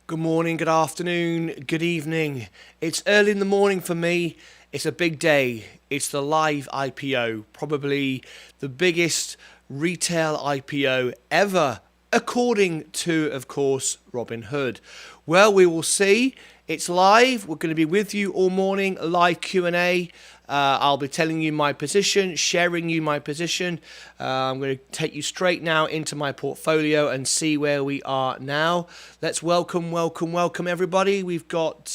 Good morning, good afternoon, good evening. It's early in the morning for me. It's a big day. It's the live IPO, probably the biggest retail IPO ever, according to, of course, Robinhood. Well, we will see. It's live. We're going to be with you all morning, live Q&A. I'll be telling you my position, sharing you my position. I'm going to take you straight now into my portfolio and see where we are now. Let's welcome everybody. We've got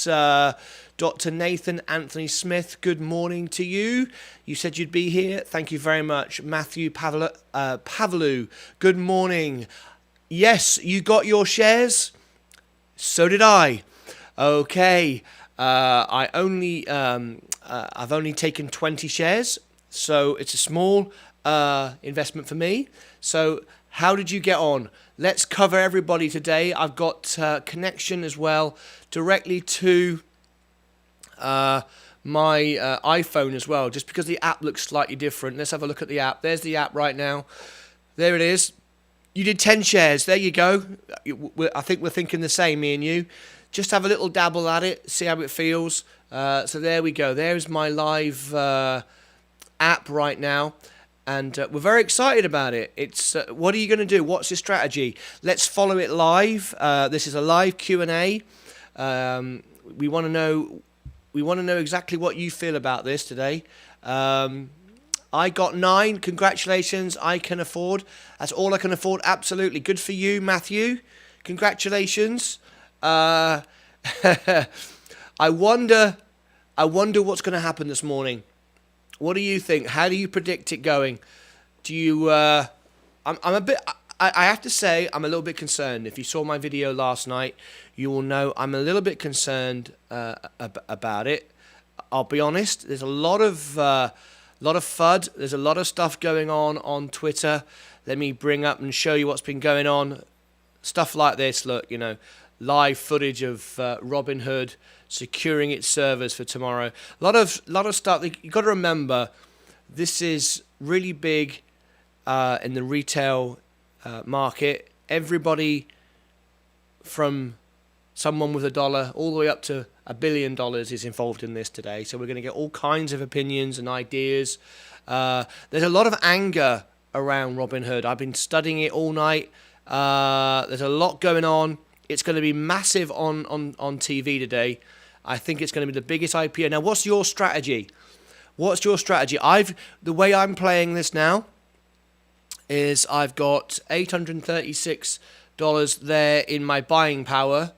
Dr. Nathan Anthony Smith. Good morning to you. You said you'd be here. Thank you very much. Matthew Pavlou. Good morning. Yes, you got your shares. So did I. Okay. I've only taken 20 shares, so it's a small investment for me. So how did you get on? Let's cover everybody today. I've got connection as well directly to my iPhone as well, just because the app looks slightly different. Let's have a look at the app. There's the app right now. There it is. You did 10 shares. There you go. I think we're thinking the same, me and you. Just have a little dabble at it, see how it feels. So there we go. There's my live app right now. And we're very excited about it. It's what are you going to do? What's your strategy? Let's follow it live. This is a live Q&A. We want to know exactly what you feel about this today. I got 9. Congratulations. I can afford. That's all I can afford. Absolutely. Good for you, Matthew. Congratulations. I wonder what's going to happen this morning. What do you think? How do you predict it going? Do you? I'm a bit. I have to say I'm a little bit concerned. If you saw my video last night, you will know I'm a little bit concerned about it. I'll be honest. There's a lot of FUD. There's a lot of stuff going on Twitter. Let me bring up and show you what's been going on. Stuff like this. Look, live footage of Robinhood securing its servers for tomorrow. A lot of stuff. You've got to remember, this is really big in the retail market. Everybody from someone with $1 all the way up to $1 billion is involved in this today. So we're going to get all kinds of opinions and ideas. There's a lot of anger around Robinhood. I've been studying it all night. There's a lot going on. It's going to be massive on TV today. I think it's going to be the biggest IPO. Now, what's your strategy? What's your strategy? The way I'm playing this now is I've got $836 there in my buying power.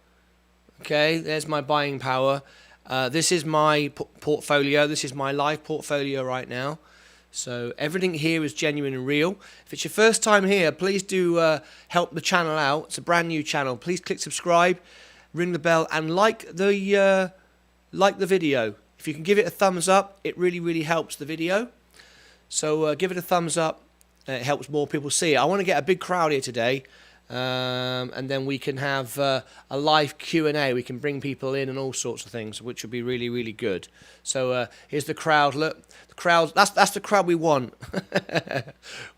Okay, there's my buying power. This is my portfolio. This is my live portfolio right now. So everything here is genuine and real. If it's your first time here, please do help the channel out. It's a brand new channel. Please click subscribe, ring the bell, and like the video. If you can give it a thumbs up, it really helps the video. So give it a thumbs up. It helps more people see it. I want to get a big crowd here today. And then we can have a live Q&A. We can bring people in and all sorts of things, which would be really good. So here's the crowd. Look, the crowd. That's the crowd we want.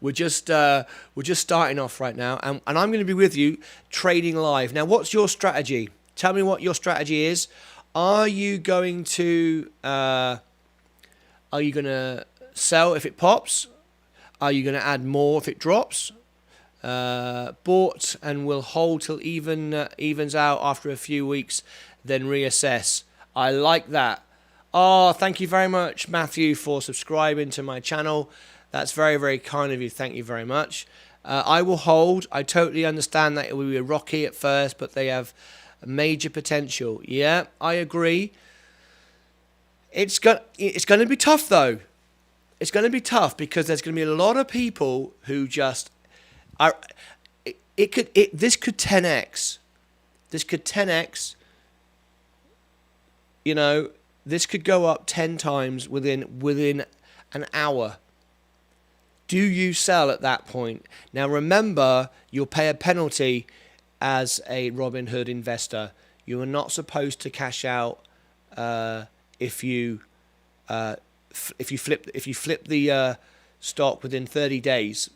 we're just starting off right now, and I'm going to be with you trading live. Now, what's your strategy? Tell me what your strategy is. Are you going to sell if it pops? Are you going to add more if it drops? Bought and will hold till evens out after a few weeks, then reassess. I like that. Oh, thank you very much, Matthew, for subscribing to my channel. That's very kind of you. Thank you very much. I will hold. I totally understand that it will be rocky at first, but they have major potential. Yeah, I agree. It's going to be tough though. It's going to be tough because there's going to be a lot of people who just this could 10x. This could 10x. This could go up 10 times within an hour. Do you sell at that point? Now remember, you'll pay a penalty as a Robinhood investor. You are not supposed to cash out if you flip the stock within 30 days.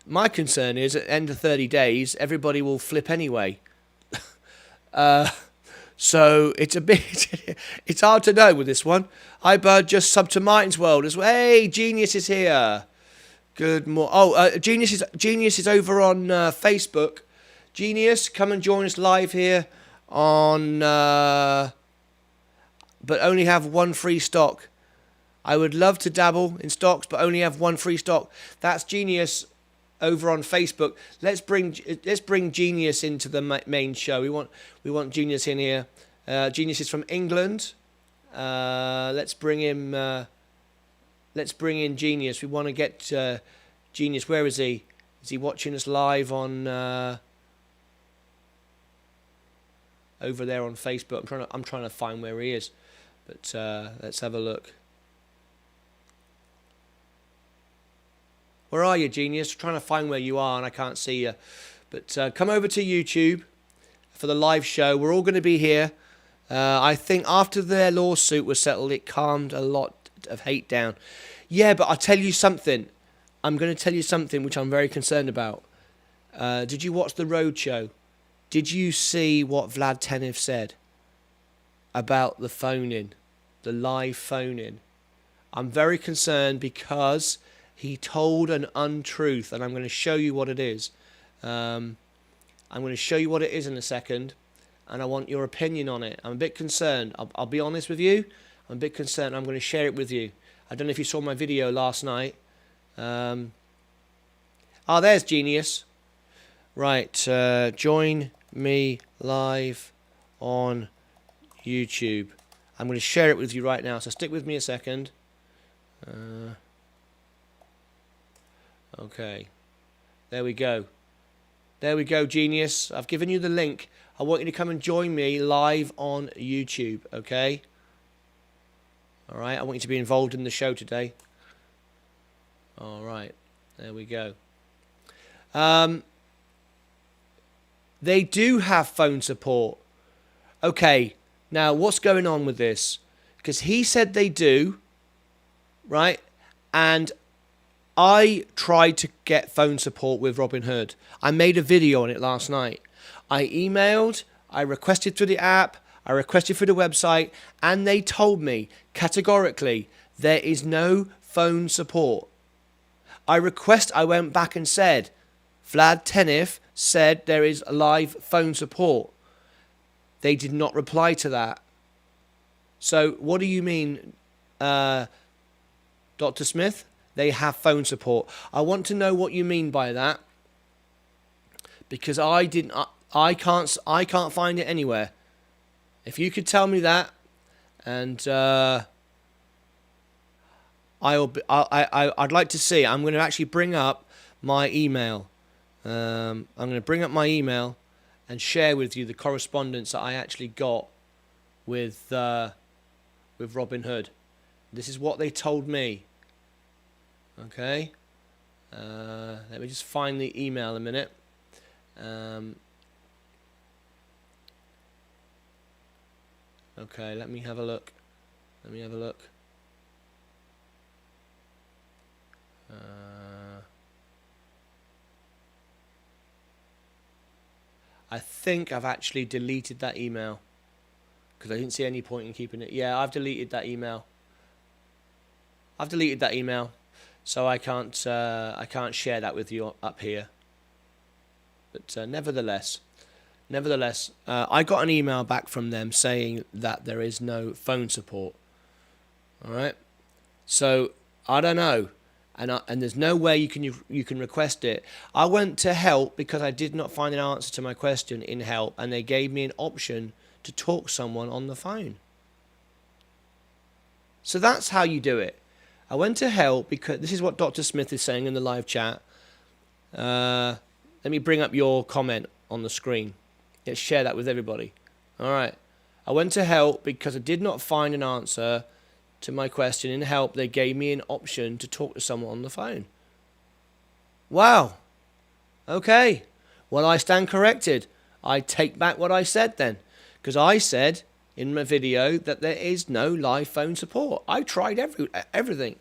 My concern is at the end of 30 days, everybody will flip anyway. So it's a bit, it's hard to know with this one. Hi, Bud, just sub to Martyn's World as well. Hey, Genius is here. Good morning. Oh, Genius is over on Facebook. Genius, come and join us live here on, but only have one free stock. I would love to dabble in stocks, but only have one free stock. That's Genius over on Facebook. Let's bring Genius into the main show. We want Genius in here. Genius is from England. Let's bring him. Let's bring in Genius. We want to get Genius. Where is he? Is he watching us live on over there on Facebook? I'm trying to find where he is. But let's have a look. Where are you, Genius? I'm trying to find where you are, and I can't see you. But come over to YouTube for the live show. We're all going to be here. I think after their lawsuit was settled, it calmed a lot of hate down. Yeah, but I'll tell you something. I'm going to tell you something which I'm very concerned about. Did you watch the Road Show? Did you see what Vlad Tenev said about the phone-in, the live phone-in? I'm very concerned because he told an untruth, and I'm going to show you what it is. I'm going to show you what it is in a second, and I want your opinion on it. I'm a bit concerned. I'll be honest with you. I'm a bit concerned. I'm going to share it with you. I don't know if you saw my video last night. There's Genius. Right, join me live on YouTube. I'm going to share it with you right now, so stick with me a second. Okay, there we go. There we go, Genius. I've given you the link. I want you to come and join me live on YouTube, okay? All right, I want you to be involved in the show today. All right, there we go. They do have phone support. Okay, now what's going on with this? Because he said they do, right? And I tried to get phone support with Robinhood. I made a video on it last night. I emailed, I requested through the app, I requested through the website, and they told me categorically there is no phone support. I went back and said, Vlad Tenev said there is live phone support. They did not reply to that. So what do you mean, Dr. Smith? They have phone support. I want to know what you mean by that, because I can't find it anywhere. If you could tell me that, and I'd like to see. I'm going to actually bring up my email. I'm going to bring up my email and share with you the correspondence that I actually got with Robinhood. This is what they told me. Okay. Let me just find the email a minute. Okay, let me have a look. I think I've actually deleted that email because I didn't see any point in keeping it. Yeah, I've deleted that email. So I can't share that with you up here. But nevertheless, I got an email back from them saying that there is no phone support. All right, so I don't know, and there's no way you can request it. I went to help because I did not find an answer to my question in help, and they gave me an option to talk to someone on the phone. So that's how you do it. I went to help because this is what Dr. Smith is saying in the live chat. Let me bring up your comment on the screen. Let's share that with everybody. All right. I went to help because I did not find an answer to my question. In help, they gave me an option to talk to someone on the phone. Wow. Okay. Well, I stand corrected. I take back what I said then. Because I said in my video that there is no live phone support. I tried everything.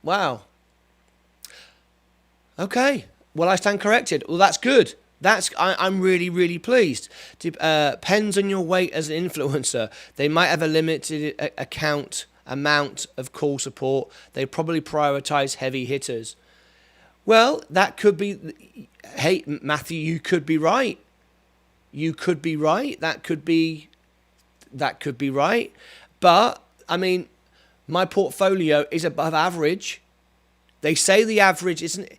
Wow. Okay. Well, I stand corrected. Well, that's good. I'm really, really pleased. Depends on your weight as an influencer. They might have a limited amount of call support. They probably prioritize heavy hitters. Well, that could be. Hey, Matthew, you could be right. You could be right. That could be right. But I mean, my portfolio is above average. They say the average isn't.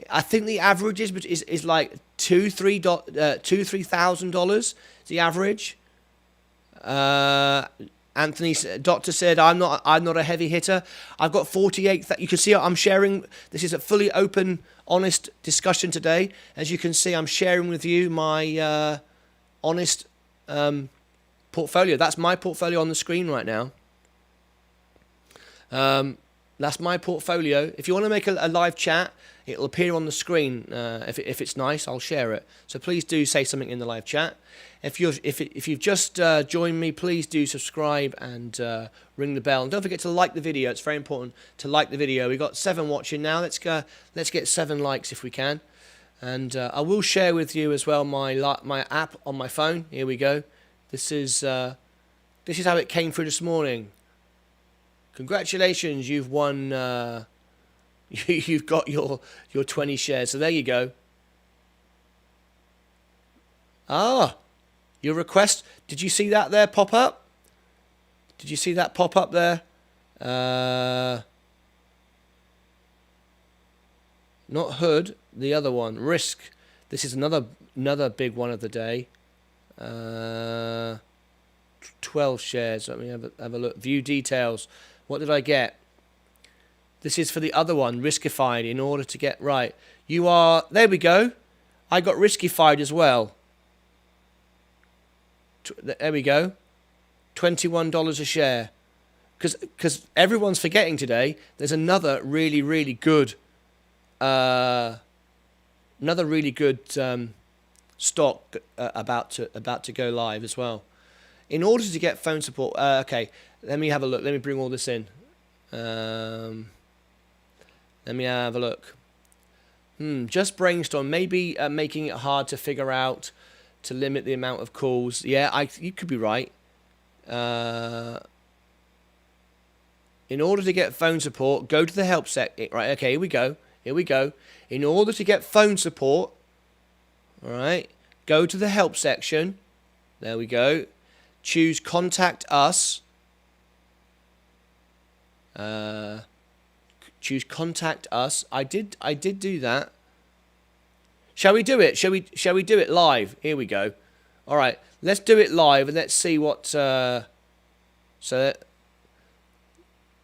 I think the average is like $3,000. The average. Anthony, doctor said, I'm not a heavy hitter. I've got 48. You can see I'm sharing. This is a fully open, honest discussion today. As you can see, I'm sharing with you my honest portfolio. That's my portfolio on the screen right now. That's my portfolio. If you want to make a live chat, it'll appear on the screen. If it's nice, I'll share it. So please do say something in the live chat. If you've just joined me, please do subscribe and ring the bell. And don't forget to like the video. It's very important to like the video. We've got 7 watching now. Let's get 7 likes if we can. And I will share with you as well my app on my phone. Here we go. This is how it came through this morning. Congratulations, you've won. You've got your 20 shares. So there you go. Your request. Did you see that there pop up? Did you see that pop up there? Not Hood, the other one. Risk. This is another big one of the day. 12 shares. Let me have a look. View details. What did I get? This is for the other one, Riskified, in order to get right. There we go. I got Riskified as well. There we go. $21 a share. Because everyone's forgetting today, there's another really, really good stock about to go live as well. In order to get phone support, okay, let me have a look. Let me bring all this in. Let me have a look. Just brainstorm. Maybe making it hard to figure out to limit the amount of calls. Yeah, you could be right. In order to get phone support, go to the help section. Right, okay, here we go. In order to get phone support, all right, go to the help section. There we go. Choose contact us. Choose contact us. I did do that. Shall we do it? Shall we do it live? Here we go. All right, let's do it live and let's see what. So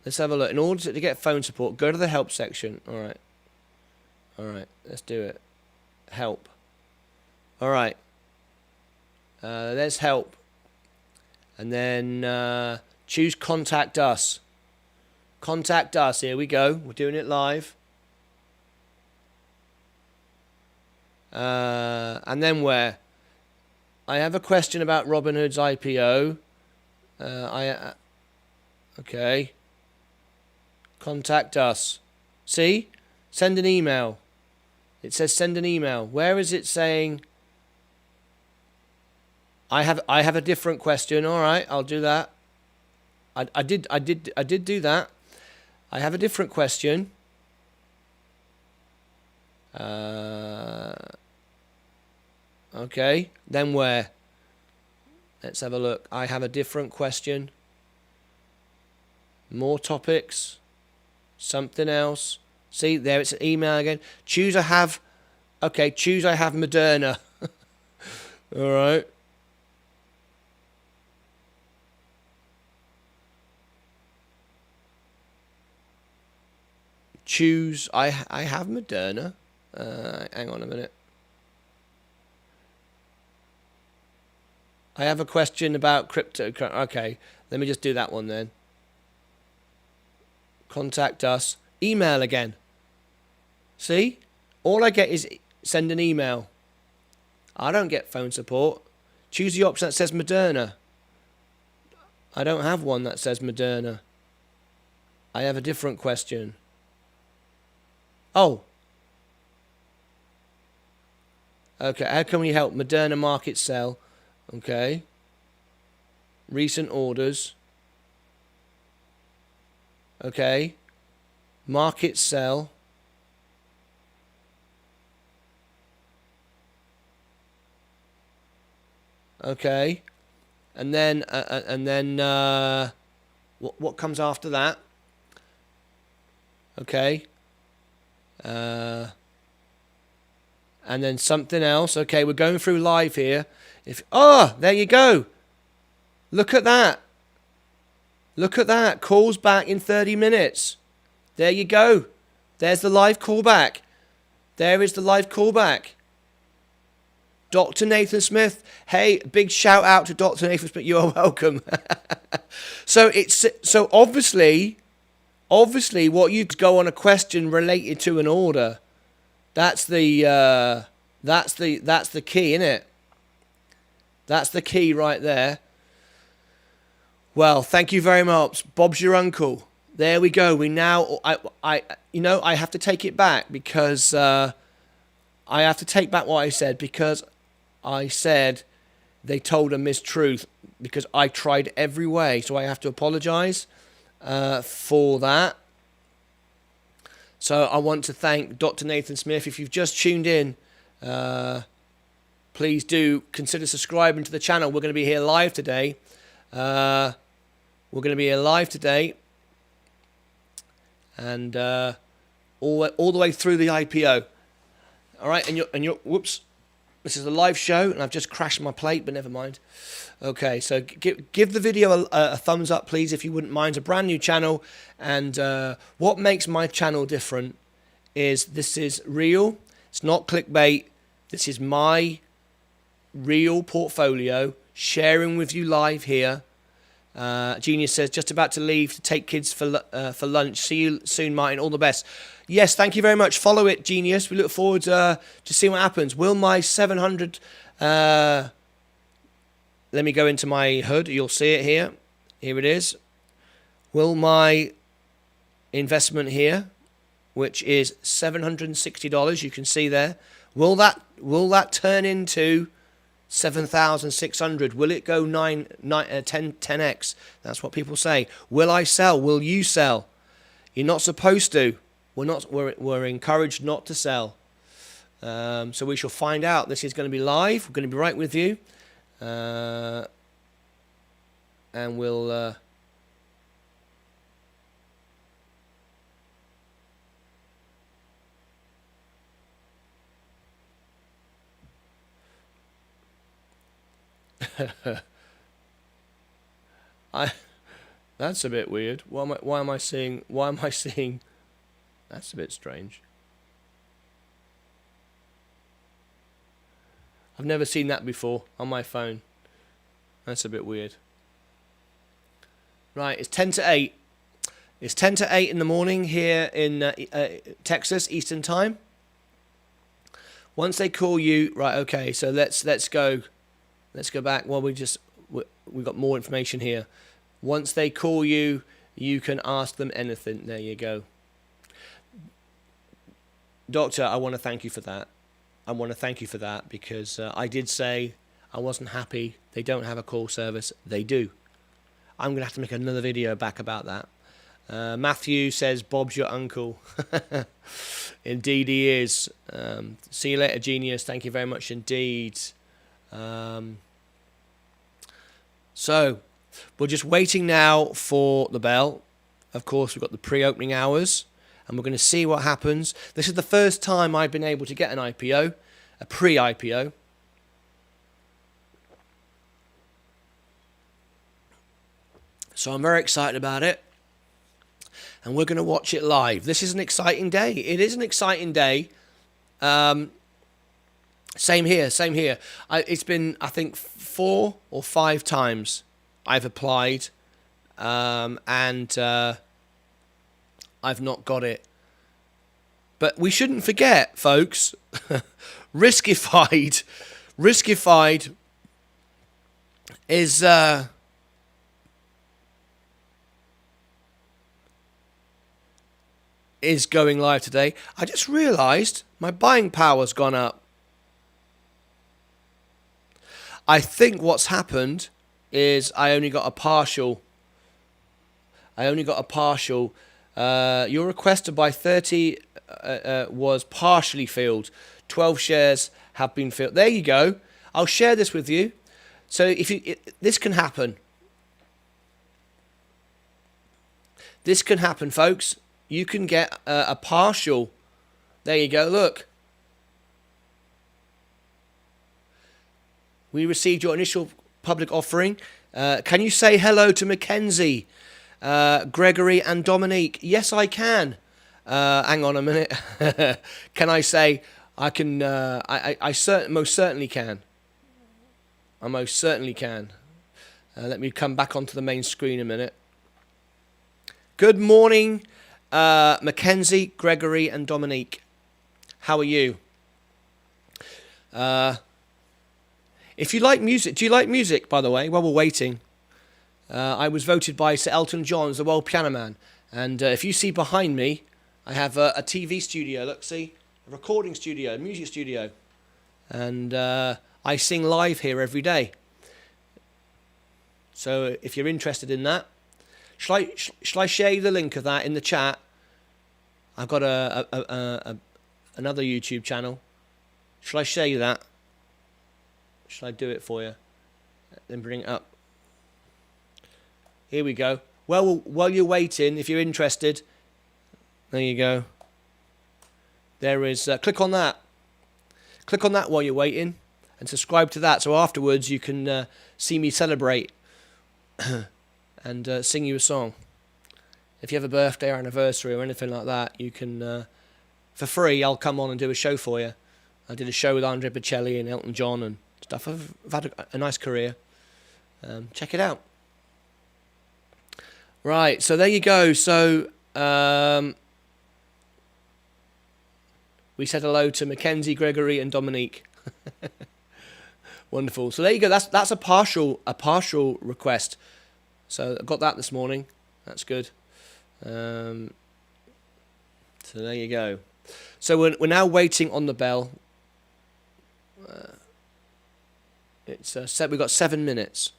let's have a look. In order to get phone support, go to the help section. All right, let's do it. Help. All right. Let's help. And then choose contact us. Contact us. Here we go. We're doing it live. And then where? I have a question about Robinhood's IPO. Okay. Contact us. See? Send an email. It says send an email. Where is it saying? I have a different question. All right, I'll do that. I did do that. I have a different question. Okay, then where? Let's have a look. I have a different question. More topics. Something else. See, there it's an email again. Choose I have. Okay, choose I have Moderna. All right. Choose I have Moderna. Hang on a minute. I have a question about crypto. Okay, let me just do that one then. Contact us. Email again. See? All I get is send an email. I don't get phone support. Choose the option that says Moderna. I don't have one that says Moderna. I have a different question. Oh. Okay, how can we help? Moderna market sell. Okay. Recent orders. Okay. Market sell. Okay. And then what comes after that? Okay. And then something else. Okay, we're going through live here. There you go. Look at that. Look at that. Calls back in 30 minutes. There you go. There's the live callback. There is the live callback. Dr. Nathan Smith. Hey, big shout out to Dr. Nathan Smith. You are welcome. So obviously what you go on a question related to an order. That's the key, isn't it? That's the key right there. Well, thank you very much. Bob's your uncle. There we go. We now I have to take it back because I have to take back what I said, because I said they told a mistruth, because I tried every way. So I have to apologize for that. So I want to thank Dr. Nathan Smith. If you've just tuned in, please do consider subscribing to the channel. We're going to be here live today. And all the way through the IPO. All right, and you're whoops. This is a live show, and I've just crashed my plate, but never mind. Okay, so give the video a thumbs up, please, if you wouldn't mind. It's a brand new channel, and what makes my channel different is this is real. It's not clickbait. This is my real portfolio, sharing with you live here. Genius says, just about to leave to take kids for lunch. See you soon, Martyn. All the best. Yes, thank you very much. Follow it, Genius. We look forward to seeing what happens. Will my 700... let me go into my hood. You'll see it here. Here it is. Will my investment here, which is $760, you can see there, will that turn into 7,600? Will it go 10x? That's what people say. Will I sell? Will you sell? You're not supposed to. We're encouraged not to sell. So we shall find out. This is going to be live. We're going to be right with you. And we'll that's a bit weird. Why am I seeing that's a bit strange. I've never seen that before on my phone. That's a bit weird. Right, it's 10 to 8. It's 10 to 8 in the morning here in Texas, Eastern Time. Once they call you, right, okay, so let's go back. Well, we got more information here. Once they call you, you can ask them anything. There you go. Doctor, I want to thank you for that. Because I did say I wasn't happy. They don't have a call service. They do. I'm going to have to make another video back about that. Matthew says, Bob's your uncle. Indeed he is. See you later, Genius. Thank you very much indeed. So, we're just waiting now for the bell. Of course, we've got the pre-opening hours, and we're going to see what happens. This is the first time I've been able to get an IPO, a pre-IPO. So I'm very excited about it, and we're going to watch it live. This is an exciting day. It is an exciting day. Same here. It's been, I think, 4 or 5 times I've applied, and I've not got it. But we shouldn't forget, folks, Riskified is going live today. I just realised my buying power's gone up. I think what's happened is I only got a partial. Your request to buy 30 was partially filled. 12 shares have been filled. There you go. I'll share this with you. So this can happen. This can happen, folks. You can get a partial. There you go. Look. We received your initial public offering. Can you say hello to Mackenzie, Gregory, and Dominique? Yes, I can. Hang on a minute. Can I say I can? Most certainly can. I most certainly can. Let me come back onto the main screen a minute. Good morning, Mackenzie, Gregory, and Dominique. How are you? If you like music, do you like music, by the way, while we're waiting? I was voted by Sir Elton John as the world piano man. And if you see behind me, I have a TV studio. Look, see? A recording studio, a music studio. And I sing live here every day. So if you're interested in that, shall I share you the link of that in the chat? I've got another YouTube channel. Shall I share you that? Shall I do it for you? Then bring it up. Here we go. Well, while you're waiting, if you're interested, there you go. There is. Click on that. Click on that while you're waiting, and subscribe to that. So afterwards, you can see me celebrate and sing you a song. If you have a birthday or anniversary or anything like that, you can, for free, I'll come on and do a show for you. I did a show with Andrea Bocelli and Elton John and stuff. I've had a nice career. Check it out. Right, so there you go. So we said hello to Mackenzie, Gregory, and Dominique. Wonderful. So there you go. That's a partial request. So I got that this morning. That's good. So there you go. So we're now waiting on the bell. It's we've got 7 minutes.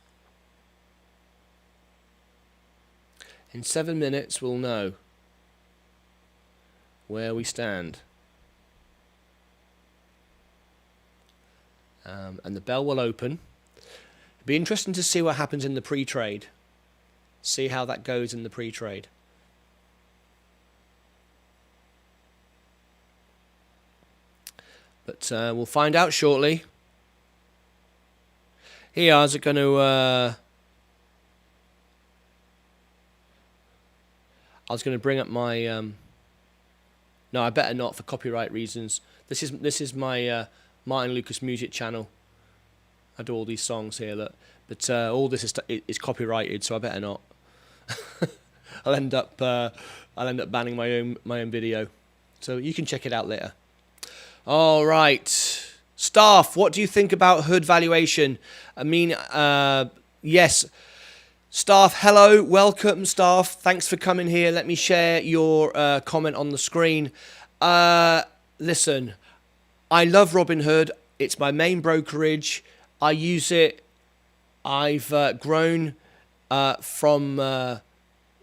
In 7 minutes, we'll know where we stand. And the bell will open. It'll be interesting to see what happens in the pre-trade. See how that goes in the pre-trade. But we'll find out shortly. Here, I was going to bring up my. No, I better not for copyright reasons. This is my Martyn Lucas music channel. I do all these songs here, look. But all this is copyrighted, so I better not. I'll end up banning my own video. So you can check it out later. All right, staff. What do you think about Hood valuation? I mean, yes. Staff, hello, welcome, staff. Thanks for coming here. Let me share your comment on the screen. Listen, I love Robinhood. It's my main brokerage. I use it. I've grown from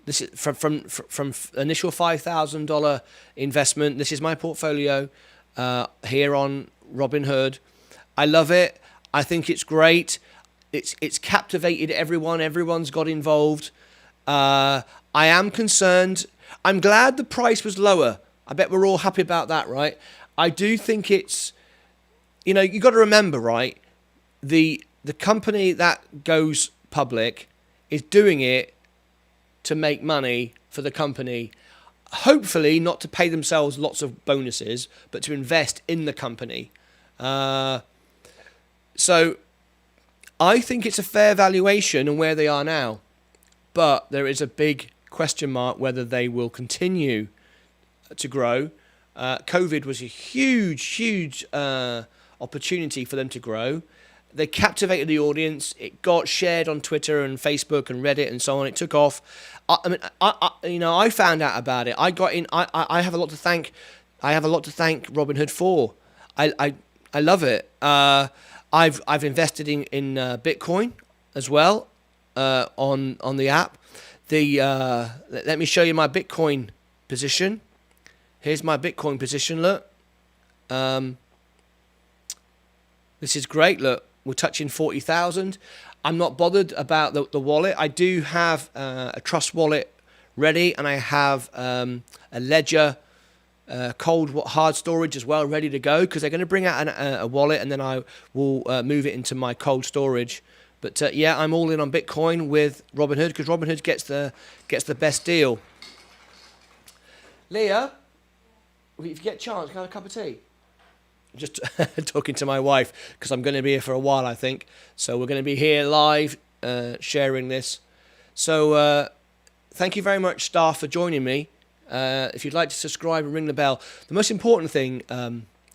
initial $5,000 investment. This is my portfolio here on Robinhood. I love it. I think it's great. It's captivated everyone. Everyone's got involved. I am concerned. I'm glad the price was lower. I bet we're all happy about that, right? I do think it's, you got to remember, right? The company that goes public is doing it to make money for the company. Hopefully not to pay themselves lots of bonuses, but to invest in the company. So I think it's a fair valuation and where they are now. But there is a big question mark whether they will continue to grow. COVID was a huge opportunity for them to grow. They captivated the audience. It got shared on Twitter and Facebook and Reddit and so on. It took off. I found out about it. I got in. I have a lot to thank. I have a lot to thank Robinhood for. I love it. I've invested in Bitcoin as well on the app. Let me show you my Bitcoin position. Here's my Bitcoin position. Look, this is great. Look, we're touching 40,000. I'm not bothered about the wallet. I do have a Trust wallet ready, and I have a Ledger cold hard storage as well ready to go, because they're going to bring out a wallet, and then I will move it into my cold storage. But yeah, I'm all in on Bitcoin with Robinhood, because Robinhood gets the best deal. Leah, if you get a chance, can I have a cup of tea? Just talking to my wife, because I'm going to be here for a while, I think. So we're going to be here live, sharing this. So thank you very much, staff, for joining me. If you'd like to subscribe and ring the bell, the most important thing,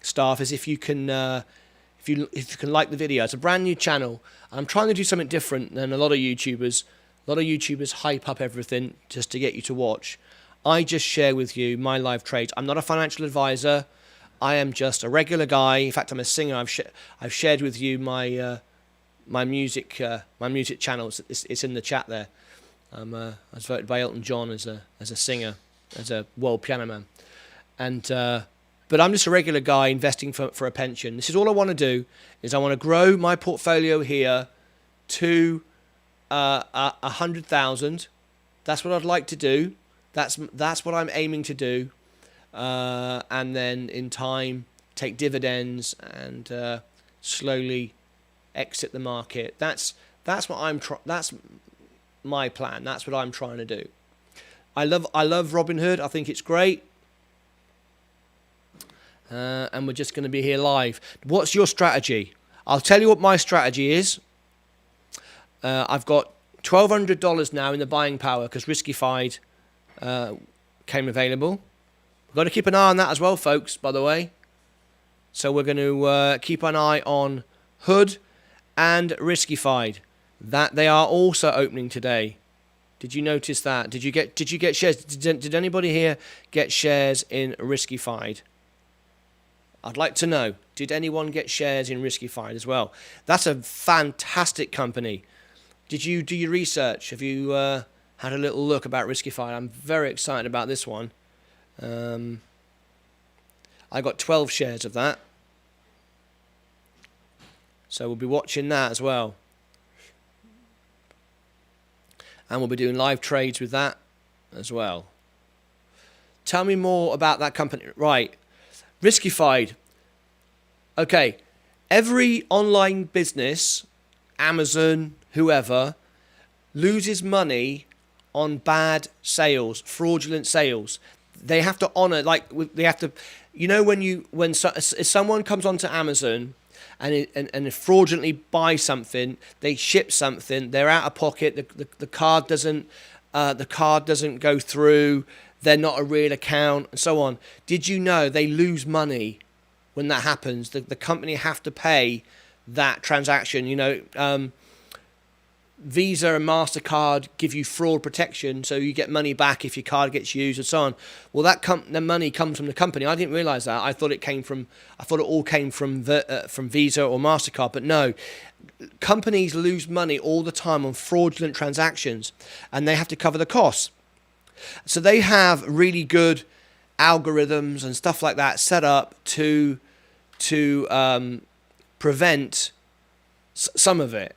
staff, is if you can like the video. It's a brand new channel. I'm trying to do something different than a lot of YouTubers. A lot of YouTubers hype up everything just to get you to watch. I just share with you my live trades. I'm not a financial advisor. I am just a regular guy. In fact, I'm a singer. I've shared with you my my music channels. It's in the chat there. I was voted by Elton John as a singer, as a world piano man, and but I'm just a regular guy investing for a pension. This is all I want to do. Is I want to grow my portfolio here to 100,000. That's what I'd like to do. That's what I'm aiming to do. And then in time take dividends and slowly exit the market. That's that's my plan. That's what I'm trying to do. I love Robinhood. I think it's great. And we're just going to be here live. What's your strategy? I'll tell you what my strategy is. I've got $1,200 now in the buying power because Riskified came available. We've got to keep an eye on that as well, folks, by the way. So we're going to keep an eye on Hood and Riskified. That they are also opening today. Did you notice that? Did you get shares? Did anybody here get shares in Riskified? I'd like to know. Did anyone get shares in Riskified as well? That's a fantastic company. Did you do your research? Have you had a little look about Riskified? I'm very excited about this one. I got 12 shares of that. So we'll be watching that as well. And we'll be doing live trades with that as well. Tell me more about that company. Right. Riskified. Okay. Every online business, Amazon, whoever, loses money on bad sales, fraudulent sales. They have to honor, they have to, if someone comes onto Amazon and fraudulently buy something, they ship something, they're out of pocket, the card doesn't go through, they're not a real account, and so on. Did you know they lose money when that happens? The company have to pay that transaction. Visa and MasterCard give you fraud protection, so you get money back if your card gets used and so on. Well, the money comes from the company. I didn't realize that. I thought it all came from Visa or MasterCard, but no. Companies lose money all the time on fraudulent transactions, and they have to cover the costs. So they have really good algorithms and stuff like that set up to prevent some of it.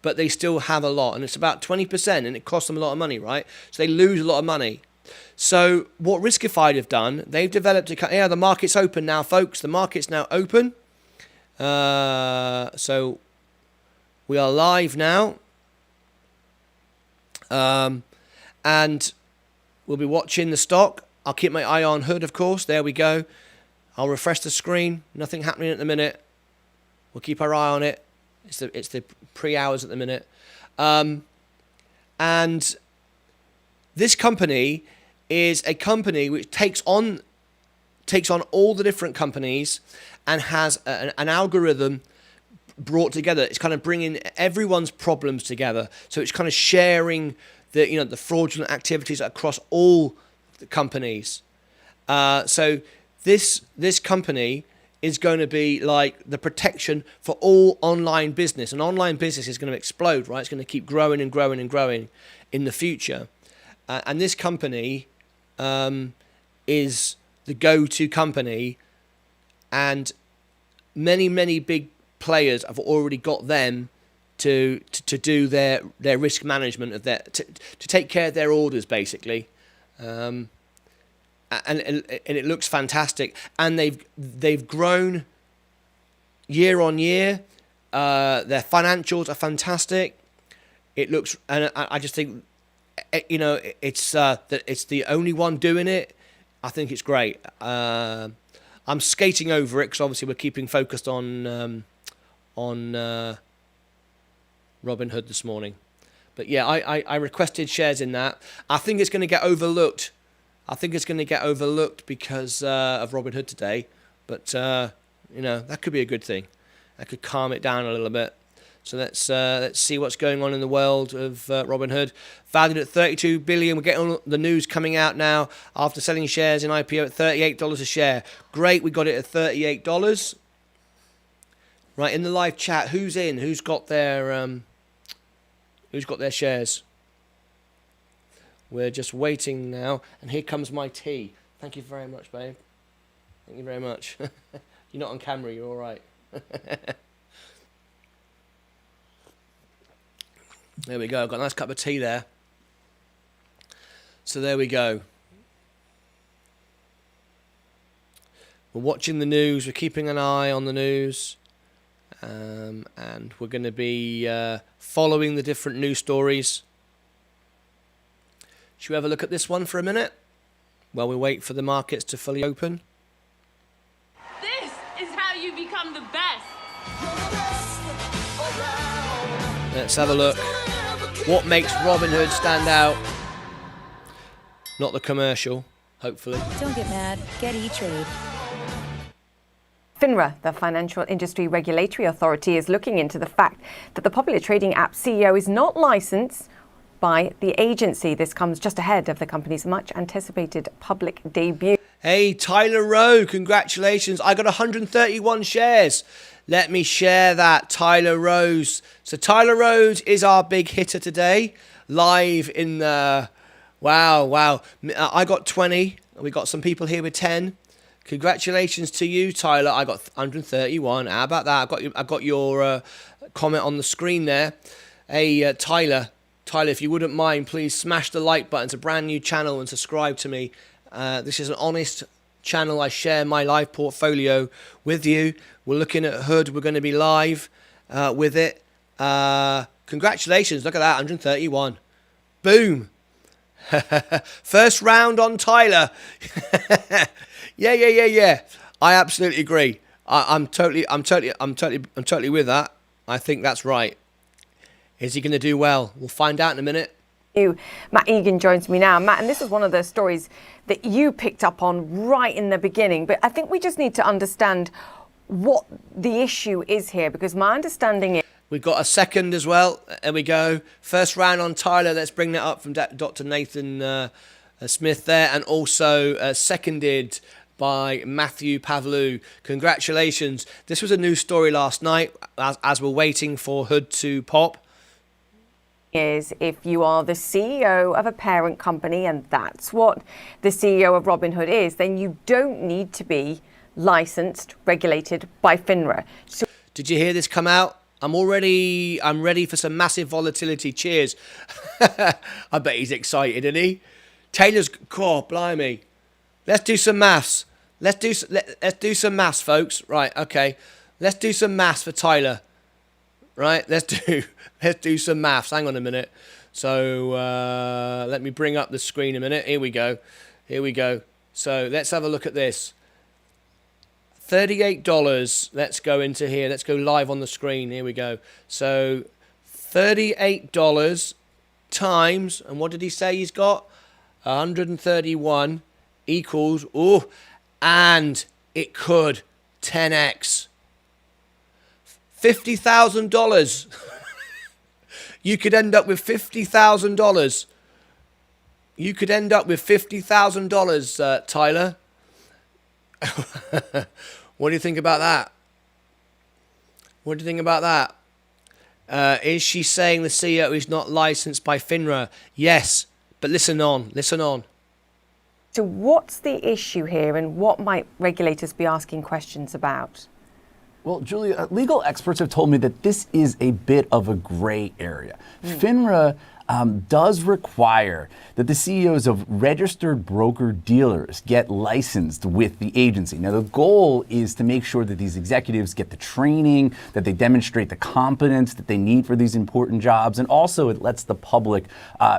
But they still have a lot, and it's about 20%, and it costs them a lot of money, right? So they lose a lot of money. So what Riskified have done, they've developed the market's open now, folks. The market's now open. So we are live now. And we'll be watching the stock. I'll keep my eye on Hood, of course. There we go. I'll refresh the screen. Nothing happening at the minute. We'll keep our eye on it. It's the pre-hours at the minute. And this company is a company which takes on all the different companies and has an algorithm brought together. It's kind of bringing everyone's problems together. So it's kind of sharing the fraudulent activities across all the companies. So this company is going to be like the protection for all online business. And online business is going to explode, right? It's going to keep growing and growing and growing in the future. And this company is the go-to company, and many big players have already got them to do their risk management of to take care of their orders, basically. And it looks fantastic, and they've grown year on year. Their financials are fantastic. It looks, and I just think, you know, it's that it's the only one doing it. I think it's great. I'm skating over it because obviously we're keeping focused on Robinhood this morning. But yeah, I requested shares in that. I think it's going to get overlooked. Because of Robinhood today. But, you know, that could be a good thing. That could calm it down a little bit. So let's see what's going on in the world of Robinhood. Valued at $32 billion. We're getting all the news coming out now after selling shares in IPO at $38 a share. Great, we got it at $38. Right, in the live chat, who's in? Who's got their shares? We're just waiting now, and here comes my tea. Thank you very much, babe. Thank you very much. You're not on camera, you're all right. There we go. I've got a nice cup of tea there. So there we go. We're watching the news. We're keeping an eye on the news. And we're going to be following the different news stories. Should we have a look at this one for a minute while we wait for the markets to fully open? This is how you become the best. Let's have a look. What makes Robinhood stand out? Not the commercial, hopefully. Don't get mad. Get E-Trade. FINRA, the Financial Industry Regulatory Authority, is looking into the fact that the popular trading app CEO is not licensed by the agency. This comes just ahead of the company's much anticipated public debut. Hey, Tyler Rowe, congratulations. I got 131 shares. Let me share that, Tyler Rose. So Tyler Rose is our big hitter today, live in the... Wow. I got 20. We got some people here with 10. Congratulations to you, Tyler. I got 131. How about that? I've got your comment on the screen there. Hey, Tyler, if you wouldn't mind, please smash the like button. It's a brand new channel, and subscribe to me. This is an honest channel. I share my live portfolio with you. We're looking at Hood. We're going to be live with it. Congratulations. Look at that, 131. Boom. First round on Tyler. Yeah. I absolutely agree. I'm totally with that. I think that's right. Is he going to do well? We'll find out in a minute. Matt Egan joins me now. Matt, and this is one of the stories that you picked up on right in the beginning, but I think we just need to understand what the issue is here, because my understanding is... We've got a second as well. There we go. First round on Tyler. Let's bring that up from Dr. Nathan Smith there, and also seconded by Matthew Pavlou. Congratulations. This was a news story last night as we're waiting for Hood to pop. Is if you are the CEO of a parent company, and that's what the CEO of Robinhood is, then you don't need to be licensed, regulated by FINRA. So did you hear this come out? I'm ready for some massive volatility. Cheers. I bet he's excited, isn't he? Taylor's, blimey. Let's do some maths. Let's do some maths, folks. Right, okay. Let's do some maths for Tyler. Right, let's do some maths. Hang on a minute. So let me bring up the screen a minute. Here we go. So let's have a look at this. $38. Let's go into here. Let's go live on the screen. Here we go. So $38 times, and what did he say he's got? 131 equals, and it could 10x. $50,000. You could end up with $50,000. You could end up with $50,000, Tyler. What do you think about that? What do you think about that? Is she saying the CEO is not licensed by FINRA? Yes, but listen on. So what's the issue here, and what might regulators be asking questions about? Well, Julia, legal experts have told me that this is a bit of a gray area. FINRA does require that the CEOs of registered broker-dealers get licensed with the agency. Now, the goal is to make sure that these executives get the training, that they demonstrate the competence that they need for these important jobs, and also it lets the public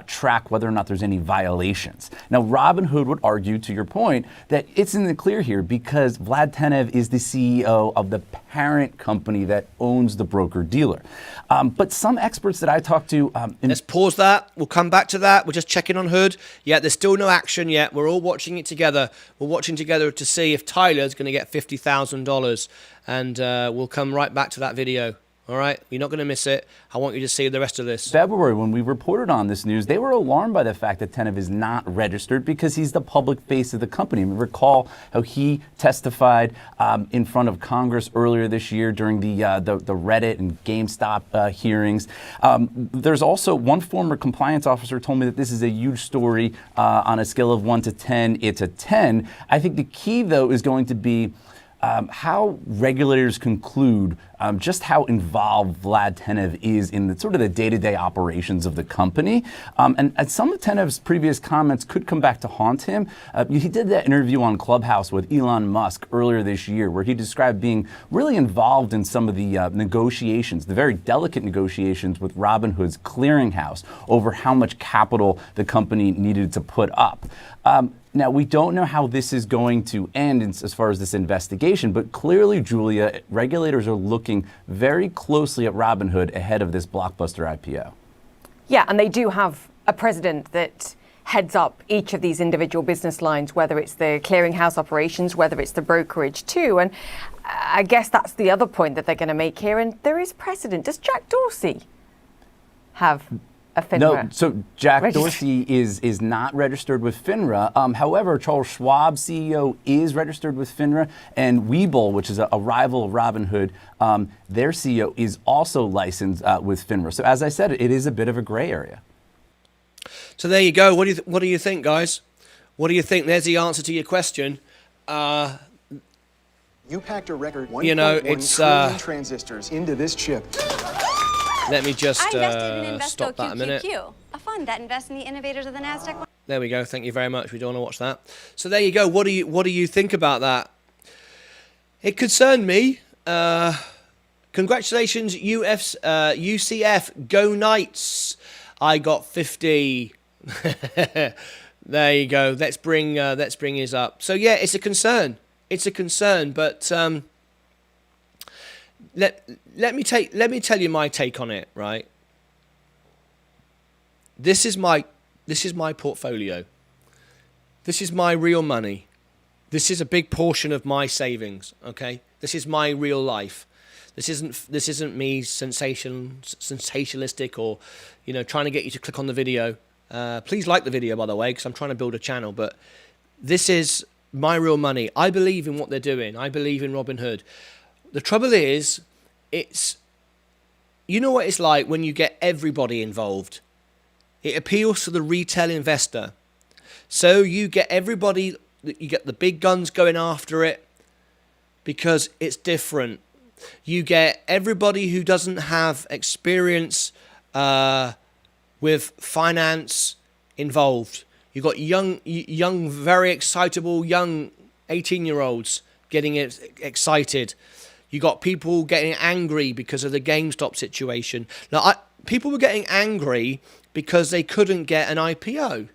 track whether or not there's any violations. Now, Robinhood would argue, to your point, that it's in the clear here because Vlad Tenev is the CEO of the parent company that owns the broker-dealer. But some experts that I talked to... Let's pause that. We'll come back to that. We're just checking on Hood. Yeah, there's still no action yet. We're all watching it together. We're watching together to see if Tyler's going to get $50,000. And we'll come right back to that video. All right? You're not going to miss it. I want you to see the rest of this. February, when we reported on this news, they were alarmed by the fact that Tenev is not registered because he's the public face of the company. We recall how he testified in front of Congress earlier this year during the Reddit and GameStop hearings. There's also one former compliance officer told me that this is a huge story on a scale of 1 to 10. It's a 10. I think the key, though, is going to be how regulators conclude just how involved Vlad Tenev is in the sort of the day-to-day operations of the company. And some of Tenev's previous comments could come back to haunt him. He did that interview on Clubhouse with Elon Musk earlier this year where he described being really involved in some of the negotiations, the very delicate negotiations with Robinhood's clearinghouse over how much capital the company needed to put up. Now, we don't know how this is going to end as far as this investigation, but clearly, Julia, regulators are looking very closely at Robinhood ahead of this blockbuster IPO. Yeah, and they do have a president that heads up each of these individual business lines, whether it's the clearinghouse operations, whether it's the brokerage too. And I guess that's the other point that they're going to make here. And there is precedent. Does Jack Dorsey have a FINRA? No, so Jack Dorsey is not registered with FINRA. However, Charles Schwab, CEO, is registered with FINRA, and Webull, which is a rival of Robinhood, their CEO is also licensed with FINRA. So as I said, it is a bit of a gray area. So there you go. What do you think, guys? What do you think? There's the answer to your question. You packed a record 1.1 trillion transistors into this chip. Let me just I invested in stop that a minute. a fund that invests in the innovators of the Nasdaq. There we go. Thank you very much. We don't want to watch that. So there you go. What do you think about that? It concerned me. Congratulations, UCF. Go Knights. I got 50. There you go. Let's bring his up. So yeah, it's a concern. It's a concern, but let me tell you my take on it, right? This is my portfolio. This is my real money. This is a big portion of my savings, okay? This is my real life. This isn't me sensationalistic or, trying to get you to click on the video. Please like the video, by the way, because I'm trying to build a channel, but this is my real money. I believe in what they're doing. I believe in Robinhood. The trouble is, you know what it's like when you get everybody involved. It appeals to the retail investor. So you get everybody, you get the big guns going after it because it's different. You get everybody who doesn't have experience with finance involved. You've got young, very excitable, young 18-year-olds getting excited. You got people getting angry because of the GameStop situation. Now, people were getting angry because they couldn't get an IPO.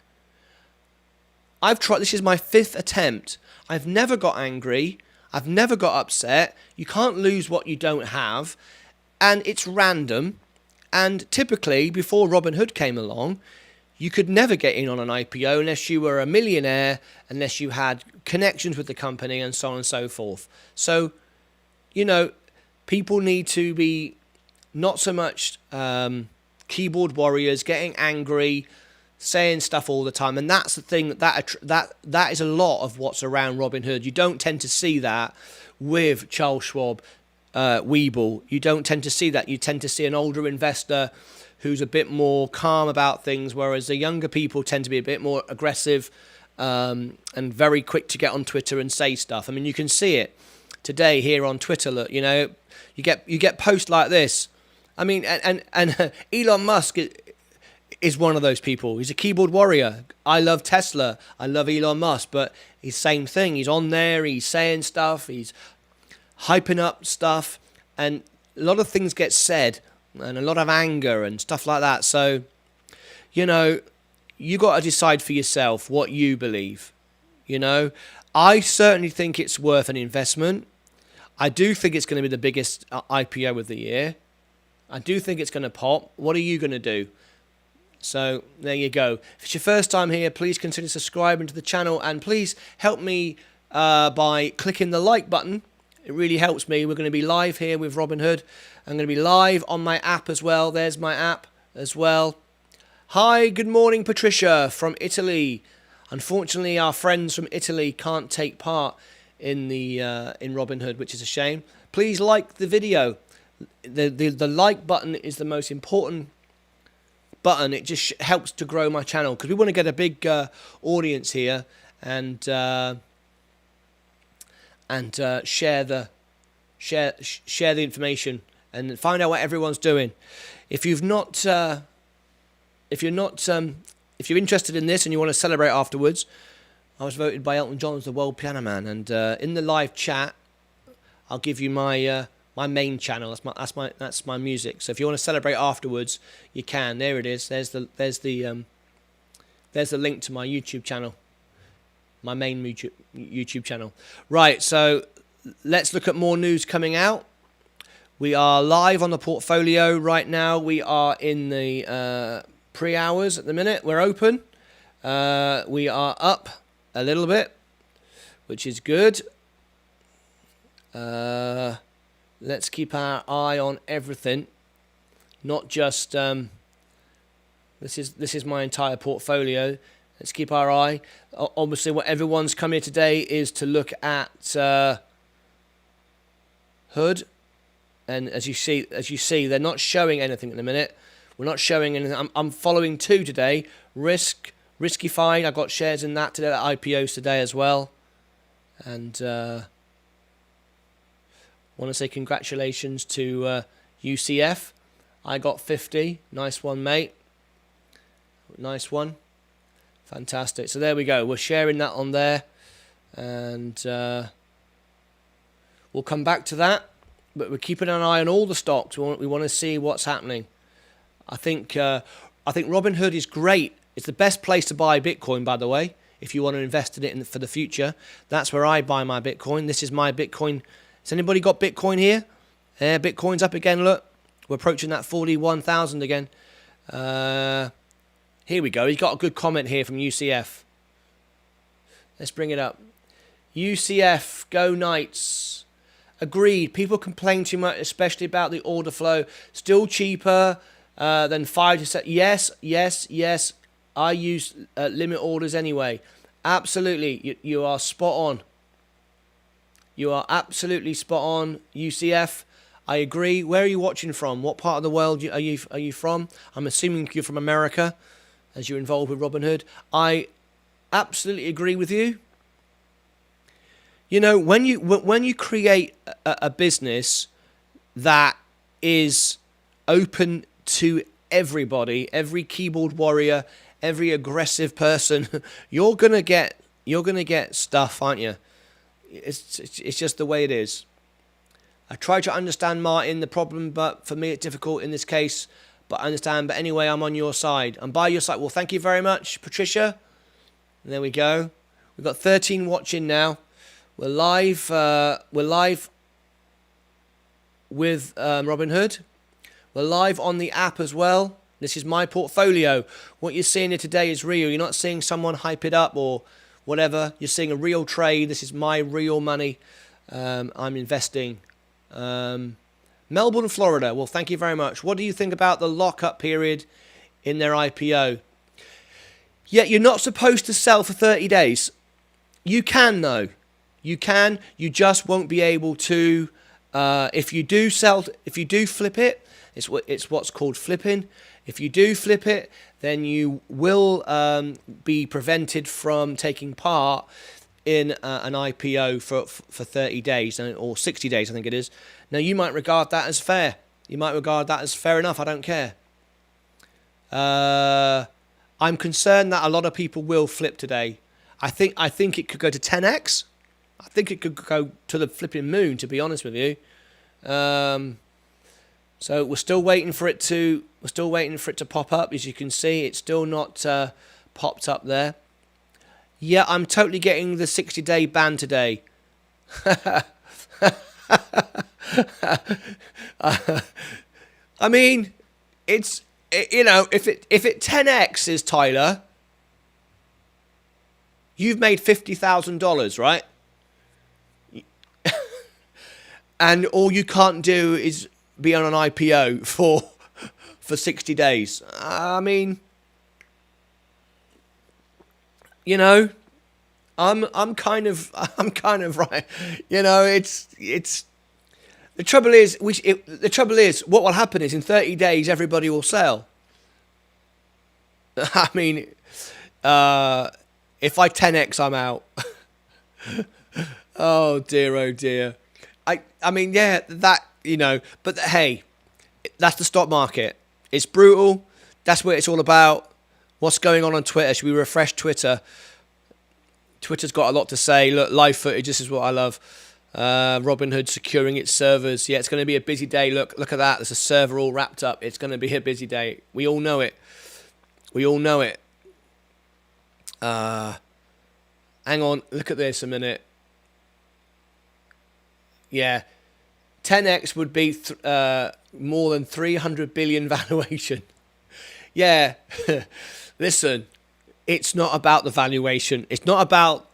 I've tried. This is my 5th attempt. I've never got angry. I've never got upset. You can't lose what you don't have, and it's random. And typically, before Robinhood came along, you could never get in on an IPO unless you were a millionaire, unless you had connections with the company, and so on and so forth. So, people need to be not so much keyboard warriors, getting angry, saying stuff all the time, and that's the thing that is a lot of what's around Robinhood. You don't tend to see that with Charles Schwab, Webull. You don't tend to see that. You tend to see an older investor who's a bit more calm about things, whereas the younger people tend to be a bit more aggressive and very quick to get on Twitter and say stuff. I mean, you can see it today here on Twitter. Look, you know, you get posts like this. I mean, and Elon Musk is one of those people. He's a keyboard warrior. I love Tesla. I love Elon Musk, but he's same thing. He's on there. He's saying stuff. He's hyping up stuff, and a lot of things get said, and a lot of anger and stuff like that. So, you know, you got to decide for yourself what you believe. You know, I certainly think it's worth an investment. I do think it's going to be the biggest IPO of the year. I do think it's going to pop. What are you going to do? So there you go. If it's your first time here, please consider subscribing to the channel, and please help me by clicking the like button. It really helps me. We're going to be live here with Robinhood. I'm going to be live on my app as well. There's my app as well. Hi, good morning, Patricia from Italy. Unfortunately, our friends from Italy can't take part in the in Robinhood, which is a shame. Please like the video. The like button is the most important button. It just helps to grow my channel, because we want to get a big audience here and share the information and find out what everyone's doing. If you're interested in this and you want to celebrate afterwards, I was voted by Elton John as the world piano man, and in the live chat, I'll give you my my main channel. That's my music. So if you want to celebrate afterwards, you can. There it is. There's the link to my YouTube channel, my main YouTube channel. Right. So let's look at more news coming out. We are live on the portfolio right now. We are in the pre-hours at the minute. We're open. We are up a little bit, which is good. Let's keep our eye on everything, not just this is my entire portfolio. Let's keep our eye. Obviously, what everyone's come here today is to look at Hood, and as you see, they're not showing anything at the minute. We're not showing anything. I'm following two today. Risky Fine. I got shares in that today. That IPOs today as well, and. Want to say congratulations to UCF. I got 50. Nice one, mate. Nice one. Fantastic. So there we go. We're sharing that on there, and we'll come back to that. But we're keeping an eye on all the stocks. We want to see what's happening. I think Robinhood is great. It's the best place to buy Bitcoin, by the way. If you want to invest in it for the future, that's where I buy my Bitcoin. This is my Bitcoin. Has anybody got Bitcoin here? Yeah, Bitcoin's up again, look. We're approaching that 41,000 again. Here we go. He's got a good comment here from UCF. Let's bring it up. UCF, go Knights. Agreed. People complain too much, especially about the order flow. Still cheaper than 5 to 7. Yes. I use limit orders anyway. Absolutely. You are spot on. You are absolutely spot on, UCF. I agree. Where are you watching from? What part of the world are you from? I'm assuming you're from America, as you're involved with Robinhood. I absolutely agree with you. You know, when you create a business that is open to everybody, every keyboard warrior, every aggressive person, you're gonna get stuff, aren't you? It's just the way it is. I try to understand, Martyn, the problem, but for me it's difficult in this case. But I understand. But anyway, I'm on your side. I'm by your side. Well, thank you very much, Patricia. And there we go. We've got 13 watching now. We're live. With Robinhood. We're live on the app as well. This is my portfolio. What you're seeing here today is real. You're not seeing someone hype it up or whatever. You're seeing a real trade. This is my real money. I'm investing. Melbourne, Florida. Well, thank you very much. What do you think about the lockup period in their IPO? Yeah, you're not supposed to sell for 30 days. You can, though. You can. You just won't be able to. If you do flip it, it's what's called flipping. If you do flip it, then you will be prevented from taking part in an IPO for 30 days or 60 days, I think it is. Now, you might regard that as fair. You might regard that as fair enough. I don't care. I'm concerned that a lot of people will flip today. I think it could go to 10x. I think it could go to the flipping moon, to be honest with you. So we're still waiting for it to pop up. As you can see, it's still not popped up there. Yeah, I'm totally getting the 60-day ban today. I mean, if it 10x's, Tyler, you've made $50,000, right? And all you can't do is be on an IPO for 60 days. I mean, I'm kind of right. It's the trouble is what will happen is in 30 days everybody will sell. I mean, if I 10x, I'm out. Oh dear. I mean, yeah, that, but hey, that's the stock market. It's brutal. That's what it's all about. What's going on Twitter? Should we refresh Twitter? Twitter's got a lot to say. Look, live footage, this is what I love. Robinhood securing its servers. Yeah, it's going to be a busy day. Look at that. There's a server all wrapped up. It's going to be a busy day. We all know it. Hang on. Look at this a minute. Yeah. 10x would be more than 300 billion valuation. Yeah. Listen, it's not about the valuation. It's not about...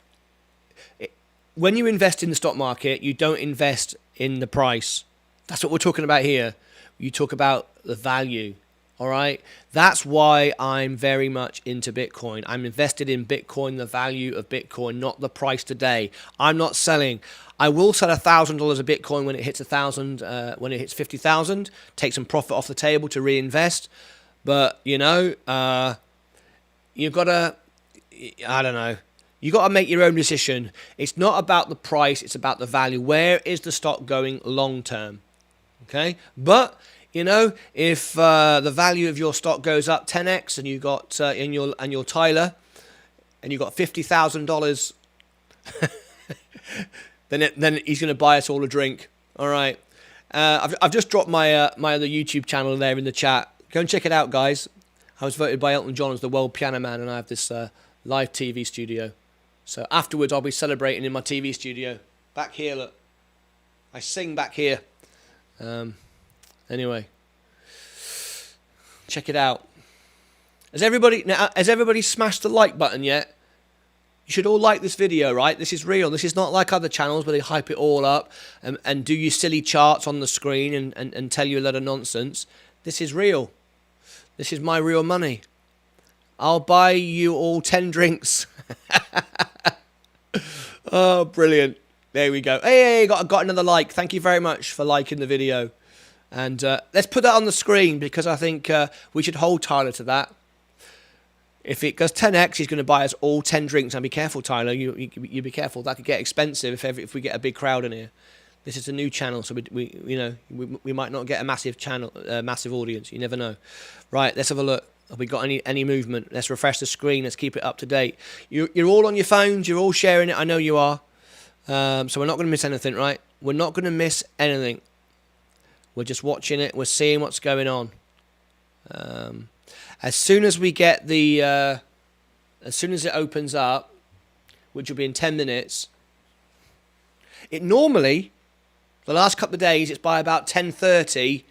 When you invest in the stock market, you don't invest in the price. That's what we're talking about here. You talk about the value, all right? That's why I'm very much into Bitcoin. I'm invested in Bitcoin, the value of Bitcoin, not the price today. I'm not selling. I will sell $1,000 of Bitcoin when it hits 1,000, when it hits 50,000. Take some profit off the table to reinvest. But, you've got to, I don't know. You got to make your own decision. It's not about the price, it's about the value. Where is the stock going long term? Okay? But, if the value of your stock goes up 10x and you got and you're Tyler and you got $50,000 then he's going to buy us all a drink. All right. I've just dropped my my other YouTube channel there in the chat. Go and check it out, guys. I was voted by Elton John as the world piano man, and I have this live TV studio. So afterwards, I'll be celebrating in my TV studio. Back here, look. I sing back here. Anyway. Check it out. Has everybody smashed the like button yet? You should all like this video, right? This is real. This is not like other channels where they hype it all up and do you silly charts on the screen and tell you a lot of nonsense. This is real. This is my real money. I'll buy you all 10 drinks. Oh, brilliant. There we go. Hey, got another like. Thank you very much for liking the video. And let's put that on the screen because I think we should hold Tyler to that. If it goes 10x, he's going to buy us all 10 drinks. And be careful, Tyler. You be careful. That could get expensive if we get a big crowd in here. This is a new channel, so we might not get a massive channel, massive audience. You never know. Right, let's have a look. Have we got any movement? Let's refresh the screen. Let's keep it up to date. You're all on your phones. You're all sharing it. I know you are. So we're not going to miss anything, right? We're not going to miss anything. We're just watching it. We're seeing what's going on. As soon as we get the, as soon as it opens up, which will be in 10 minutes, it normally, the last couple of days, it's by about 10:30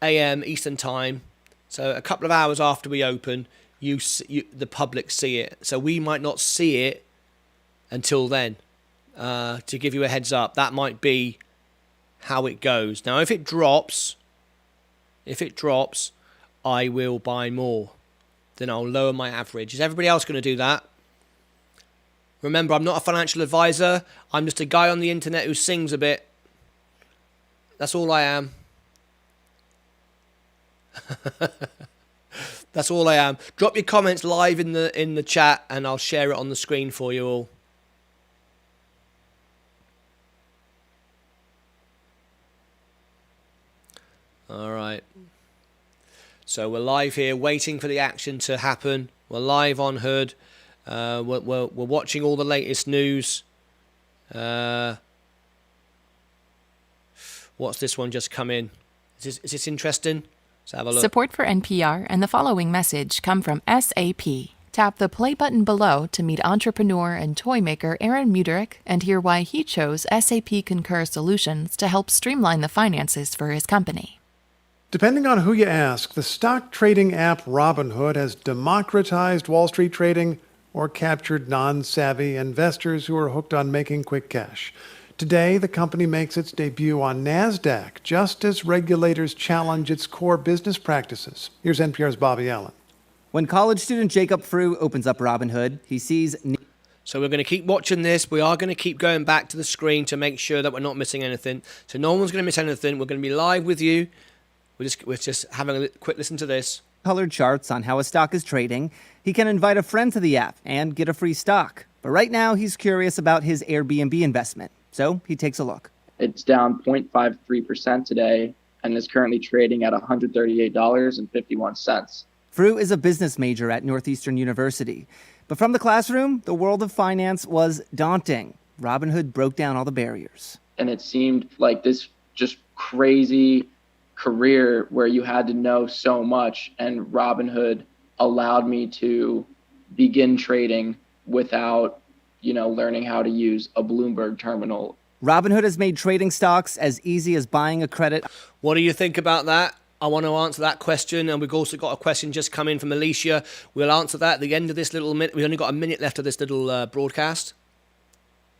a.m. Eastern Time. So a couple of hours after we open, the public see it. So we might not see it until then. To give you a heads up, that might be how it goes. Now, if it drops, I will buy more. then I'll lower my average. Is everybody else going to do that? Remember, I'm not a financial advisor. I'm just a guy on the internet who sings a bit. That's all I am. That's all I am. Drop your comments live in the chat and I'll share it on the screen for you all. All right. So we're live here, waiting for the action to happen. We're live on Hood. We're watching all the latest news. What's this one just come in? Is this interesting? Let's have a look. Support for NPR and the following message come from SAP. Tap the play button below to meet entrepreneur and toy maker Aaron Muderich and hear why he chose SAP Concur Solutions to help streamline the finances for his company. Depending on who you ask, the stock trading app Robinhood has democratized Wall Street trading or captured non-savvy investors who are hooked on making quick cash. Today, the company makes its debut on Nasdaq, just as regulators challenge its core business practices. Here's NPR's Bobby Allen. When college student Jacob Frew opens up Robinhood, he sees... So we're going to keep watching this. We are going to keep going back to the screen to make sure that we're not missing anything. So no one's going to miss anything. We're going to be live with you. We're just having a quick listen to this. Colored charts on how a stock is trading. He can invite a friend to the app and get a free stock. But right now, he's curious about his Airbnb investment. So he takes a look. It's down 0.53% today and is currently trading at $138.51. Frew is a business major at Northeastern University. But from the classroom, the world of finance was daunting. Robinhood broke down all the barriers. And it seemed like this just crazy career where you had to know so much. And Robinhood allowed me to begin trading without learning how to use a Bloomberg terminal. Robinhood has made trading stocks as easy as buying a credit. What do you think about that? I want to answer that question, and we've also got a question just come in from Alicia. We'll answer that at the end of this little minute. We've only got a minute left of this little broadcast.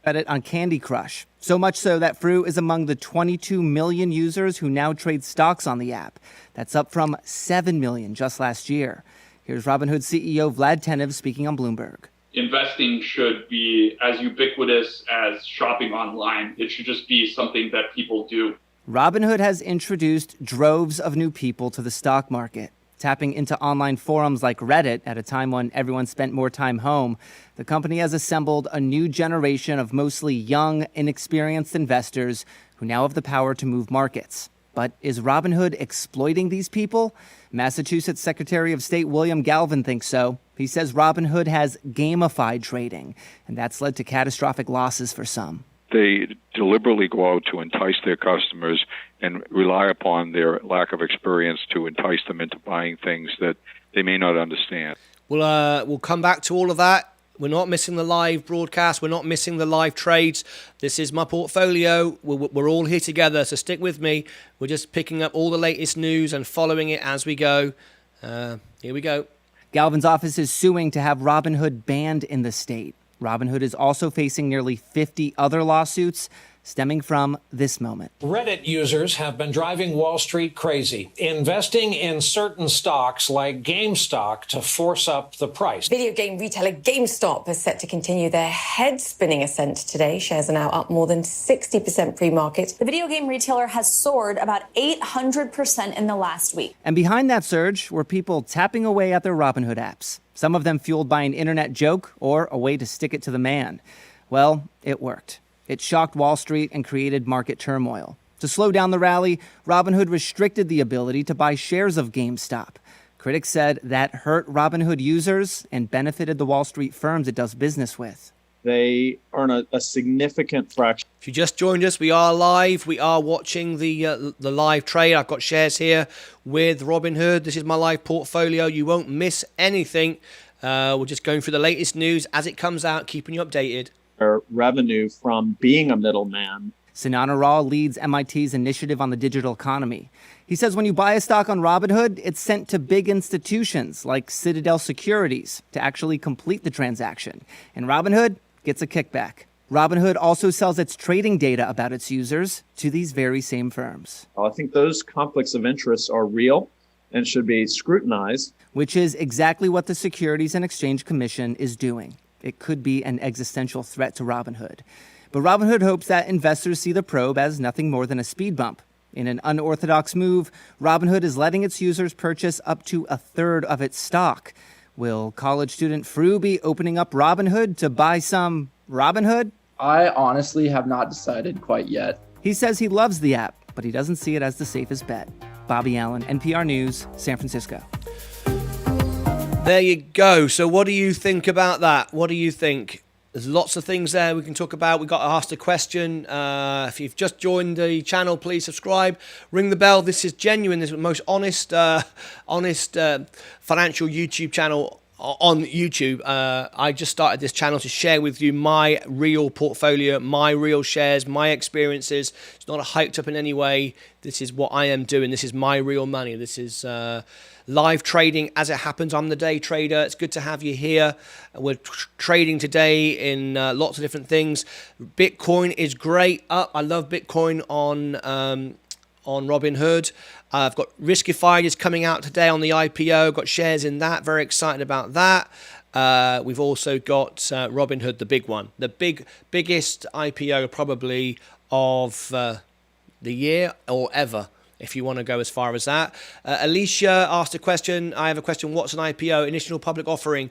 Credit on Candy Crush. So much so that Frew is among the 22 million users who now trade stocks on the app. That's up from 7 million just last year. Here's Robinhood CEO Vlad Tenev speaking on Bloomberg. Investing should be as ubiquitous as shopping online. It should just be something that people do. Robinhood has introduced droves of new people to the stock market. Tapping into online forums like Reddit at a time when everyone spent more time home, the company has assembled a new generation of mostly young, inexperienced investors who now have the power to move markets. But is Robinhood exploiting these people? Massachusetts Secretary of State William Galvin thinks so. He says Robinhood has gamified trading, and that's led to catastrophic losses for some. They deliberately go out to entice their customers and rely upon their lack of experience to entice them into buying things that they may not understand. We'll come back to all of that. We're not missing the live broadcast. We're not missing the live trades. This is my portfolio. We're all here together, so stick with me. We're just picking up all the latest news and following it as we go. Here we go. Galvin's office is suing to have Robinhood banned in the state. Robinhood is also facing nearly 50 other lawsuits stemming from this moment. Reddit users have been driving Wall Street crazy, investing in certain stocks like GameStop to force up the price. Video game retailer GameStop is set to continue their head-spinning ascent today. Shares are now up more than 60% pre-market. The video game retailer has soared about 800% in the last week. And behind that surge were people tapping away at their Robinhood apps, some of them fueled by an internet joke or a way to stick it to the man. Well, it worked. It shocked Wall Street and created market turmoil. To slow down the rally, Robinhood restricted the ability to buy shares of GameStop. Critics said that hurt Robinhood users and benefited the Wall Street firms it does business with. They earn a significant fraction. If you just joined us, we are live. We are watching the live trade. I've got shares here with Robinhood. This is my live portfolio. You won't miss anything. We're just going through the latest news as it comes out, keeping you updated. Revenue from being a middleman. Sinan Aral leads MIT's initiative on the digital economy. He says when you buy a stock on Robinhood, it's sent to big institutions like Citadel Securities to actually complete the transaction. And Robinhood gets a kickback. Robinhood also sells its trading data about its users to these very same firms. I think those conflicts of interest are real. and should be scrutinized. Which is exactly what the Securities and Exchange Commission is doing. It could be an existential threat to Robinhood. But Robinhood hopes that investors see the probe as nothing more than a speed bump. In an unorthodox move, Robinhood is letting its users purchase up to a third of its stock. Will college student Fru be opening up Robinhood to buy some Robinhood? I honestly have not decided quite yet. He says he loves the app, but he doesn't see it as the safest bet. Bobby Allen, NPR News, San Francisco. There you go. So what do you think about that? What do you think? There's lots of things there we can talk about. We got asked a question. If you've just joined the channel, please subscribe. Ring the bell. This is genuine. This is the most honest financial YouTube channel on YouTube. I just started this channel to share with you my real portfolio, my real shares, my experiences. It's not hyped up in any way. This is what I am doing. This is my real money. This is live trading as it happens. I'm the day trader. It's good to have you here. We're trading today in lots of different things. Bitcoin is great up. I love Bitcoin on Robinhood. I've got Riskified is coming out today on the IPO. Got shares in that. Very excited about that. We've also got Robinhood, the big one, the biggest IPO probably of the year or ever, if you want to go as far as that. Alicia asked a question. I have a question. What's an IPO? Initial public offering.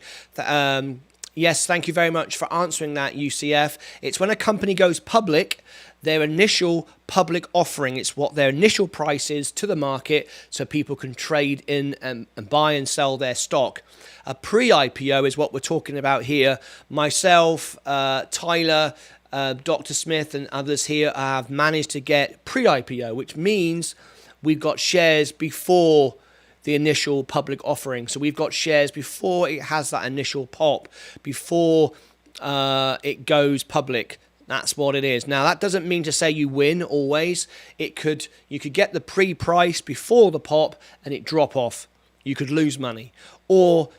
Yes, thank you very much for answering that, UCF. It's when a company goes public, their initial public offering. It's what their initial price is to the market so people can trade in and buy and sell their stock. A pre-IPO is what we're talking about here. Myself, Tyler, Dr. Smith and others here have managed to get pre-IPO, which means we've got shares before the initial public offering. So we've got shares before it has that initial pop, before it goes public. That's what it is. Now, that doesn't mean to say you win always. You could get the pre-price before the pop and it drop off. You could lose money. Or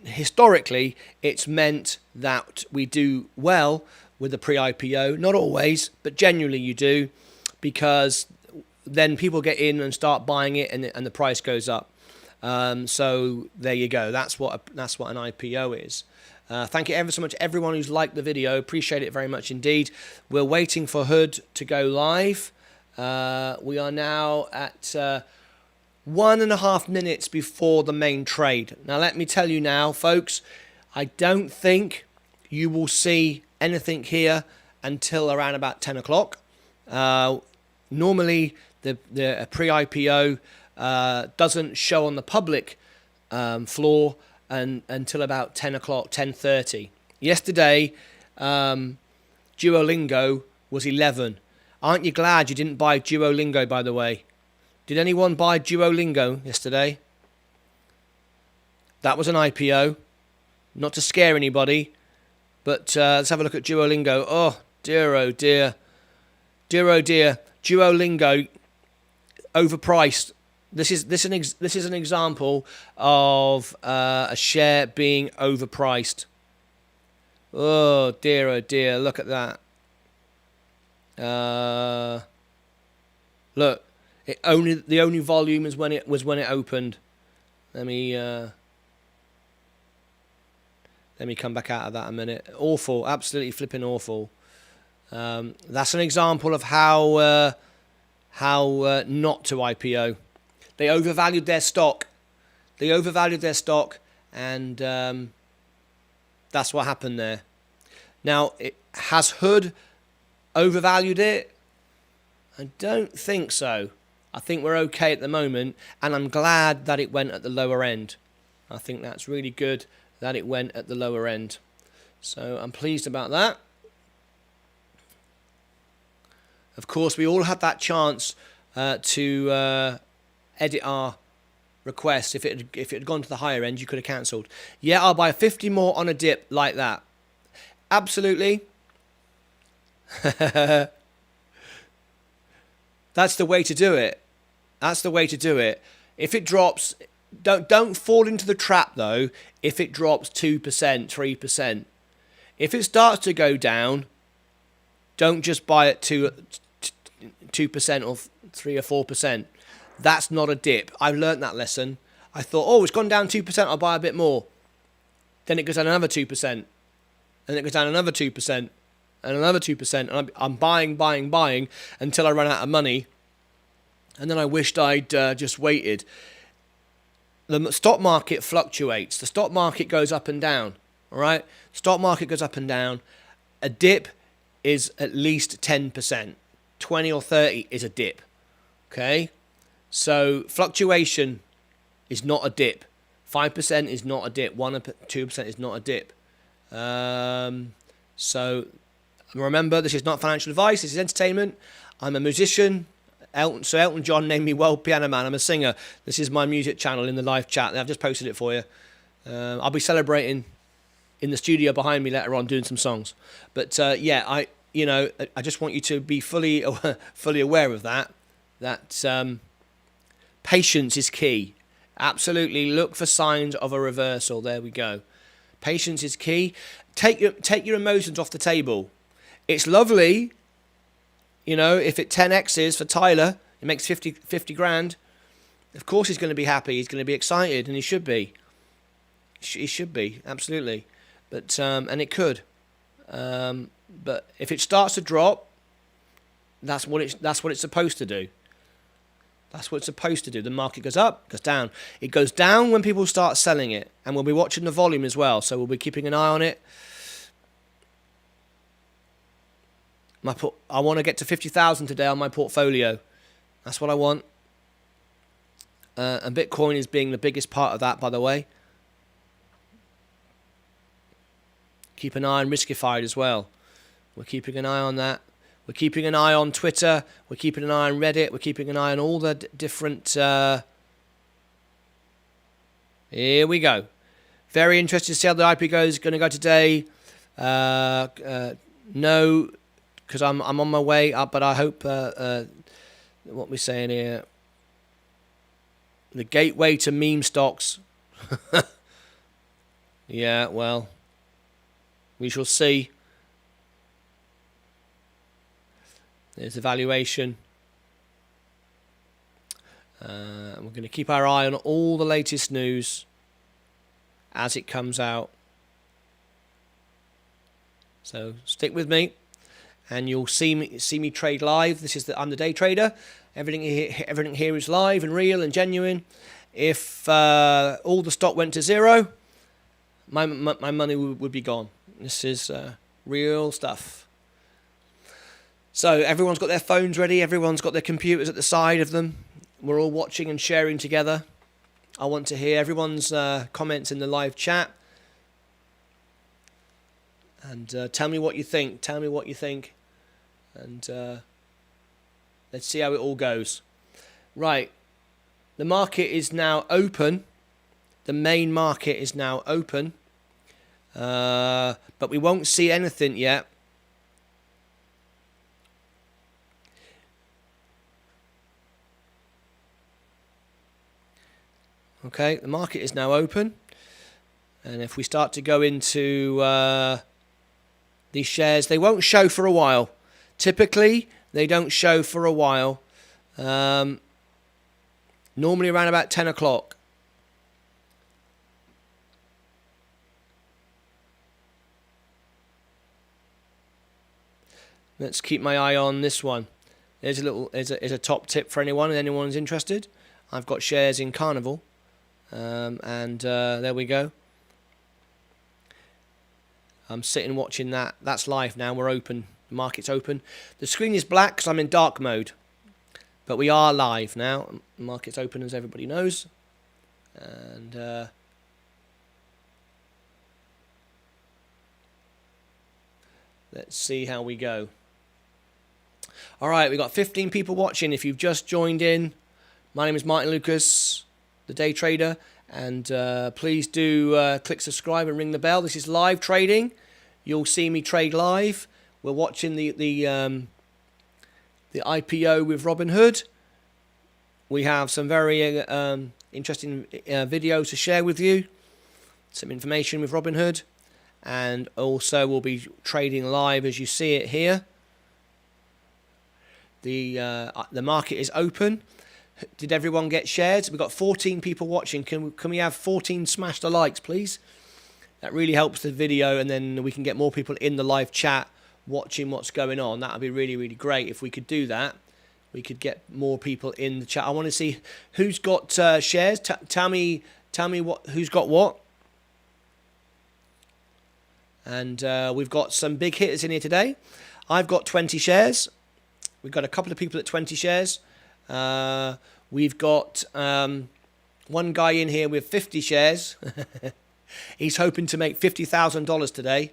historically, it's meant that we do well with the pre-IPO. Not always, but generally you do, because then people get in and start buying it and the price goes up. So there you go. That's what an IPO is. Thank you ever so much, everyone who's liked the video. Appreciate it very much indeed. We're waiting for Hood to go live. We are now at 1.5 minutes before the main trade. Now, let me tell you now, folks, I don't think you will see anything here until around about 10 o'clock. Normally, the pre-IPO doesn't show on the public floor until about 10 o'clock, 10:30. Yesterday, Duolingo was 11. Aren't you glad you didn't buy Duolingo, by the way? Did anyone buy Duolingo yesterday? That was an IPO. Not to scare anybody, but let's have a look at Duolingo. Oh, dear, oh, dear. Dear, oh, dear. Duolingo, overpriced. This is an example of a share being overpriced. Oh dear, look at that. Look, the only volume is when it opened. Let me come back out of that a minute. Awful, absolutely flipping awful. That's an example of how not to IPO. They overvalued their stock. And that's what happened there. Now, has Hood overvalued it? I don't think so. I think we're okay at the moment, and I'm glad that it went at the lower end. I think that's really good that it went at the lower end. So I'm pleased about that. Of course, we all had that chance to edit our request. If it had gone to the higher end, you could have cancelled. Yeah, I'll buy 50 more on a dip like that. Absolutely. That's the way to do it. That's the way to do it. If it drops, don't fall into the trap though. If it drops 2%, 3%, if it starts to go down, don't just buy it 2% or 3 or 4%. That's not a dip. I've learned that lesson. I thought, oh, it's gone down 2%, I'll buy a bit more. Then it goes down another 2%. And it goes down another 2%. And another 2%. And I'm buying until I run out of money. And then I wished I'd just waited. The stock market fluctuates. The stock market goes up and down. All right? Stock market goes up and down. A dip is at least 10%. 20 or 30 is a dip. Okay? So fluctuation is not a dip. 5% is not a dip. 1 or 2% is not a dip. So remember, this is not financial advice. This is entertainment. I'm a musician. Elton John named me World Piano Man. I'm a singer. This is my music channel in the live chat. I've just posted it for you. I'll be celebrating in the studio behind me later on, doing some songs. But yeah, I just want you to be fully aware of that. That patience is key. Absolutely, look for signs of a reversal. There we go. Patience is key. Take your emotions off the table. It's lovely, if it 10x's for Tyler, it makes 50 grand. Of course he's going to be happy. He's going to be excited, and he should be. He should be, absolutely. But and it could. But if it starts to drop, that's what it's supposed to do. That's what it's supposed to do. The market goes up, goes down. It goes down when people start selling it. And we'll be watching the volume as well. So we'll be keeping an eye on it. I want to get to 50,000 today on my portfolio. That's what I want. And Bitcoin is being the biggest part of that, by the way. Keep an eye on Riskified as well. We're keeping an eye on that. We're keeping an eye on Twitter. We're keeping an eye on Reddit. We're keeping an eye on all the different... Here we go. Very interested to see how the IPO is going to go today. No, because I'm on my way up, but I hope... what we're saying here... The gateway to meme stocks. Yeah, well... We shall see. There's the valuation. We're going to keep our eye on all the latest news as it comes out. So stick with me, and you'll see me trade live. I'm the day trader. Everything here is live and real and genuine. If all the stock went to zero, my money would be gone. This is real stuff. So everyone's got their phones ready. Everyone's got their computers at the side of them. We're all watching and sharing together. I want to hear everyone's comments in the live chat. And tell me what you think. Tell me what you think. And let's see how it all goes. Right. The market is now open. The main market is now open. But we won't see anything yet. Okay, the market is now open. And if we start to go into these shares, they won't show for a while. Typically, they don't show for a while. Normally around about 10 o'clock. Let's keep my eye on this one. There's a top tip for anyone's interested. I've got shares in Carnival. And there we go. I'm sitting watching that. That's live now. We're open. The market's open. The screen is black because I'm in dark mode. But we are live now. The market's open, as everybody knows. And let's see how we go. All right, we've got 15 people watching. If you've just joined in, my name is Martyn Lucas, the day trader, and please do click subscribe and ring the bell. This is live trading. You'll see me trade live. We're watching the IPO with Robinhood. We have some very interesting videos to share with you, some information with Robinhood, and also we'll be trading live as you see it here. The market is open. Did everyone get shares? We've got 14 people watching. Can we have 14 smash the likes, please? That really helps the video, and then we can get more people in the live chat watching what's going on. That would be really, really great if we could do that. We could get more people in the chat. I want to see who's got shares. Tell me who's got what. And we've got some big hitters in here today. I've got 20 shares. We've got a couple of people at 20 shares. We've got one guy in here with 50 shares. He's hoping to make $50,000 today.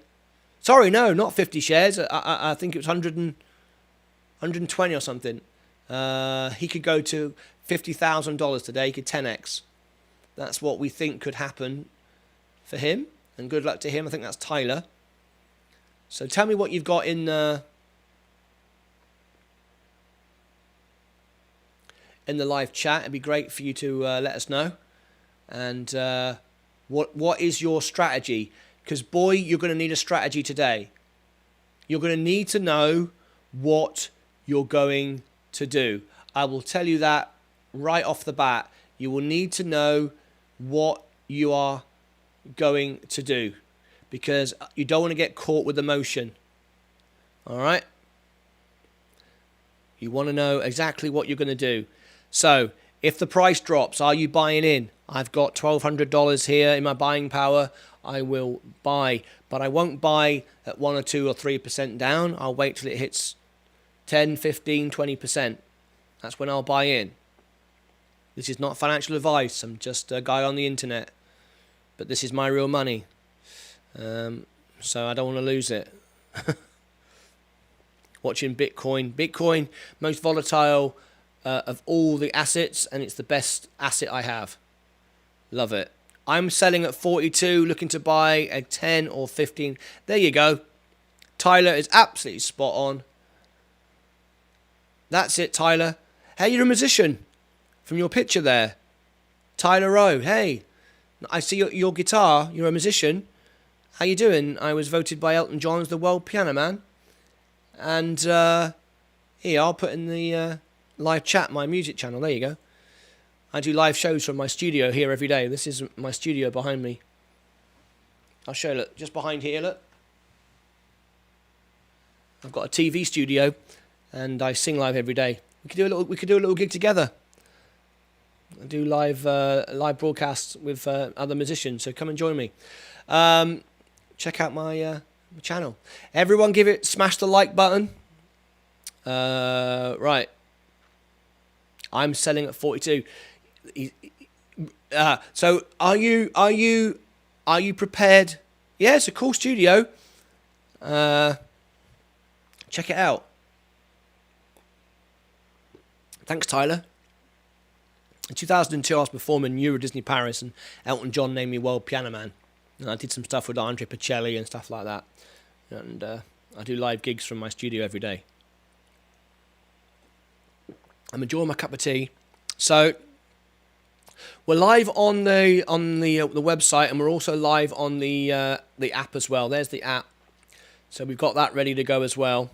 Sorry, no, not 50 shares. I think it was 120 or something. He could go to $50,000 today. He could 10x. That's what we think could happen for him. And good luck to him. I think that's Tyler. So tell me what you've got in the live chat. It'd be great for you to let us know. And what is your strategy? Because, boy, you're going to need a strategy today. You're going to need to know what you're going to do. I will tell you that right off the bat. You will need to know what you are going to do, because you don't want to get caught with emotion. All right? You want to know exactly what you're going to do. So, if the price drops, are you buying in? I've got $1,200 here in my buying power. I will buy, but I won't buy at 1 or 2 or 3% down. I'll wait till it hits 10, 15, 20%. That's when I'll buy in. This is not financial advice. I'm just a guy on the internet. But this is my real money. So I don't want to lose it. Watching Bitcoin. Bitcoin, most volatile of all the assets, and it's the best asset I have. Love it. I'm selling at 42, looking to buy at 10 or 15. There you go. Tyler is absolutely spot on. That's it, Tyler. Hey, you're a musician from your picture there. Tyler Rowe, hey. I see your guitar. You're a musician. How you doing? I was voted by Elton John as the world piano man. And here, I'll put in the live chat my music channel. There you go. I do live shows from my studio here every day. This is my studio behind me. I'll show you, look, just behind here, look. I've got a TV studio, and I sing live every day. We could do a little gig together. I do live broadcasts with other musicians, so come and join me. Check out my channel. Everyone, smash the like button. Right. I'm selling at 42. So are you prepared? Yeah, it's a cool studio. Check it out. Thanks, Tyler. In 2002, I was performing Euro Disney Paris, and Elton John named me World Piano Man. And I did some stuff with Andre Pacelli and stuff like that. And I do live gigs from my studio every day. I'm enjoying my cup of tea. So we're live on the website, and we're also live on the app as well. There's the app. So we've got that ready to go as well.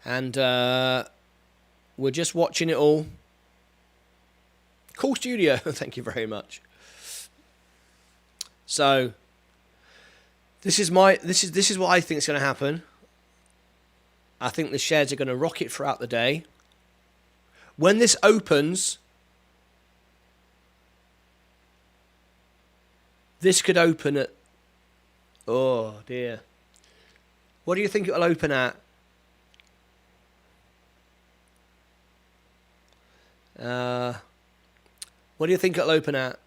And we're just watching it all. Cool studio. Thank you very much. So this is what I think is going to happen. I think the shares are going to rocket throughout the day. When this opens, this could open at, oh dear. What do you think it'll open at? What do you think it'll open at?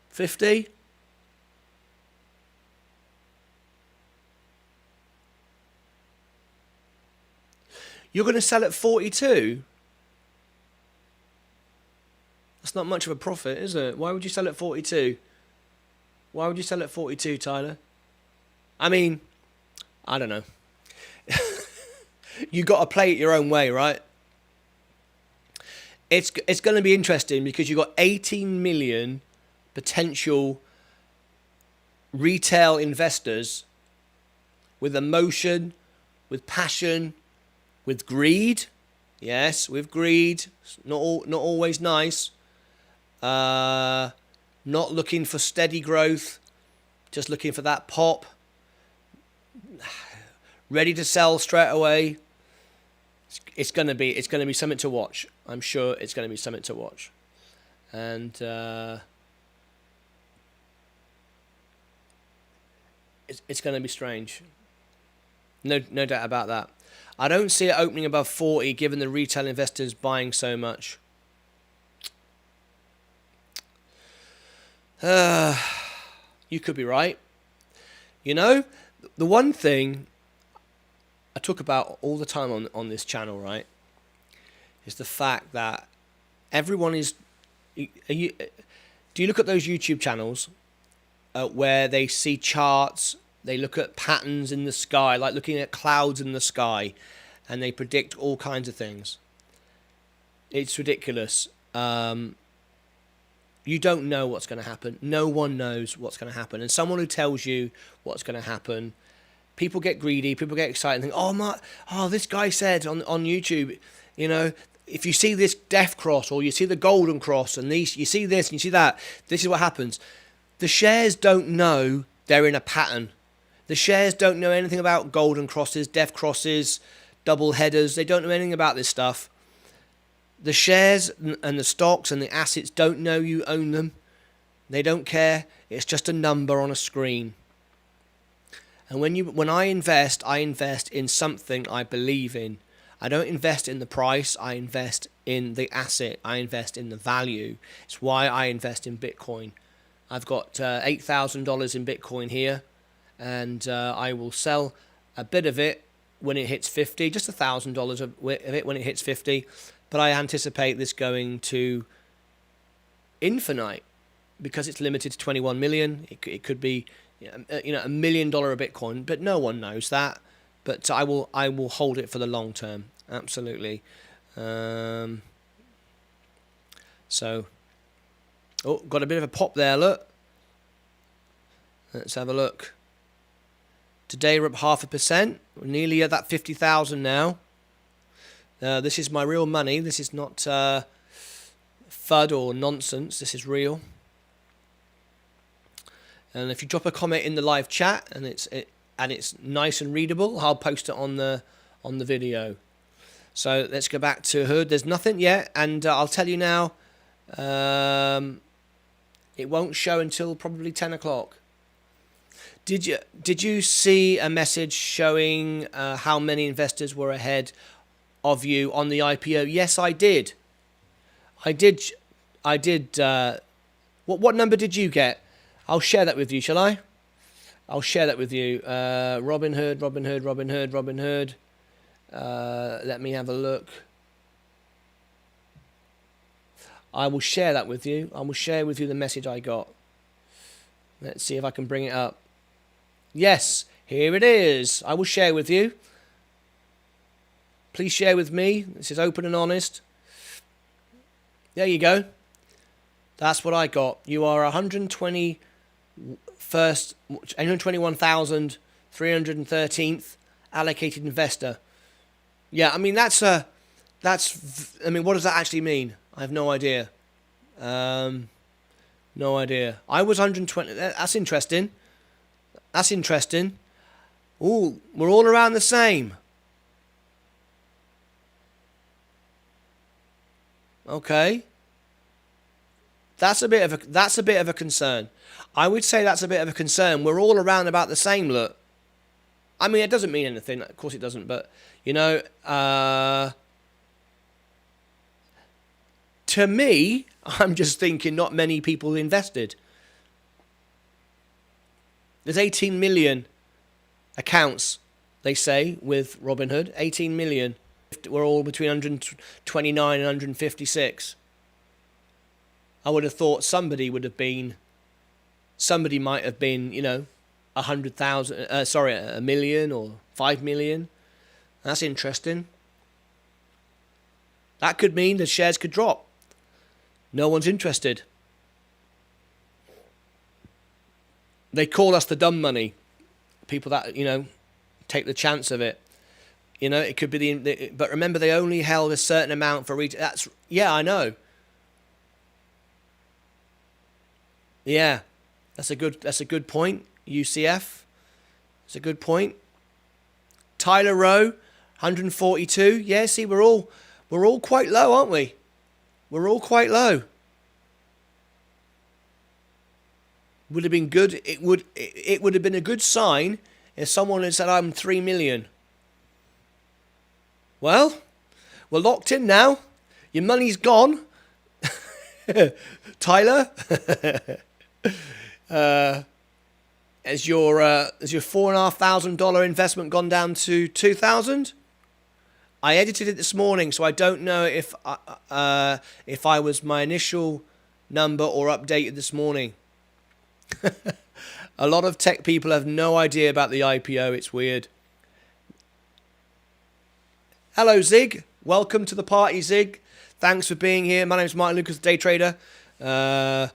50? You're going to sell at 42? That's not much of a profit, is it? Why would you sell at 42? Why would you sell at 42, Tyler? I mean, I don't know. You got to play it your own way, right? It's going to be interesting because you've got 18 million potential retail investors with emotion, with passion, with greed. Yes, with greed. Not always nice. Not looking for steady growth. Just looking for that pop. Ready to sell straight away. It's gonna be something to watch. I'm sure it's gonna be something to watch. And it's gonna be strange. No doubt about that. I don't see it opening above 40 given the retail investors buying so much. You could be right. You know, the one thing I talk about all the time on this channel, right, is the fact that everyone is... do you look at those YouTube channels where they see charts, they look at patterns in the sky, like looking at clouds in the sky, and they predict all kinds of things? It's ridiculous. You don't know what's going to happen. No one knows what's going to happen. And someone who tells you what's going to happen, people get greedy, people get excited and think, this guy said on YouTube, you know, if you see this death cross or you see the golden cross and you see this and you see that, this is what happens. The shares don't know they're in a pattern. The shares don't know anything about golden crosses, death crosses, double headers. They don't know anything about this stuff. The shares and the stocks and the assets don't know you own them. They don't care. It's just a number on a screen. And when I invest in something I believe in. I don't invest in the price. I invest in the asset. I invest in the value. It's why I invest in Bitcoin. I've got $8,000 in Bitcoin here, and I will sell a bit of it when it hits 50, just $1,000 of it when it hits 50. But I anticipate this going to infinite because it's limited to 21 million. It could be, $1 million a Bitcoin, but no one knows that. But I will hold it for the long term, absolutely. So, got a bit of a pop there. Look, let's have a look. Today we're up 0.5%. We're nearly at that 50,000 now. This is my real money. This is not FUD or nonsense. This is real. And if you drop a comment in the live chat and it's nice and readable, I'll post it on the video. So let's go back to Hood. There's nothing yet, and I'll tell you now. It won't show until probably 10 o'clock. Did you see a message showing how many investors were ahead of you on the IPO? Yes, I did. I did. What number did you get? I'll share that with you, shall I? I'll share that with you. Robinhood. Let me have a look. I will share that with you. I will share with you the message I got. Let's see if I can bring it up. Yes, here it is. I will share with you. Please share with me. This is open and honest. There you go. That's what I got. You are 121,313th allocated investor. Yeah, I mean what does that actually mean? I have no idea. No idea. I was 120. That's interesting. Ooh, we're all around the same. Okay. That's a bit of a concern. I would say that's a bit of a concern. We're all around about the same, look. I mean, it doesn't mean anything. Of course it doesn't, but to me, I'm just thinking not many people invested. There's 18 million accounts, they say, with Robinhood. 18 million. We're all between 129 and 156. I would have thought somebody might have been, 100,000, a million or 5 million. That's interesting. That could mean the shares could drop. No one's interested. They call us the dumb money. People that, take the chance of it. You know, it could be but remember, they only held a certain amount for retail. Yeah, I know. Yeah, that's a good point. UCF, it's a good point. Tyler Rowe, 142. Yeah, see, we're all quite low, aren't we? We're all quite low. Would have been good. It would have been a good sign if someone had said, "I'm 3 million." Well, we're locked in now. Your money's gone, Tyler. Has your $4,500 investment gone down to $2,000? I edited it this morning, so I don't know if I was my initial number or updated this morning. A lot of tech people have no idea about the IPO. It's weird. Hello, Zig. Welcome to the party, Zig. Thanks for being here. My name is Martyn Lucas, day trader. A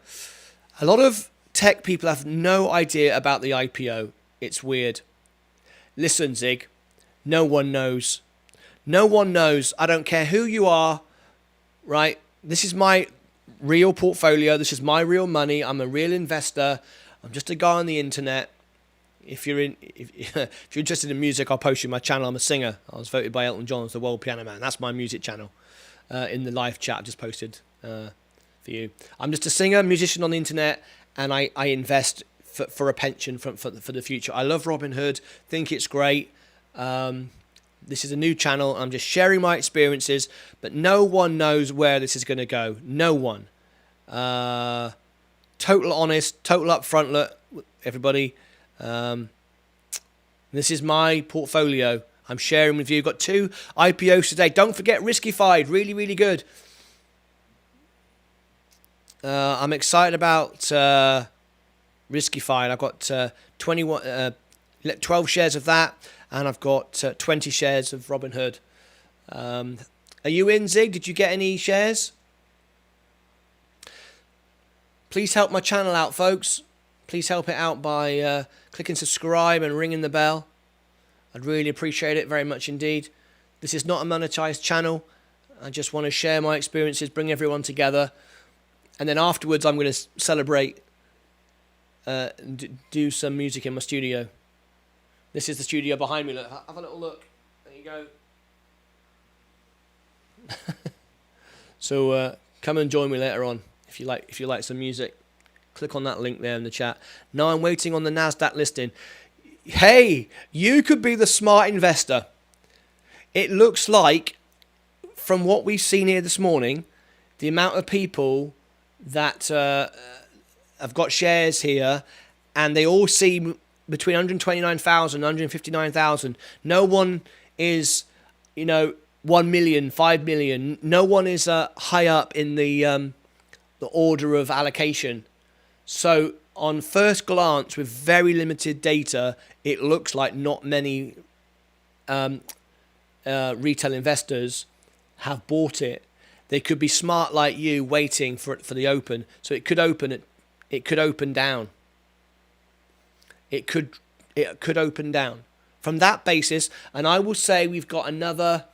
lot of tech people have no idea about the IPO. It's weird. Listen, Zig. No one knows. No one knows. I don't care who you are, right? This is my real portfolio. This is my real money. I'm a real investor. I'm just a guy on the internet. If you're interested in music, I'll post you my channel. I'm a singer. I was voted by Elton John as the world piano man. That's my music channel. In the live chat I just posted for you. I'm just a singer, musician on the internet, and I invest for a pension for the future. I love Robinhood. Think it's great. This is a new channel. I'm just sharing my experiences, but no one knows where this is going to go. No one. Total honest, total upfront look, everybody. This is my portfolio. I'm sharing with you. Got 2 IPOs today. Don't forget Riskified. Really, really good. I'm excited about Riskified. I've got 12 shares of that, and I've got 20 shares of Robinhood. Are you in, Zig? Did you get any shares? Please help my channel out, folks. Please help it out by clicking subscribe and ringing the bell. I'd really appreciate it very much indeed. This is not a monetized channel. I just want to share my experiences, bring everyone together. And then afterwards, I'm going to celebrate, do some music in my studio. This is the studio behind me. Look, have a little look. There you go. So come and join me later on if you like some music. Click on that link there in the chat. Now I'm waiting on the Nasdaq listing. Hey, you could be the smart investor. It looks like, from what we've seen here this morning, the amount of people that have got shares here, and they all see between 129,000 and 159,000. No one is, 1 million, 5 million. No one is high up in the order of allocation. So on first glance, with very limited data, it looks like not many retail investors have bought it. They could be smart like you, waiting for the open. So it could open down. It could open down from that basis. And I will say we've got another.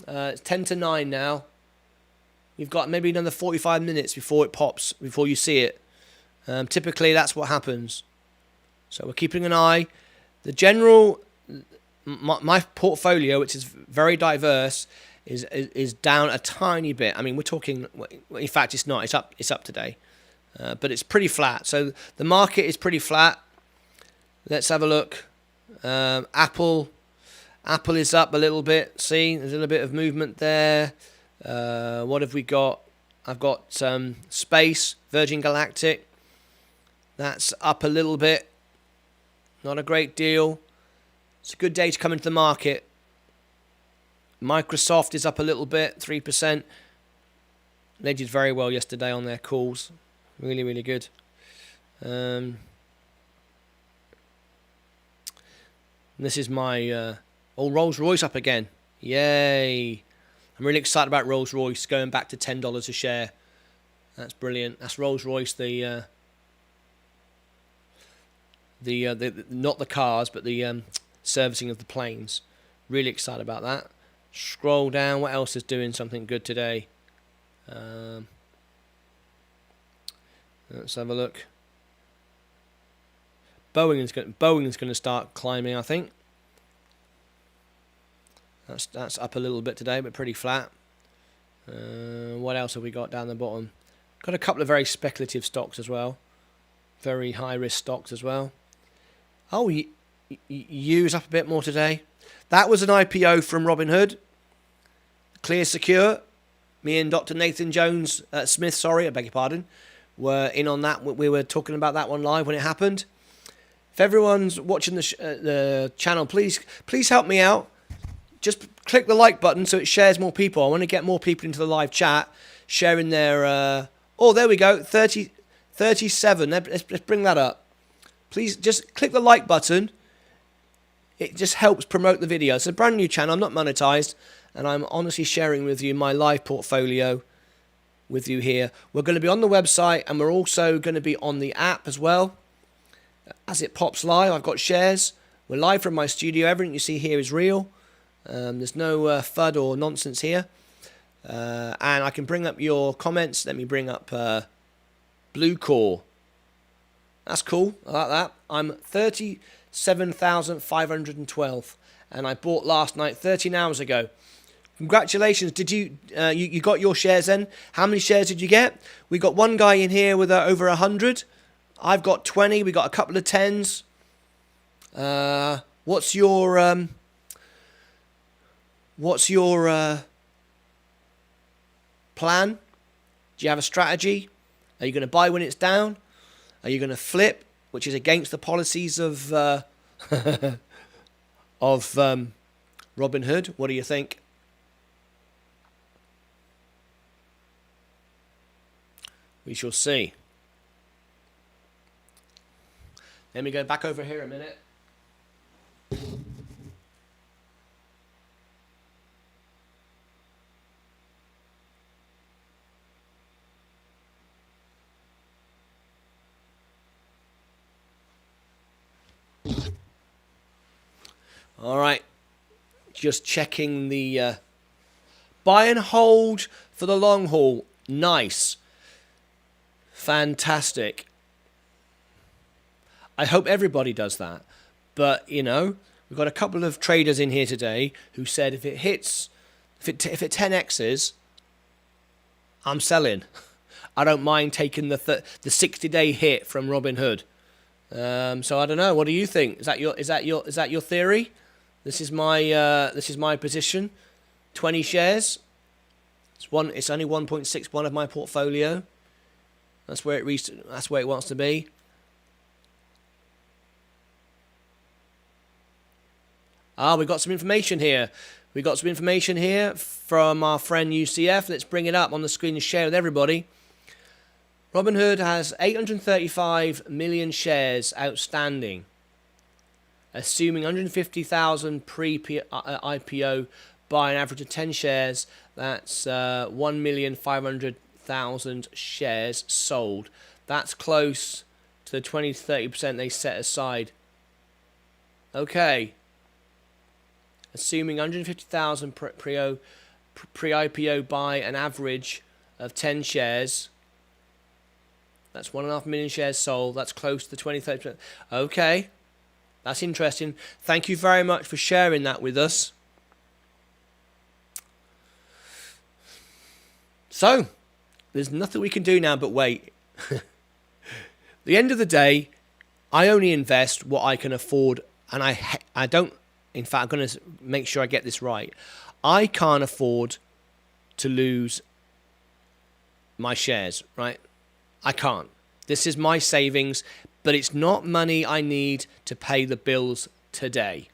It's 10 to 9 now. You've got maybe another 45 minutes before it pops, before you see it. Typically, that's what happens. So we're keeping an eye. The general, my portfolio, which is very diverse, is down a tiny bit. I mean, we're talking. In fact, it's not. It's up today, but it's pretty flat. So the market is pretty flat. Let's have a look. Apple is up a little bit. See, there's a little bit of movement there. What have we got? I've got Space, Virgin Galactic. That's up a little bit. Not a great deal. It's a good day to come into the market. Microsoft is up a little bit, 3%. They did very well yesterday on their calls. Really, really good. This is my... Rolls-Royce up again. Yay. I'm really excited about Rolls-Royce going back to $10 a share. That's brilliant. That's Rolls-Royce, the not the cars, but the servicing of the planes. Really excited about that. Scroll down. What else is doing something good today? Let's have a look. Boeing's going to start climbing, I think. That's up a little bit today, but pretty flat. What else have we got down the bottom? Got a couple of very speculative stocks as well. Very high risk stocks as well. Oh, U's up a bit more today. That was an IPO from Robinhood. Clear Secure. Me and Dr. Nathan Jones Smith, I beg your pardon, were in on that. We were talking about that one live when it happened. If everyone's watching the channel, please help me out. Just click the like button so it shares more people. I want to get more people into the live chat, sharing their... oh, there we go. 37. Let's bring that up. Please just click the like button. It just helps promote the video. It's a brand new channel. I'm not monetized. And I'm honestly sharing with you my live portfolio with you here. We're going to be on the website, and we're also going to be on the app as well. As it pops live, I've got shares. We're live from my studio. Everything you see here is real. There's no FUD or nonsense here. And I can bring up your comments. Let me bring up Blue Core. That's cool. I like that. I'm 37,512. And I bought last night 13 hours ago. Congratulations. Did you got your shares then? How many shares did you get? We got one guy in here with over 100. I've got 20. We got a couple of 10s. What's your plan? Do you have a strategy? Are you going to buy when it's down? Are you going to flip, which is against the policies of Robinhood? What do you think? We shall see. Let me go back over here a minute. All right, just checking the buy and hold for the long haul. Nice. Fantastic. I hope everybody does that. But, you know, we've got a couple of traders in here today who said if it 10x's, I'm selling. I don't mind taking the 60-day hit from Robinhood. So I don't know. What do you think? Is that your theory? This is my position. 20 shares. It's only 1.61 of my portfolio. That's where it wants to be. We got some information here. We got some information here from our friend UCF. Let's bring it up on the screen and share with everybody. Robinhood has 835 million shares outstanding. Assuming 150,000 pre-IPO buy an average of 10 shares, that's 1,500,000 shares sold. That's close to the 20-30% they set aside. Okay. Assuming 150,000 pre-IPO buy an average of 10 shares, that's 1.5 million shares sold. That's close to the 20-30%. Okay. That's interesting. Thank you very much for sharing that with us. So, there's nothing we can do now but wait. The end of the day, I only invest what I can afford, and I don't. In fact, I'm going to make sure I get this right. I can't afford to lose my shares, right? I can't. This is my savings, but it's not money I need to pay the bills today.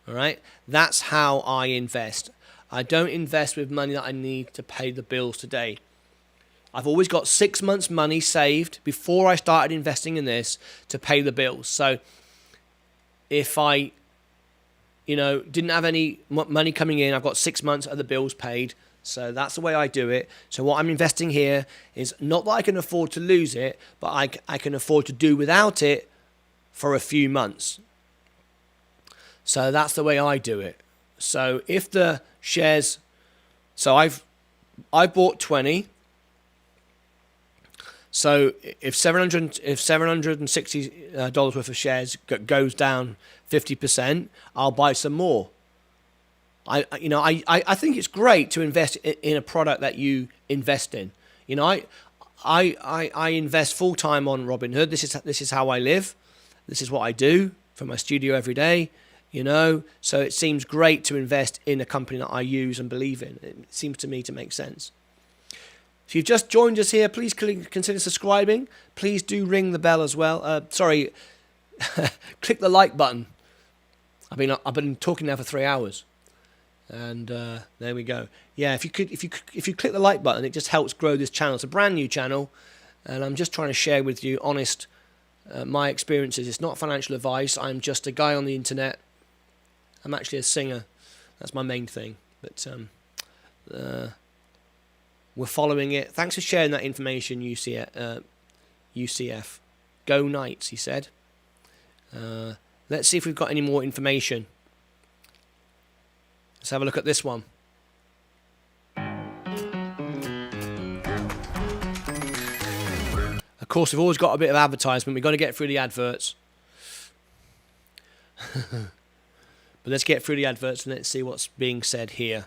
All right? That's how I invest. I don't invest with money that I need to pay the bills today. I've always got 6 months' money saved before I started investing in this to pay the bills. So if I, didn't have any money coming in, I've got 6 months of the bills paid. So that's the way I do it. So what I'm investing here is not that I can afford to lose it, but I can afford to do without it for a few months. So that's the way I do it. So if the shares, so I bought 20. So if $760 worth of shares goes down 50%, I'll buy some more. I think it's great to invest in a product that you invest in. You know, I invest full time on Robinhood. This is how I live. This is what I do from my studio every day. You know, so it seems great to invest in a company that I use and believe in. It seems to me to make sense. If you've just joined us here, please consider subscribing. Please do ring the bell as well. Click the like button. I've been talking now for 3 hours, and there we go. Yeah, if you click the like button, it just helps grow this channel. It's a brand new channel, and I'm just trying to share with you honest my experiences. It's not financial advice. I'm just a guy on the internet. I'm actually a singer. That's my main thing. But we're following it. Thanks for sharing that information, UCF. Go Knights, he said. Let's see if we've got any more information. Let's have a look at this one. Of course, we've always got a bit of advertisement. We've got to get through the adverts. But let's get through the adverts and let's see what's being said here.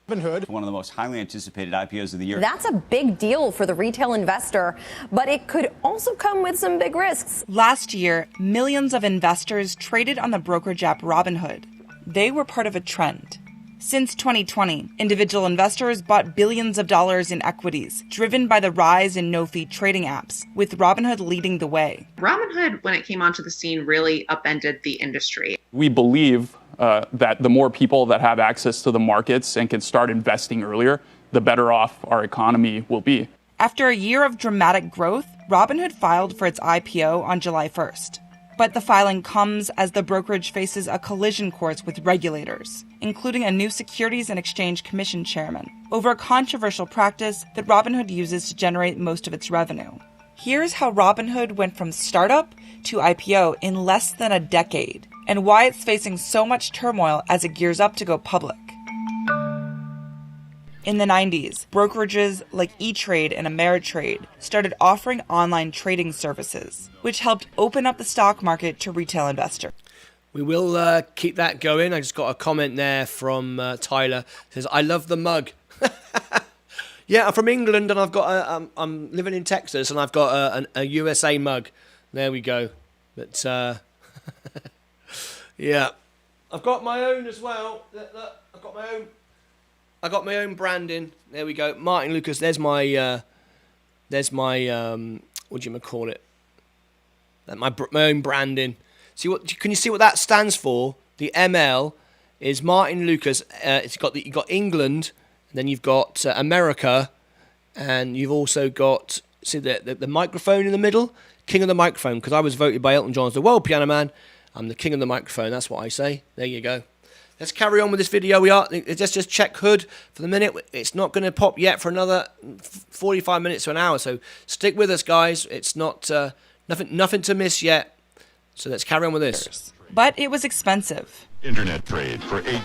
Robinhood, one of the most highly anticipated IPOs of the year. That's a big deal for the retail investor, but it could also come with some big risks. Last year, millions of investors traded on the brokerage app Robinhood. They were part of a trend. Since 2020, individual investors bought billions of dollars in equities, driven by the rise in no-fee trading apps, with Robinhood leading the way. Robinhood, when it came onto the scene, really upended the industry. We believe that the more people that have access to the markets and can start investing earlier, the better off our economy will be. After a year of dramatic growth, Robinhood filed for its IPO on July 1st. But the filing comes as the brokerage faces a collision course with regulators, including a new Securities and Exchange Commission chairman, over a controversial practice that Robinhood uses to generate most of its revenue. Here's how Robinhood went from startup to IPO in less than a decade, and why it's facing so much turmoil as it gears up to go public. In the 90s, brokerages like E-Trade and Ameritrade started offering online trading services, which helped open up the stock market to retail investors. We will keep that going. I just got a comment there from Tyler. It says, I love the mug. Yeah, I'm from England and I've got I'm living in Texas and I've got a USA mug. There we go. But yeah, I've got my own as well. Look, I've got my own. I got my own branding. There we go. Martyn Lucas, there's my what do you call it? My own branding. See what? Can you see what that stands for? The ML is Martyn Lucas. It's got you've got England, and then you've got America, and you've also got the microphone in the middle, king of the microphone, because I was voted by Elton John as the world piano man. I'm the king of the microphone. That's what I say. There you go. Let's carry on with this video. Let's just check Hood for the minute. It's not going to pop yet for another 45 minutes to an hour. So stick with us, guys. It's not nothing to miss yet. So let's carry on with this. But it was expensive. Internet trade for $8.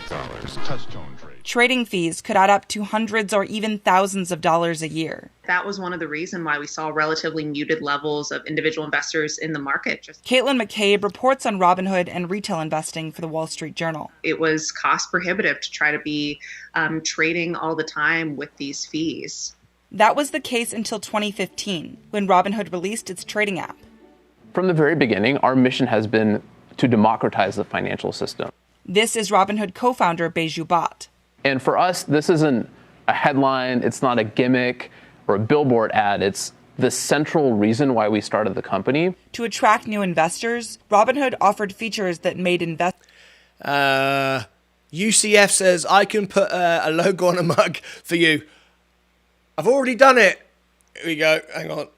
Touchtone trade. Trading fees could add up to hundreds or even thousands of dollars a year. That was one of the reasons why we saw relatively muted levels of individual investors in the market. Caitlin McCabe reports on Robinhood and retail investing for the Wall Street Journal. It was cost prohibitive to try to be trading all the time with these fees. That was the case until 2015, when Robinhood released its trading app. From the very beginning, our mission has been to democratize the financial system. This is Robinhood co-founder Baiju Bhatt. And for us, this isn't a headline, it's not a gimmick or a billboard ad, it's the central reason why we started the company. To attract new investors, Robinhood offered features that made UCF says, I can put a logo on a mug for you. I've already done it. Here we go. Hang on.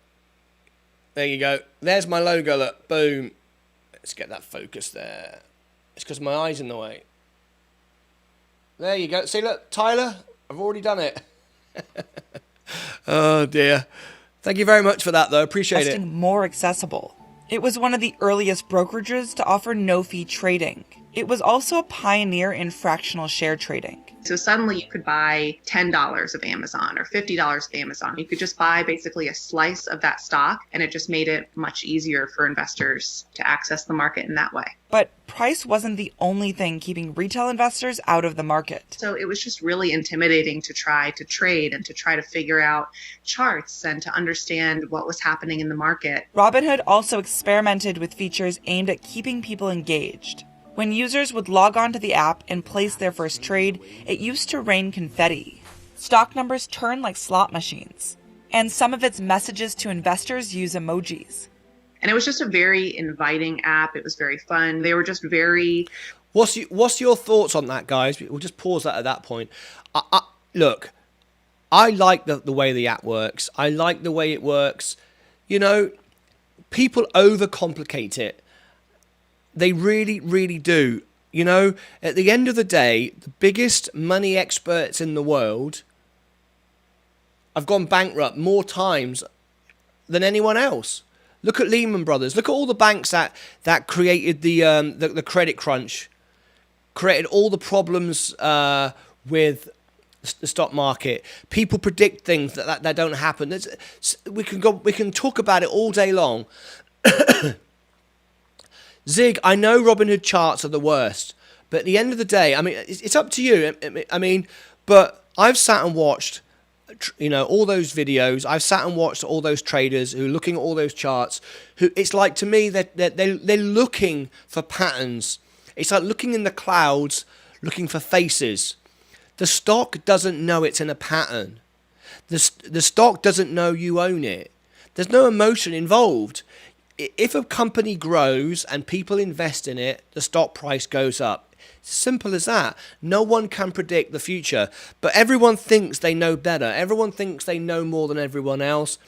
There you go. There's my logo. Look. Boom. Let's get that focus there. It's because my eye's in the way. There you go. See, look, Tyler, I've already done it. Oh, dear. Thank you very much for that, though. Appreciate it. More accessible. It was one of the earliest brokerages to offer no-fee trading. It was also a pioneer in fractional share trading. So suddenly you could buy $10 of Amazon or $50 of Amazon. You could just buy basically a slice of that stock, and it just made it much easier for investors to access the market in that way. But price wasn't the only thing keeping retail investors out of the market. So it was just really intimidating to try to trade and to try to figure out charts and to understand what was happening in the market. Robinhood also experimented with features aimed at keeping people engaged. When users would log on to the app and place their first trade, it used to rain confetti. Stock numbers turn like slot machines. And some of its messages to investors use emojis. And it was just a very inviting app. It was very fun. They were just very... What's your thoughts on that, guys? We'll just pause that at that point. Look, I like the way the app works. I like the way it works. You know, people overcomplicate it. They really, really do. You know, at the end of the day, the biggest money experts in the world have gone bankrupt more times than anyone else. Look at Lehman Brothers. Look at all the banks that created the credit crunch, created all the problems with the stock market. People predict things that don't happen. We can talk about it all day long. Zig, I know Robinhood charts are the worst, but at the end of the day, I mean, it's up to you. I mean, but I've sat and watched, you know, all those videos. I've sat and watched all those traders who are looking at all those charts. Who it's like to me that they're looking for patterns. It's like looking in the clouds, looking for faces. The stock doesn't know it's in a pattern. The stock doesn't know you own it. There's no emotion involved. If a company grows and people invest in it, the stock price goes up. It's simple as that. No one can predict the future, but everyone thinks they know better. Everyone thinks they know more than everyone else.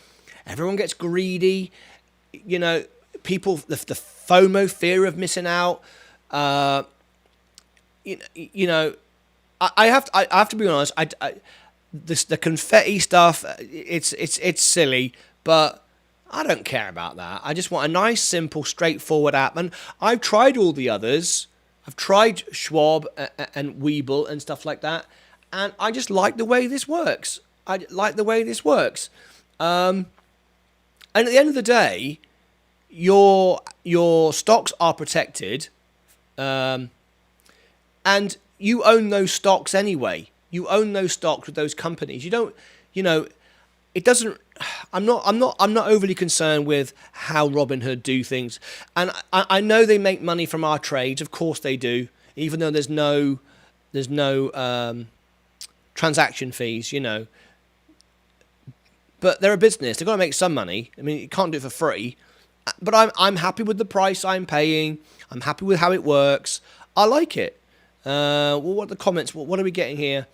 Everyone gets greedy. You know, people, the FOMO, fear of missing out. You know, I have to be honest. The confetti stuff, it's silly, but I don't care about that. I just want a nice, simple, straightforward app. And I've tried all the others. I've tried Schwab and Webull and stuff like that. And I just like the way this works. And at the end of the day, your stocks are protected. And you own those stocks anyway. You own those stocks with those companies. You don't, you know, it doesn't... I'm not overly concerned with how Robinhood do things, and I know they make money from our trades. Of course they do, even though there's no transaction fees, you know. But they're a business; they've got to make some money. I mean, you can't do it for free. But I'm happy with the price I'm paying. I'm happy with how it works. I like it. Well, what are the comments? What are we getting here?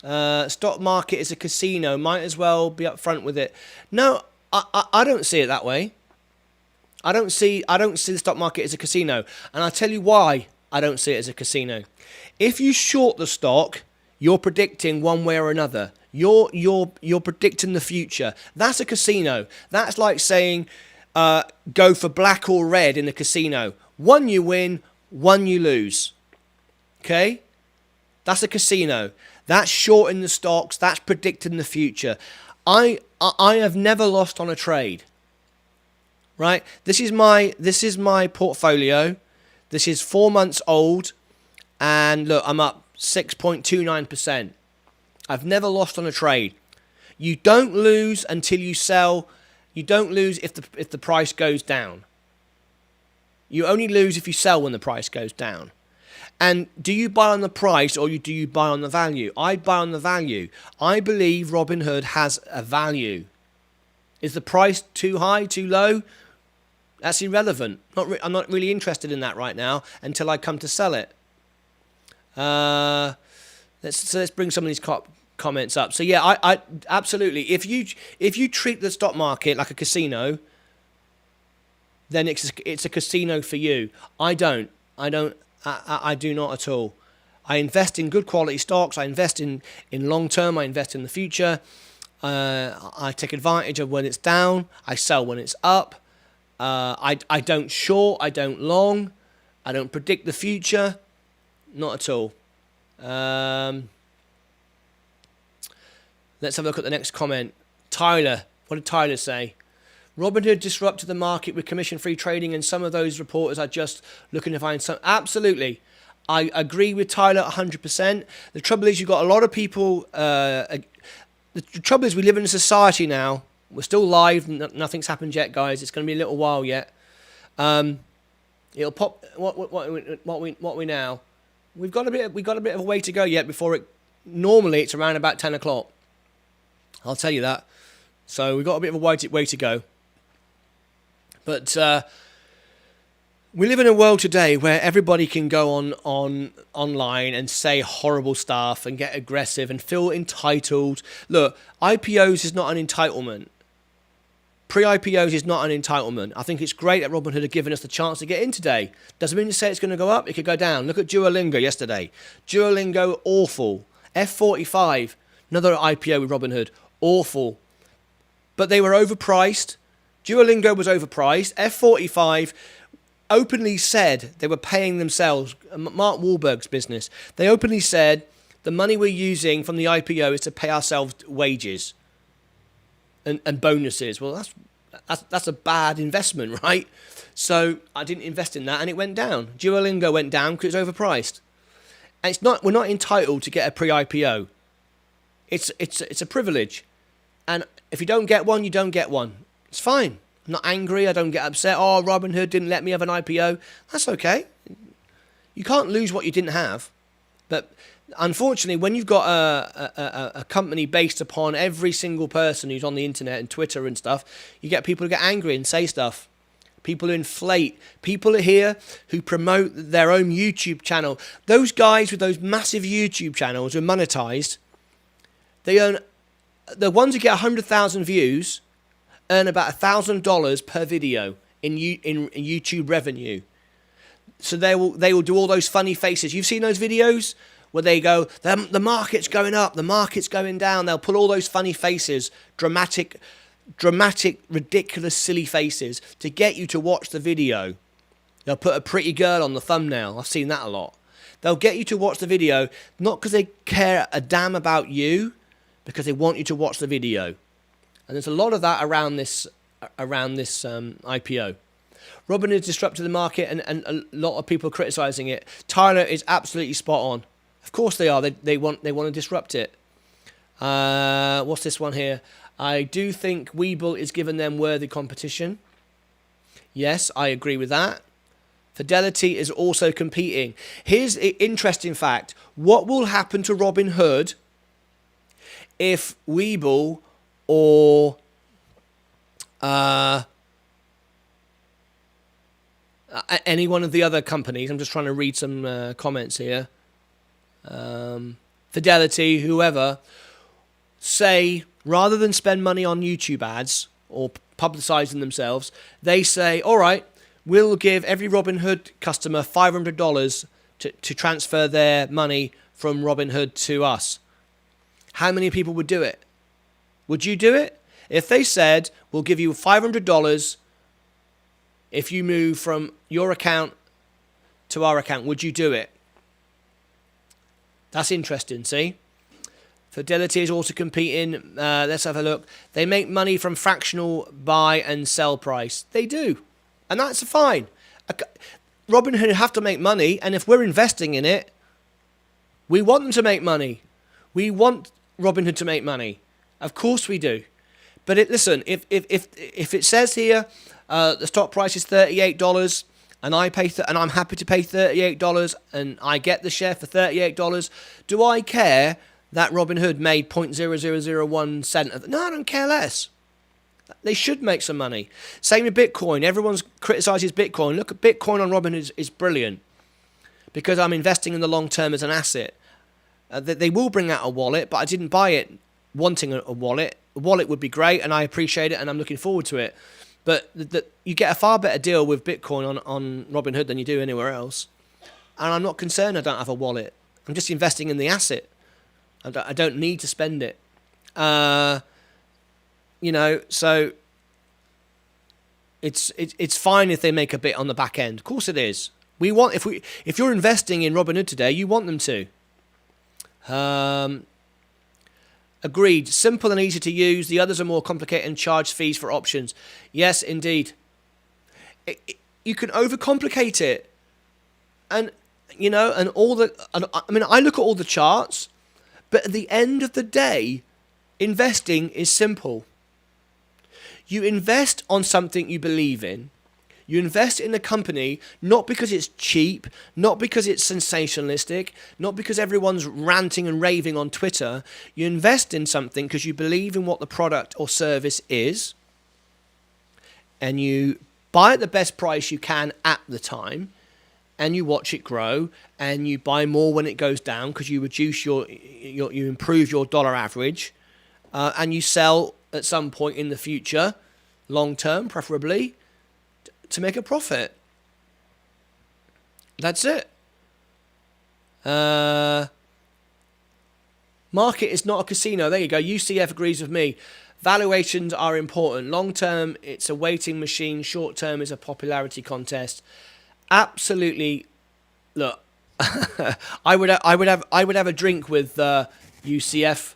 Stock market is a casino. Might as well be upfront with it. No, I don't see it that way. I don't see the stock market as a casino, and I'll tell you why I don't see it as a casino. If you short the stock, you're predicting one way or another. You're predicting the future. That's a casino. That's like saying go for black or red in a casino. One you win, one you lose. Okay? That's a casino. That's shorting the stocks. That's predicting the future. I have never lost on a trade. Right? This is my portfolio. This is 4 months old, and look, I'm up 6.29%. I've never lost on a trade. You don't lose until you sell. You don't lose if the price goes down. You only lose if you sell when the price goes down. And do you buy on the price or do you buy on the value? I buy on the value. I believe Robinhood has a value. Is the price too high, too low? That's irrelevant. I'm not really interested in that right now until I come to sell it. Let's bring some of these comments up. So yeah, I absolutely. If you treat the stock market like a casino, then it's a casino for you. I don't. I do not at all. I invest in good quality stocks. I invest in long term. I invest in the future. I take advantage of when it's down. I sell when it's up. I don't short. I don't long. I don't predict the future. Not at all. Let's have a look at the next comment. Tyler. What did Tyler say? Robinhood disrupted the market with commission-free trading, and some of those reporters are just looking to find some. Absolutely. I agree with Tyler 100%. The trouble is you've got a lot of people. The trouble is we live in a society now. We're still live. Nothing's happened yet, guys. It's going to be a little while yet. It'll pop. What we now? We've got a bit of a way to go yet before it. Normally it's around about 10 o'clock. I'll tell you that. So we've got a bit of a way to go. But we live in a world today where everybody can go online and say horrible stuff and get aggressive and feel entitled. Look, IPOs is not an entitlement. Pre-IPOs is not an entitlement. I think it's great that Robinhood have given us the chance to get in today. Doesn't mean to say it's going to go up. It could go down. Look at Duolingo yesterday. Duolingo, awful. F45, another IPO with Robinhood, awful. But they were overpriced. Duolingo was overpriced. F45 openly said they were paying themselves. Mark Wahlberg's business. They openly said the money we're using from the IPO is to pay ourselves wages and bonuses. Well, that's a bad investment, right? So I didn't invest in that, and it went down. Duolingo went down because it's overpriced. And we're not entitled to get a pre-IPO. It's a privilege, and if you don't get one, you don't get one. It's fine. I'm not angry. I don't get upset. Oh, Robinhood didn't let me have an IPO. That's okay. You can't lose what you didn't have. But unfortunately, when you've got a company based upon every single person who's on the internet and Twitter and stuff, you get people who get angry and say stuff. People who inflate. People here who promote their own YouTube channel. Those guys with those massive YouTube channels who are monetized, they earn, the ones who get 100,000 views earn about $1,000 per video in YouTube revenue. So they will do all those funny faces. You've seen those videos where they go, the market's going up, the market's going down. They'll put all those funny faces, dramatic, ridiculous, silly faces to get you to watch the video. They'll put a pretty girl on the thumbnail. I've seen that a lot. They'll get you to watch the video, not because they care a damn about you, because they want you to watch the video. And there's a lot of that around this IPO. Robinhood disrupted the market, and a lot of people are criticizing it. Tyler is absolutely spot on. Of course they are. They want to disrupt it. What's this one here? I do think Webull is giving them worthy competition. Yes, I agree with that. Fidelity is also competing. Here's an interesting fact. What will happen to Robinhood if Webull or any one of the other companies, I'm just trying to read some comments here, Fidelity, whoever, say, rather than spend money on YouTube ads or publicizing themselves, they say, all right, we'll give every Robinhood customer $500 to transfer their money from Robinhood to us. How many people would do it? Would you do it? If they said, we'll give you $500 if you move from your account to our account, would you do it? That's interesting, see? Fidelity is also competing. Let's have a look. They make money from fractional buy and sell price. They do. And that's fine. Robinhood have to make money, and if we're investing in it, we want them to make money. We want Robinhood to make money. Of course we do. But listen, if it says here the stock price is $38 and and I'm happy to pay $38 and I get the share for $38, do I care that Robinhood made 0.0001 cent? No, I don't care less. They should make some money. Same with Bitcoin. Everyone criticizes Bitcoin. Look at Bitcoin on Robinhood is brilliant because I'm investing in the long term as an asset. They will bring out a wallet, but I didn't buy it wanting a wallet. A wallet would be great, and I appreciate it, and I'm looking forward to it. But you get a far better deal with Bitcoin on Robinhood than you do anywhere else. And I'm not concerned I don't have a wallet. I'm just investing in the asset. I don't need to spend it. So it's fine if they make a bit on the back end. Of course it is. If you're investing in Robinhood today, you want them to. Agreed. Simple and easy to use. The others are more complicated and charge fees for options. Yes, indeed. You can overcomplicate it, and I look at all the charts, but at the end of the day, investing is simple. You invest on something you believe in. You invest in a company not because it's cheap, not because it's sensationalistic, not because everyone's ranting and raving on Twitter. You invest in something because you believe in what the product or service is, and you buy at the best price you can at the time, and you watch it grow, and you buy more when it goes down because you reduce you improve your dollar average, and you sell at some point in the future, long term preferably, to make a profit. That's it. Market is not a casino. There you go. UCF agrees with me. Valuations are important. Long term, it's a waiting machine. Short term is a popularity contest. Absolutely. Look, I would have a drink with UCF.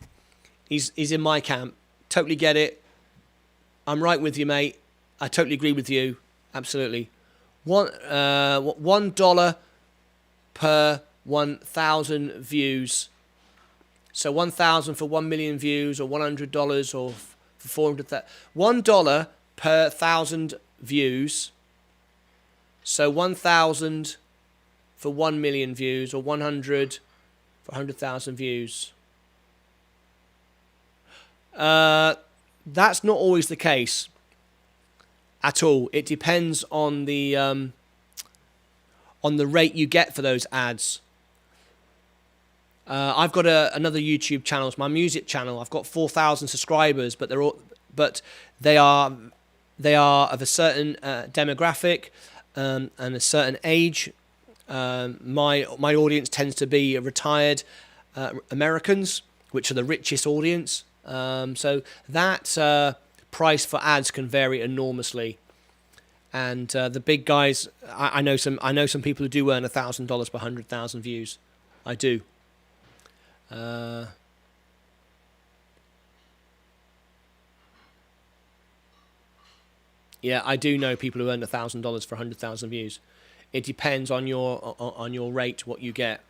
He's in my camp. Totally get it. I'm right with you, mate. I totally agree with you. Absolutely. $1 per 1,000 views. So 1,000 for 1 million views, or $100, or for 400,000. $1 per 1,000 views. So 1,000 for 1 million views, or 100 for 100,000 views. That's not always the case. At all. It depends on the rate you get for those ads. I've got another YouTube channel. It's my music channel. I've got 4,000 subscribers, but they are of a certain demographic and a certain age. My audience tends to be retired Americans, which are the richest audience. So that price for ads can vary enormously, and the big guys, I know some people who do earn $1,000 per 100,000 views. I do. Yeah, I do know people who earn $1,000 for 100,000 views. It depends on your rate, what you get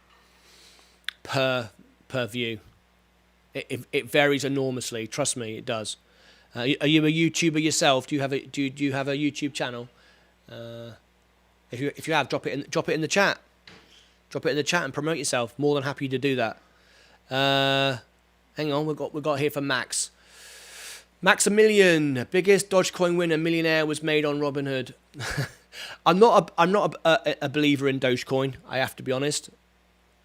per view. It varies enormously. Trust me, it does. Are you a YouTuber yourself? Do you have a YouTube channel? If you have, drop it in the chat. Drop it in the chat and promote yourself. More than happy to do that. Hang on, we got here from Max. Maximilian, biggest Dogecoin winner, millionaire, was made on Robinhood. I'm not a believer in Dogecoin. I have to be honest.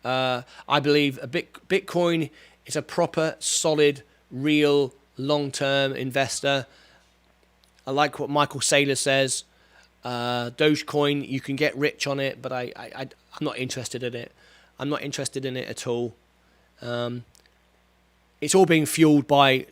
I believe Bitcoin is a proper, solid, real, long-term investor. I like what Michael Saylor says. Dogecoin, you can get rich on it, but I'm not interested in it. I'm not interested in it at all. It's all being fueled by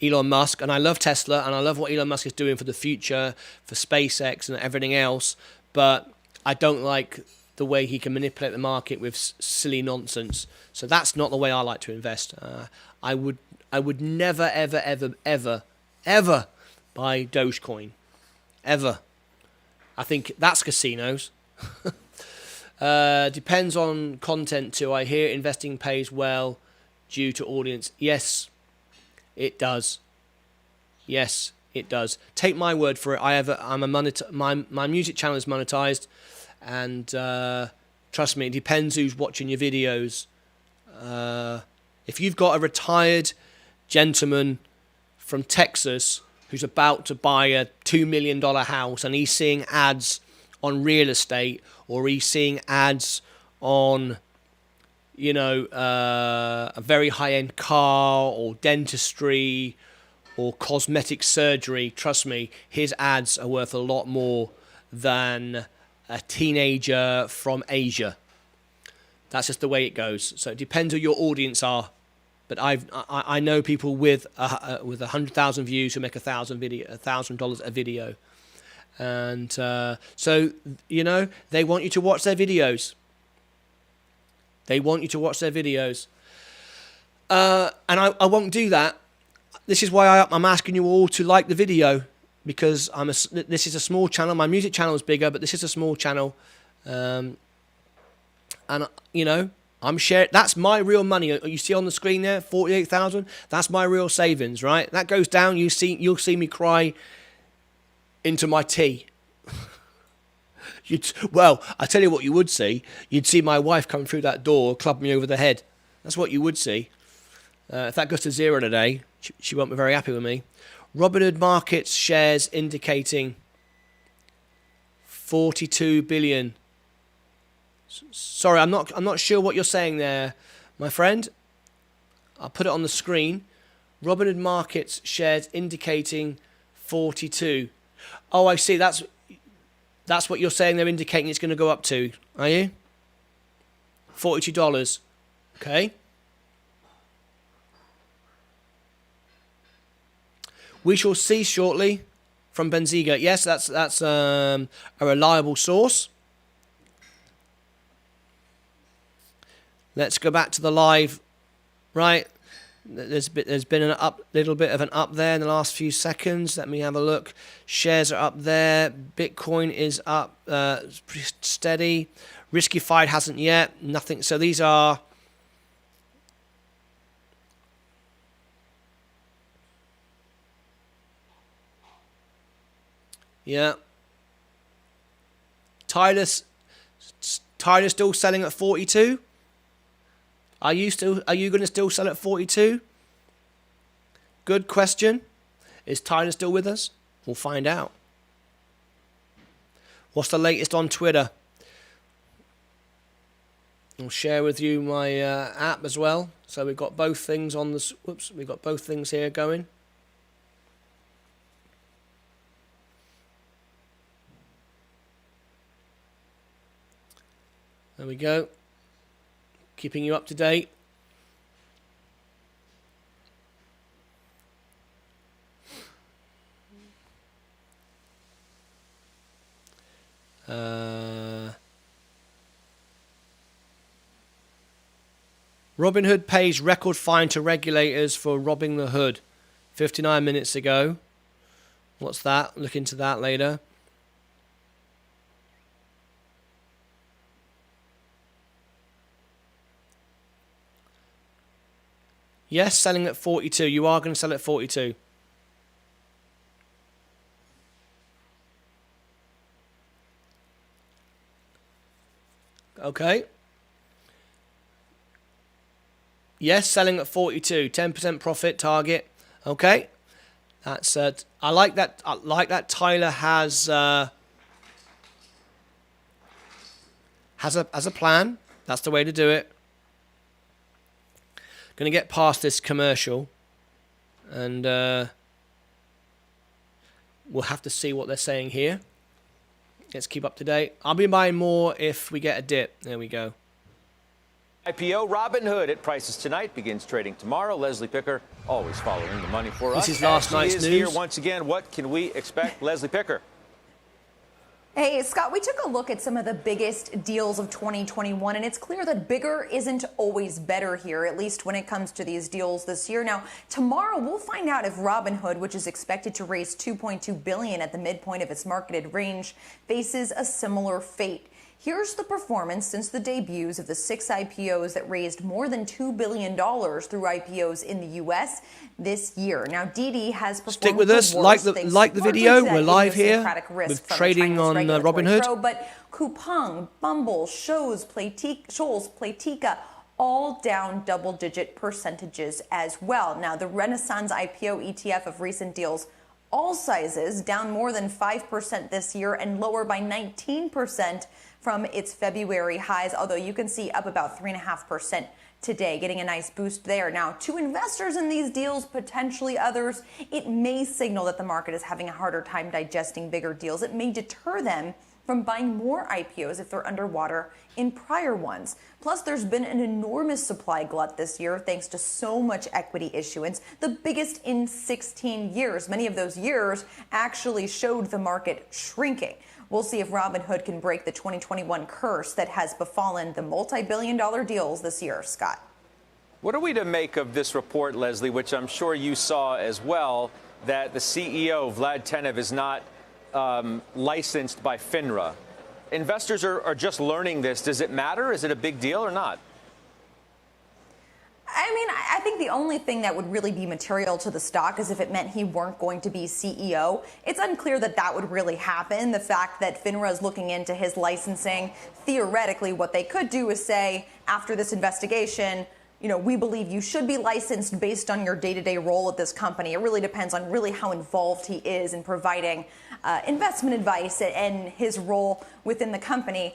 Elon Musk, and I love Tesla, and I love what Elon Musk is doing for the future, for SpaceX and everything else, but I don't like the way he can manipulate the market with silly nonsense. So that's not the way I like to invest. I would never, ever, ever, ever, ever buy Dogecoin. Ever. I think that's casinos. Depends on content too. I hear investing pays well due to audience. Yes, it does. Yes, it does. Take my word for it. My music channel is monetized, and trust me, it depends who's watching your videos. If you've got a retired gentleman from Texas who's about to buy a $2 million house, and he's seeing ads on real estate, or he's seeing ads on, a very high-end car, or dentistry, or cosmetic surgery, trust me, his ads are worth a lot more than a teenager from Asia. That's just the way it goes. So it depends who your audience are. But I know people with 100,000 views who make $1,000 a video, And so, you know, they want you to watch their videos. They want you to watch their videos. And I won't do that. This is why I'm asking you all to like the video, because this is a small channel. My music channel is bigger, but this is a small channel. And, you know, I'm sharing. That's my real money. You see on the screen there, 48,000. That's my real savings, right? That goes down. You'll see me cry into my tea. Well, I tell you what you would see. You'd see my wife come through that door, club me over the head. That's what you would see. If that goes to zero today, she won't be very happy with me. Robinhood Markets shares indicating 42 billion. Sorry, I'm not sure what you're saying there, my friend. I'll put it on the screen. Robinhood Markets shares indicating 42. Oh, I see. That's what you're saying. They're indicating it's going to go up to. Are you? $42. Okay. We shall see shortly from Benziga. Yes, that's a reliable source. Let's go back to the live. Right, there's been a little bit of an up there in the last few seconds. Let me have a look. Shares are up there. Bitcoin is up, pretty steady. Riskified hasn't yet. Nothing. So these are. Yeah. Tyler's still selling at 42. Are you going to still sell at 42? Good question. Is Tyler still with us? We'll find out. What's the latest on Twitter? I'll share with you my app as well. So we've got both things on this. Whoops, we've got both things here going. There we go. Keeping you up to date. Robinhood pays record fine to regulators for robbing the hood. 59 minutes ago. What's that? Look into that later. Yes, selling at 42. You are going to sell at 42. Okay. Yes, selling at 42. 10% profit target. Okay. That's I like that. I like that Tyler has a plan. That's the way to do it. Going to get past this commercial, and we'll have to see what they're saying here. Let's keep up to date. I'll be buying more if we get a dip. There we go. IPO Robinhood at prices tonight begins trading tomorrow. Leslie Picker always following the money for us. This is last night's news. Here once again. What can we expect, Leslie Picker? Hey, Scott, we took a look at some of the biggest deals of 2021, and it's clear that bigger isn't always better here, at least when it comes to these deals this year. Now, tomorrow we'll find out if Robinhood, which is expected to raise $2.2 billion at the midpoint of its marketed range, faces a similar fate. Here's the performance since the debuts of the 6 IPOs that raised more than $2 billion through IPOs in the U.S. this year. Now, Didi has performed. Stick with us. Like the video. We're live here with trading on Robinhood. But Coupang, Bumble, Shoals, Playtika, all down double-digit percentages as well. Now, the Renaissance IPO ETF of recent deals, all sizes, down more than 5% this year and lower by 19% from its February highs, although you can see up about 3.5% today, getting a nice boost there. Now, to investors in these deals, potentially others, it may signal that the market is having a harder time digesting bigger deals. It may deter them from buying more IPOs if they're underwater in prior ones. Plus, there's been an enormous supply glut this year thanks to so much equity issuance, the biggest in 16 years. Many of those years actually showed the market shrinking. We'll see if Robinhood can break the 2021 curse that has befallen the multi-billion-dollar deals this year. Scott. What are we to make of this report, Leslie, which I'm sure you saw as well, that the CEO, Vlad Tenev, is not licensed by FINRA? Investors are just learning this. Does it matter? Is it a big deal or not? I mean, I think the only thing that would really be material to the stock is if it meant he weren't going to be CEO. It's unclear that that would really happen. The fact that FINRA is looking into his licensing, theoretically, what they could do is say, after this investigation, we believe you should be licensed based on your day-to-day role at this company. It really depends on really how involved he is in providing investment advice and his role within the company.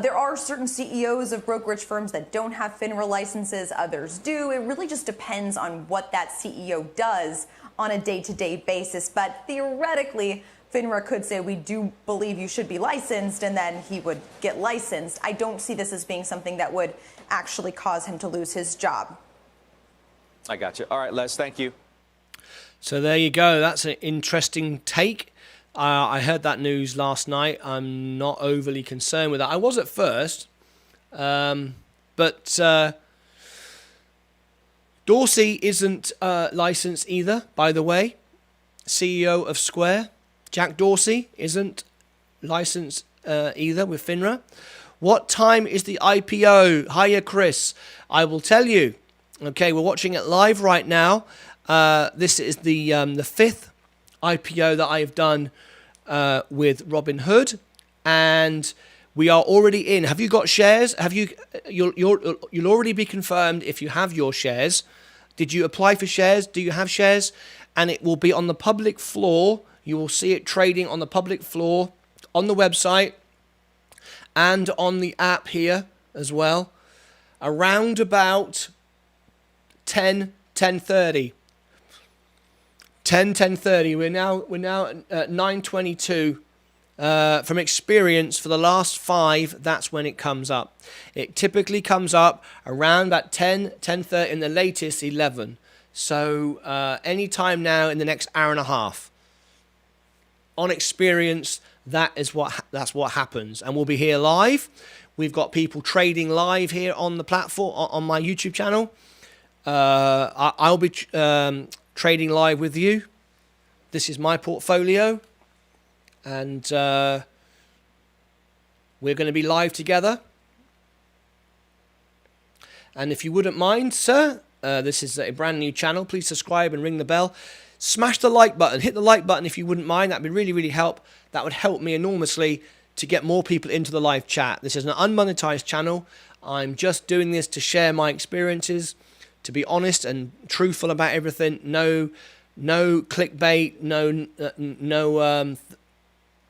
There are certain CEOs of brokerage firms that don't have FINRA licenses, others do. It really just depends on what that CEO does on a day-to-day basis. But theoretically, FINRA could say, we do believe you should be licensed, and then he would get licensed. I don't see this as being something that would actually cause him to lose his job. I got you. All right, Les, thank you. So there you go. That's an interesting take. I heard that news last night. I'm not overly concerned with that. I was at first, but Dorsey isn't licensed either, by the way. CEO of Square, Jack Dorsey, isn't licensed either with FINRA. What time is the IPO? Hiya, Chris. I will tell you. Okay, we're watching it live right now. This is the fifth IPO that I've done with Robinhood, and we are already in. Have you got shares? Have you? You'll already be confirmed if you have your shares. Did you apply for shares? Do you have shares? And it will be on the public floor. You will see it trading on the public floor, on the website, and on the app here as well. Around about 10:30. 10:30. We're now at 9:22. From experience, for the last 5, that's when it comes up. It typically comes up around about 10:30, and the latest 11. So any time now in the next hour and a half. On experience, that's what happens, and we'll be here live. We've got people trading live here on the platform on my YouTube channel. I'll be trading live with you. This is my portfolio, and we're going to be live together. And if you wouldn't mind, sir, this is a brand new channel. Please subscribe and ring the bell. Smash the like button. Hit the like button if you wouldn't mind. That would really help. That would help me enormously to get more people into the live chat. This is an unmonetized channel. I'm just doing this to share my experiences, to be honest and truthful about everything. No clickbait, no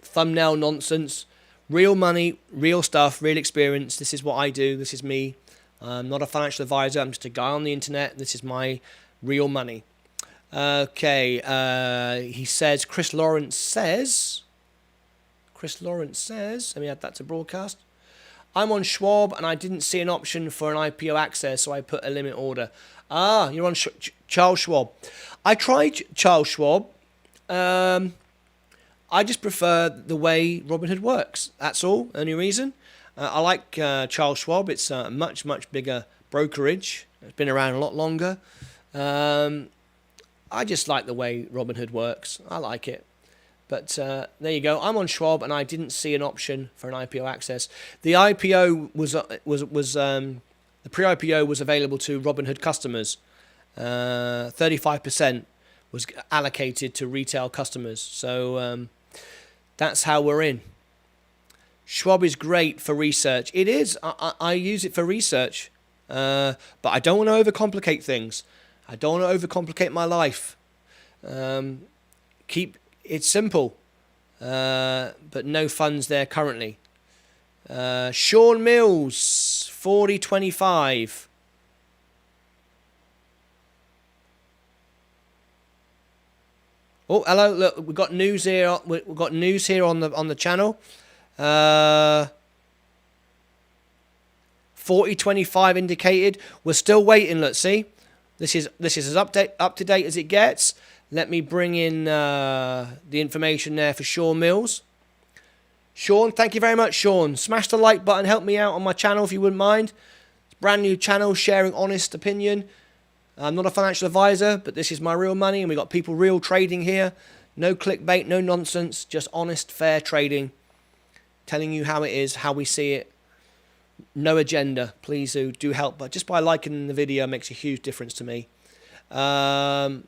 thumbnail nonsense. Real money, real stuff, real experience. This is what I do. This is me. I'm not a financial advisor. I'm just a guy on the internet. This is my real money. Okay, he says, Chris Lawrence says, let me add that to broadcast. I'm on Schwab and I didn't see an option for an IPO access, so I put a limit order. Ah, you're on Charles Schwab. I tried Charles Schwab. I just prefer the way Robinhood works. That's all. Only reason. I like Charles Schwab. It's a much bigger brokerage. It's been around a lot longer. I just like the way Robinhood works. I like it. But there you go. I'm on Schwab, and I didn't see an option for an IPO access. The IPO was the pre-IPO was available to Robinhood customers. 35% was allocated to retail customers. So that's how we're in. Schwab is great for research. It is. I use it for research, but I don't want to overcomplicate things. I don't want to overcomplicate my life. Keep it simple, but no funds there currently. Sean Mills, 4025. Oh, hello! Look, we've got news here. We've got news here on the channel. 40.25 indicated. We're still waiting. Let's see. This is as up to date as it gets. Let me bring in the information there for Sean Mills. Sean, thank you very much, Sean. Smash the like button. Help me out on my channel if you wouldn't mind. It's a brand new channel sharing honest opinion. I'm not a financial advisor, but this is my real money, and we got people real trading here. No clickbait, no nonsense, just honest, fair trading. Telling you how it is, how we see it. No agenda. Please do help. But just by liking the video makes a huge difference to me. I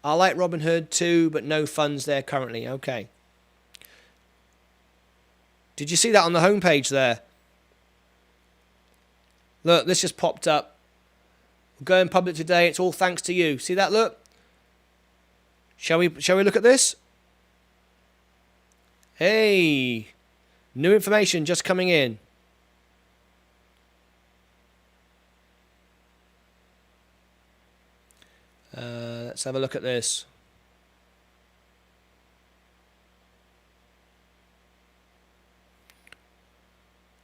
like Robinhood too, but no funds there currently. Okay. Did you see that on the homepage there? Look, this just popped up. We're going public today. It's all thanks to you. See that? Look. Shall we look at this? Hey, new information just coming in. Let's have a look at this.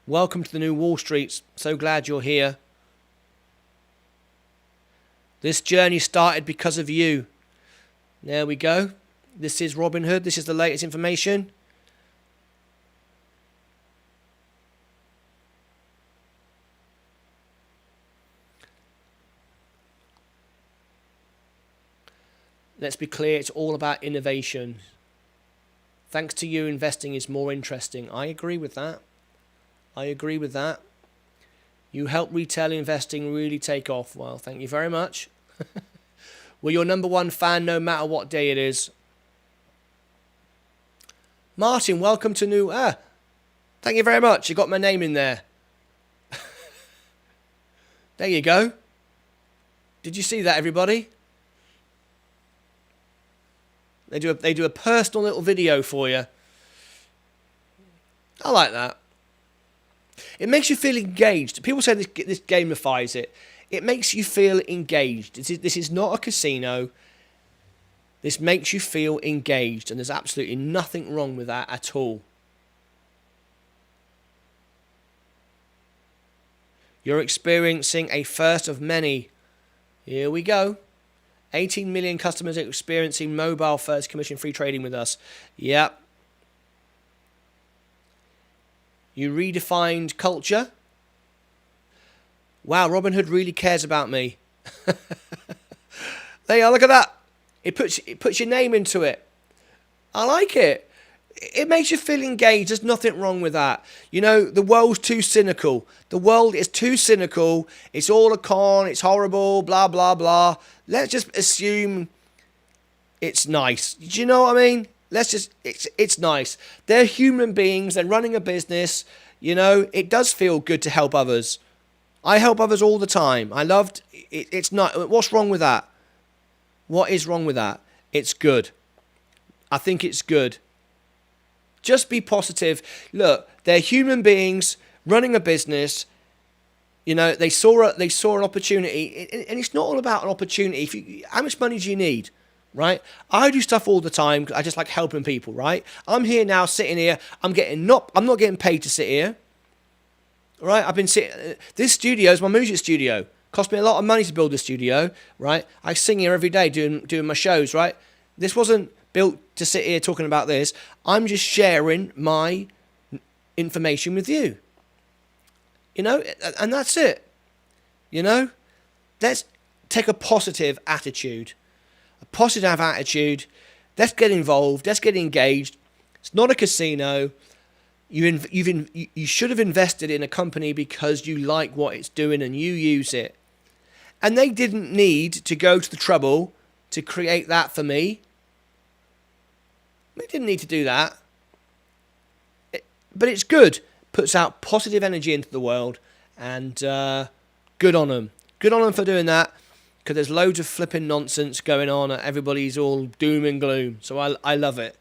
Welcome to the new Wall Street. So glad you're here. This journey started because of you. There we go. This is Robinhood. This is the latest information. Let's be clear, it's all about innovation. Thanks to you, investing is more interesting. I agree with that. I agree with that. You help retail investing really take off. Well, thank you very much. We're your #1 fan no matter what day it is. Martyn, welcome to new... thank you very much. You got my name in there. There you go. Did you see that, everybody? They do a personal little video for you. I like that. It makes you feel engaged. People say this gamifies it. It makes you feel engaged. This is not a casino. This makes you feel engaged, and there's absolutely nothing wrong with that at all. You're experiencing a first of many. Here we go. 18 million customers are experiencing mobile first commission-free trading with us. Yep. You redefined culture. Wow, Robinhood really cares about me. There you are, look at that. It puts your name into it. I like it. It makes you feel engaged. There's nothing wrong with that. You know, the world's too cynical. The world is too cynical. It's all a con. It's horrible. Blah, blah, blah. Let's just assume it's nice. Do you know what I mean? It's nice. They're human beings. They're running a business. You know, it does feel good to help others. I help others all the time. I loved it. It's not. What's wrong with that? What is wrong with that? It's good. I think it's good. Just be positive. Look, they're human beings running a business. You know, they saw an opportunity, and it's not all about an opportunity. How much money do you need, right? I do stuff all the time. I just like helping people, right? I'm here now, sitting here. I'm not getting paid to sit here, right? I've been sitting. This studio is my music studio. Cost me a lot of money to build this studio, right? I sing here every day doing my shows, right? This wasn't built to sit here talking about this. I'm just sharing my information with you. You know, and that's it. You know, let's take a positive attitude. A positive attitude. Let's get involved. Let's get engaged. It's not a casino. You should have invested in a company because you like what it's doing and you use it. And they didn't need to go to the trouble to create that for me. They didn't need to do that. But it's good. Puts out positive energy into the world. And good on them. Good on them for doing that. Because there's loads of flipping nonsense going on. Everybody's all doom and gloom. So I love it.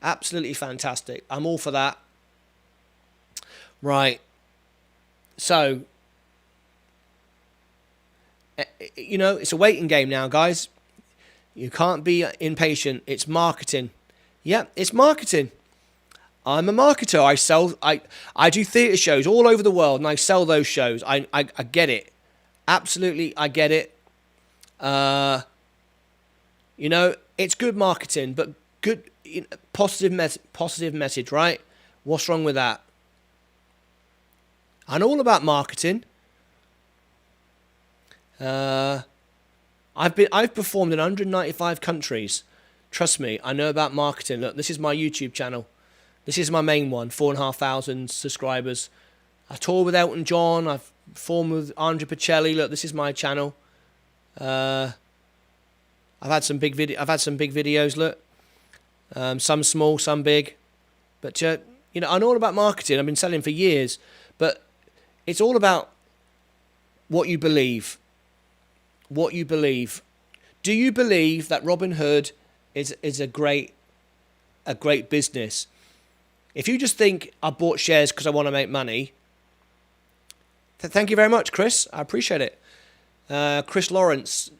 Absolutely fantastic. I'm all for that. Right. So, you know, it's a waiting game now, guys. You can't be impatient. It's marketing. Yeah, it's marketing. I'm a marketer. I do theatre shows all over the world, and I sell those shows. I get it. Absolutely, I get it. You know, it's good marketing, but good, positive message, right? What's wrong with that? I know all about marketing. I've performed in 195 countries. Trust me, I know about marketing. Look, this is my YouTube channel. This is my main one, 4,500 subscribers. I tour with Elton John. I've performed with Andrea Bocelli. Look, this is my channel. I've had some big videos. Look, some small, some big. But you know, I know all about marketing. I've been selling for years. But it's all about what you believe. What you believe. Do you believe that Robinhood is a great business? If you just think I bought shares because I want to make money, thank you very much, Chris. I appreciate it. Chris Lawrence.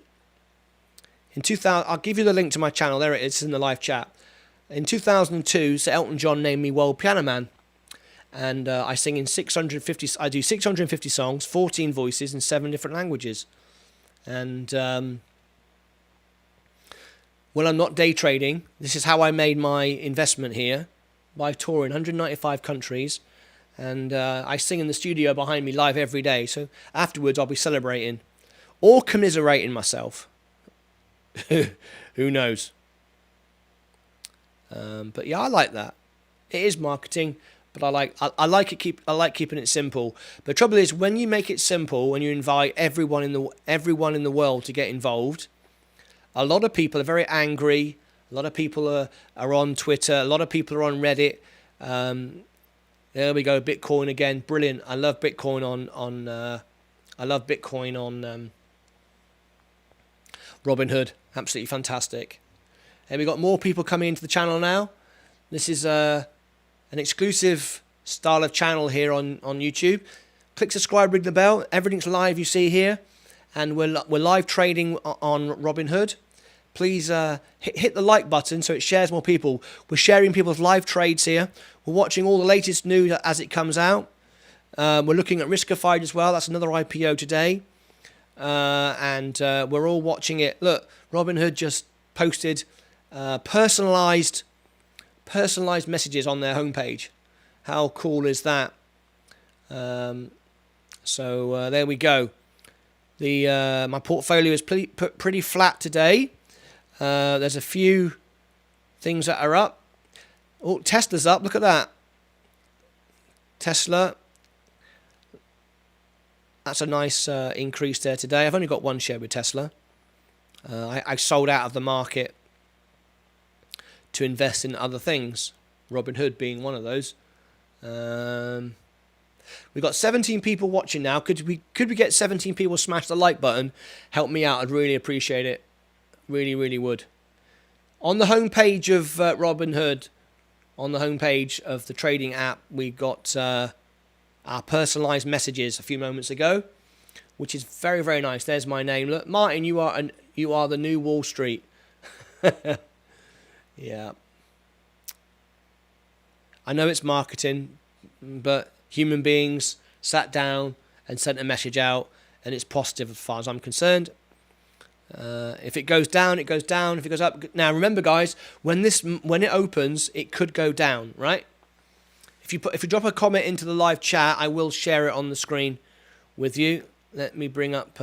In 2000, I'll give you the link to my channel. There it is in the live chat. In 2002, Sir Elton John named me World Piano Man, and I sing in 650. I do 650 songs, 14 voices in 7 different languages. And when I'm not day trading, this is how I made my investment here, by touring 195 countries, and I sing in the studio behind me live every day. So afterwards, I'll be celebrating or commiserating myself. Who knows? But yeah, I like that. It is marketing, but I like keeping it simple. The trouble is, when you make it simple, when you invite everyone in the world to get involved, a lot of people are very angry. A lot of people are on Twitter. A lot of people are on Reddit. There we go, Bitcoin again. Brilliant. I love Bitcoin on Robinhood. Absolutely fantastic. And we've got more people coming into the channel now. This is an exclusive style of channel here on YouTube. Click subscribe, ring the bell. Everything's live, you see here. And we're live trading on Robinhood. Please hit the like button so it shares more people. We're sharing people's live trades here. We're watching all the latest news as it comes out. We're looking at Riskified as well. That's another IPO today. And we're all watching it. Look, Robinhood just posted personalized messages on their homepage. How cool is that? So there we go. My portfolio is pretty flat today. There's a few things that are up. Oh, Tesla's up. Look at that. Tesla. That's a nice increase there today. I've only got one share with Tesla. I sold out of the market to invest in other things. Robinhood being one of those. We've got 17 people watching now. Could we get 17 people smash the like button? Help me out. I'd really appreciate it. Really, really would. On the homepage of Robinhood, on the homepage of the trading app, we got our personalized messages a few moments ago, which is very, very nice. There's my name. Look, Martyn, you are the new Wall Street. Yeah. I know it's marketing, but human beings sat down and sent a message out, and it's positive as far as I'm concerned. If it goes down, it goes down. If it goes up, now remember, guys, when it opens, it could go down, right? If you drop a comment into the live chat, I will share it on the screen with you. Let me bring up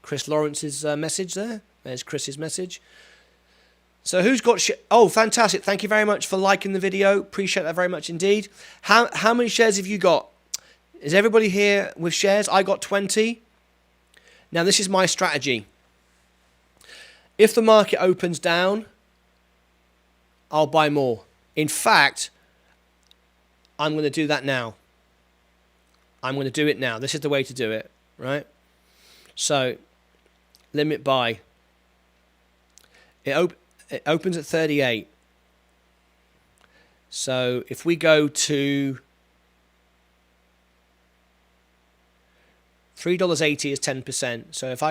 Chris Lawrence's message there. There's Chris's message. So who's got oh, fantastic. Thank you very much for liking the video. Appreciate that very much indeed. How many shares have you got? Is everybody here with shares? I got 20. Now, this is my strategy. If the market opens down, I'll buy more. In fact, I'm going to do that now. I'm going to do it now. This is the way to do it, right? So, limit buy. It opens at 38. So, if we go to $3.80 is 10%. So if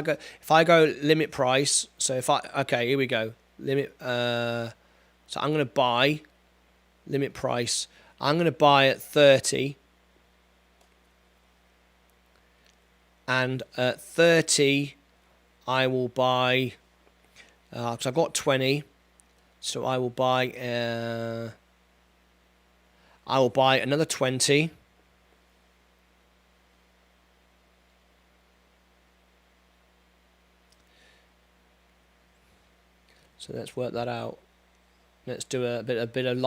I go limit price, so okay, here we go. Limit so I'm going to buy limit price. I'm going to buy at 30. And at 30, I will buy, because I've got 20, so I will buy another 20. So let's work that out. Let's do a bit of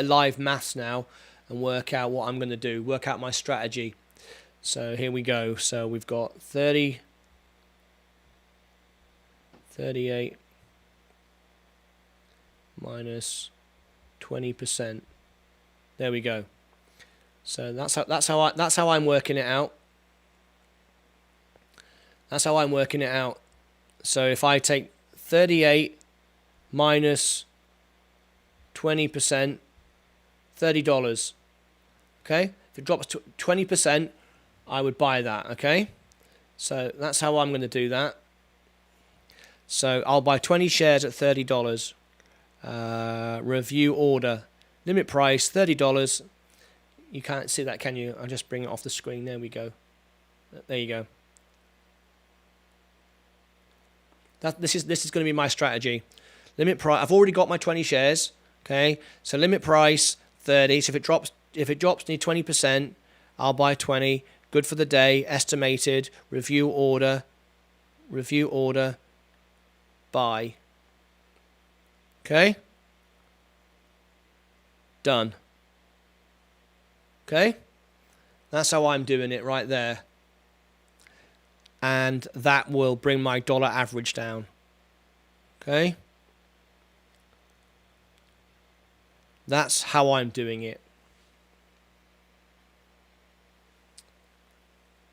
live maths now and work out what I'm going to do. Work out my strategy. So here we go. So we've got 30, 38 minus 20%. There we go. So that's how I'm working it out. That's how I'm working it out. So if I take 38 minus 20%, $30. Okay? If it drops to 20%, I would buy that, okay? So that's how I'm going to do that. So I'll buy 20 shares at $30. Review order. Limit price, $30. You can't see that, can you? I'll just bring it off the screen. There we go. There you go. This is going to be my strategy. Limit price. I've already got my 20 shares. Okay, so limit price 30. So if it drops near 20%, I'll buy 20. Good for the day. Estimated. Review order. Buy. Okay. Done. Okay. That's how I'm doing it right there. And that will bring my dollar average down. Okay. That's how I'm doing it.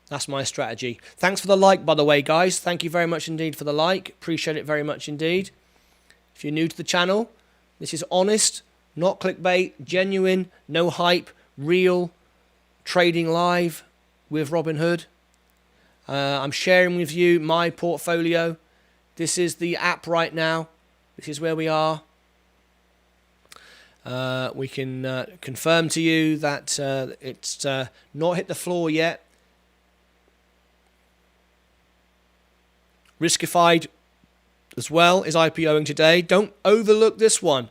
That's my strategy. Thanks for the like, by the way, guys. Thank you very much indeed for the like. Appreciate it very much indeed. If you're new to the channel, this is honest, not clickbait, genuine, no hype, real trading live with Robinhood. I'm sharing with you my portfolio. This is the app right now. This is where we are. We can confirm to you that it's not hit the floor yet. Riskified as well is IPOing today. Don't overlook this one.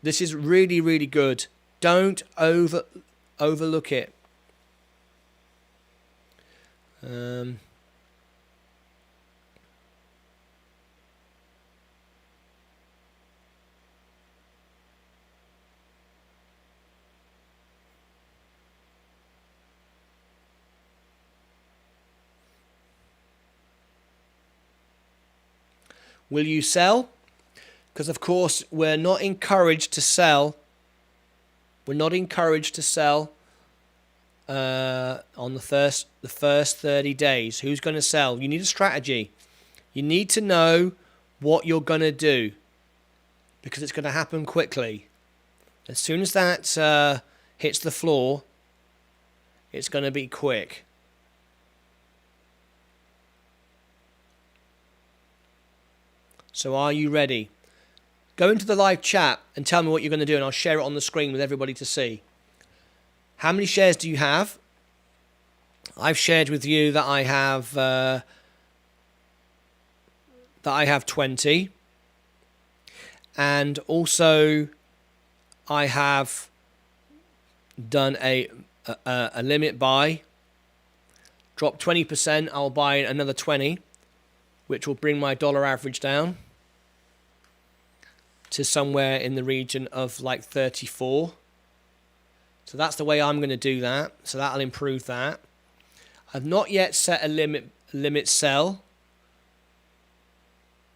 This is really, really good. Don't overlook it. Will you sell? Because of course we're not encouraged to sell. We're not encouraged to sell on the first 30 days. Who's going to sell? You need a strategy. You need to know what you're going to do, because it's going to happen quickly. As soon as that hits the floor, it's going to be quick. So are you ready? Go into the live chat and tell me what you're going to do, and I'll share it on the screen with everybody to see. How many shares do you have? I've shared with you that I have 20, and also I have done a limit buy. Drop 20%, I'll buy another 20, which will bring my dollar average down to somewhere in the region of like 34. So that's the way I'm going to do that. So that'll improve that. I've not yet set a limit sell,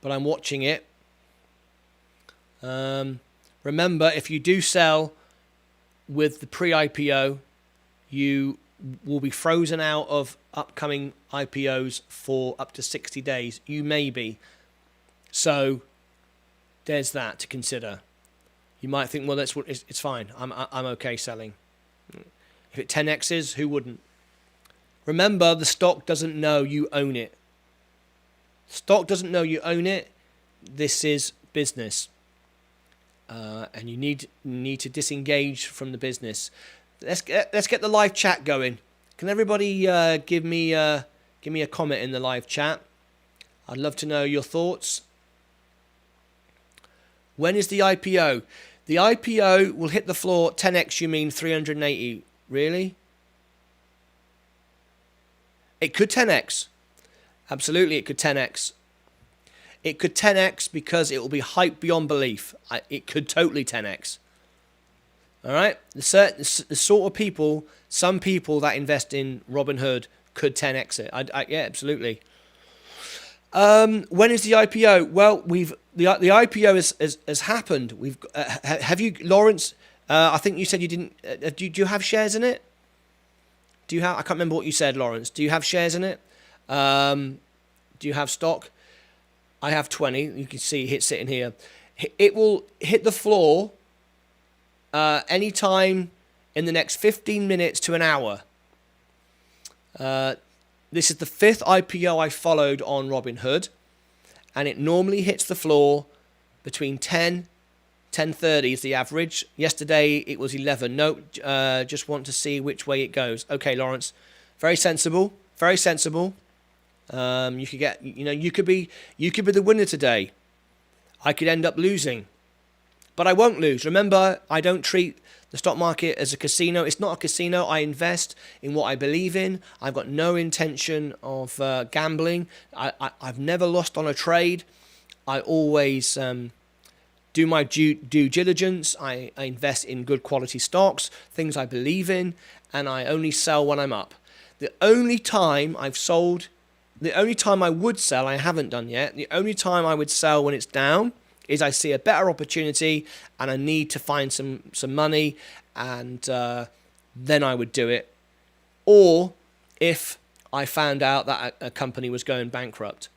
but I'm watching it. Remember, if you do sell with the pre-IPO, you will be frozen out of upcoming IPOs for up to 60 days. You may be. So there's that to consider. You might think, well, it's fine. I'm okay selling. If it 10x's, who wouldn't? Remember, the stock doesn't know you own it. Stock doesn't know you own it. This is business. and you need to disengage from the business. Let's get the live chat going. Can everybody give me a comment in the live chat? I'd love to know your thoughts. When is the IPO? The IPO will hit the floor 10x. You mean 380? Really? It could 10x. Absolutely, it could 10x. It could 10x because it will be hyped beyond belief. It could totally 10x. All right? The sort of people, some people that invest in Robinhood could 10x it. Yeah, absolutely. When is the IPO? Well, the IPO has happened. We've have you, Lawrence? I think you said you didn't. Do you have shares in it? Do you have? I can't remember what you said, Lawrence. Do you have shares in it? Do you have stock? I have 20. You can see it sitting here. It will hit the floor anytime in the next 15 minutes to an hour. This is the 5th IPO I followed on Robinhood, and it normally hits the floor between 10:30 is the average. Yesterday it was 11. No, just want to see which way it goes. Okay, Lawrence, very sensible, very sensible. You could get, you could be the winner today. I could end up losing, but I won't lose. Remember, I don't treat the stock market as a casino. It's not a casino. I invest in what I believe in. I've got no intention of gambling. I've never lost on a trade. I always do my due diligence. I invest in good quality stocks, things I believe in, and I only sell when I'm up. The only time I've sold, the only time I would sell, I haven't done yet, the only time I would sell when it's down is I see a better opportunity and I need to find some money, and then I would do it. Or if I found out that a company was going bankrupt.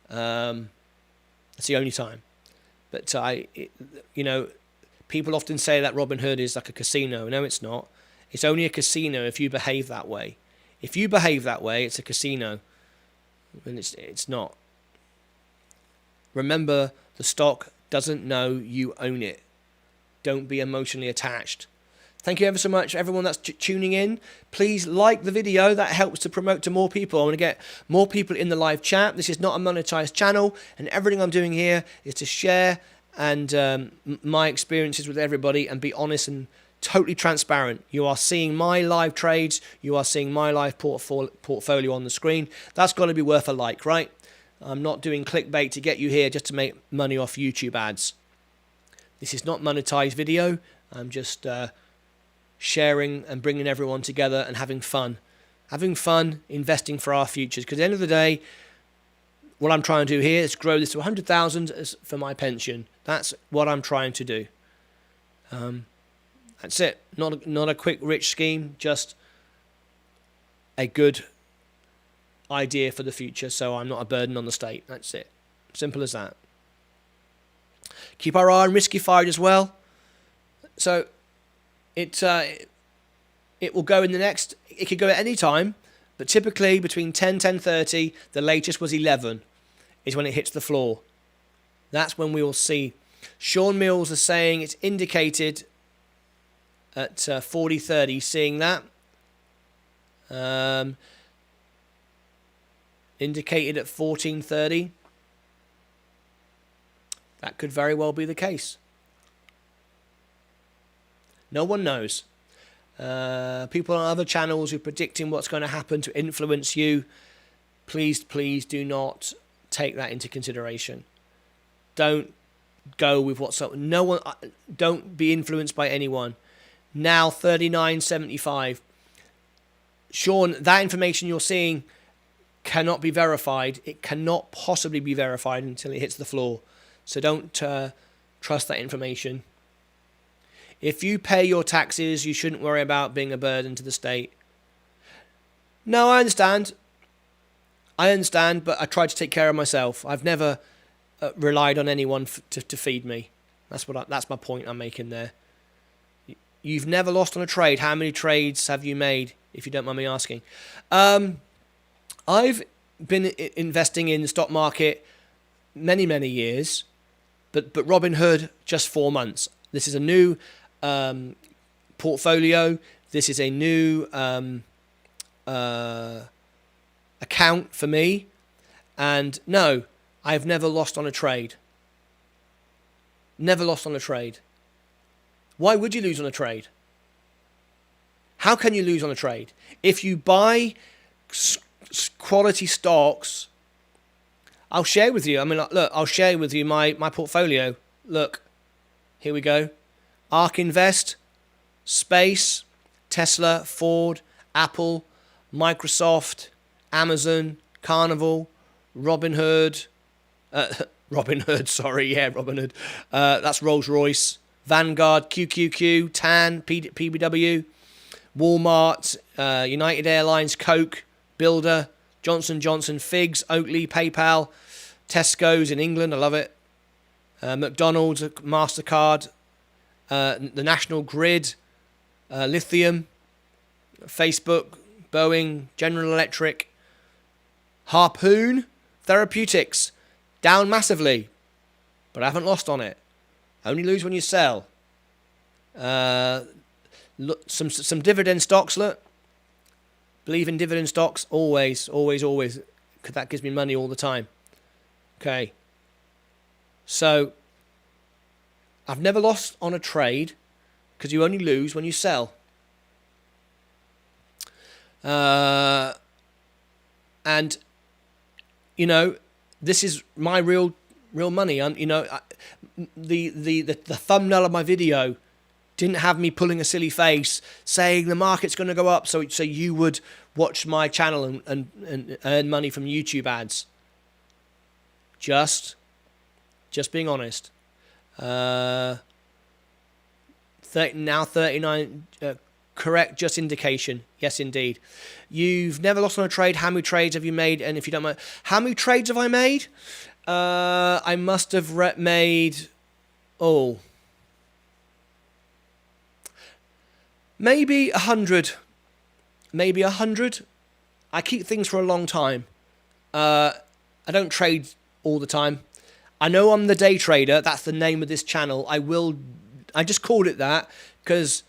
It's the only time. But people often say that Robinhood is like a casino. No, it's not. It's only a casino if you behave that way. If you behave that way, it's a casino. And it's not. Remember, the stock doesn't know you own it. Don't be emotionally attached. Thank you ever so much, everyone that's tuning in. Please like the video. That helps to promote to more people. I want to get more people in the live chat. This is not a monetized channel, and everything I'm doing here is to share and my experiences with everybody and be honest and totally transparent. You are seeing my live trades. You are seeing my live portfolio on the screen. That's got to be worth a like, right? I'm not doing clickbait to get you here just to make money off YouTube ads. This is not monetized video. I'm just sharing and bringing everyone together and having fun. Having fun investing for our futures. Because at the end of the day, what I'm trying to do here is grow this to 100,000 for my pension. That's what I'm trying to do. That's it. Not a quick rich scheme, just a good idea for the future, so I'm not a burden on the state. That's it. Simple as that. Keep our eye on risky fired as well. So it will go in the next. It could go at any time, but typically between 10:30, the latest was 11, is when it hits the floor. That's when we will see. Sean Mills is saying it's indicated at 40:30. Seeing that. Indicated at 14:30. That could very well be the case. No one knows. People on other channels who are predicting what's going to happen to influence you, please do not take that into consideration. Don't go with what's up. No one. Don't be influenced by anyone. Now 39.75. Sean, that information you're seeing cannot be verified. It cannot possibly be verified until it hits the floor. So don't trust that information. If you pay your taxes, you shouldn't worry about being a burden to the state. No, I understand. But I try to take care of myself. I've never relied on anyone to feed me. That's my point I'm making there. You've never lost on a trade. How many trades have you made, if you don't mind me asking? I've been investing in the stock market many years. But Robinhood, just 4 months. This is a new portfolio. This is a new account for me. And no, I've never lost on a trade. Never lost on a trade. Why would you lose on a trade? How can you lose on a trade? If you buy quality stocks, I'll share with you. I mean, look, I'll share with you my portfolio. Look, here we go. ARK Invest, Space, Tesla, Ford, Apple, Microsoft, Amazon, Carnival, Robinhood. Robinhood. That's Rolls-Royce, Vanguard, QQQ, TAN, PBW, Walmart, United Airlines, Coke, Builder, Johnson Johnson, Figs, Oakley, PayPal, Tesco's in England, I love it, McDonald's, MasterCard, the National Grid, Lithium, Facebook, Boeing, General Electric, Harpoon, Therapeutics, down massively, but I haven't lost on it. Only lose when you sell. Look, some dividend stocks, look. Believe in dividend stocks, always, because that gives me money all the time. Okay. So, I've never lost on a trade because you only lose when you sell. And, you know, this is my real money. You know, the thumbnail of my video didn't have me pulling a silly face saying the market's going to go up so you would watch my channel and earn money from YouTube ads. Just being honest. Now 39, correct, just indication. Yes, indeed. You've never lost on a trade. How many trades have you made? And if you don't mind, how many trades have I made? I must have made, maybe 100. Maybe 100. I keep things for a long time. I don't trade all the time. I know I'm the day trader. That's the name of this channel. I just called it that because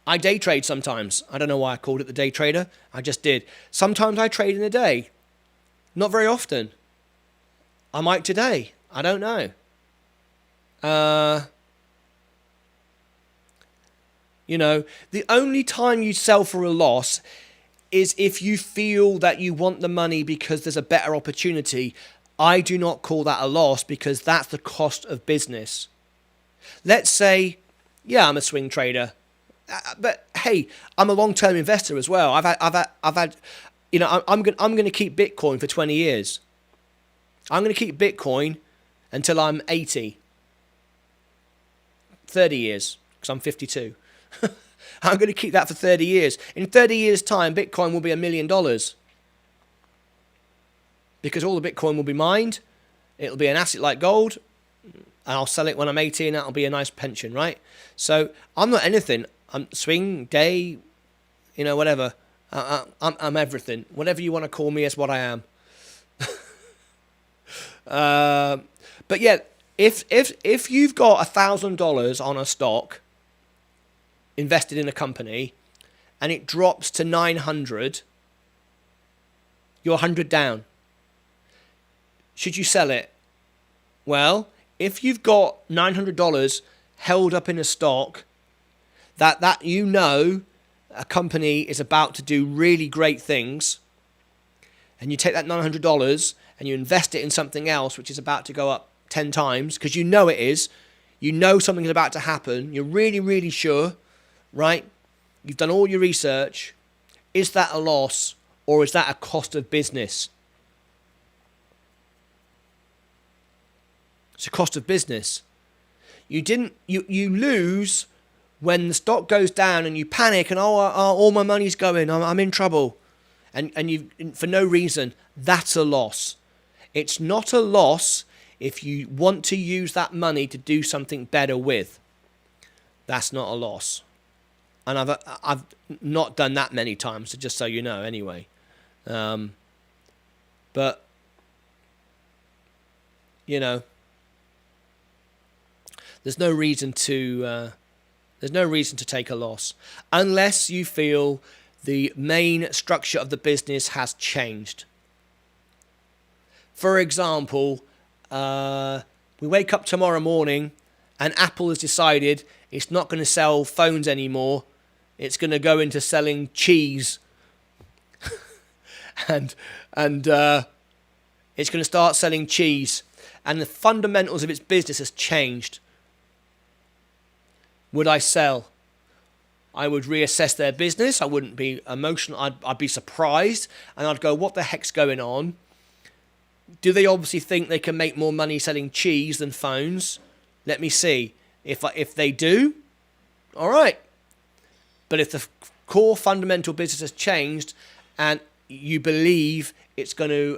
I day trade sometimes. I don't know why I called it the day trader. I just did. Sometimes I trade in a day. Not very often. I might today. I don't know. You know, the only time you sell for a loss is if you feel that you want the money because there's a better opportunity. I do not call that a loss because that's the cost of business. Let's say, yeah, I'm a swing trader, but hey, I'm a long-term investor as well. I've had, you know, I'm going to keep Bitcoin for 20 years. I'm going to keep Bitcoin until I'm 80, 30 years, because I'm 52. I'm going to keep that for 30 years. In 30 years' time, Bitcoin will be $1 million. Because all the Bitcoin will be mined. It'll be an asset like gold. And I'll sell it when I'm 80 and that'll be a nice pension, right? So I'm not anything. I'm swing, day, you know, whatever. I'm everything. Whatever you want to call me is what I am. But yeah, if you've got $1,000 on a stock invested in a company and it drops to 900, you're 100 down. Should you sell it? Well, if you've got $900 held up in a stock that you know a company is about to do really great things, and you take that $900 and you invest it in something else which is about to go up 10 times because you know it is, you know something's about to happen, you're really, really sure, right? You've done all your research. Is that a loss or is that a cost of business? It's a cost of business. You lose when the stock goes down and you panic and all my money's going, I'm in trouble, and you for no reason. That's a loss. It's not a loss if you want to use that money to do something better with. That's not a loss. And I've not done that many times, so just so you know, anyway. But you know, there's no reason to take a loss unless you feel the main structure of the business has changed. For example, we wake up tomorrow morning and Apple has decided it's not going to sell phones anymore. It's going to go into selling cheese. and it's going to start selling cheese. And the fundamentals of its business has changed. Would I sell? I would reassess their business. I wouldn't be emotional. I'd be surprised. And I'd go, what the heck's going on? Do they obviously think they can make more money selling cheese than phones? Let me see. If they do, all right. But if the core fundamental business has changed and you believe it's going to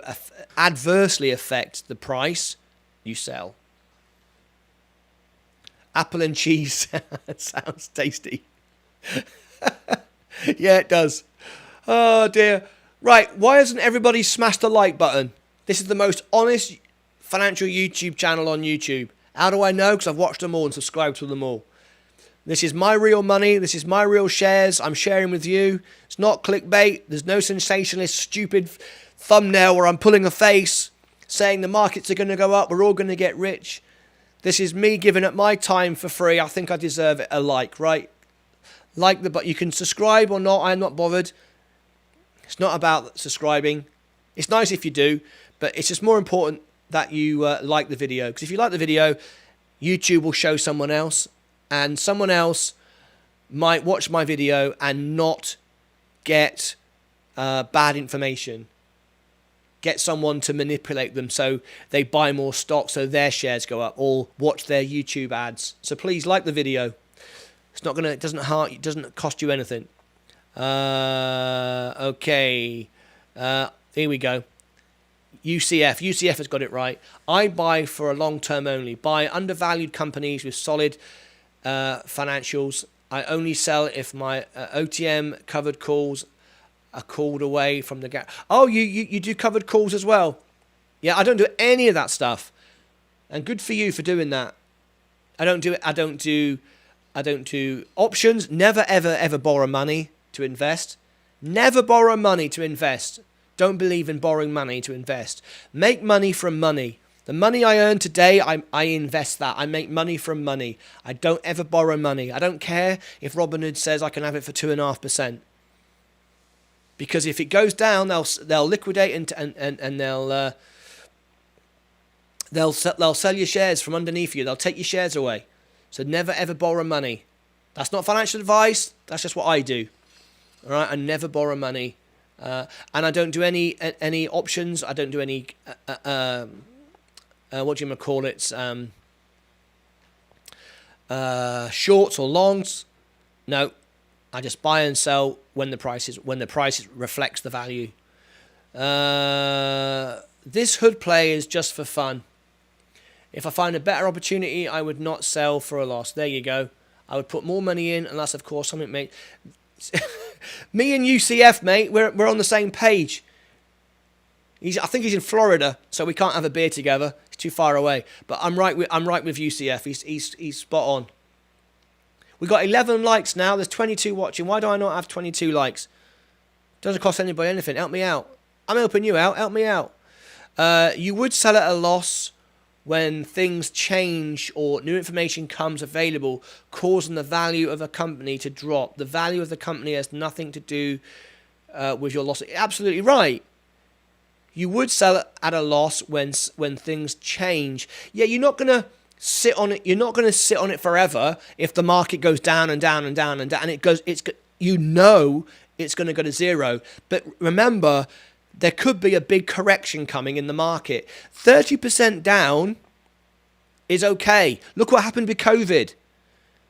adversely affect the price, you sell. Apple and cheese sounds tasty. Yeah, it does. Oh, dear. Right, why hasn't everybody smashed the like button? This is the most honest financial YouTube channel on YouTube. How do I know? Because I've watched them all and subscribed to them all. This is my real money. This is my real shares. I'm sharing with you. It's not clickbait. There's no sensationalist, stupid thumbnail where I'm pulling a face saying the markets are going to go up. We're all going to get rich. This is me giving up my time for free. I think I deserve it. A like, right? Like the button. You can subscribe or not. I'm not bothered. It's not about subscribing. It's nice if you do, but it's just more important that you like the video. Because if you like the video, YouTube will show someone else. And someone else might watch my video and not get bad information. Get someone to manipulate them so they buy more stock so their shares go up, or watch their YouTube ads. So please like the video. It's not gonna. It doesn't cost you anything. Okay. Here we go. UCF has got it right. I buy for a long term only. Buy undervalued companies with solid financials. I only sell if my OTM covered calls are called away from the gap. Oh, you do covered calls as well? Yeah, I don't do any of that stuff, and good for you for doing that. I don't do it. I don't do options. Never ever borrow money to invest. Never borrow money to invest. Don't believe in borrowing money to invest. Make money from money. The money I earn today, I invest that. I make money from money. I don't ever borrow money. I don't care if Robinhood says I can have it for 2.5%. Because if it goes down, they'll liquidate and they'll sell your shares from underneath you. They'll take your shares away. So never ever borrow money. That's not financial advice. That's just what I do. All right, I never borrow money, and I don't do any options. I don't do any what do you call it? Shorts or longs. No, I just buy and sell when the price reflects the value. This hood play is just for fun. If I find a better opportunity, I would not sell for a loss. There you go. I would put more money in, unless, of course, something made... Me and UCF, mate, we're on the same page. I think he's in Florida, so we can't have a beer together. He's too far away. But I'm right with UCF. He's spot on. We got 11 likes now. There's 22 watching. Why do I not have 22 likes? Doesn't cost anybody anything. Help me out. I'm helping you out. Help me out. You would sell at a loss when things change or new information comes available, causing the value of a company to drop. The value of the company has nothing to do with your loss. Absolutely right. You would sell at a loss when things change. Yeah, you're not gonna sit on it. You're not gonna sit on it forever if the market goes down and down and down and down. And it's going to go to zero. But remember, there could be a big correction coming in the market. 30% down is okay. Look what happened with COVID.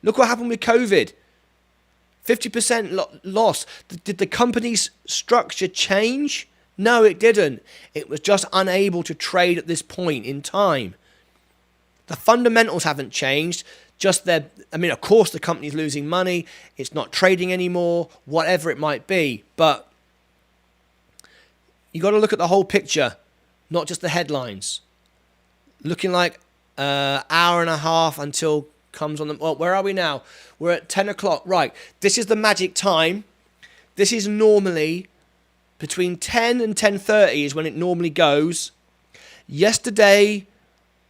50% loss. Did the company's structure change? No, it didn't. It was just unable to trade at this point in time. The fundamentals haven't changed. Of course the company's losing money. It's not trading anymore, whatever it might be. But you got to look at the whole picture, not just the headlines. Looking like hour and a half until comes on the... Well, where are we now? We're at 10 o'clock. Right. This is the magic time. This is normally between 10 and 10:30 is when it normally goes. Yesterday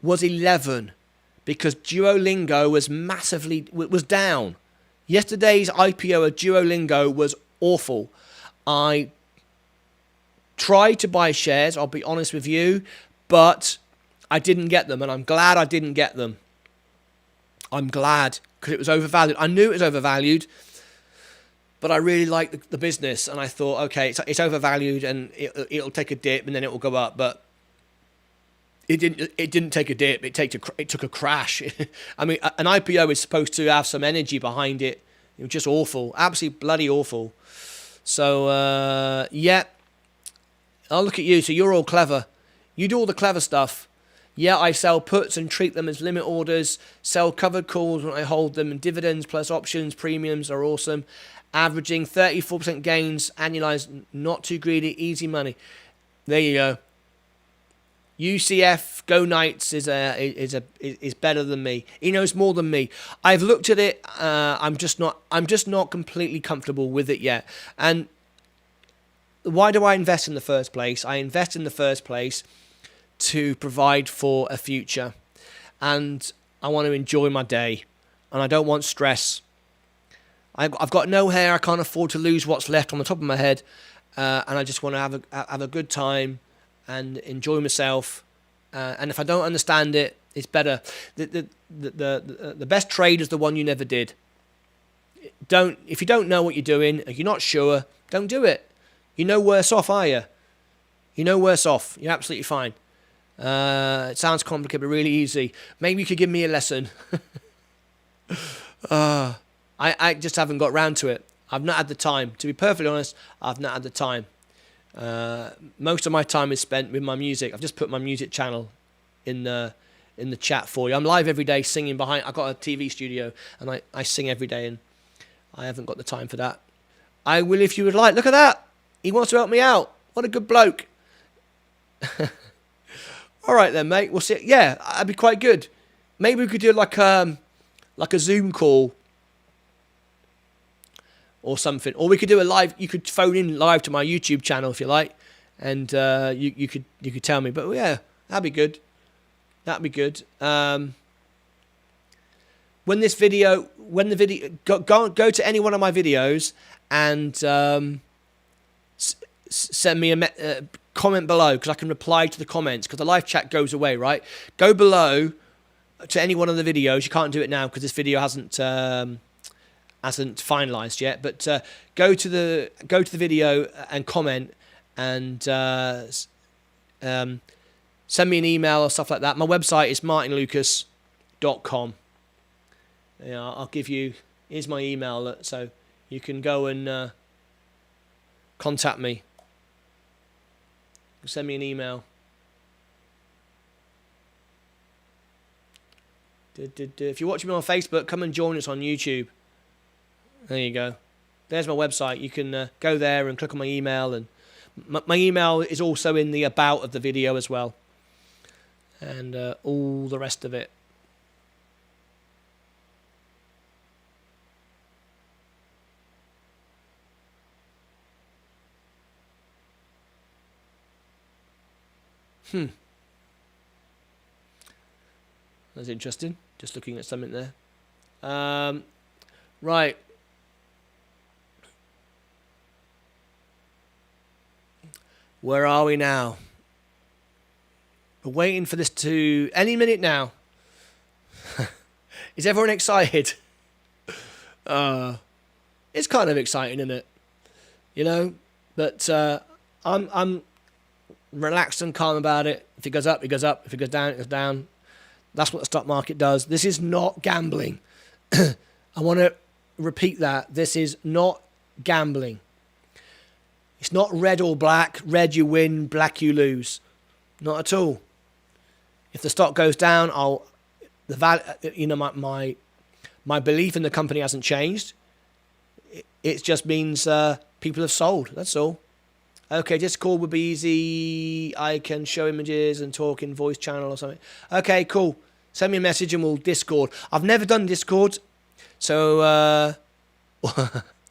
was 11 because Duolingo was down. Yesterday's IPO of Duolingo was awful. I tried to buy shares, I'll be honest with you, but I didn't get them, and I'm glad I didn't get them. I'm glad, because it was overvalued. I knew it was overvalued, but I really liked the business, and I thought, okay, it's overvalued, and it'll take a dip, and then it will go up, but it didn't take a dip. It took a crash. I mean, an IPO is supposed to have some energy behind it. It was just awful, absolutely bloody awful. So, yeah, I'll look at you. So you're all clever. You do all the clever stuff. Yeah, I sell puts and treat them as limit orders. Sell covered calls when I hold them. And dividends plus options premiums are awesome. Averaging 34% gains, annualized, not too greedy, easy money. There you go. UCF Go Knights is better than me. He knows more than me. I've looked at it. I'm just not completely comfortable with it yet. And why do I invest in the first place? I invest in the first place to provide for a future, and I want to enjoy my day, and I don't want stress. I've got no hair. I can't afford to lose what's left on the top of my head, and I just want to have a good time and enjoy myself. And if I don't understand it, it's better. The best trade is the one you never did. If you don't know what you're doing, if you're not sure, don't do it. You're no worse off, are you? You're no worse off. You're absolutely fine. It sounds complicated, but really easy. Maybe you could give me a lesson. I just haven't got round to it. I've not had the time. To be perfectly honest, I've not had the time. Most of my time is spent with my music. I've just put my music channel in the chat for you. I'm live every day singing behind. I've got a TV studio and I sing every day, and I haven't got the time for that. I will if you would like. Look at that. He wants to help me out. What a good bloke. All right then, mate. We'll see. Yeah, that'd be quite good. Maybe we could do like a Zoom call or something. Or we could do a live. You could phone in live to my YouTube channel if you like, and you could tell me. But yeah, that'd be good. That'd be good. When the video, go to any one of my videos and send me a comment below, because I can reply to the comments, because the live chat goes away, right? Go below to any one of the videos. You can't do it now because this video hasn't finalized yet, but go to the video and comment, and send me an email or stuff like that. My website is martynlucas.com. Yeah, I'll give you, here's my email, so you can go and contact me. Send me an email. If you're watching me on Facebook, come and join us on YouTube. There you go. There's my website. You can go there and click on my email, and my email is also in the about of the video as well, and all the rest of it. That's interesting. Just looking at something there. Right. Where are we now? We're waiting for this to... Any minute now. Is everyone excited? It's kind of exciting, isn't it? You know? But I'm relaxed and calm about it. If it goes up, it goes up. If it goes down, it goes down. That's what the stock market does. This is not gambling. I want to repeat that. This is not gambling. It's not red or black. Red you win, black you lose. Not at all. If the stock goes down, my belief in the company hasn't changed. It just means people have sold. That's all. Okay, Discord would be easy. I can show images and talk in voice channel or something. Okay, cool. Send me a message and we'll Discord. I've never done Discord, so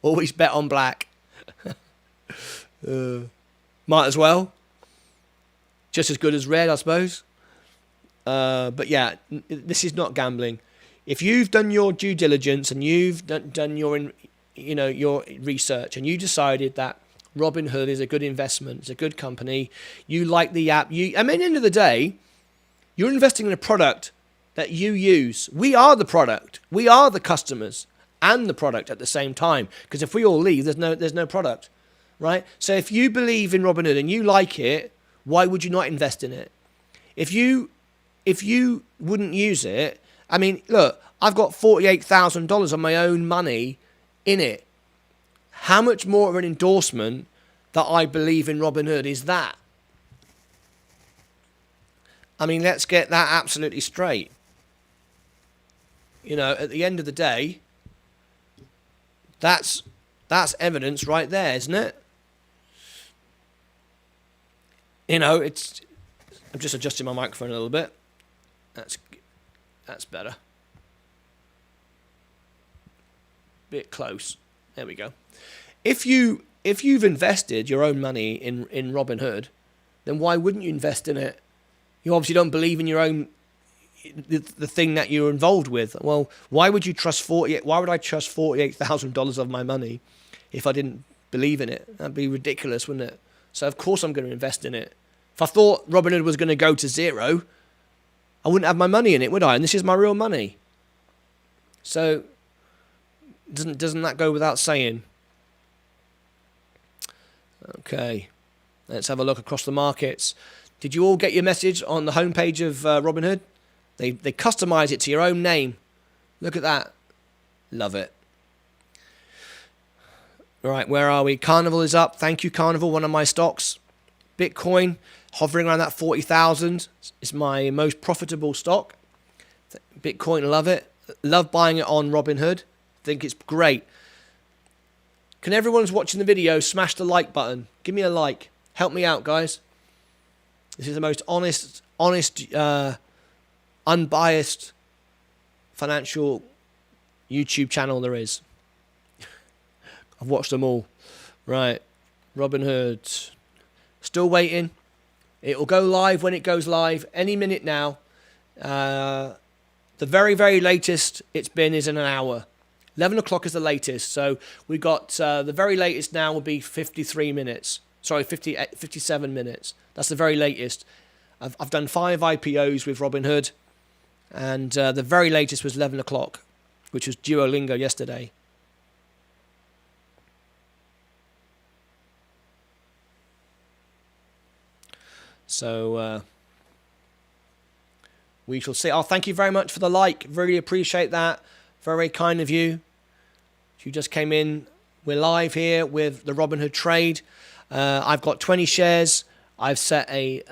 always bet on black. Might as well. Just as good as red, I suppose. But yeah, this is not gambling. If you've done your due diligence and you've done your research and you decided that Robinhood is a good investment, it's a good company, you like the app, at the end of the day, you're investing in a product that you use. We are the product. We are the customers and the product at the same time. Because if we all leave, there's no product, right? So if you believe in Robinhood and you like it, why would you not invest in it? If you wouldn't use it, I mean, look, I've got $48,000 of my own money in it. How much more of an endorsement that I believe in Robinhood is that? I mean, let's get that absolutely straight. At the end of the day, that's evidence right there, isn't it? I'm just adjusting my microphone a little bit. That's better. Bit close. There we go. If you've invested your own money in Robinhood, then why wouldn't you invest in it? You obviously don't believe in your own the thing that you're involved with. Well, why would I trust $48,000 of my money if I didn't believe in it? That'd be ridiculous, wouldn't it? So of course I'm going to invest in it. If I thought Robinhood was going to go to zero, I wouldn't have my money in it, would I? And this is my real money. So doesn't that go without saying? Okay, let's have a look across the markets. Did you all get your message on the homepage of Robinhood? They customize it to your own name. Look at that. Love it. All right, where are we? Carnival is up. Thank you, Carnival, one of my stocks. Bitcoin, hovering around that 40,000. It's my most profitable stock. Bitcoin, love it. Love buying it on Robinhood. Think it's great. Can everyone who's watching the video smash the like button? Give me a like. Help me out, guys. This is the most honest, unbiased financial YouTube channel there is. I've watched them all. Right. Robinhood. Still waiting. It will go live when it goes live. Any minute now. The very, very latest it's been is in an hour. 11 o'clock is the latest. So we got the very latest now will be 53 minutes. Sorry, 57 minutes. That's the very latest. I've done 5 IPOs with Robinhood. And the very latest was 11 o'clock, which was Duolingo yesterday. So we shall see. Oh, thank you very much for the like. Really appreciate that. Very kind of you. If you just came in, we're live here with the Robinhood trade. I've got 20 shares. I've set a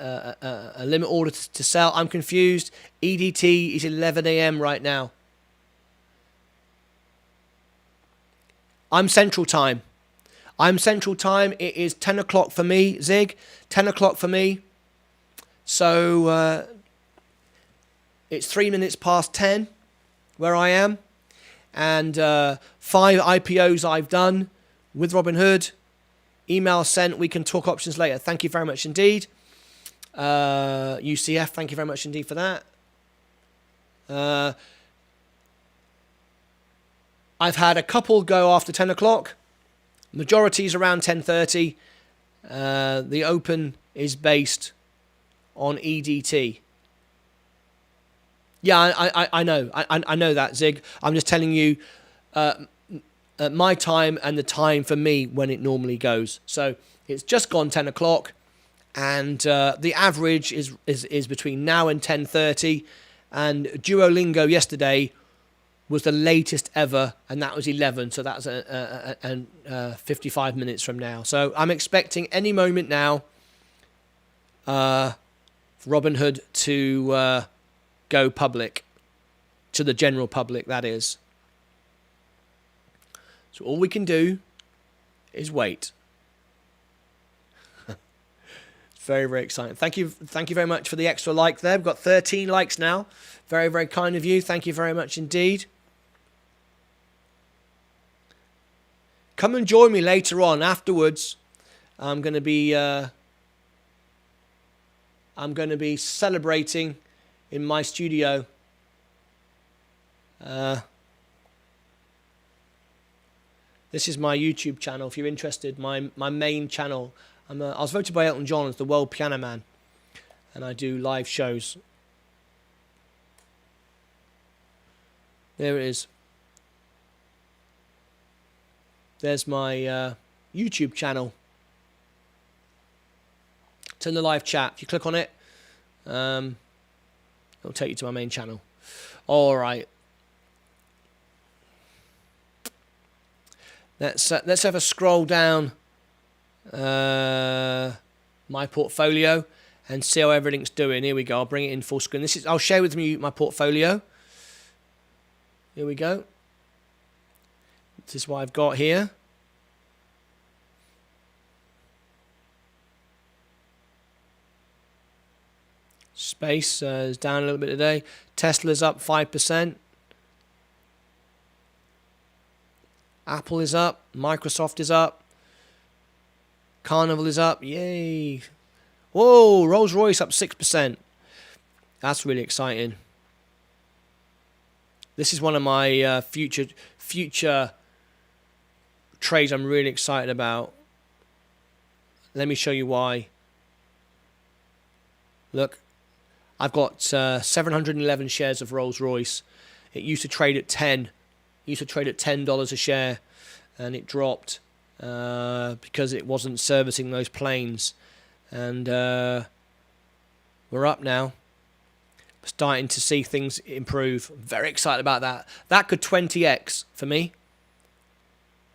limit order to sell. I'm confused. EDT is 11 a.m. right now. I'm Central Time. It is 10 o'clock for me, Zig. 10 o'clock for me. So it's 3 minutes past 10 where I am. And 5 IPOs I've done with Robinhood. Email sent. We can talk options later. Thank you very much indeed. UCF, thank you very much indeed for that. I've had a couple go after 10 o'clock. Majority's around 10:30. The open is based on EDT. Yeah, I know. I know that, Zig. I'm just telling you my time and the time for me when it normally goes. So it's just gone 10 o'clock. And the average is between now and 10:30. And Duolingo yesterday was the latest ever, and that was 11. So that's 55 minutes from now. So I'm expecting any moment now Robinhood to go public, to the general public, that is. So all we can do is wait. Very, very exciting. Thank you very much for the extra like there. We've got 13 likes now. Very, very kind of you. Thank you very much indeed. Come and join me later on. Afterwards, I'm going to be celebrating in my studio. This is my YouTube channel. If you're interested, my main channel. I was voted by Elton John as the world piano man, and I do live shows. There it is. There's my YouTube channel. It's in the live chat. If you click on it, it'll take you to my main channel. All right. Let's have a scroll down my portfolio and see how everything's doing. Here we go. I'll bring it in full screen. I'll share with you my portfolio. Here we go. This is what I've got here. Space is down a little bit today. Tesla's up 5%. Apple is up. Microsoft is up. Carnival is up. Yay. Whoa, Rolls-Royce up 6%. That's really exciting. This is one of my future trades I'm really excited about. Let me show you why. Look, I've got 711 shares of Rolls-Royce. It used to trade at 10. It used to trade at $10 a share, and it dropped because it wasn't servicing those planes. And we're up now. Starting to see things improve. Very excited about that. That could 20x for me.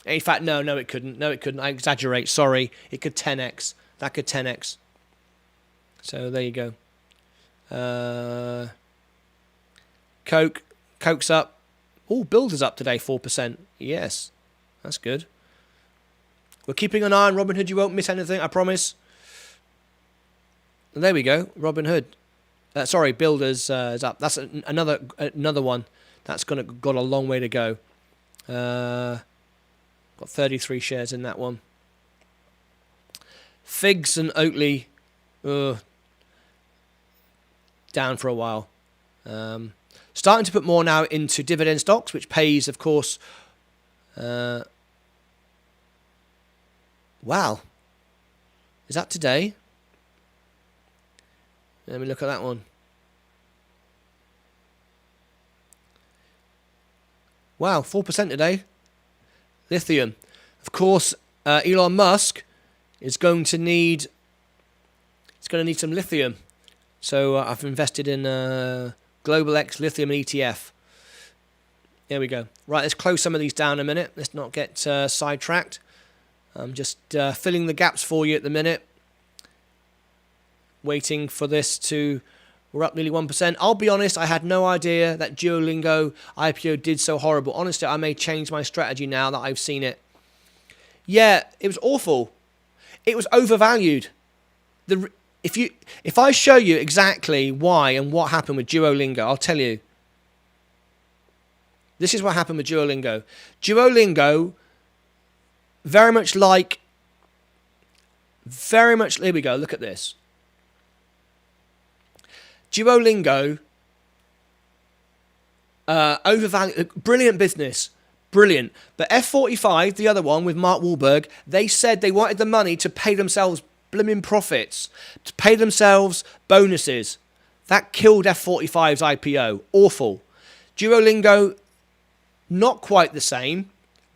In fact, no, it couldn't. No, it couldn't. I exaggerate. Sorry. It could 10x. That could 10x. So there you go. Coke's up. Oh, Builder's up today, 4%. Yes, that's good. We're keeping an eye on Robinhood. You won't miss anything, I promise. And there we go, Robinhood. Sorry, Builders is up. That's another one. That's got a long way to go. Got 33 shares in that one. Figs and Oatly, down for a while. Starting to put more now into dividend stocks, which pays, of course. Wow. Is that today? Let me look at that one. Wow, 4% today. Lithium. Of course, Elon Musk is going to need some lithium. So I've invested in Global X Lithium ETF. There we go. Right, let's close some of these down a minute. Let's not get sidetracked. I'm just filling the gaps for you at the minute. Waiting for this to... We're up nearly 1%. I'll be honest, I had no idea that Duolingo IPO did so horrible. Honestly, I may change my strategy now that I've seen it. Yeah, it was awful. It was overvalued. If I show you exactly why and what happened with Duolingo, I'll tell you. This is what happened with Duolingo. Duolingo, here we go, look at this. Duolingo, overvalued, brilliant business, brilliant. But F45, the other one with Mark Wahlberg, they said they wanted the money to pay themselves blimmin' profits, to pay themselves bonuses. That killed F45's IPO. Awful. Duolingo, not quite the same,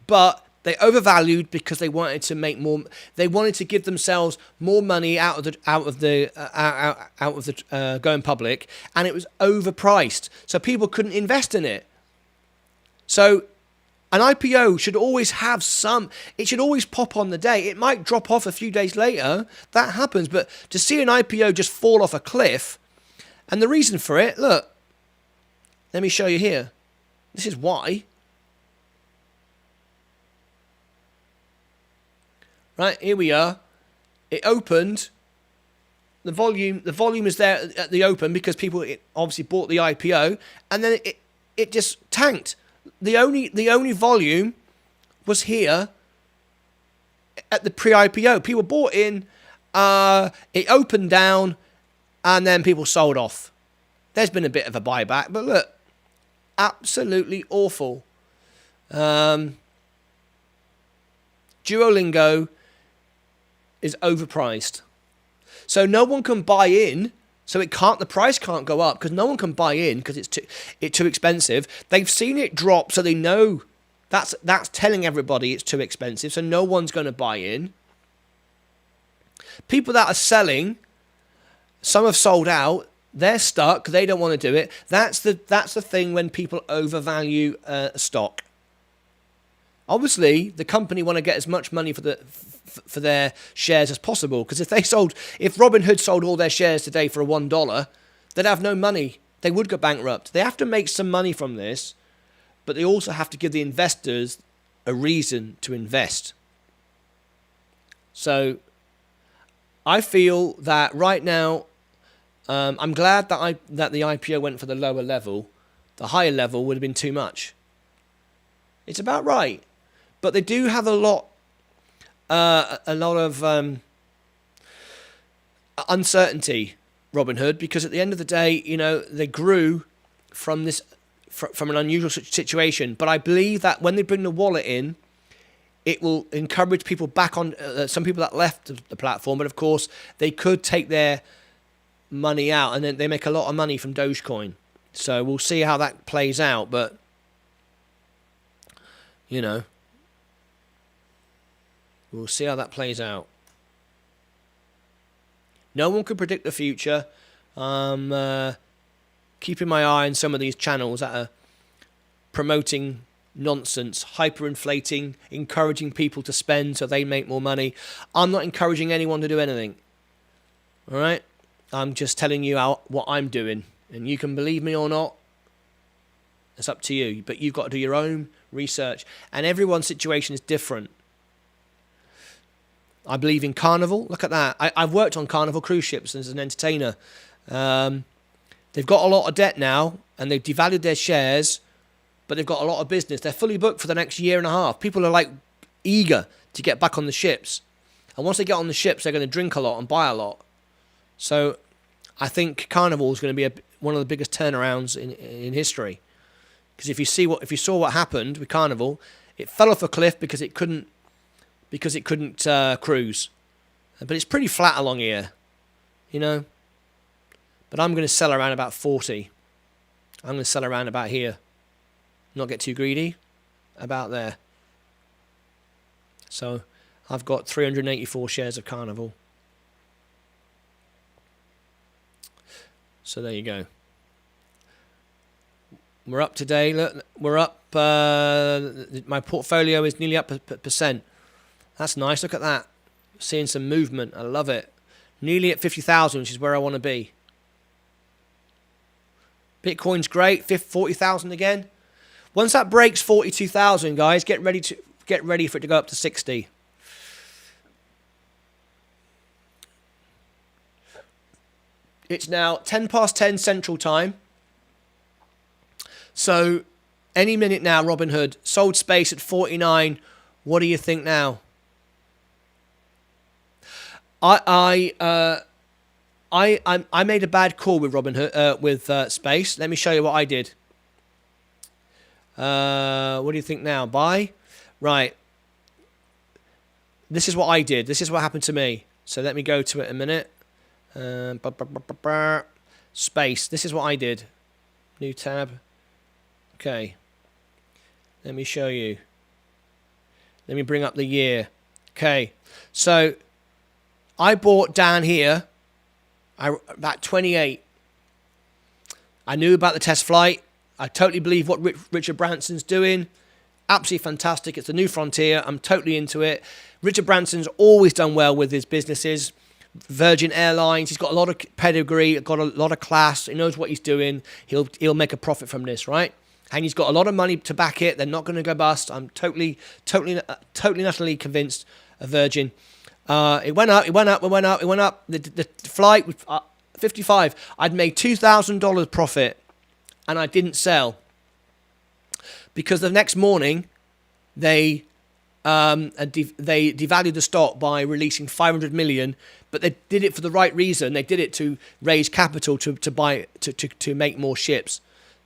but they overvalued because they wanted to make more. They wanted to give themselves more money out of the going public, and it was overpriced, so people couldn't invest in it. So an IPO should always have some. It should always pop on the day. It might drop off a few days later. That happens, but to see an IPO just fall off a cliff, and the reason for it, look. Let me show you here. This is why. Right, here we are. It opened The volume is there at the open because people obviously bought the IPO, and then it just tanked. The only volume was here at the pre-IPO. People bought in, it opened down, and then people sold off. There's been a bit of a buyback, but look, absolutely awful. Duolingo is overpriced. So no one can buy in. So the price can't go up because no one can buy in because it's too expensive. They've seen it drop, so they know that's telling everybody it's too expensive. So no one's going to buy in. People that are selling, some have sold out. They're stuck. They don't want to do it. That's the thing when people overvalue a stock. Obviously, the company want to get as much money for their shares as possible. Because if Robinhood sold all their shares today for $1, they'd have no money. They would go bankrupt. They have to make some money from this, but they also have to give the investors a reason to invest. So, I feel that right now, I'm glad that the IPO went for the lower level. The higher level would have been too much. It's about right. But they do have a lot of uncertainty, Robinhood, because at the end of the day, they grew from an unusual situation. But I believe that when they bring the wallet in, it will encourage people back on. Some people that left the platform, but of course they could take their money out, and then they make a lot of money from Dogecoin. So we'll see how that plays out. But we'll see how that plays out. No one can predict the future. Keeping my eye on some of these channels that are promoting nonsense, hyperinflating, encouraging people to spend so they make more money. I'm not encouraging anyone to do anything. All right? I'm just telling you what I'm doing. And you can believe me or not. It's up to you. But you've got to do your own research. And everyone's situation is different. I believe in Carnival. Look at that. I've worked on Carnival cruise ships as an entertainer. They've got a lot of debt now, and they've devalued their shares, but they've got a lot of business. They're fully booked for the next year and a half. People are eager to get back on the ships. And once they get on the ships, they're going to drink a lot and buy a lot. So I think Carnival is going to be one of the biggest turnarounds in history. Because if you saw what happened with Carnival, it fell off a cliff because it couldn't cruise. But it's pretty flat along here, But I'm going to sell around about 40. I'm going to sell around about here. Not get too greedy. About there. So I've got 384 shares of Carnival. So there you go. We're up today. Look, we're up. My portfolio is nearly up a %. That's nice. Look at that. Seeing some movement. I love it. Nearly at 50,000, which is where I want to be. Bitcoin's great. 40,000 again. Once that breaks 42,000, guys, get ready for it to go up to 60. It's now 10:10 Central Time. So any minute now, Robinhood sold space at 49. What do you think now? I made a bad call with Robinhood with space. Let me show you what I did. What do you think now? Buy? Right. This is what I did. This is what happened to me. So let me go to it a minute. Space. This is what I did. New tab. Okay. Let me show you. Let me bring up the year. Okay. So I bought down here about 28. I knew about the test flight. I totally believe what Richard Branson's doing. Absolutely fantastic. It's a new frontier. I'm totally into it. Richard Branson's always done well with his businesses. Virgin Airlines. He's got a lot of pedigree, got a lot of class. He knows what he's doing. He'll make a profit from this, right? And he's got a lot of money to back it. They're not going to go bust. I'm totally, utterly convinced of Virgin. It went up. The flight was 55. I'd made $2,000 profit, and I didn't sell because the next morning they devalued the stock by releasing 500 million. But they did it for the right reason. They did it to raise capital to make more ships,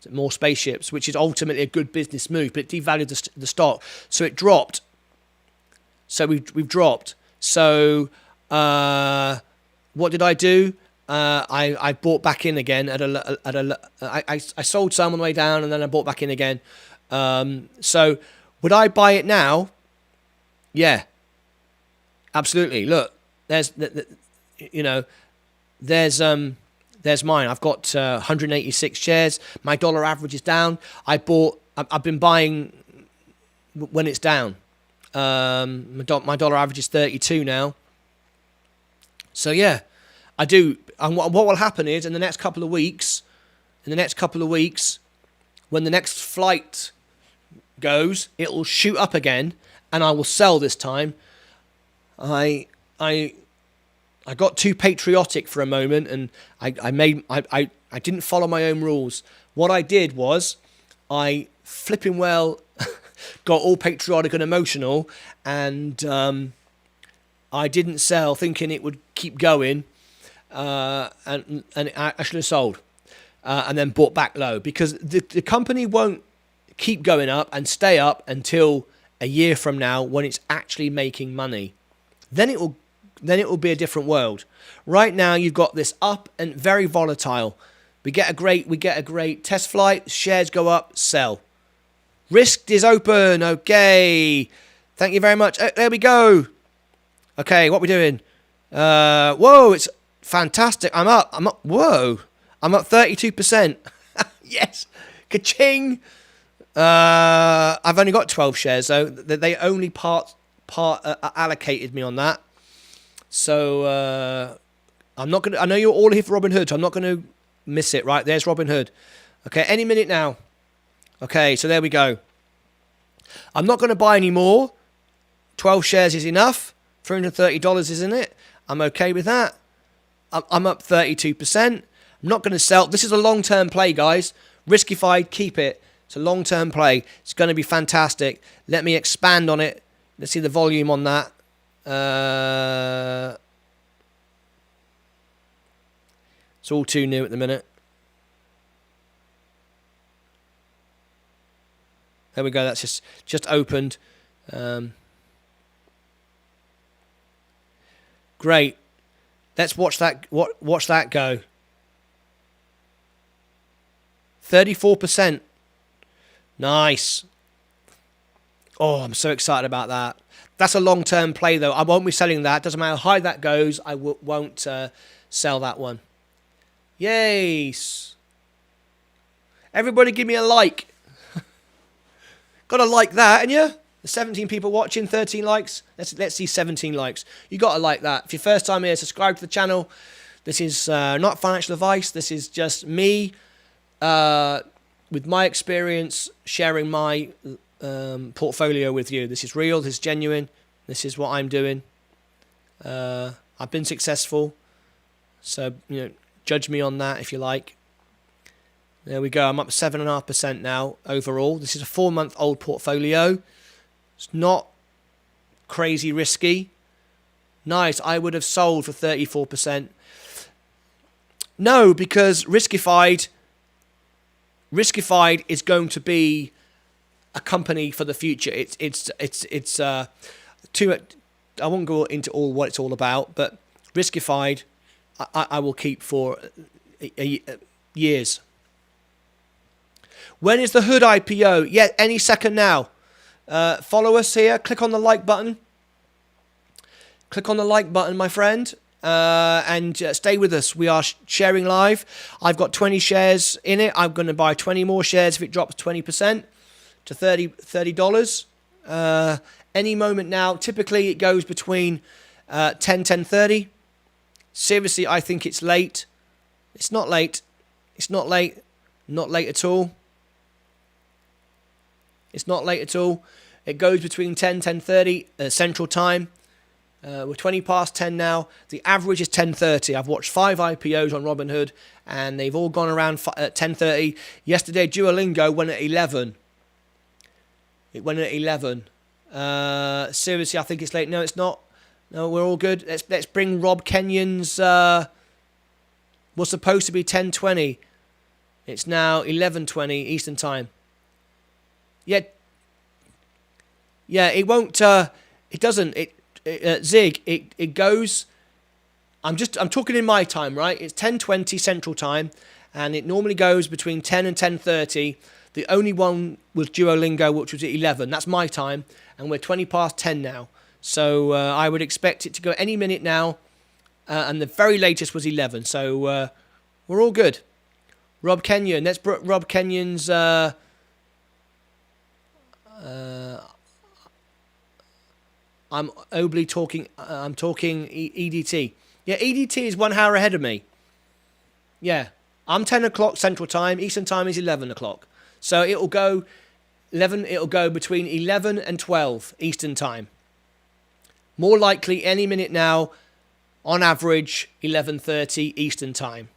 more spaceships, which is ultimately a good business move. But it devalued the stock, so it dropped. So we've dropped. So what did I do? I bought back in again I sold some on the way down, and then I bought back in again. So would I buy it now? Yeah, absolutely. Look, there's mine. I've got 186 shares. My dollar average is down. I've been buying when it's down. My dollar average is 32 now. So yeah, I do. And what will happen is in the next couple of weeks, when the next flight goes, it will shoot up again, and I will sell this time. I got too patriotic for a moment, and I didn't follow my own rules. What I did was I flipping well got all patriotic and emotional, and I didn't sell, thinking it would keep going, and I should have sold, and then bought back low, because the company won't keep going up and stay up until a year from now when it's actually making money. Then it will be a different world. Right now you've got this up and very volatile. We get a great test flight, shares go up, sell. Risk is open. Okay. Thank you very much. There we go. Okay, what are we doing? Whoa, it's fantastic. I'm up. Whoa. I'm up 32%. Yes. Ka-ching. I've only got 12 shares, though. They only allocated me on that. So I'm not gonna. I know you're all here for Robinhood, so I'm not gonna miss it. Right, there's Robinhood. Okay, any minute now. Okay, so there we go. I'm not going to buy any more. 12 shares is enough. $330, isn't it? I'm okay with that. I'm up 32%. I'm not going to sell. This is a long-term play, guys. Riskified, keep it. It's a long-term play. It's going to be fantastic. Let me expand on it. Let's see the volume on that. It's all too new at the minute. There we go. That's just opened. Great. Let's watch that. Watch that go. 34%. Nice. Oh, I'm so excited about that. That's a long-term play, though. I won't be selling that. Doesn't matter how high that goes. I won't sell that one. Yes. Everybody, give me a like. Got to like that, and you? There's 17 people watching, 13 likes. Let's see 17 likes. You got to like that. If you're first time here, subscribe to the channel. This is not financial advice. This is just me, with my experience, sharing my portfolio with you. This is real. This is genuine. This is what I'm doing. I've been successful, so judge me on that if you like. There we go. I'm up 7.5% now overall. This is a 4-month-old portfolio. It's not crazy risky. Nice. I would have sold for 34%. No, because Riskified is going to be a company for the future. It's I won't go into all what it's all about, but Riskified I will keep for years. When is the Hood IPO? Yeah, any second now. Follow us here. Click on the like button. Click on the like button, my friend. And stay with us. We are sharing live. I've got 20 shares in it. I'm going to buy 20 more shares if it drops 20% to $30. Any moment now. Typically, it goes between 10:30. Seriously, I think it's late. It's not late. It's not late. Not late at all. It's not late at all. It goes between 10:30 Central Time. We're 20 past 10 now. The average is 10:30. I've watched 5 IPOs on Robinhood, and they've all gone around at 10:30. Yesterday, Duolingo went at 11. It went at 11. Seriously, I think it's late. No, it's not. No, we're all good. Let's bring Rob Kenyon's. Was supposed to be 10:20. It's now 11:20 Eastern Time. Yeah, it won't. It doesn't. Zig. It goes. I'm talking in my time, right? It's 10:20 Central Time, and it normally goes between 10 and 10:30. The only one was Duolingo, which was at 11. That's my time, and we're 20 past 10 now. So I would expect it to go any minute now, and the very latest was 11. So we're all good. Rob Kenyon. Let's put Rob Kenyon's. I'm talking EDT. Yeah, EDT is 1 hour ahead of me. Yeah, I'm 10 o'clock Central Time. Eastern Time is 11 o'clock. So it'll go 11. It'll go between 11 and 12 Eastern Time. More likely any minute now. On average, 11:30 Eastern Time.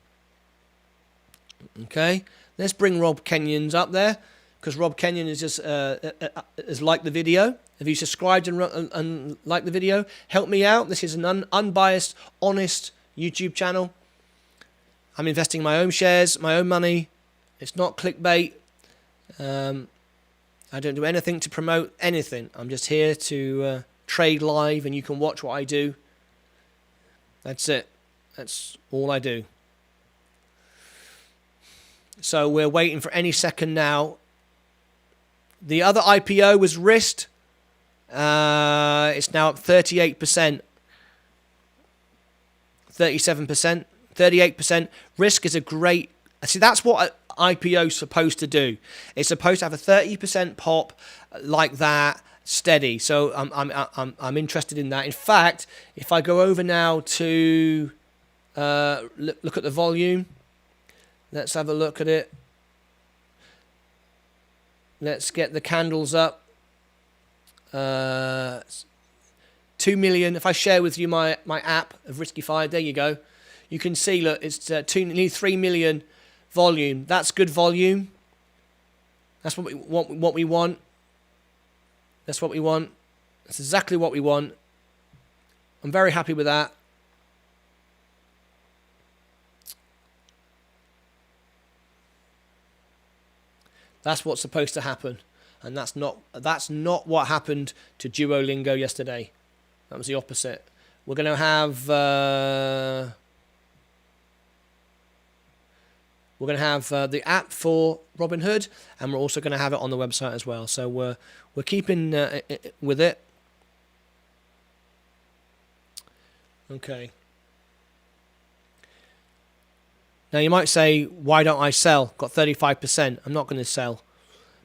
Okay, let's bring Rob Kenyon's up there, because Rob Kenyon is just has liked the video. If you subscribed and liked the video, help me out. This is an unbiased, honest YouTube channel. I'm investing my own shares, my own money. It's not clickbait. I don't do anything to promote anything. I'm just here to trade live, and you can watch what I do. That's it. That's all I do. So we're waiting for any second now. The other IPO was Wrist. It's now up 38%. 37%. 38%. Risk is a great... See, that's what an IPO is supposed to do. It's supposed to have a 30% pop like that, steady. So I'm interested in that. In fact, if I go over now to look at the volume, let's have a look at it. Let's get the candles up. 2 million. If I share with you my app of Risky Fire, there you go. You can see, look, it's nearly 3 million volume. That's good volume. That's what we want. That's what we want. That's exactly what we want. I'm very happy with that. That's what's supposed to happen, and that's not what happened to Duolingo yesterday. That was the opposite. We're going to have the app for Robinhood, and we're also going to have it on the website as well. So we're keeping with it. Okay. Now you might say, why don't I sell? Got 35%. I'm not going to sell.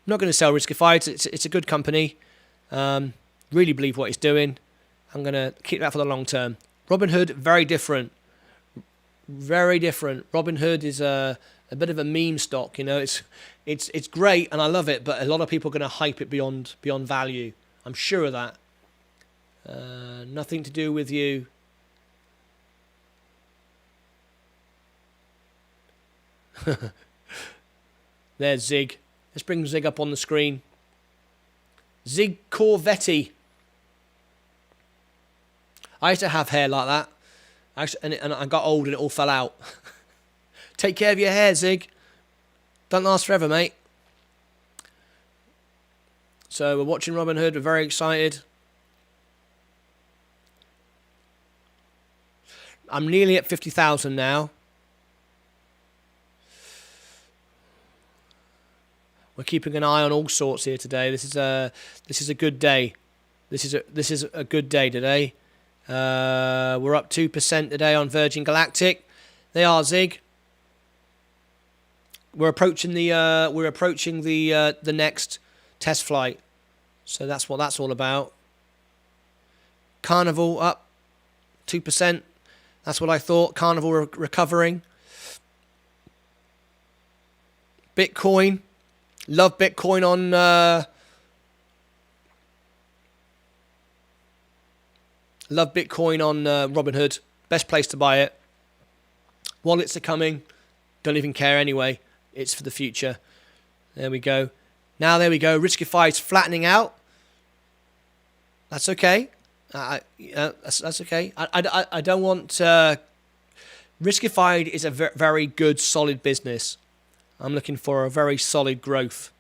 I'm not going to sell Riskified. It's a good company. Really believe what it's doing. I'm going to keep that for the long term. Robinhood, very different. Very different. Robinhood is a bit of a meme stock. You know, it's great and I love it, but a lot of people are going to hype it beyond value. I'm sure of that. Nothing to do with you. There's Zig. Let's bring Zig up on the screen. Zig Corvetti. I used to have hair like that. And I got old and it all fell out. Take care of your hair, Zig. Don't last forever, mate. So we're watching Robinhood. We're very excited. I'm nearly at 50,000 now. We're keeping an eye on all sorts here today. This is a good day. This is a good day today. We're up 2% today on Virgin Galactic. They are Zig. We're approaching the next test flight. So that's what that's all about. Carnival up 2%. That's what I thought. Carnival recovering. Bitcoin. Love Bitcoin on Love Bitcoin on Robinhood. Best place to buy it. Wallets are coming. Don't even care anyway. It's for the future. There we go. Now there we go. Riskified's flattening out. That's okay. That's okay. I don't want... Riskified is a very good, solid business. I'm looking for a very solid growth.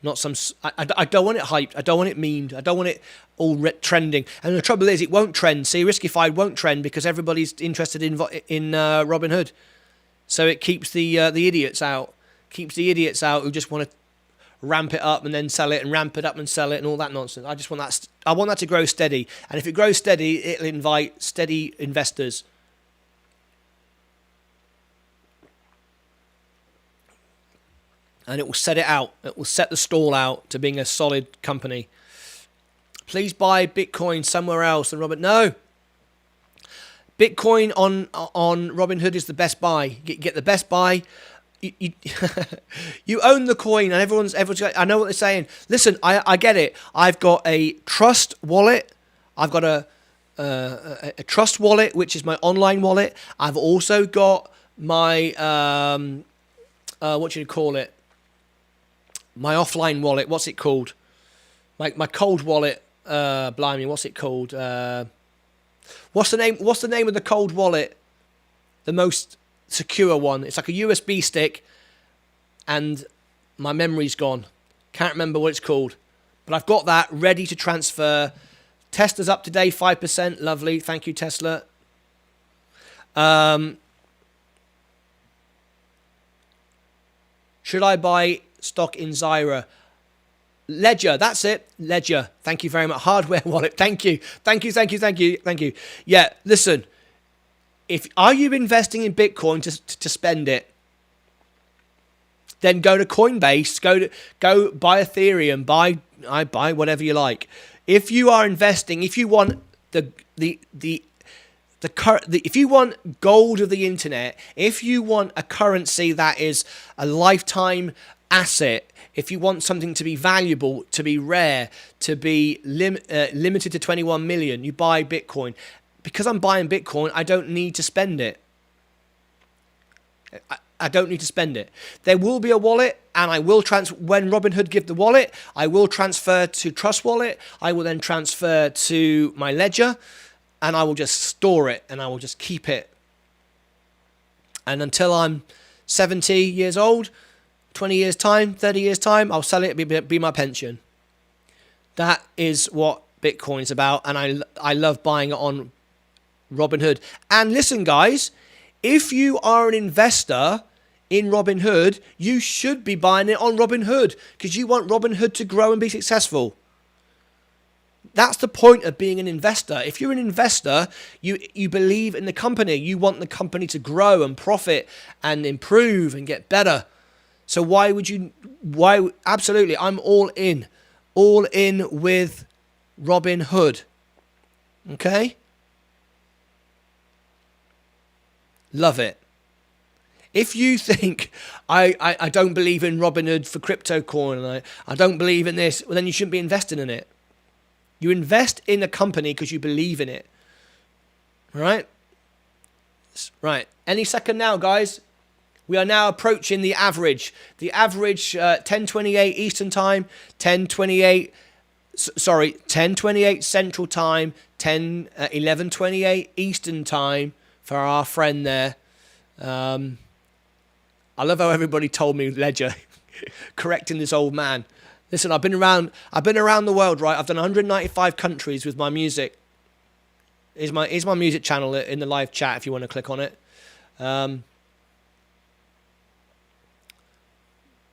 Not some... I don't want it hyped. I don't want it memed. I don't want it all trending. And the trouble is, it won't trend. See, Riskified won't trend because everybody's interested in Robinhood. So it keeps the idiots out. Keeps the idiots out who just want to ramp it up and then sell it, and ramp it up and sell it, and all that nonsense. I just want that. I want that to grow steady. And if it grows steady, it'll invite steady investors. And it will set it out. It will set the stall out to being a solid company. Please buy Bitcoin somewhere else than Robin. No. Bitcoin on Robinhood is the best buy. Get the best buy. You own the coin, and everyone's. I know what they're saying. Listen, I get it. I've got a Trust wallet. I've got a Trust wallet, which is my online wallet. I've also got my what do you call it? My offline wallet. What's it called? My cold wallet. Blimey, what's it called? What's the name of the cold wallet? The most secure one. It's like a USB stick, and my memory's gone. Can't remember what it's called, but I've got that ready to transfer. Tesla's up today, 5%. Lovely, thank you, Tesla. Should I buy stock in Zyra? Ledger, that's it. Ledger. Thank you very much. Hardware wallet. Thank you. Yeah, listen. Are you investing in Bitcoin to spend it? Then go to Coinbase. Go buy Ethereum. Buy whatever you like. If you are investing, if you want if you want gold of the internet, if you want a currency that is a lifetime asset, if you want something to be valuable, to be rare, to be limited to 21 million, you buy Bitcoin. Because I'm buying Bitcoin, I don't need to spend it. I don't need to spend it. There will be a wallet, and I will when Robinhood give the wallet, I will transfer to Trust Wallet. I will then transfer to my Ledger, and I will just store it, and I will just keep it. And until I'm 70 years old, 20 years time, 30 years time, I'll sell it, be my pension. That is what Bitcoin is about, and I love buying it on Robinhood. And listen, guys, if you are an investor in Robinhood, you should be buying it on Robinhood because you want Robinhood to grow and be successful. That's the point of being an investor. If you're an investor, you believe in the company. You want the company to grow and profit and improve and get better. So why? Absolutely, I'm all in with Robinhood. Okay? Love it. If you think I don't believe in Robinhood for crypto coin, and I don't believe in this, well, then you shouldn't be investing in it. You invest in a company because you believe in it. Right? Right. Any second now, guys. We are now approaching the average. The average 10:28 Eastern Time, 10:28 Central Time, 11:28 Eastern Time for our friend there. I love how everybody told me Ledger, correcting this old man. Listen, I've been around the world, right? I've done 195 countries with my music. Here's my music channel in the live chat if you want to click on it.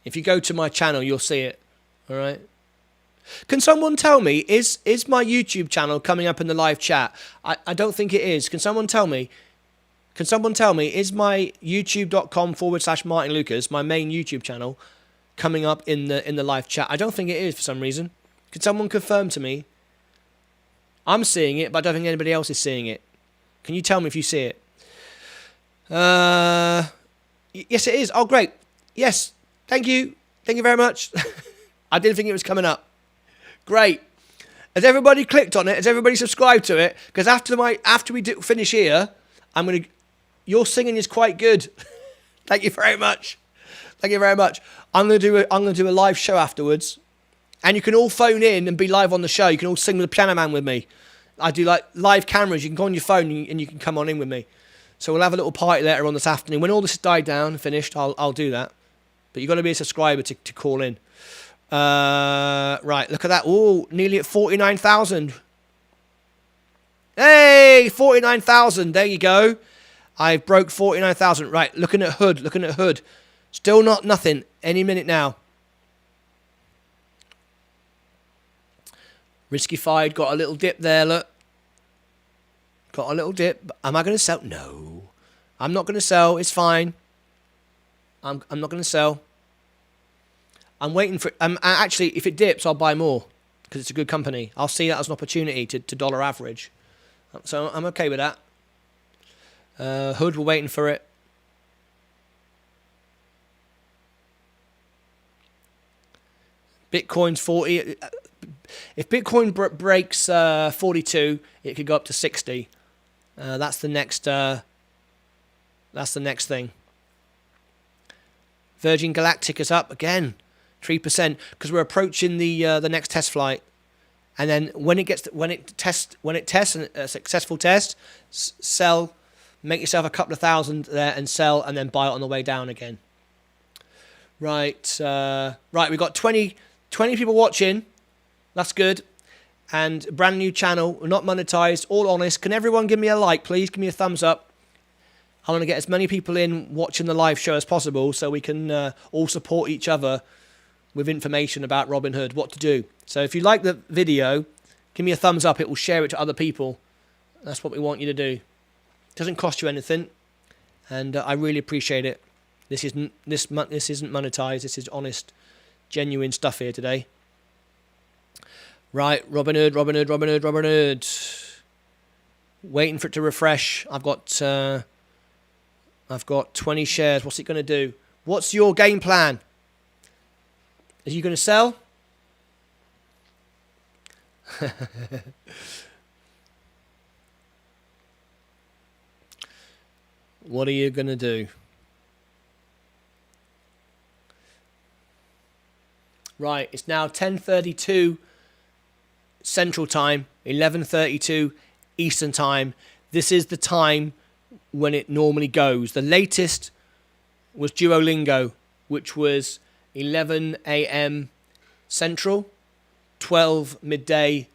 If you go to my channel, you'll see it. All right. Can someone tell me, is my YouTube channel coming up in the live chat? I don't think it is. Can someone tell me? Is my youtube.com/Martyn Lucas, my main YouTube channel, coming up in the live chat? I don't think it is for some reason. Can someone confirm to me? I'm seeing it, but I don't think anybody else is seeing it. Can you tell me if you see it? Yes, it is. Oh, great. Yes. Thank you. Thank you very much. I didn't think it was coming up. Great. Has everybody clicked on it? Has everybody subscribed to it? Because after we finish here, your singing is quite good. Thank you very much. Thank you very much. I'm gonna do a live show afterwards, and you can all phone in and be live on the show. You can all sing with the Piano Man with me. I do like live cameras. You can go on your phone and you can come on in with me. So we'll have a little party later on this afternoon. When all this has died down and finished, I'll do that. But you've got to be a subscriber to call in. Right, look at that. Oh, nearly at 49,000. Hey, 49,000. There you go. I broke 49,000. Right, looking at Hood. Still not nothing. Any minute now. Riskified got a little dip there, look. Got a little dip. Am I going to sell? No. I'm not going to sell. It's fine. I'm not going to sell. I'm waiting for... actually, if it dips, I'll buy more. Because it's a good company. I'll see that as an opportunity to dollar average. So I'm okay with that. Hood, we're waiting for it. Bitcoin's 40. If Bitcoin breaks 42, it could go up to 60. That's the next. That's the next thing. Virgin Galactic is up again, 3%, because we're approaching the next test flight, and then when it tests and a successful test, sell, make yourself a couple of thousand there and sell, and then buy it on the way down again. Right, right. We've got 20 people watching. That's good. And brand new channel, not monetized, all honest. Can everyone give me a like, please? Give me a thumbs up. I want to get as many people in watching the live show as possible so we can all support each other with information about Robinhood, what to do. So if you like the video, give me a thumbs up. It will share it to other people. That's what we want you to do. It doesn't cost you anything, and I really appreciate it. This isn't monetized. This is honest, genuine stuff here today. Right, Robinhood. Waiting for it to refresh. I've got 20 shares. What's it going to do? What's your game plan? Are you going to sell? What are you going to do? Right, it's now 10:32 Central Time, 11:32 Eastern Time. This is the time when it normally goes. The latest was Duolingo, which was 11 a.m. Central, 12 midday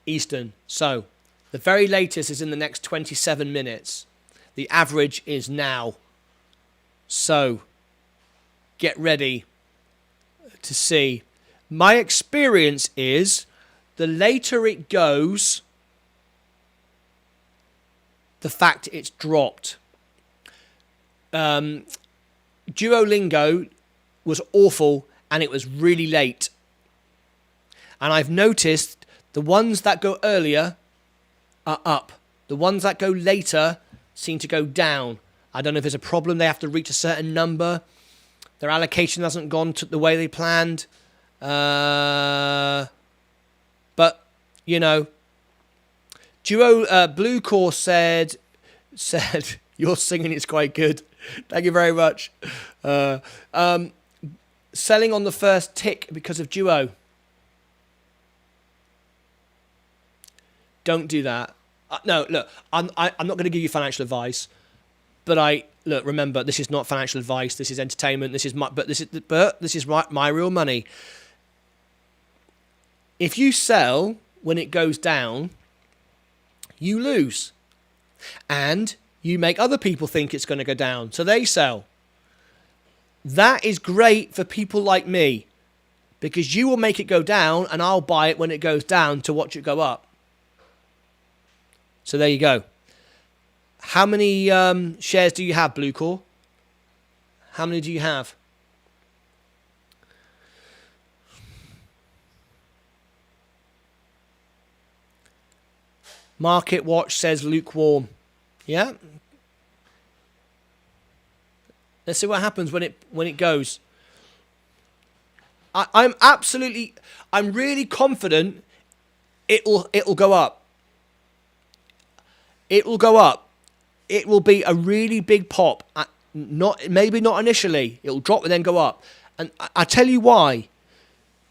Eastern. So the very latest is in the next 27 minutes. The average is now. So get ready to see. My experience is the later it goes, the fact it's dropped. Duolingo was awful and it was really late. And I've noticed the ones that go earlier are up. The ones that go later seem to go down. I don't know if there's a problem. They have to reach a certain number. Their allocation hasn't gone to the way they planned. But, you know, Blue Course said, your singing is quite good. Thank you very much. Selling on the first tick because of Duo. Don't do that. No, look, I'm not going to give you financial advice, but remember, this is not financial advice. This is entertainment. This is my real money. If you sell when it goes down, you lose. And you make other people think it's going to go down, so they sell. That is great for people like me, because you will make it go down and I'll buy it when it goes down to watch it go up. So there you go. How many shares do you have, Blue Core? How many do you have? Market Watch says lukewarm. Yeah. Let's see what happens when it goes. I'm really confident it'll go up. It will go up. It will be a really big pop. Maybe not initially. It'll drop and then go up. And I tell you why.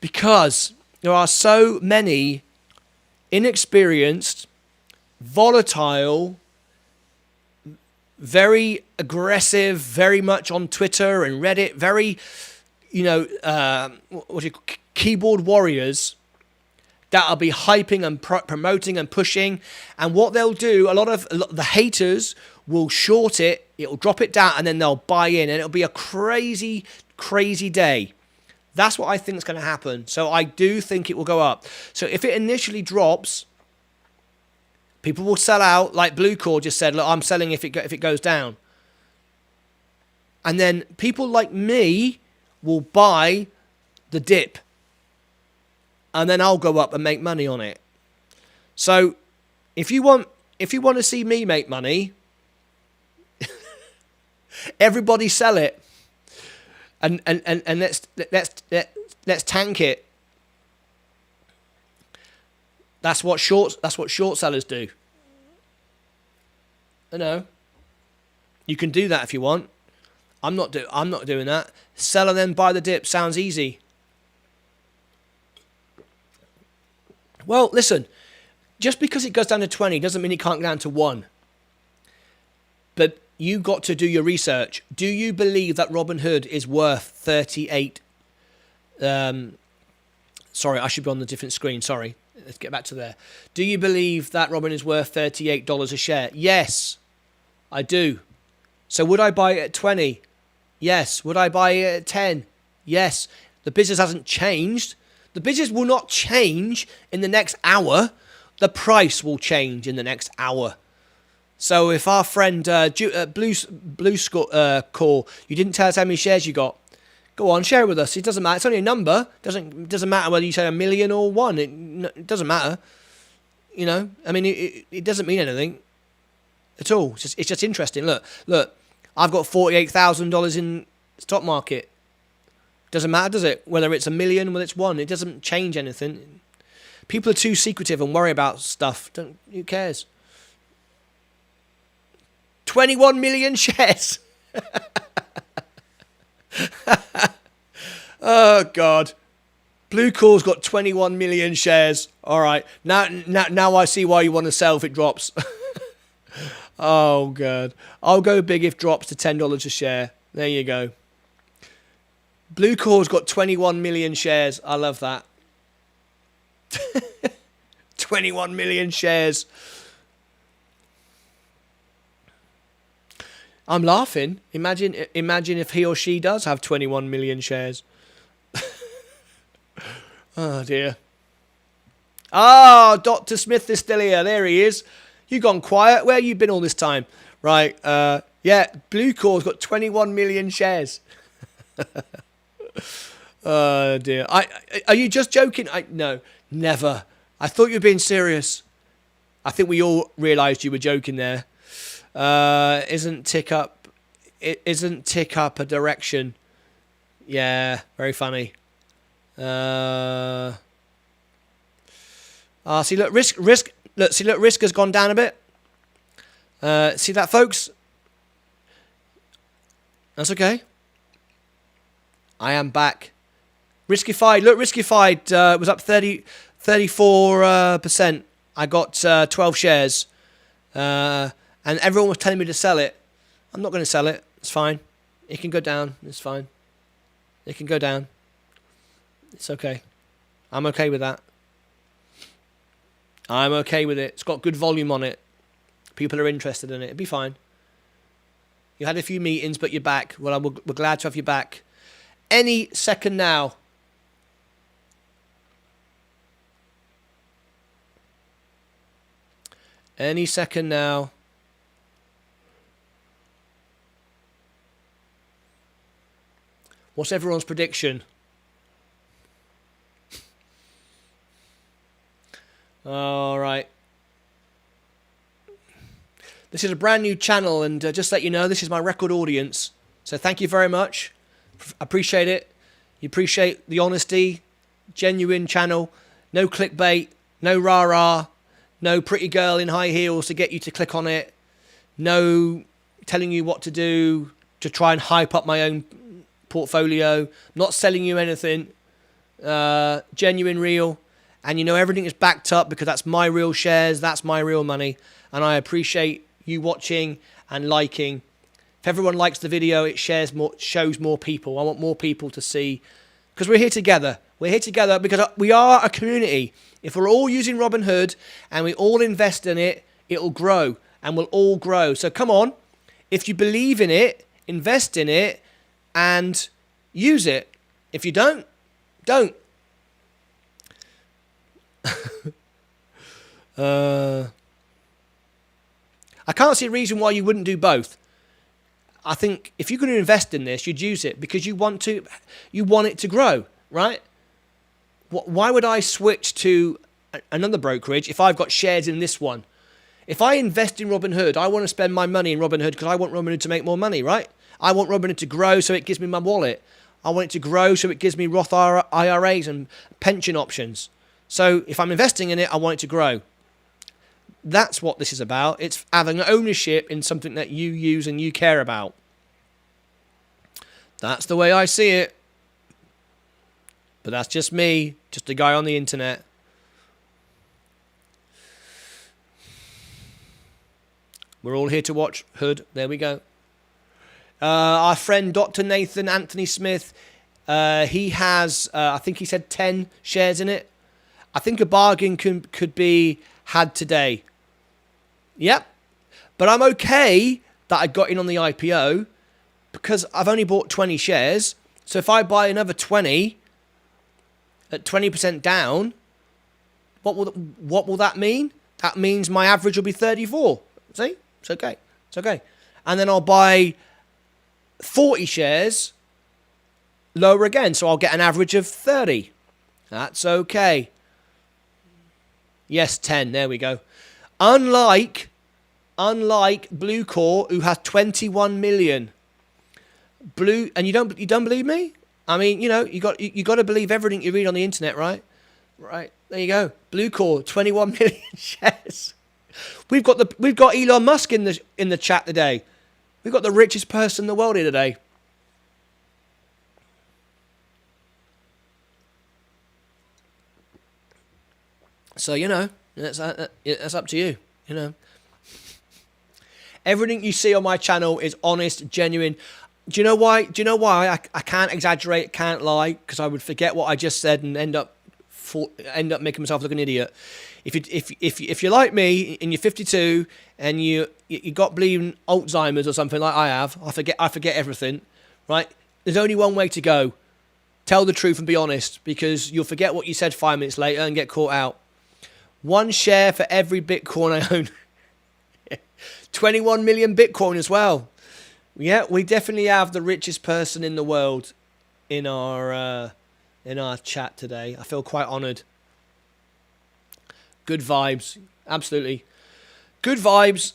Because there are so many inexperienced, volatile, very aggressive, very much on Twitter and Reddit, very, keyboard warriors that'll be hyping and promoting and pushing. And what they'll do, a lot of the haters will short it, it'll drop it down, and then they'll buy in, and it'll be a crazy, crazy day. That's what I think is going to happen. So I do think it will go up. So if it initially drops, people will sell out, like Bluecore just said, look, I'm selling if it goes down. And then people like me will buy the dip. And then I'll go up and make money on it. So if you want to see me make money, everybody sell it. And let's tank it. That's what short sellers do. I know. You can do that if you want. I'm not doing that. Sell and then buy the dip sounds easy. Well, listen. Just because it goes down to 20 doesn't mean it can't go down to 1. But you got to do your research. Do you believe that Robinhood is worth 38? Sorry, I should be on the different screen. Sorry. Let's get back to there. Do you believe that Robinhood is worth $38 a share? Yes, I do. So would I buy it at 20? Yes. Would I buy it at 10? Yes. The business hasn't changed. The business will not change in the next hour. The price will change in the next hour. So if our friend Blue Core, you didn't tell us how many shares you got. Go on, share it with us. It doesn't matter. It's only a number. Doesn't matter whether you say 1 million or 1. It doesn't matter. I mean, it doesn't mean anything at all. It's just interesting. Look. I've got $48,000 in stock market. Doesn't matter, does it? Whether it's 1 million, whether it's 1, it doesn't change anything. People are too secretive and worry about stuff. Who cares? 21 million shares. Oh God. Bluecore's got 21 million shares. All right. Now I see why you want to sell if it drops. Oh God. I'll go big if it drops to $10 a share. There you go. Bluecore's got 21 million shares. I love that. 21 million shares. I'm laughing. Imagine if he or she does have 21 million shares. Oh dear. Oh, Dr. Smith is still here. There he is. You gone quiet. Where you been all this time? Right. Yeah. Bluecore's got 21 million shares. Oh dear. Are you just joking? No, never. I thought you were being serious. I think we all realised you were joking there. Isn't tick up a direction? Yeah, very funny. See, look, risk. Look, see, look, risk has gone down a bit. See that, folks? That's okay. I am back. Riskified. Look, Riskified was up 34%. I got 12 shares. And everyone was telling me to sell it. I'm not going to sell it. It's fine. It can go down. It's fine. It can go down. It's okay. I'm okay with that. I'm okay with it. It's got good volume on it. People are interested in it. It'll be fine. You had a few meetings, but you're back. Well, we're glad to have you back. Any second now. Any second now. What's everyone's prediction? All right. This is a brand new channel, and just to let you know, this is my record audience. So thank you very much. Appreciate it. You appreciate the honesty, genuine channel, no clickbait, No rah-rah. No pretty girl in high heels to get you to click on it. No telling you what to do to try and hype up my own portfolio. Not selling you anything. Genuine, real. And you know everything is backed up because that's my real shares. That's my real money. And I appreciate you watching and liking. If everyone likes the video, it shows more people. I want more people to see. Because we're here together. We're here together because we are a community. If we're all using Robinhood and we all invest in it, it'll grow and we'll all grow. So come on. If you believe in it, invest in it and use it. If you don't, don't. I can't see a reason why you wouldn't do both. I think if you're going to invest in this, you'd use it because you want it to grow, right? Why would I switch to another brokerage if I've got shares in this one? If I invest in Robinhood, I want to spend my money in Robinhood because I want Robinhood to make more money, right? I want Robinhood to grow so it gives me my wallet. I want it to grow so it gives me Roth IRAs and pension options. So if I'm investing in it, I want it to grow. That's what this is about. It's having ownership in something that you use and you care about. That's the way I see it. But that's just me, just a guy on the internet. We're all here to watch Hood. There we go. Our friend Dr. Nathan Anthony Smith, he has, I think he said 10 shares in it. I think a bargain could be had today. Yep. But I'm okay that I got in on the IPO because I've only bought 20 shares. So if I buy another 20 at 20% down, what will that mean? That means my average will be 34. See? It's okay. It's okay. And then I'll buy 40 shares lower again. So I'll get an average of 30. That's okay. Yes, 10. There we go. Unlike Bluecore, who has 21 million. And you don't believe me? I mean, you know, you got to believe everything you read on the internet, right? Right. There you go. Bluecore, 21 million shares. We've got Elon Musk in the chat today. We've got the richest person in the world here today. So, you know, that's up to you, you know. Everything you see on my channel is honest, genuine. Do you know why? I can't exaggerate, can't lie, because I would forget what I just said and end up making myself look an idiot. If you're like me and you're 52 and you got bleeding Alzheimer's or something like I have, I forget everything, right? There's only one way to go. Tell the truth and be honest, because you'll forget what you said 5 minutes later and get caught out. 1 share for every Bitcoin I own. 21 million Bitcoin as well. Yeah, we definitely have the richest person in the world in our chat today. I feel quite honoured. Good vibes, absolutely. Good vibes.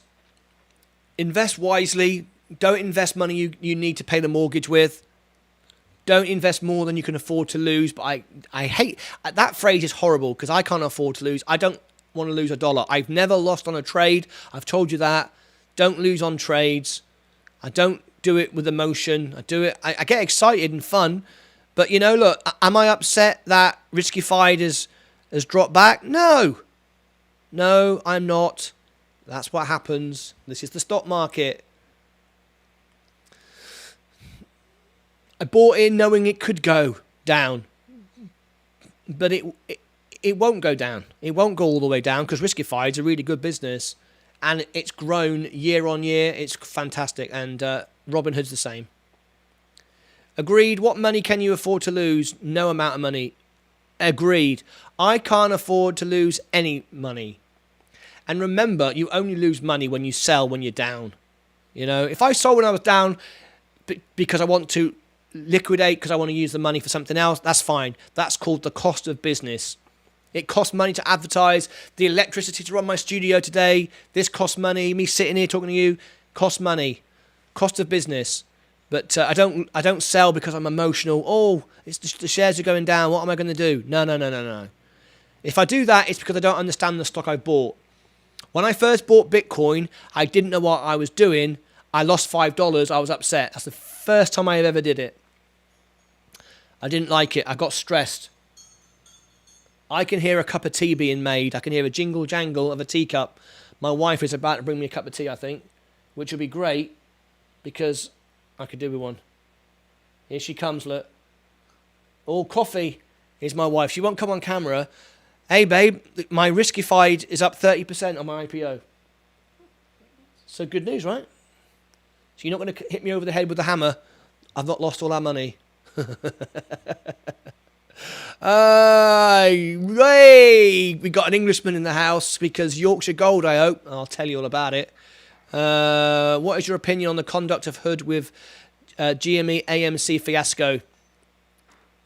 Invest wisely. Don't invest money you need to pay the mortgage with. Don't invest more than you can afford to lose. But I hate that phrase. Is horrible because I can't afford to lose. I don't want to lose a dollar. I've never lost on a trade. I've told you that. Don't lose on trades. I don't do it with emotion. I do it. I get excited and fun. But you know, look. Am I upset that Riskified has dropped back? No, I'm not. That's what happens. This is the stock market. I bought in knowing it could go down, but it won't go down. It won't go all the way down because Riskified is a really good business, and it's grown year on year. It's fantastic, and Robinhood's the same. Agreed. What money can you afford to lose? No amount of money. Agreed. I can't afford to lose any money. And remember, you only lose money when you sell when you're down. You know, if I sold when I was down because I want to liquidate because I want to use the money for something else, that's fine. That's called the cost of business. It costs money to advertise. The electricity to run my studio today, this costs money. Me sitting here talking to you costs money. Cost of business. But I don't sell because I'm emotional. Oh, the shares are going down. What am I going to do? No. If I do that, it's because I don't understand the stock I bought. When I first bought Bitcoin, I didn't know what I was doing. I lost $5. I was upset. That's the first time I ever did it. I didn't like it. I got stressed. I can hear a cup of tea being made. I can hear a jingle jangle of a teacup. My wife is about to bring me a cup of tea, I think, which would be great because I could do with one. Here she comes, look. All coffee. Here's my wife. She won't come on camera. Hey, babe, my riskified is up 30% on my IPO. So good news, right? So you're not going to hit me over the head with a hammer. I've not lost all our money. Hey, we got an Englishman in the house because Yorkshire Gold, I hope. I'll tell you all about it. What is your opinion on the conduct of Hood with GME AMC fiasco?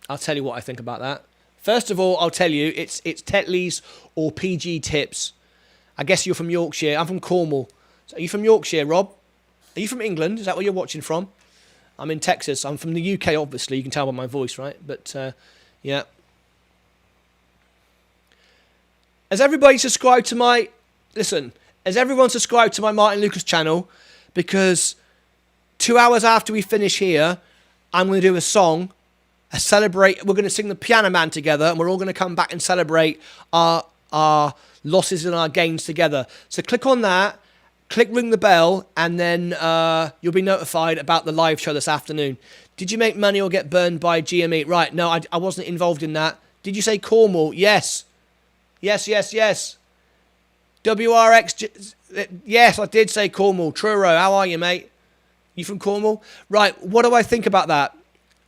I'll tell you what I think about that. First of all, I'll tell you, it's Tetley's or PG Tips. I guess you're from Yorkshire. I'm from Cornwall. So are you from Yorkshire, Rob? Are you from England? Is that where you're watching from? I'm in Texas. I'm from the UK, obviously. You can tell by my voice, right? But, yeah. Has everybody subscribed to my... Listen, has everyone subscribed to my Martyn Lucas channel? Because 2 hours after we finish here, I'm going to do a song, a celebrate. We're going to sing the Piano Man together, and we're all going to come back and celebrate our losses and our gains together. So click on that. Click ring the bell, and then you'll be notified about the live show this afternoon. Did you make money or get burned by GME? Right, no, I wasn't involved in that. Did you say Cornwall? Yes. Yes. WRX, yes, I did say Cornwall. Truro, how are you, mate? You from Cornwall? Right, what do I think about that?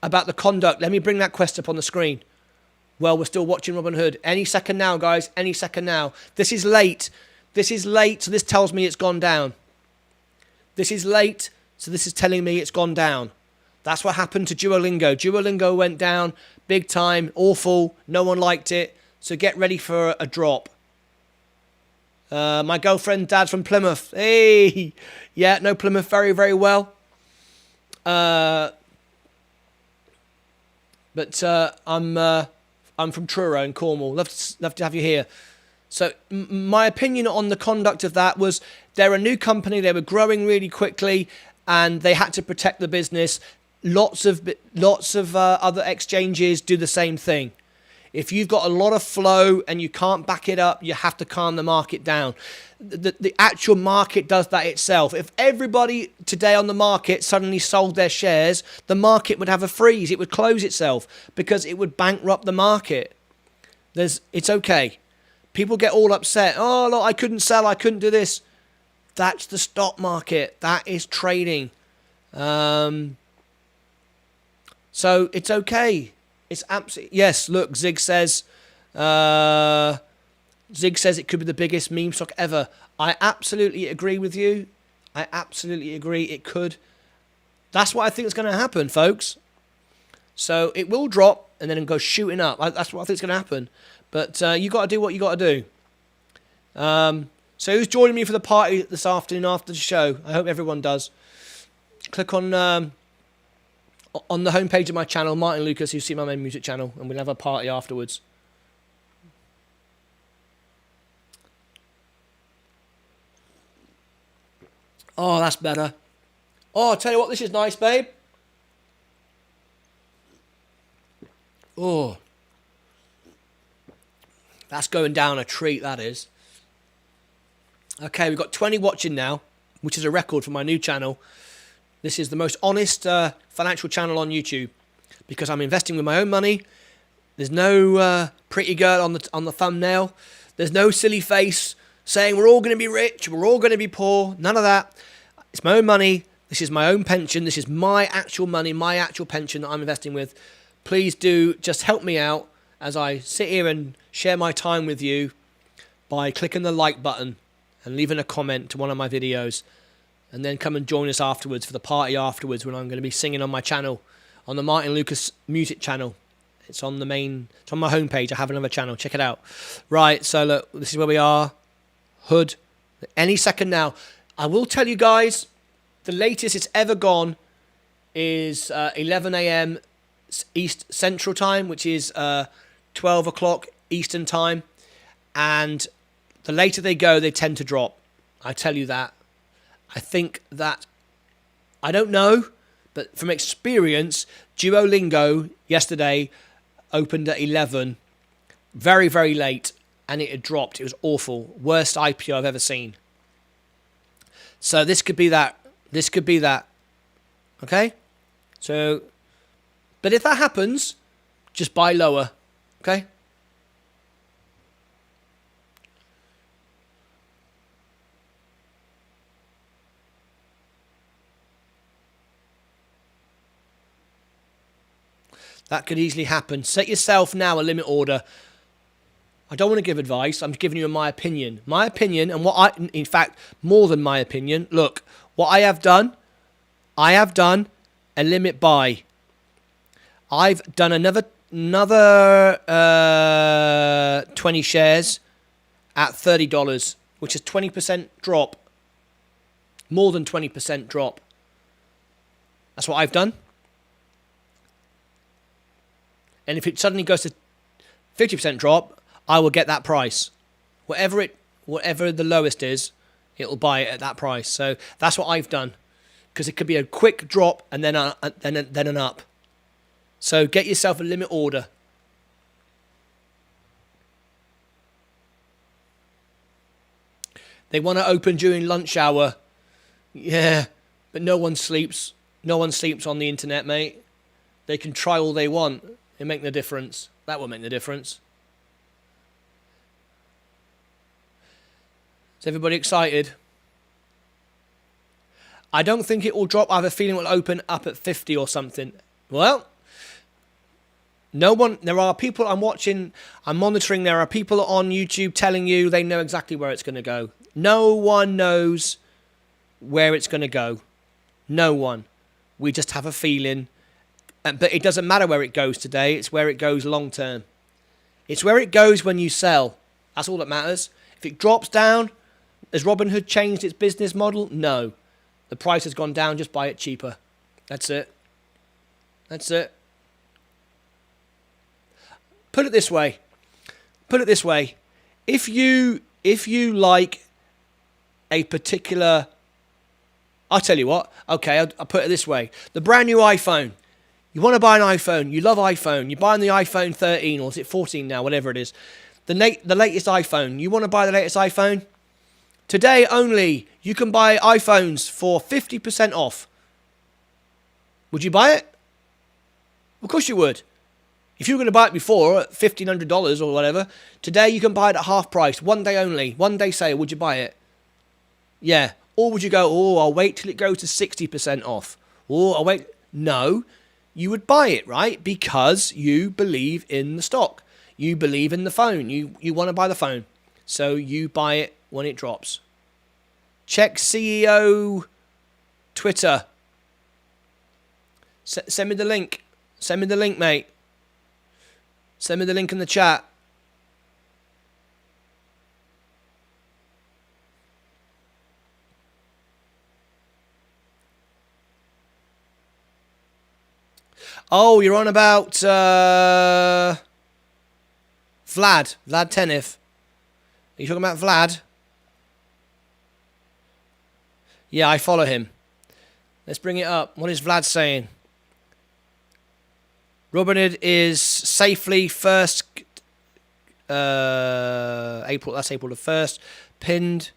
About the conduct? Let me bring that quest up on the screen. Well, we're still watching Robinhood. Any second now, guys. Any second now. This is late. This is late, so this tells me it's gone down. This is late, so this is telling me it's gone down. That's what happened to Duolingo. Duolingo went down big time, awful. No one liked it, so get ready for a drop. My girlfriend, Dad's from Plymouth. Hey, yeah, know Plymouth very, very well. But I'm from Truro in Cornwall. Love to have you here. So my opinion on the conduct of that was they're a new company. They were growing really quickly, and they had to protect the business. Lots of other exchanges do the same thing. If you've got a lot of flow and you can't back it up, you have to calm the market down. The actual market does that itself. If everybody today on the market suddenly sold their shares, the market would have a freeze. It would close itself because it would bankrupt the market. It's okay. People get all upset. Oh, look, I couldn't sell. I couldn't do this. That's the stock market. That is trading. So it's okay. It's absolutely... Yes, look, Zig says it could be the biggest meme stock ever. I absolutely agree with you. I absolutely agree it could. That's what I think is going to happen, folks. So it will drop and then go shooting up. That's what I think is going to happen. But you got to do what you got to do. So who's joining me for the party this afternoon after the show? I hope everyone does. Click on the homepage of my channel, Martyn Lucas, you see my main music channel, and we'll have a party afterwards. Oh, that's better. Oh, I'll tell you what, this is nice, babe. Oh. That's going down a treat, that is. Okay, we've got 20 watching now, which is a record for my new channel. This is the most honest financial channel on YouTube because I'm investing with my own money. There's no pretty girl on the thumbnail. There's no silly face saying we're all going to be rich, we're all going to be poor. None of that. It's my own money. This is my own pension. This is my actual money, my actual pension that I'm investing with. Please do just help me out as I sit here and share my time with you by clicking the like button and leaving a comment to one of my videos. And then come and join us afterwards for the party afterwards when I'm going to be singing on my channel, on the Martyn Lucas music channel. It's on my homepage. I have another channel. Check it out. Right, so look, this is where we are. Hood. Any second now. I will tell you guys, the latest it's ever gone is 11 a.m. East Central Time, which is 12 o'clock Eastern Time. And the later they go, they tend to drop. I tell you that. I think that, I don't know, but from experience, Duolingo yesterday opened at 11, very, very late, and it had dropped. It was awful. Worst IPO I've ever seen. So this could be that. This could be that. Okay? So, but if that happens, just buy lower. Okay? That could easily happen. Set yourself now a limit order. I don't want to give advice. I'm giving you my opinion. My opinion, and what I, in fact, more than my opinion. Look, what I have done a limit buy. I've done another 20 shares at $30, which is 20% drop. More than 20% drop. That's what I've done. And if it suddenly goes to 50% drop, I will get that price. Whatever the lowest is, it'll buy it at that price. So that's what I've done. Because it could be a quick drop and then an up. So get yourself a limit order. They want to open during lunch hour. Yeah, but no one sleeps. No one sleeps on the internet, mate. They can try all they want. It make no difference. That will make the difference. Is everybody excited? I don't think it will drop. I have a feeling it will open up at 50 or something. Well, no one. There are people I'm watching. I'm monitoring. There are people on YouTube telling you they know exactly where it's going to go. No one knows where it's going to go. No one. We just have a feeling. But it doesn't matter where it goes today. It's where it goes long term. It's where it goes when you sell. That's all that matters. If it drops down, has Robinhood changed its business model? No. The price has gone down. Just buy it cheaper. That's it. That's it. Put it this way. Put it this way. If you like a particular... I'll tell you what. Okay, I'll put it this way. The brand new iPhone. You want to buy an iPhone. You love iPhone. You're buying the iPhone 13 or is it 14 now? Whatever it is. The latest iPhone. You want to buy the latest iPhone? Today only, you can buy iPhones for 50% off. Would you buy it? Of course you would. If you were going to buy it before at $1,500 or whatever, today you can buy it at half price. One day only. One day sale. Would you buy it? Yeah. Or would you go, oh, I'll wait till it goes to 60% off. Or I'll wait. No. You would buy it, right? Because you believe in the stock. You believe in the phone. You want to buy the phone. So you buy it when it drops. Check CEO Twitter. Send me the link. Send me the link, mate. Send me the link in the chat. Oh, you're on about Vlad Tenev. Are you talking about Vlad? Yeah, I follow him. Let's bring it up. What is Vlad saying? Robinhood is safely first April. That's April the 1st. Pinned.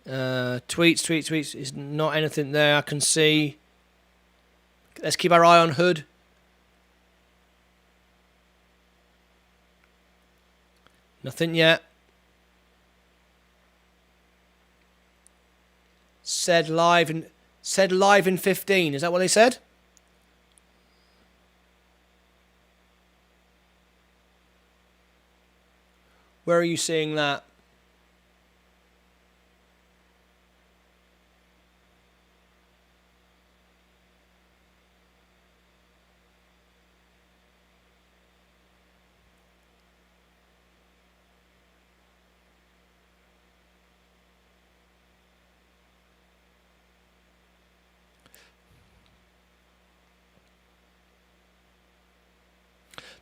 Tweets. Is not anything there I can see. Let's keep our eye on Hood. Nothing yet. Said live in 15. Is that what they said? Where are you seeing that?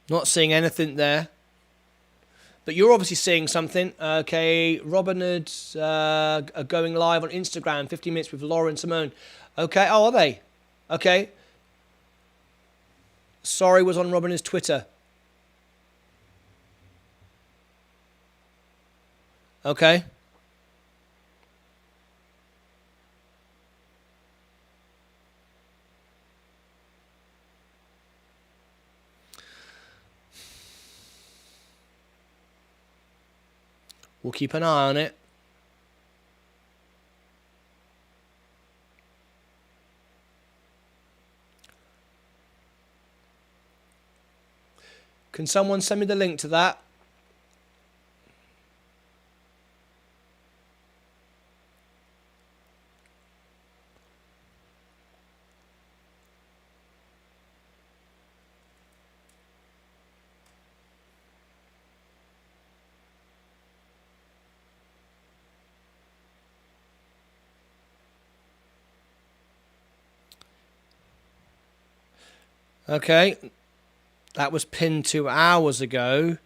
Not seeing anything there. But you're obviously seeing something. Okay, Robinhood are going live on Instagram, 15 minutes with Laura and Simone. Okay, oh, are they? Okay. Sorry was on Robinhood's Twitter. Okay. We'll keep an eye on it. Can someone send me the link to that? Okay. That was pinned 2 hours ago.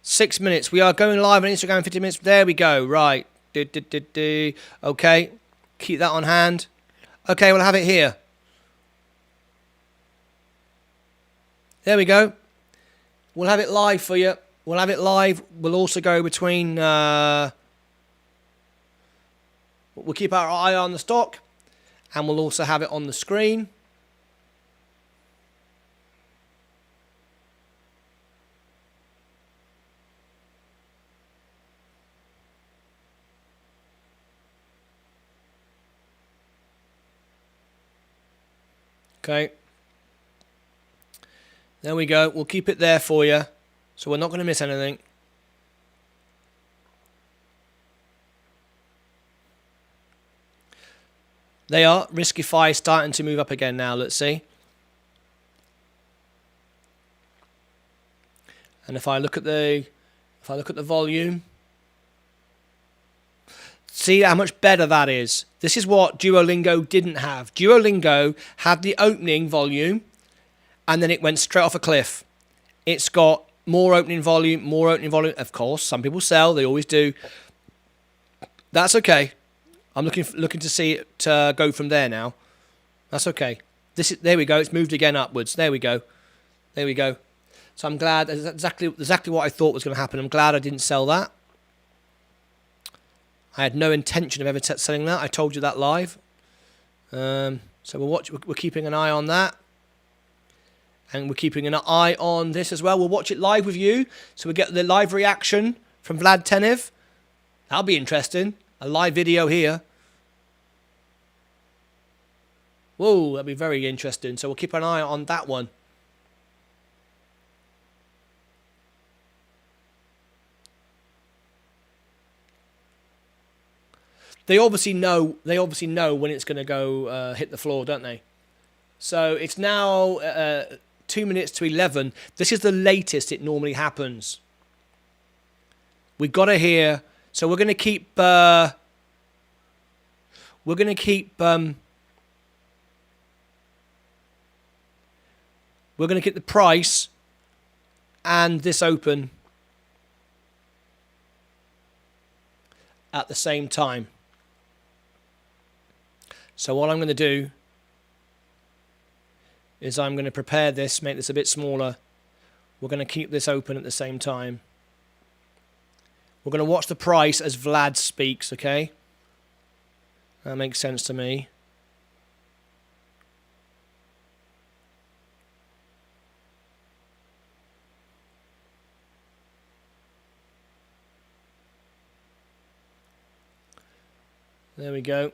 6 minutes. We are going live on Instagram, 15 minutes. There we go. Right. Okay. Keep that on hand. Okay, we'll have it here. There we go. We'll have it live for you. We'll have it live. We'll also go between... we'll keep our eye on the stock. And we'll also have it on the screen. Okay. There we go. We'll keep it there for you. So we're not going to miss anything. They are. Riskify starting to move up again now. Let's see. And if I look at the volume, see how much better that is. This is what Duolingo didn't have. Duolingo had the opening volume, and then it went straight off a cliff. It's got more opening volume, more opening volume. Of course, some people sell. They always do. That's okay. I'm looking to see it go from there now. That's okay. There we go. It's moved again upwards. There we go. There we go. So I'm glad. That's exactly what I thought was going to happen. I'm glad I didn't sell that. I had no intention of ever selling that. I told you that live. So we're keeping an eye on that. And we're keeping an eye on this as well. We'll watch it live with you. So we get the live reaction from Vlad Tenev. That'll be interesting. A live video here. Whoa, that'll be very interesting. So we'll keep an eye on that one. They obviously know when it's going to go hit the floor, don't they? So it's now 2 minutes to 11. This is the latest it normally happens. We've got to hear. So we're going to keep. We're going to keep the price and this open at the same time. So what I'm going to do is I'm going to prepare this, make this a bit smaller. We're going to keep this open at the same time. We're going to watch the price as Vlad speaks, okay? That makes sense to me. There we go.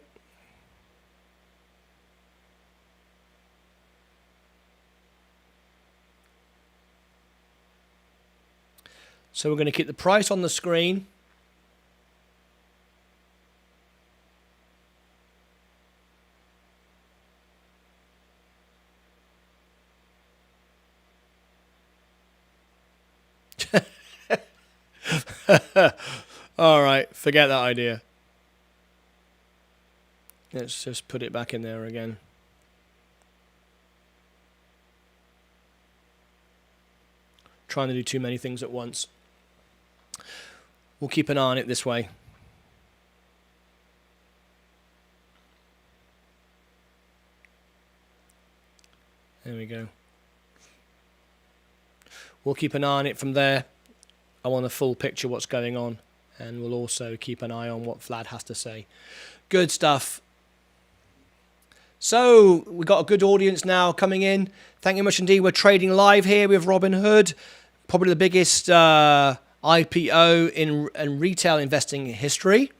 So we're going to keep the price on the screen. All right, forget that idea. Let's just put it back in there again. Trying to do too many things at once. We'll keep an eye on it this way. There we go. We'll keep an eye on it from there. I want a full picture of what's going on. And we'll also keep an eye on what Vlad has to say. Good stuff. So, we've got a good audience now coming in. Thank you much indeed. We're trading live here with Robinhood. Probably the biggest IPO in retail investing history.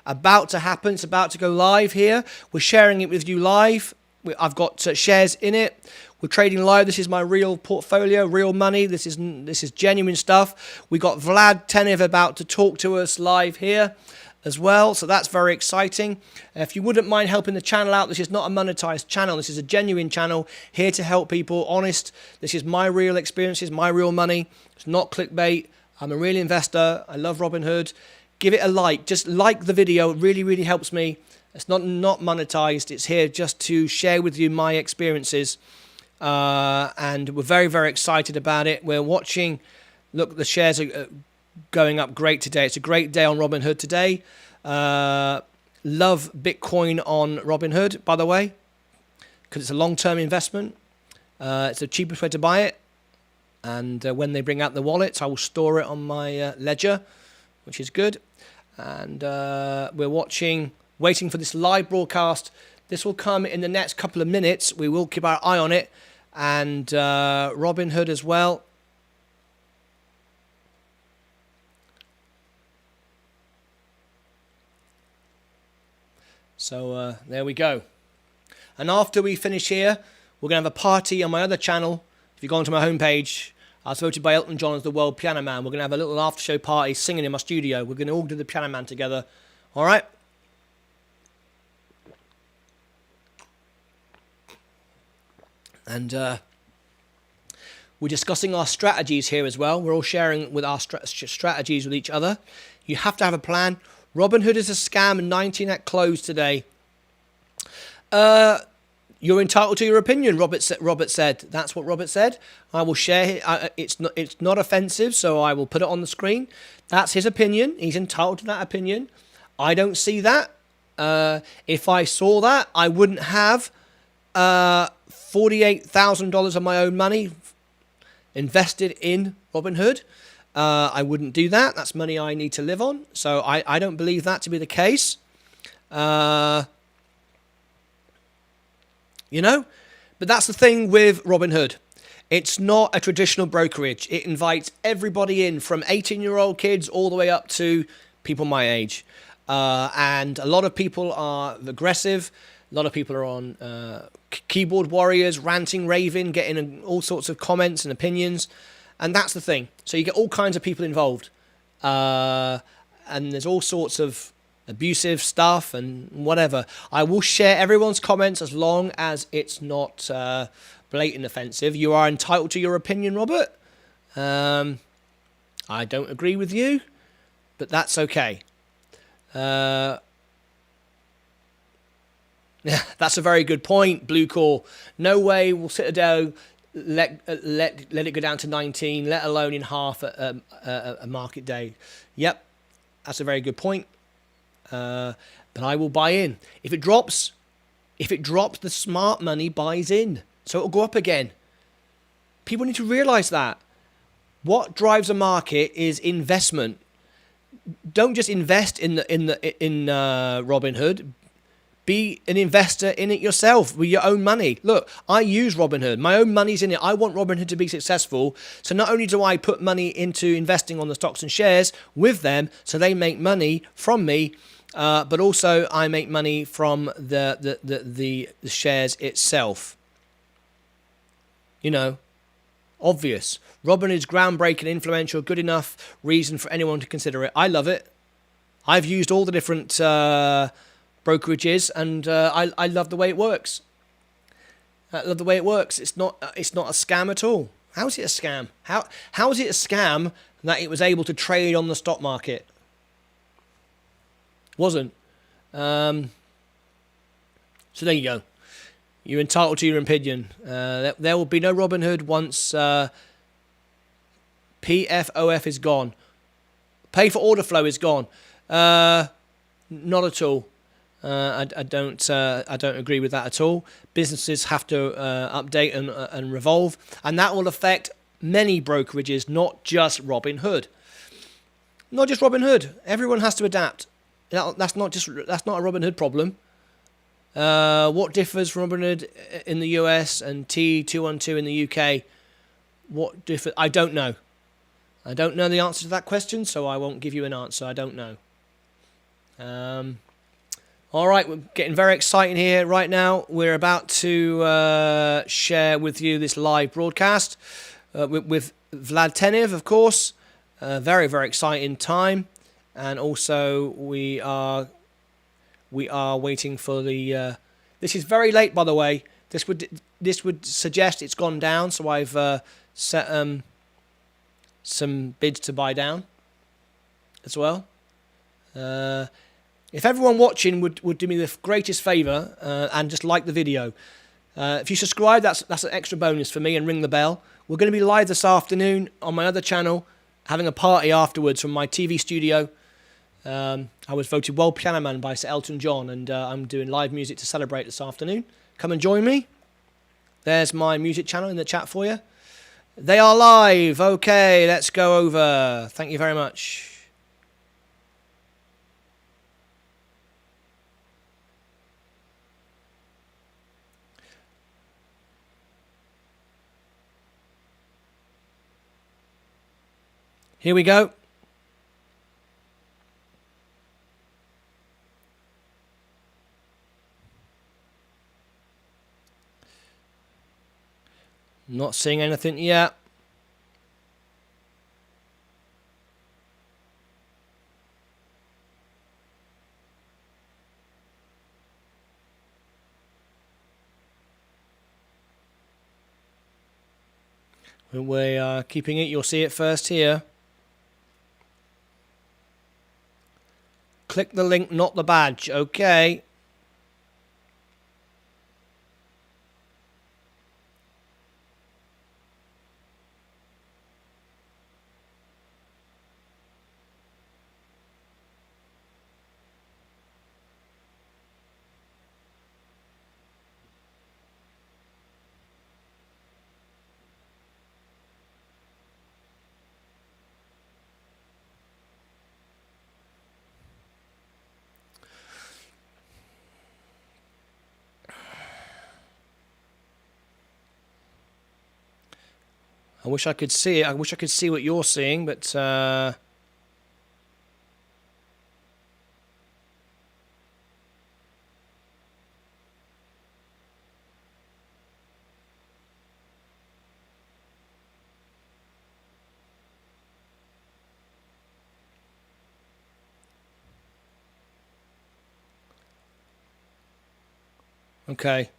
About to happen. It's about to go live here. We're sharing it with you live. I've got shares in it. We're trading live. This is my real portfolio, real money. This is genuine stuff. We got Vlad Tenev about to talk to us live here as well. So that's very exciting. If you wouldn't mind helping the channel out, this is not a monetized channel. This is a genuine channel here to help people. Honest. This is my real experiences, my real money. It's not clickbait. I'm a real investor. I love Robinhood. Give it a like. Just like the video. It really, really helps me. It's not monetized. It's here just to share with you my experiences. And we're very, very excited about it. We're watching. Look, the shares are going up great today. It's a great day on Robinhood today. Love Bitcoin on Robinhood, by the way, because it's a long-term investment. It's the cheapest way to buy it. And when they bring out the wallets, I will store it on my ledger, which is good. And we're waiting for this live broadcast. This will come in the next couple of minutes. We will keep our eye on it. And Robinhood as well. So there we go. And after we finish here, we're going to have a party on my other channel. If you go onto my homepage, I was voted by Elton John as the world piano man. We're going to have a little after show party singing in my studio. We're going to all do the piano man together. All right? And we're discussing our strategies here as well. We're all sharing with our strategies with each other. You have to have a plan. Robinhood is a scam. 19 at close today. You're entitled to your opinion, Robert said. That's what Robert said. I will share it. It's not offensive, so I will put it on the screen. That's his opinion. He's entitled to that opinion. I don't see that. If I saw that, I wouldn't have $48,000 of my own money invested in Robinhood. I wouldn't do that. That's money I need to live on. So I don't believe that to be the case. You know, but that's the thing with Robinhood. It's not a traditional brokerage. It invites everybody in from 18-year-old kids all the way up to people my age. And a lot of people are aggressive. A lot of people are on keyboard warriors, ranting, raving, getting all sorts of comments and opinions. And that's the thing. So you get all kinds of people involved. And there's all sorts of abusive stuff and whatever. I will share everyone's comments as long as it's not blatant offensive. You are entitled to your opinion, Robert. I don't agree with you, but that's okay. That's a very good point, Blue Core. No way will Citadel let it go down to 19, let alone in half a market day. Yep, that's a very good point. But I will buy in. If it drops, the smart money buys in. So it'll go up again. People need to realize that. What drives a market is investment. Don't just invest in Robinhood. Be an investor in it yourself with your own money. Look, I use Robinhood. My own money's in it. I want Robinhood to be successful. So not only do I put money into investing on the stocks and shares with them, so they make money from me, but also I make money from the shares itself. You know, obvious. Robinhood's groundbreaking, influential, good enough reason for anyone to consider it. I love it. I've used all the different brokerages, and I love the way it works. I love the way it works. It's not a scam at all. How is it a scam? How is it a scam that it was able to trade on the stock market? Wasn't. So there you go. You're entitled to your opinion. There will be no Robinhood once PFOF is gone. Pay for order flow is gone. Not at all. I don't agree with that at all. Businesses have to update and revolve, and that will affect many brokerages, not just Robinhood. Not just Robinhood. Everyone has to adapt. That's not a Robinhood problem. What differs from Robinhood in the US and T212 in the UK? What differs? I don't know. I don't know the answer to that question, so I won't give you an answer. I don't know. All right, we're getting very exciting here right now. We're about to share with you this live broadcast with Vlad Tenev, of course. Very, very exciting time. And also we are waiting for the... this is very late, by the way. This would suggest it's gone down, so I've set some bids to buy down as well. If everyone watching would do me the greatest favour and just like the video. If you subscribe, that's an extra bonus for me, and ring the bell. We're going to be live this afternoon on my other channel, having a party afterwards from my TV studio. I was voted World Piano Man by Sir Elton John, and I'm doing live music to celebrate this afternoon. Come and join me. There's my music channel in the chat for you. They are live. Okay, let's go over. Thank you very much. Here we go. Not seeing anything yet. When we are keeping it, you'll see it first here. Click the link, not the badge. Okay. I wish I could see it. I wish I could see what you're seeing, but okay.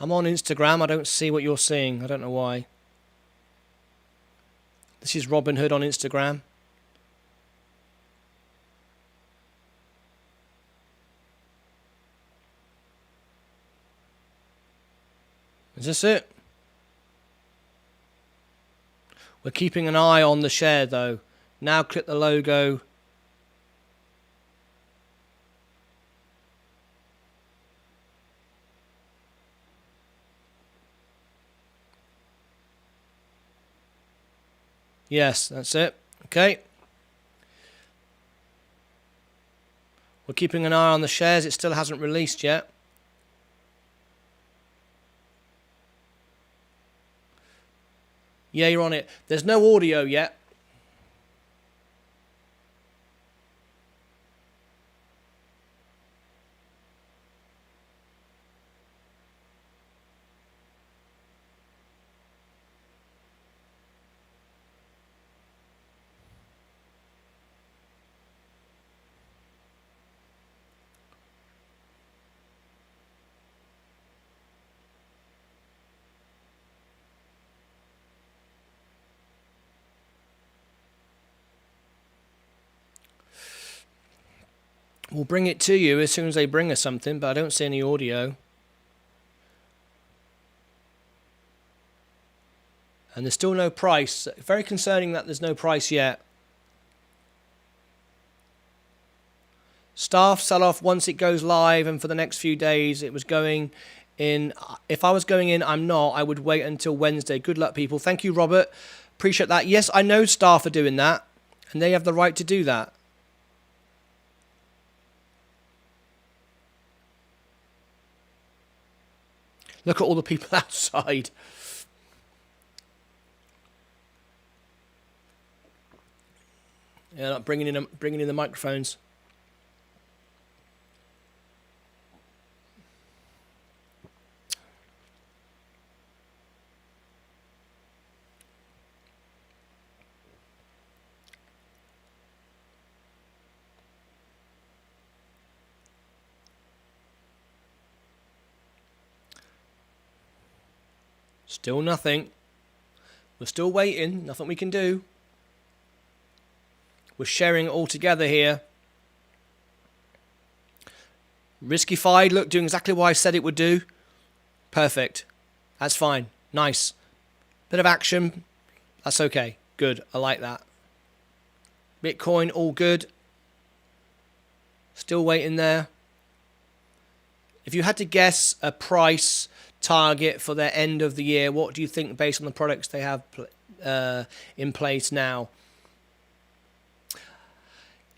I'm on Instagram. I don't see what you're seeing. I don't know why. This is Robinhood on Instagram. Is this it? We're keeping an eye on the share though. Now click the logo. Yes, that's it. Okay. We're keeping an eye on the shares. It still hasn't released yet. Yeah, you're on it. There's no audio yet. We'll bring it to you as soon as they bring us something, but I don't see any audio. And there's still no price. Very concerning that there's no price yet. Staff sell off once it goes live, and for the next few days it was going in. If I was going in, I'm not. I would wait until Wednesday. Good luck, people. Thank you, Robert. Appreciate that. Yes, I know staff are doing that, and they have the right to do that. Look at all the people outside. Yeah, not bringing in the microphones. Still nothing. We're still waiting. Nothing we can do. We're sharing it all together here. Riskified, look, doing exactly what I said it would do. Perfect. That's fine. Nice. Bit of action. That's okay. Good. I like that. Bitcoin, all good. Still waiting there. If you had to guess a price target for their end of the year, what do you think based on the products they have in place now?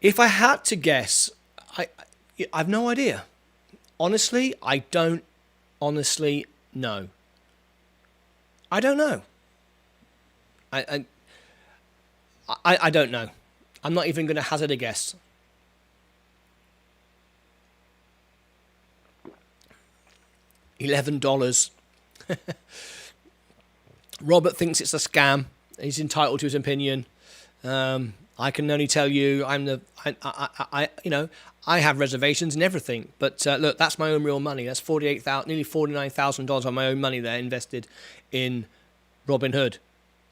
If I had to guess, I've no idea. Honestly, I don't honestly know. I don't know. I don't know. I'm not even going to hazard a guess. $11. Robert thinks it's a scam. He's entitled to his opinion. I can only tell you, I have reservations and everything. But look, that's my own real money. That's nearly $49,000 of my own money there invested in Robinhood,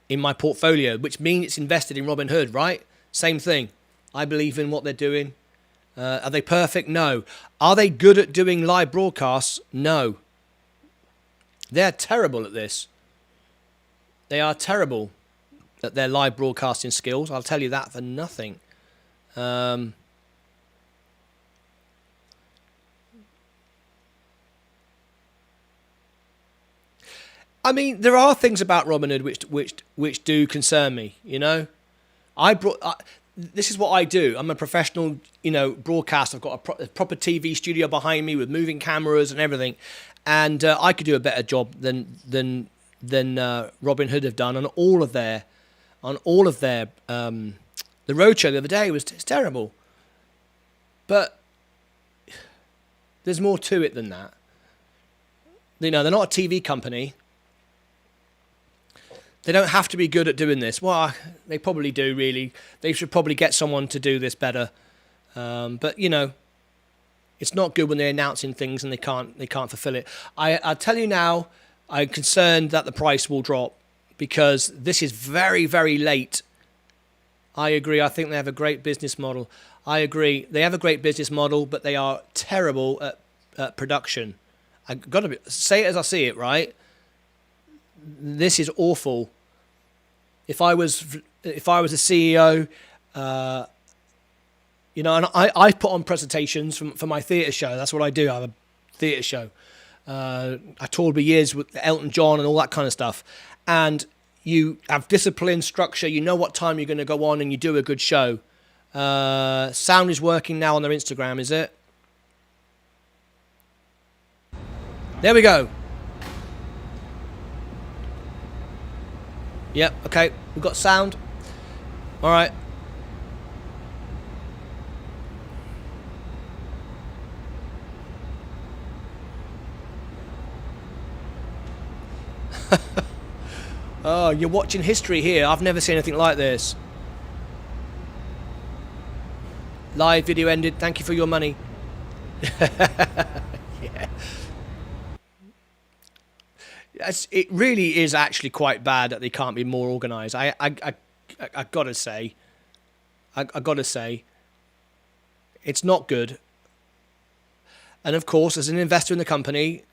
in my portfolio, which means it's invested in Robinhood, right? Same thing. I believe in what they're doing. Are they perfect? No. Are they good at doing live broadcasts? No. They're terrible at this. They are terrible at their live broadcasting skills. I'll tell you that for nothing. I mean, there are things about Robinhood which do concern me. You know, this is what I do. I'm a professional, broadcaster. I've got a proper TV studio behind me with moving cameras and everything, and I could do a better job than Robinhood have done on all of their. The roadshow the other day it's terrible. But there's more to it than that. They're not a TV company. They don't have to be good at doing this. Well, they probably do, really. They should probably get someone to do this better. But it's not good when they're announcing things and they can't fulfill it. I'll tell you now, I'm concerned that the price will drop because this is very, very late. I agree. I think they have a great business model. I agree. They have a great business model, but they are terrible at production. I've got to say it as I see it, right? This is awful. If I was a CEO, and I put on presentations for my theatre show. That's what I do. I have a theatre show. I toured for years with Elton John and all that kind of stuff. And you have discipline, structure. You know what time you're going to go on, and you do a good show. Sound is working now on their Instagram, is it? There we go. Yep, okay. We've got sound. All right. Oh, you're watching history here. I've never seen anything like this. Live video ended. Thank you for your money. Yeah. It really is actually quite bad that they can't be more organised. I gotta say, it's not good. And of course, as an investor in the company,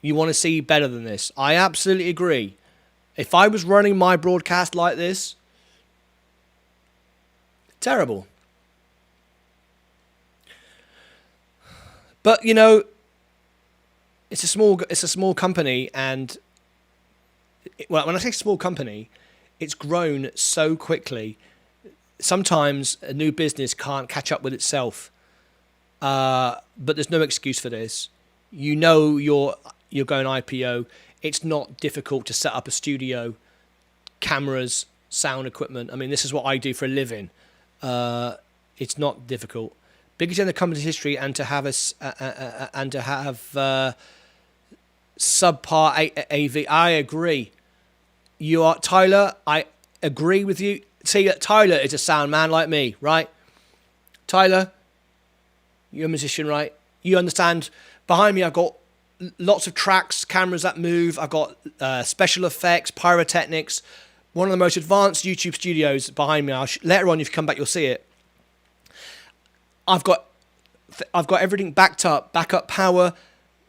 you want to see better than this. I absolutely agree. If I was running my broadcast like this, terrible. But, you know, it's a small company, and well, when I say small company, it's grown so quickly. Sometimes a new business can't catch up with itself. But there's no excuse for this. You know, you're going IPO. It's not difficult to set up a studio, cameras, sound equipment. I mean, this is what I do for a living. It's not difficult. Biggest in the company's history, and to have subpar AV. I agree. You are Tyler. I agree with you. See, Tyler is a sound man like me, right? Tyler, you're a musician, right? You understand. Behind me, I've got lots of tracks, cameras that move. I've got special effects, pyrotechnics. One of the most advanced YouTube studios behind me. Later on, if you come back, you'll see it. I've got everything backed up, backup power,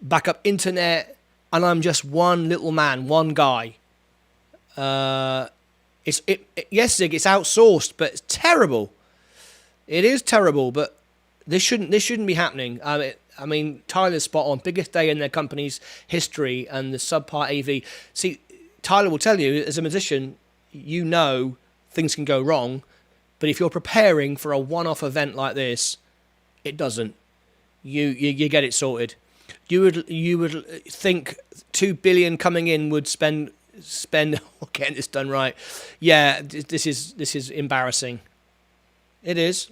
backup internet, and I'm just one little man, one guy. Yes, Zig, it's outsourced, but it's terrible. It is terrible, but this shouldn't be happening. I mean, Tyler's spot on. Biggest day in their company's history, and the subpar AV. See, Tyler will tell you, as a musician, you know things can go wrong, but if you're preparing for a one-off event like this, it doesn't. You get it sorted. You would think 2 billion coming in would spend getting this done right. Yeah, this is embarrassing. It is.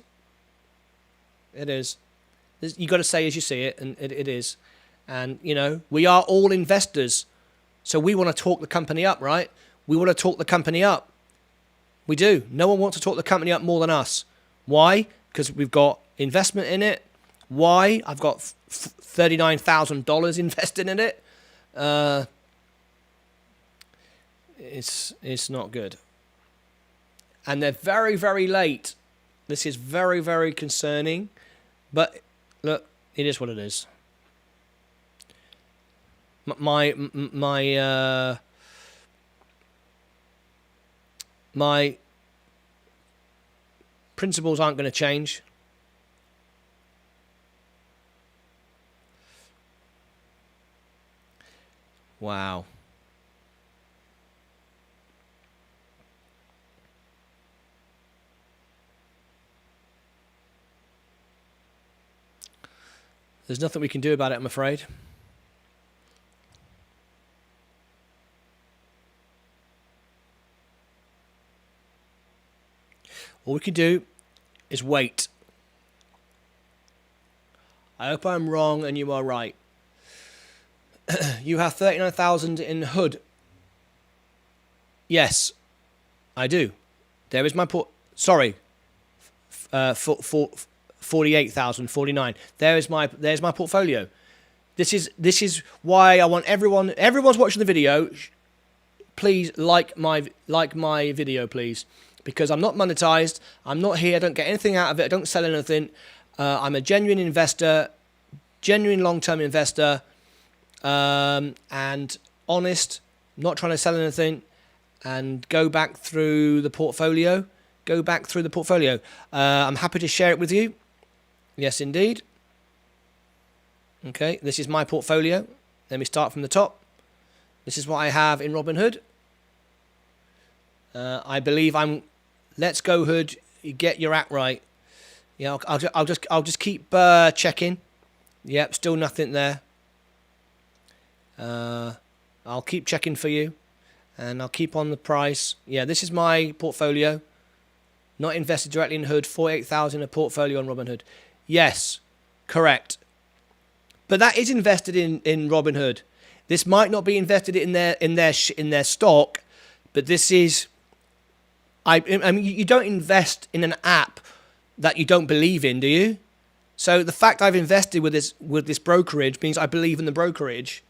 It is. You got to say as you see it, and it is. And you know, we are all investors, so we want to talk the company up, right? We want to talk the company up. We do. No one wants to talk the company up more than us. Why? Because we've got investment in it. Why? I've got $39,000 invested in it. It's not good. And they're very, very late. This is very, very concerning. But look, it is what it is. My principles aren't going to change. Wow. There's nothing we can do about it, I'm afraid. All we can do is wait. I hope I'm wrong and you are right. You have 39,000 in Hood. Yes, I do. There is my sorry. 48,000, 49. There's my portfolio. This is why I want everyone's watching the video. Please like my video, please, because I'm not monetized. I'm not here. I don't get anything out of it. I don't sell anything. I'm a genuine investor, genuine long-term investor, and honest. Not trying to sell anything. And go back through the portfolio. I'm happy to share it with you. Yes, indeed. Okay, this is my portfolio. Let me start from the top. This is what I have in Robinhood. I believe I'm. Let's go, Hood. You get your act right. Yeah, I'll just keep checking. Yep, still nothing there. I'll keep checking for you, and I'll keep on the price. Yeah, this is my portfolio. Not invested directly in Hood. 48,000 a portfolio on Robinhood. Yes, correct. But that is invested in Robinhood. This might not be invested in their stock, but this is. I mean, you don't invest in an app that you don't believe in, do you? So the fact I've invested with this brokerage means I believe in the brokerage.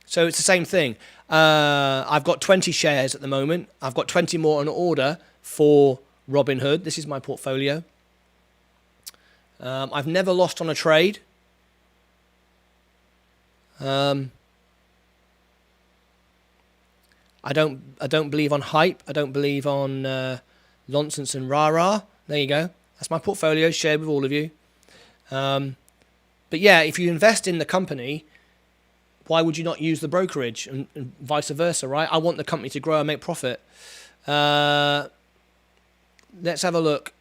So it's the same thing. I've got 20 shares at the moment. I've got 20 more on order for Robinhood. This is my portfolio. I've never lost on a trade. I don't believe on hype. I don't believe on nonsense and rah-rah. There you go. That's my portfolio shared with all of you. But yeah, if you invest in the company, why would you not use the brokerage and vice versa, right? I want the company to grow and make profit. Let's have a look.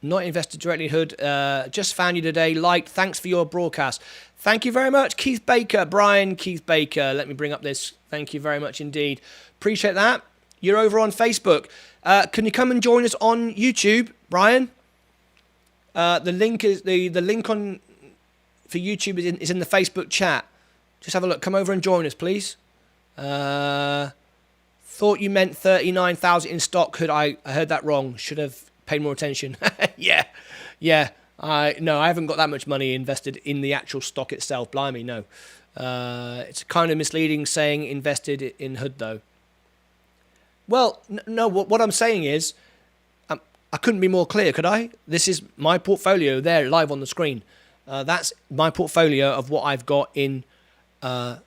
Not invested directly in Hood. Just found you today. Liked. Thanks for your broadcast. Thank you very much, Keith Baker. Brian Keith Baker. Let me bring up this. Thank you very much indeed. Appreciate that. You're over on Facebook. Can you come and join us on YouTube, Brian? The link is the link on for YouTube is in the Facebook chat. Just have a look. Come over and join us, please. Thought you meant 39,000 in stock. I heard that wrong. Should have paid more attention. Yeah. I haven't got that much money invested in the actual stock itself. Blimey, no. It's kind of misleading saying invested in Hood though. Well, no. What I'm saying is, I couldn't be more clear, could I? This is my portfolio there, live on the screen. That's my portfolio of what I've got in the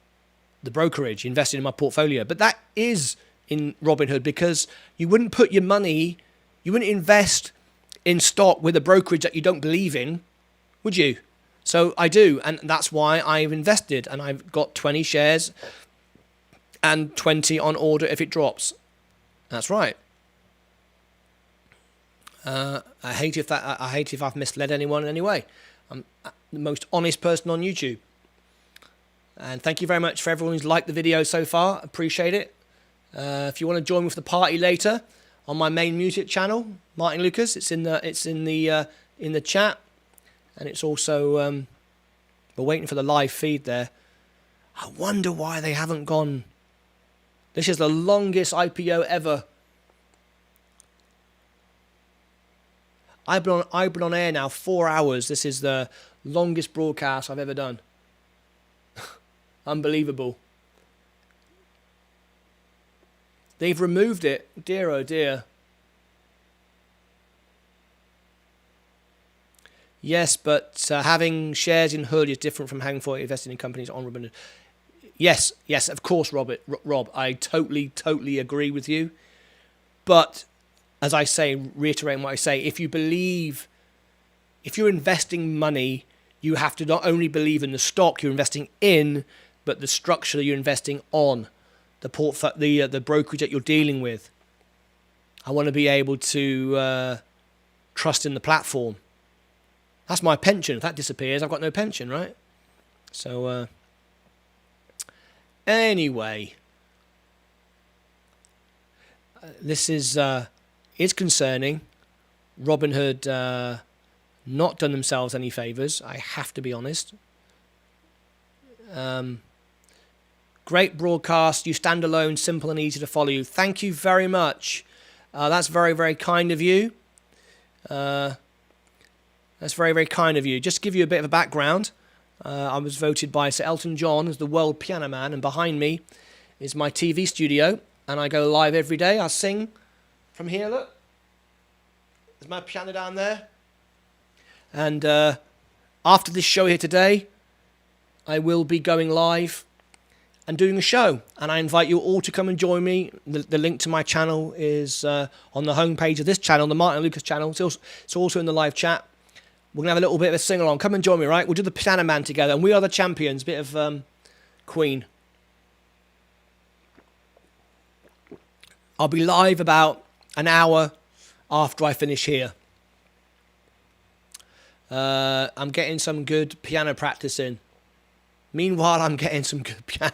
brokerage, invested in my portfolio. But that is in Robinhood because you wouldn't put your money, you wouldn't invest in stock with a brokerage that you don't believe in, would you? So I do, and that's why I've invested, and I've got 20 shares and 20 on order if it drops. That's right. I hate if I've misled anyone in any way. I'm the most honest person on YouTube. And thank you very much for everyone who's liked the video so far. Appreciate it. If you want to join with the party later on my main music channel, Martyn Lucas, it's in the chat, and it's also we're waiting for the live feed there. I wonder why they haven't gone. This is the longest IPO ever. I've been on air now 4 hours. This is the longest broadcast I've ever done. Unbelievable. They've removed it. Dear, oh dear. Yes, but having shares in Hood is different from having fully invested in companies on Robinhood. Yes, of course, Rob. I totally agree with you. But as I say, reiterating what I say, if you're investing money, you have to not only believe in the stock you're investing in, but the structure you're investing on, the brokerage that you're dealing with. I want to be able to trust in the platform. That's my pension. If that disappears, I've got no pension, right? So, anyway, this is concerning. Robinhood not done themselves any favors. I have to be honest. Great broadcast. You stand alone, simple and easy to follow you. Thank you very much. That's very, very kind of you. That's very, very kind of you. Just to give you a bit of a background, I was voted by Sir Elton John as the world piano man, and behind me is my TV studio, and I go live every day. I sing from here, look. There's my piano down there. And after this show here today, I will be going live and doing a show. And I invite you all to come and join me. The link to my channel is on the homepage of this channel, the Martyn Lucas channel. It's also in the live chat. We're going to have a little bit of a sing-along. Come and join me, right? We'll do the Piano Man together. And we are the champions. Bit of Queen. I'll be live about an hour after I finish here. I'm getting some good piano practice in. Meanwhile, I'm getting some good piano.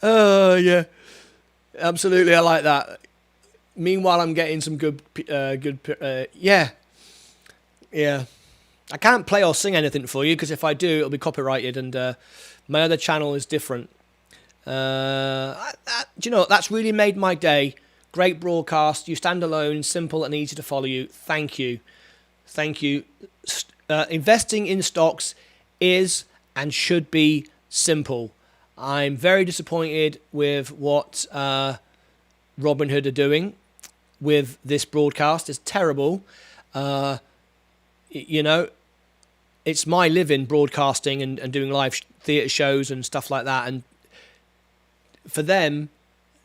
Oh, yeah. Absolutely, I like that. Meanwhile, I'm getting some good, yeah. Yeah. I can't play or sing anything for you, because if I do, it'll be copyrighted, and my other channel is different. Do you know, that's really made my day. Great broadcast. You stand alone, simple and easy to follow you. Thank you. Thank you. Investing in stocks is and should be simple. I'm very disappointed with what Robinhood are doing with this broadcast. It's terrible. You know, it's my living broadcasting and doing live theatre shows and stuff like that. And for them,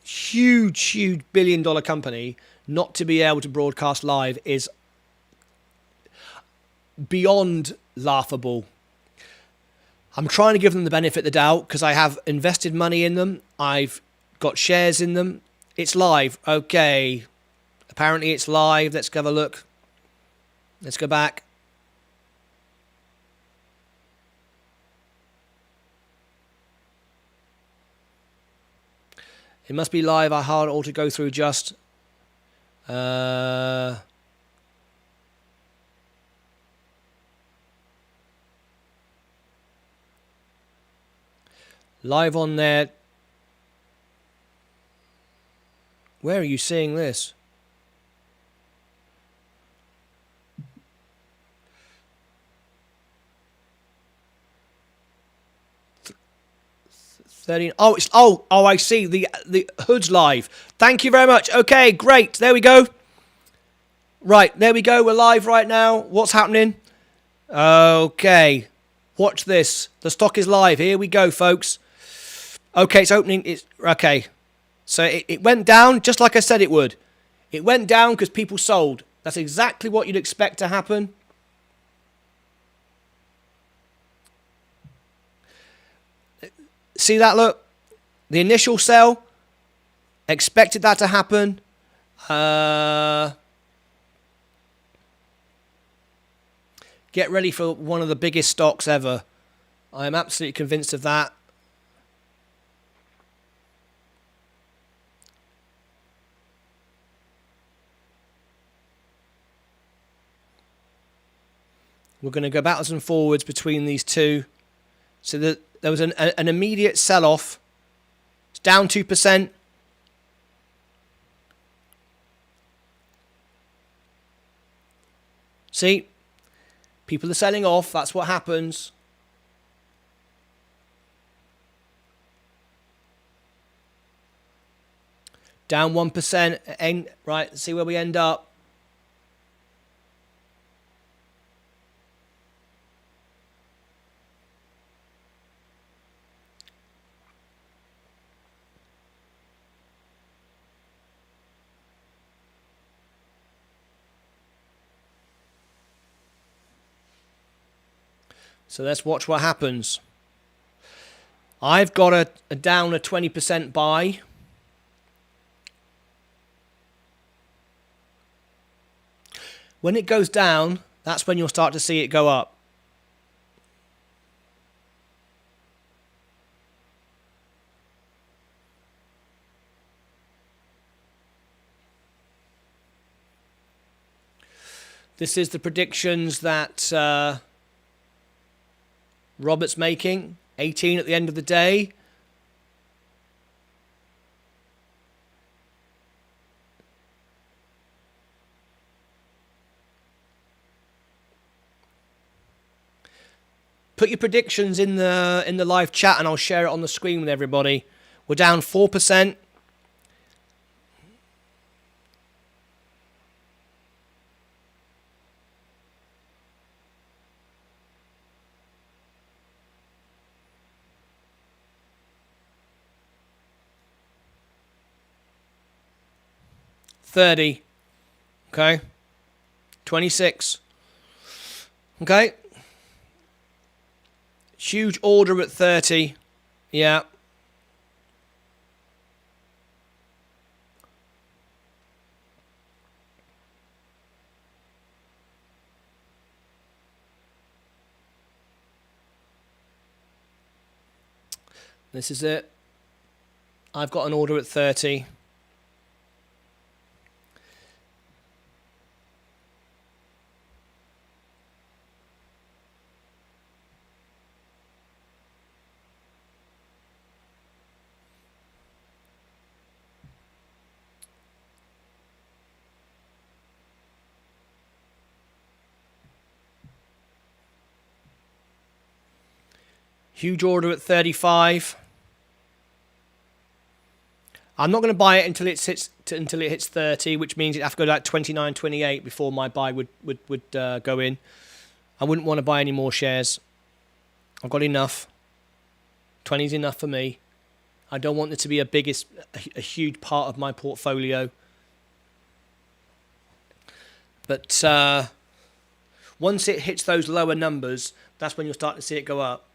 huge billion-dollar company, not to be able to broadcast live is beyond laughable. I'm trying to give them the benefit of the doubt because I have invested money in them. I've got shares in them. It's live. Okay. Apparently it's live. Let's have a look. Let's go back. It must be live. I hard all to go through just. Live on there. Where are you seeing this? Oh, I see. The hood's live. Thank you very much. Okay, great. There we go. Right, there we go. We're live right now. What's happening? Okay. Watch this. The stock is live. Here we go, folks. Okay, it's opening. It's okay. So it went down just like I said it would. It went down because people sold. That's exactly what you'd expect to happen. See that, look? The initial sell, expected that to happen. Get ready for one of the biggest stocks ever. I am absolutely convinced of that. We're going to go backwards and forwards between these two. So there was an immediate sell-off. It's down 2%. See? People are selling off. That's what happens. Down 1%. Right, see where we end up. So let's watch what happens. I've got a down a 20% buy. When it goes down, that's when you'll start to see it go up. This is the predictions that Robert's making. 18 at the end of the day. Put your predictions in the live chat and I'll share it on the screen with everybody. We're down 4%. $30. Okay. 26. Okay. Huge order at 30. Yeah. This is it. I've got an order at 30. Huge order at 35. I'm not going to buy it until it hits 30, which means it has to go to like 29, 28 before my buy would go in. I wouldn't want to buy any more shares. I've got enough. 20 is enough for me. I don't want it to be a huge part of my portfolio. But once it hits those lower numbers, that's when you'll start to see it go up.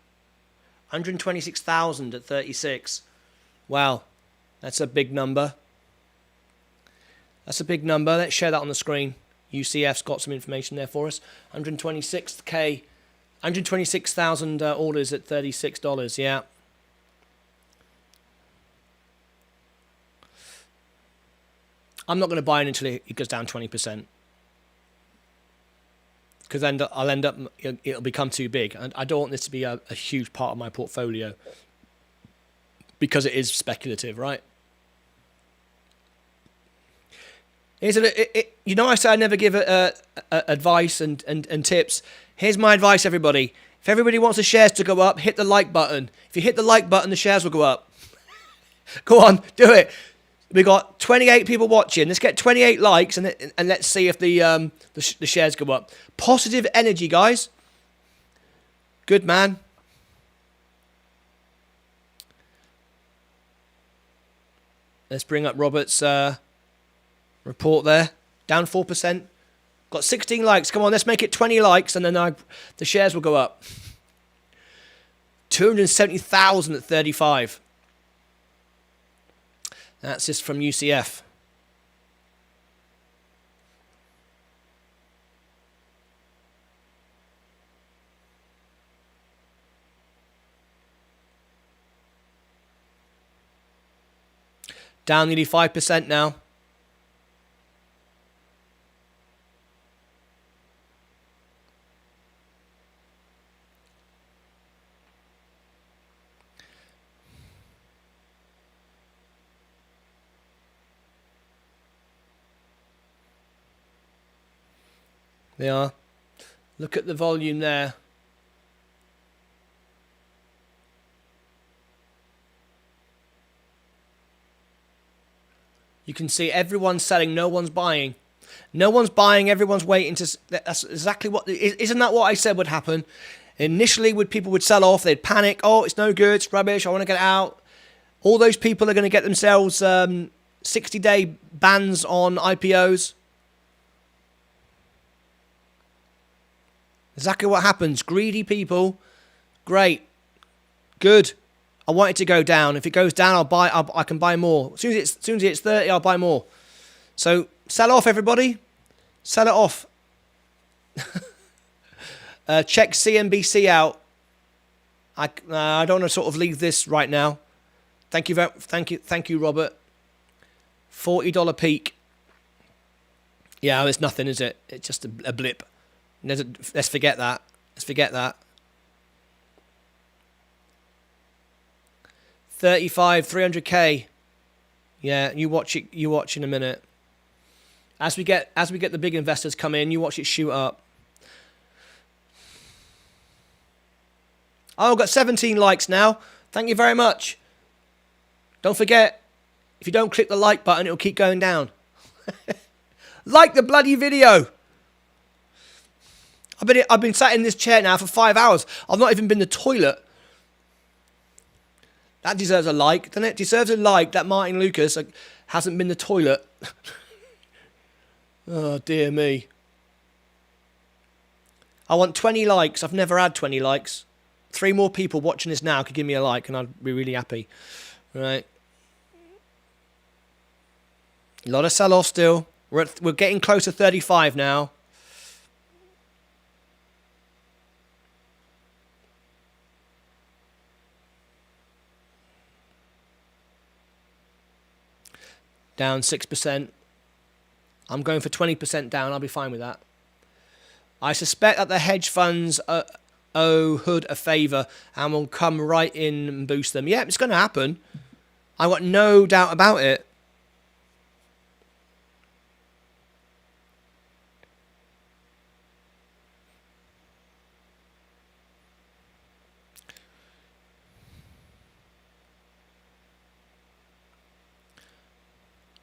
126,000 at 36. Wow, that's a big number. That's a big number. Let's share that on the screen. UCF's got some information there for us. 126,000 orders at $36. Yeah. I'm not going to buy it until it goes down 20%. Because then I'll end up, it'll become too big. And I don't want this to be a huge part of my portfolio. Because it is speculative, right? I say I never give advice and tips. Here's my advice, everybody. If everybody wants the shares to go up, hit the like button. If you hit the like button, the shares will go up. Go on, do it. We got 28 people watching. Let's get 28 likes and let's see if the shares go up. Positive energy, guys. Good man. Let's bring up Robert's report there. Down 4%. Got 16 likes. Come on, let's make it 20 likes and then the shares will go up. 270,000 at 35. That's just from UCF. Down nearly 5% now. They are. Look at the volume there. You can see everyone's selling, no one's buying. No one's buying, everyone's waiting to... That's exactly what... Isn't that what I said would happen? Initially, people would sell off, they'd panic. Oh, it's no good, it's rubbish, I want to get out. All those people are going to get themselves 60-day bans on IPOs. Exactly what happens. Greedy people. Great. Good. I want it to go down. If it goes down, I can buy more. As soon as it hits 30, I'll buy more. So sell off, everybody. Sell it off. Check CNBC out. I don't want to sort of leave this right now. Thank you, Robert. $40 peak. Yeah, it's nothing, is it? It's just a blip. Let's forget that. Let's forget that. 35, 300k. Yeah, you watch it. You watch in a minute. As we get the big investors come in, you watch it shoot up. Oh, I've got 17 likes now. Thank you very much. Don't forget, if you don't click the like button, it'll keep going down. Like the bloody video. I've been sat in this chair now for 5 hours. I've not even been to the toilet. That deserves a like, doesn't it? Deserves a like that Martyn Lucas hasn't been to the toilet. Oh, dear me. I want 20 likes. I've never had 20 likes. 3 more people watching this now could give me a like and I'd be really happy. Right. A lot of sell-off still. We're getting close to 35 now. Down 6%. I'm going for 20% down. I'll be fine with that. I suspect that the hedge funds owe Hood a favour and will come right in and boost them. Yeah, it's going to happen. I've got no doubt about it.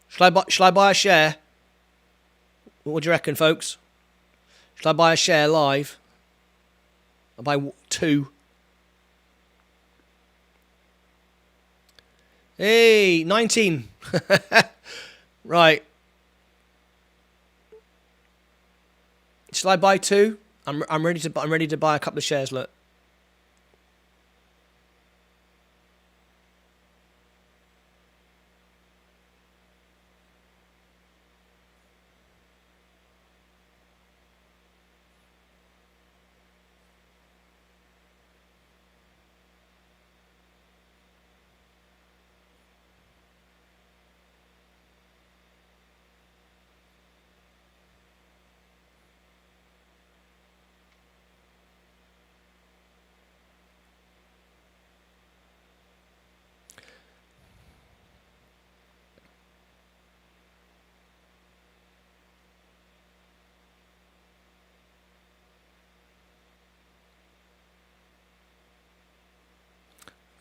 Shall I buy a share? What do you reckon, folks? Shall I buy a share live? I'll buy 2. Hey, 19. Right. Shall I buy 2? I'm ready to buy a couple of shares. Look.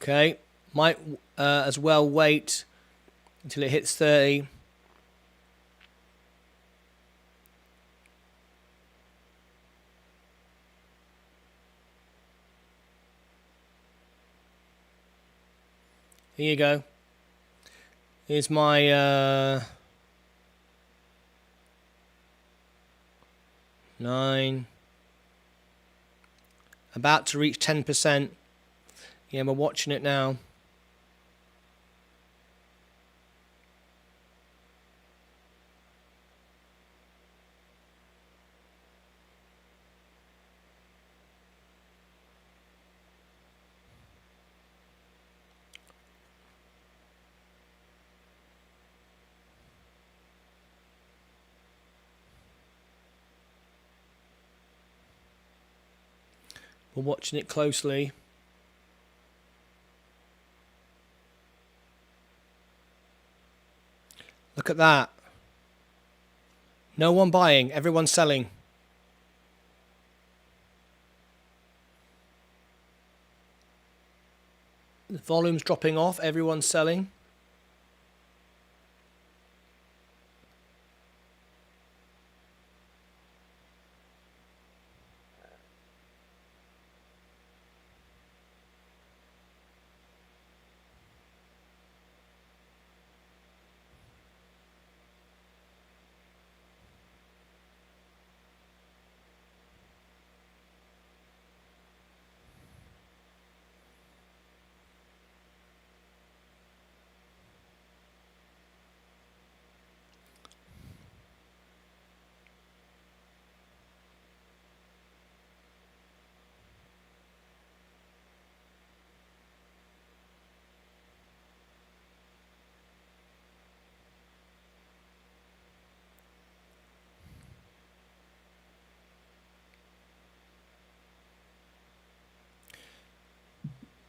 Okay, might as well wait until it hits 30. Here you go. Here's my 9. About to reach 10%. Yeah, we're watching it now. We're watching it closely. Look at that. No one buying, everyone selling. The volume's dropping off, everyone's selling.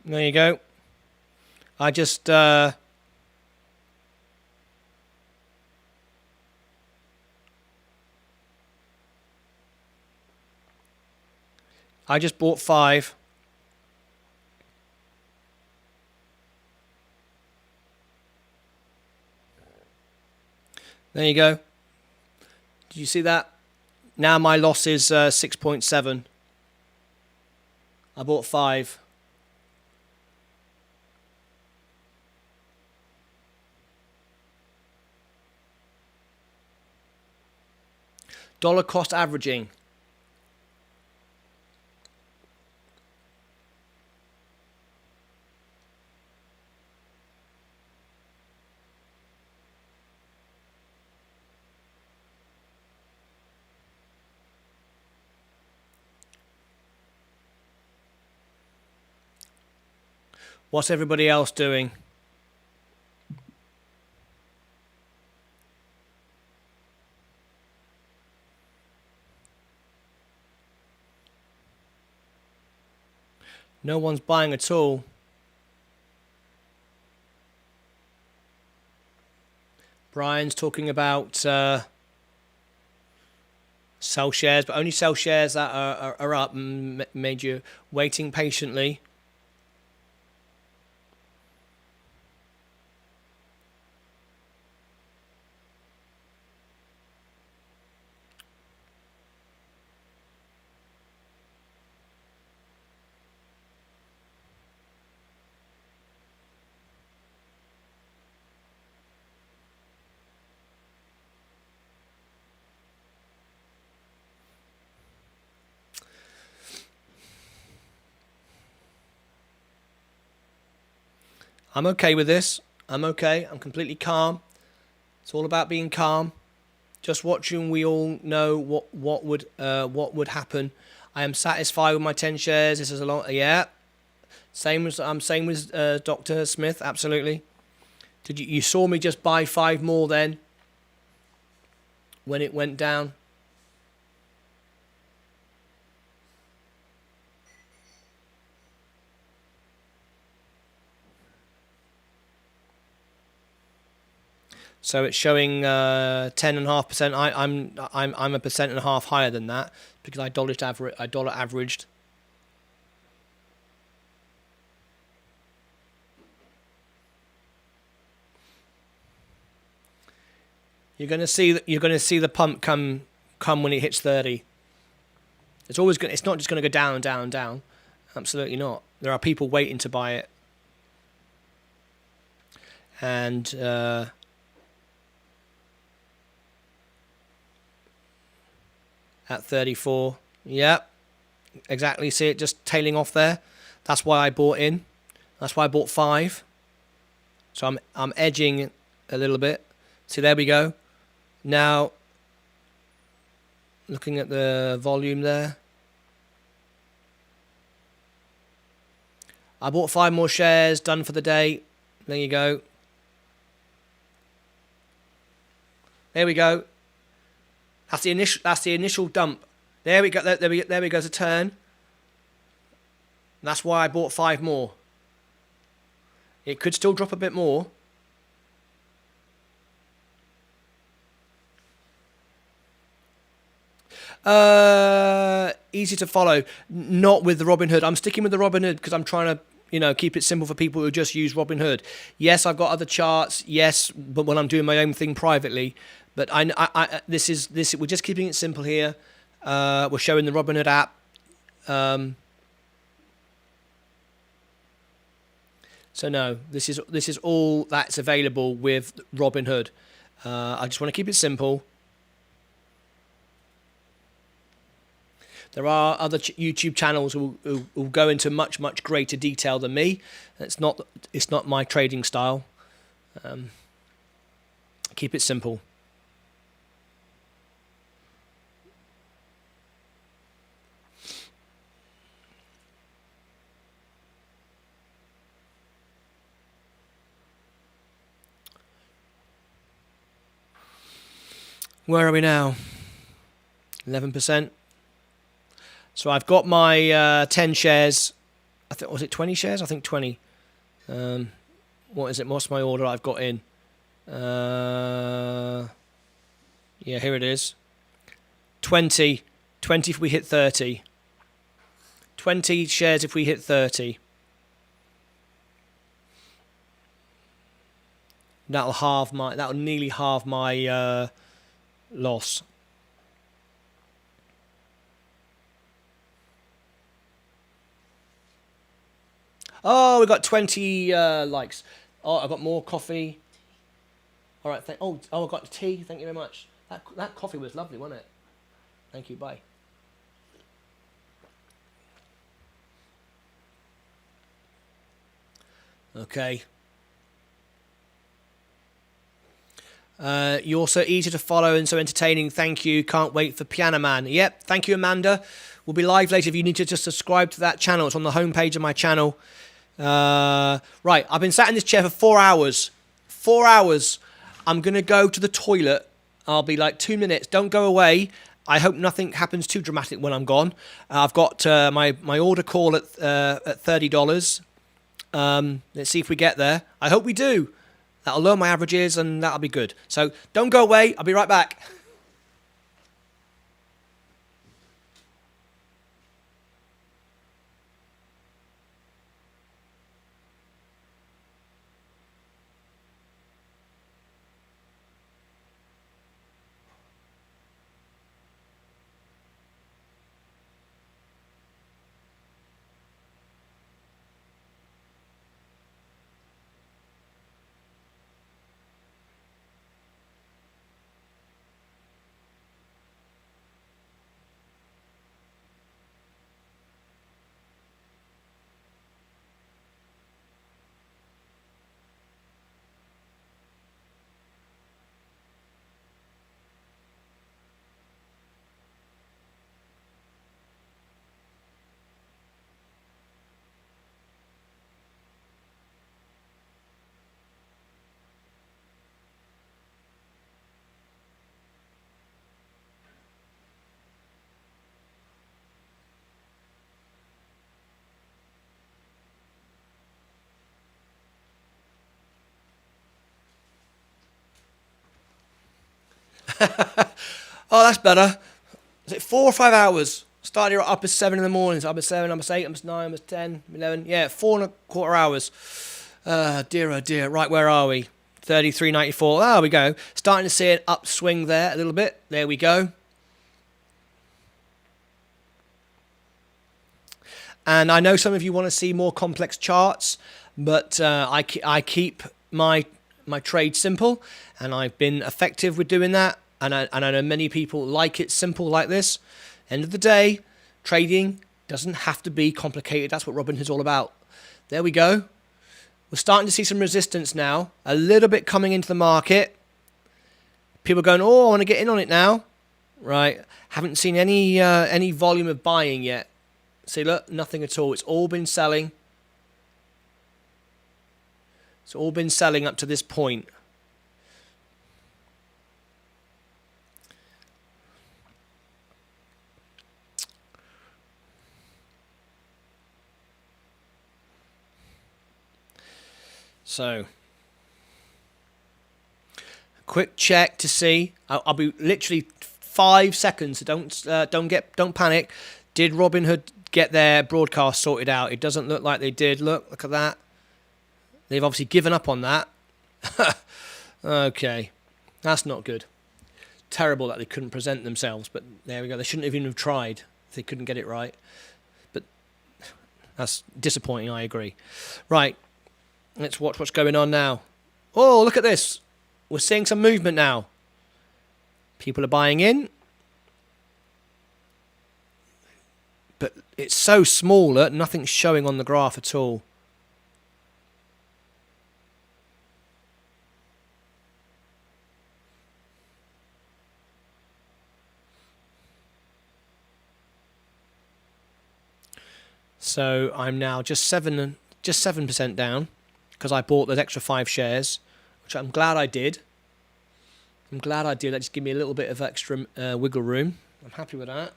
There you go. I just bought 5. There you go. Did you see that? Now my loss is 6.7. I bought 5. Dollar cost averaging. What's everybody else doing? No one's buying at all. Brian's talking about sell shares, but only sell shares that are up and made you waiting patiently. I'm okay with this. I'm okay. I'm completely calm. It's all about being calm. Just watching, we all know what would happen. I am satisfied with my 10 shares. This is a lot. Yeah. Same with Dr. Smith. Absolutely. Did you saw me just buy 5 more then when it went down? So it's showing 10.5%. I'm 1.5% higher than that because I dollar averaged. You're going to see the pump come when it hits 30. It's always going. It's not just going to go down, down, down. Absolutely not. There are people waiting to buy it, and at 34, yep, exactly. See it just tailing off there. That's why I bought in. That's why I bought 5. So I'm edging a little bit. See, there we go. Now, looking at the volume there, I bought 5 more shares, done for the day. There you go. There we go. That's the initial dump. There we go. There we go. It's a turn. That's why I bought 5 more. It could still drop a bit more. Easy to follow. Not with the Robinhood. I'm sticking with the Robinhood because I'm trying to, keep it simple for people who just use Robinhood. Yes, I've got other charts. Yes, but when I'm doing my own thing privately. But this is we're just keeping it simple here. We're showing the Robinhood app. So no, this is all that's available with Robinhood. I just want to keep it simple. There are other YouTube channels who go into much greater detail than me. It's not my trading style. Keep it simple. Where are we now? 11%. So I've got my 10 shares. I think was it 20 shares? I think 20. What is it? What's my order I've got in? Yeah, here it is. 20. 20 if we hit 30. 20 shares if we hit 30. That'll nearly halve my loss. Oh, we got 20 likes. Oh, I got more coffee. All right. I got the tea. Thank you very much. That coffee was lovely, wasn't it? Thank you. Bye. Okay. You're so easy to follow and so entertaining. Thank you. Can't wait for Piano Man. Yep. Thank you, Amanda. We'll be live later if you need to just subscribe to that channel. It's on the homepage of my channel. Right. I've been sat in this chair for 4 hours. 4 hours. I'm going to go to the toilet. I'll be like 2 minutes. Don't go away. I hope nothing happens too dramatic when I'm gone. I've got my order call at $30. Let's see if we get there. I hope we do. That'll lower my averages and that'll be good. So don't go away. I'll be right back. Oh, that's better. Is it 4 or 5 hours? Started up at 7 in the morning. So up at 7, up at 8, up at 9, up at 10, 11. Yeah, 4.25 hours. Dear, oh dear. Right, where are we? 33.94. There we go. Starting to see an upswing there a little bit. There we go. And I know some of you want to see more complex charts, but I keep my trade simple, and I've been effective with doing that. And I know many people like it simple like this. End of the day, trading doesn't have to be complicated. That's what Robinhood's all about. There we go. We're starting to see some resistance now, a little bit coming into the market. People going, oh, I want to get in on it now. Right. Haven't seen any volume of buying yet. See, look, nothing at all. It's all been selling. It's all been selling up to this point. So, quick check to see. I'll be literally 5 seconds. So don't panic. Did Robinhood get their broadcast sorted out? It doesn't look like they did. Look at that. They've obviously given up on that. Okay, that's not good. Terrible that they couldn't present themselves. But there we go. They shouldn't have even have tried if they couldn't get it right. But that's disappointing. I agree. Right. Let's watch what's going on now. Oh, look at this. We're seeing some movement now. People are buying in. But it's so small that nothing's showing on the graph at all. So I'm now just 7% down, because I bought those extra 5 shares, which I'm glad I did. That just gave me a little bit of extra wiggle room. I'm happy with that.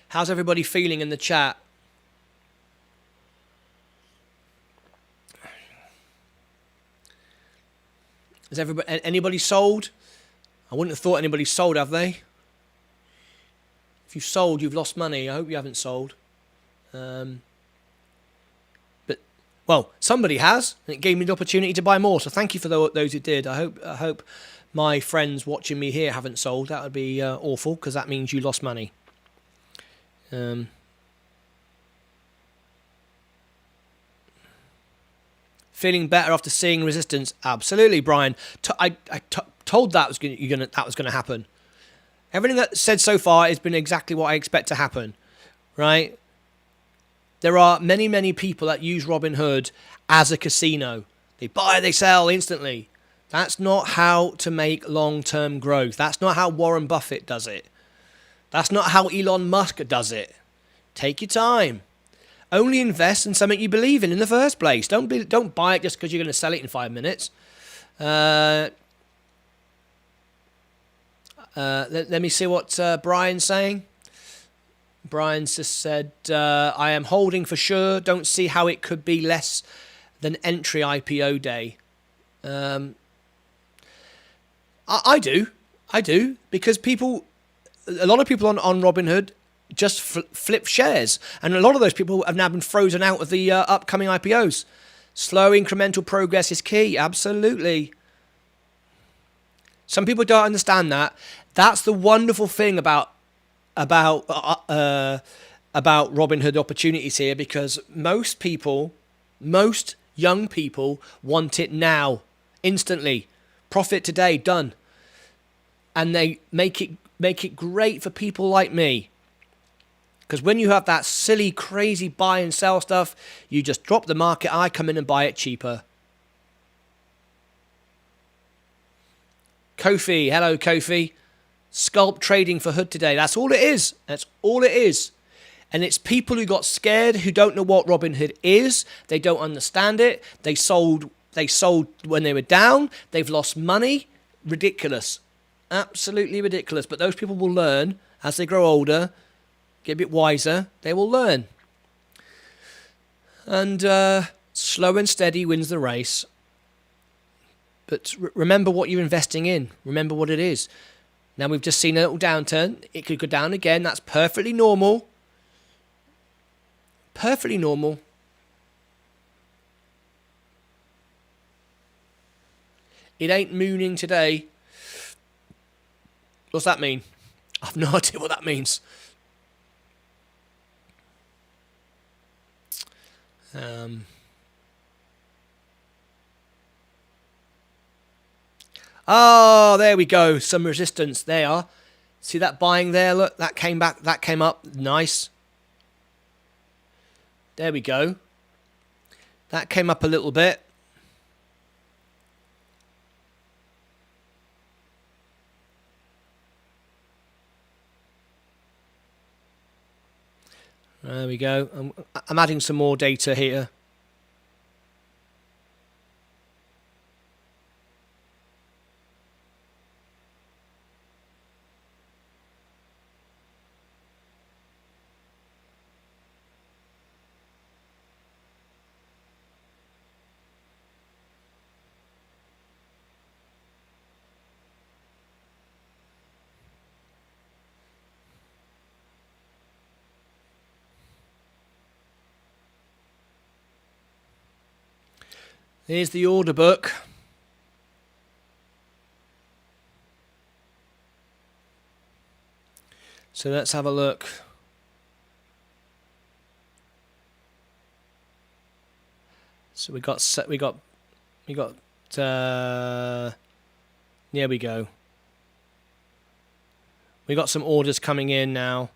How's everybody feeling in the chat? Is anybody sold? I wouldn't have thought anybody sold, have they? If you've sold, you've lost money. I hope you haven't sold. But, well, somebody has, and it gave me the opportunity to buy more. So thank you for those who did. I hope my friends watching me here haven't sold. That would be awful, because that means you lost money. Feeling better after seeing resistance? Absolutely, Brian. I told that was going to happen. Everything that's said so far has been exactly what I expect to happen, right? There are many, many people that use Robinhood as a casino. They buy, they sell instantly. That's not how to make long-term growth. That's not how Warren Buffett does it. That's not how Elon Musk does it. Take your time. Only invest in something you believe in the first place. Don't buy it just because you're going to sell it in 5 minutes. Let me see what Brian's saying. Brian just said, I am holding for sure. Don't see how it could be less than entry IPO day. I do. Because a lot of people on Robinhood just flip shares. And a lot of those people have now been frozen out of the upcoming IPOs. Slow incremental progress is key. Absolutely. Some people don't understand that. That's the wonderful thing about Robinhood opportunities here, because most young people want it now, instantly. Profit today, done. And they make it great for people like me. Because when you have that silly, crazy buy and sell stuff, you just drop the market, I come in and buy it cheaper. Kofi, hello Kofi. Scalp trading for Hood today. That's all it is. And it's people who got scared, who don't know what Robinhood is. They don't understand it. They sold when they were down. They've lost money. Ridiculous. Absolutely ridiculous. But those people will learn as they grow older, get a bit wiser. They will learn. And Slow and steady wins the race. But remember what you're investing in. Remember what it is. Now we've just seen a little downturn. It could go down again. That's perfectly normal. Perfectly normal. It ain't mooning today. What's that mean? I've no idea what that means. Oh, there we go. Some resistance there. See that buying there? Look, that came back. That came up. Nice. There we go. That came up a little bit. There we go. I'm adding some more data here. Here's the order book. So let's have a look. So we got there we go. We got some orders coming in now.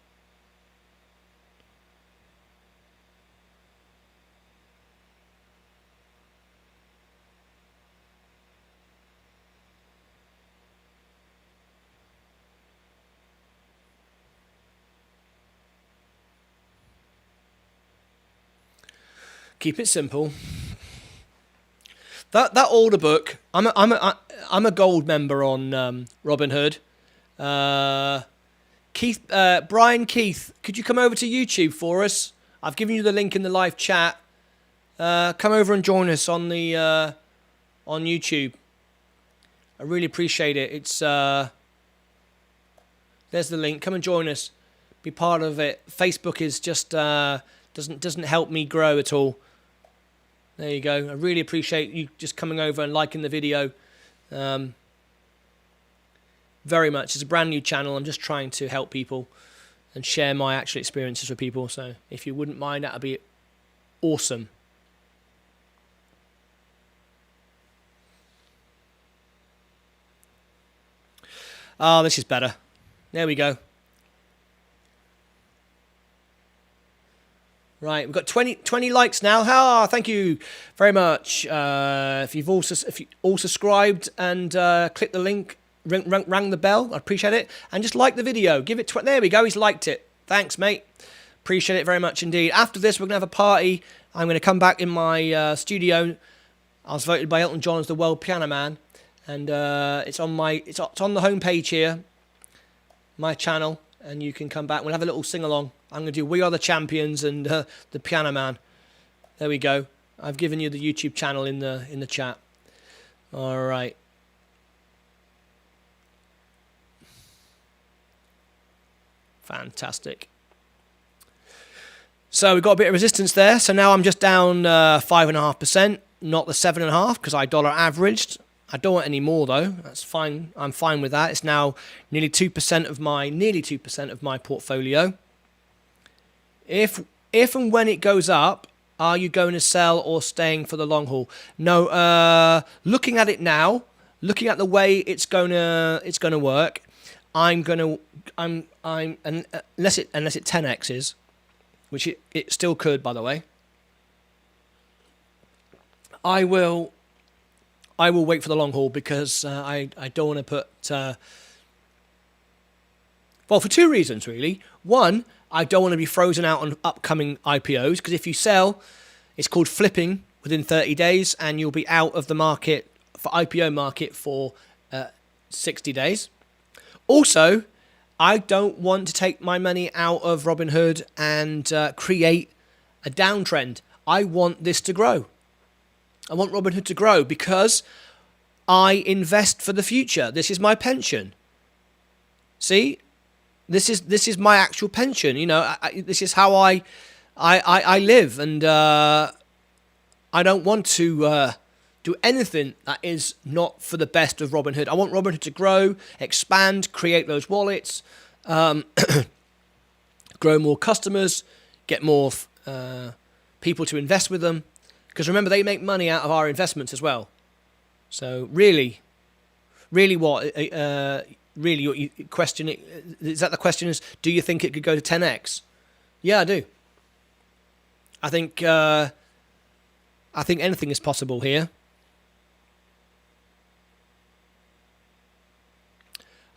Keep it simple. That order book. I'm a gold member on Robinhood. Brian Keith, could you come over to YouTube for us? I've given you the link in the live chat. Come over and join us on the on YouTube. I really appreciate it. It's there's the link. Come and join us. Be part of it. Facebook is just doesn't help me grow at all. There you go. I really appreciate you just coming over and liking the video. Very much. It's a brand new channel. I'm just trying to help people and share my actual experiences with people. So if you wouldn't mind, that would be awesome. Oh, this is better. There we go. Right, we've got 20 likes now. Ah, thank you very much. If you all subscribed and click the link, rang the bell, I appreciate it. And just like the video. Give it. There we go. He's liked it. Thanks, mate. Appreciate it very much indeed. After this, we're gonna have a party. I'm gonna come back in my studio. I was voted by Elton John as the world piano man, and it's on the homepage here, my channel. And you can come back. We'll have a little sing-along. I'm going to do We Are the Champions and the Piano Man. There we go. I've given you the YouTube channel in the chat. All right. Fantastic. So we've got a bit of resistance there. So now I'm just down 5.5%, not the 7.5%, because I dollar averaged. I don't want any more though. That's fine. I'm fine with that. It's now nearly 2% of my portfolio. If and when it goes up, are you going to sell or staying for the long haul? No. Looking at it now, looking at the way it's gonna work, unless it 10x's, which it still could, by the way. I will wait for the long haul because I don't want to put... well, for two reasons, really. One, I don't want to be frozen out on upcoming IPOs because if you sell, it's called flipping within 30 days and you'll be out of the market, for IPO market, for 60 days. Also, I don't want to take my money out of Robinhood and create a downtrend. I want this to grow. I want Robinhood to grow because I invest for the future. This is my pension. See, this is my actual pension. You know, this is how I live, and I don't want to do anything that is not for the best of Robinhood. I want Robinhood to grow, expand, create those wallets, grow more customers, get more people to invest with them. Because remember, they make money out of our investments as well. So really what your question is, that the question is, do you think it could go to 10x? Yeah, I do. I think anything is possible here.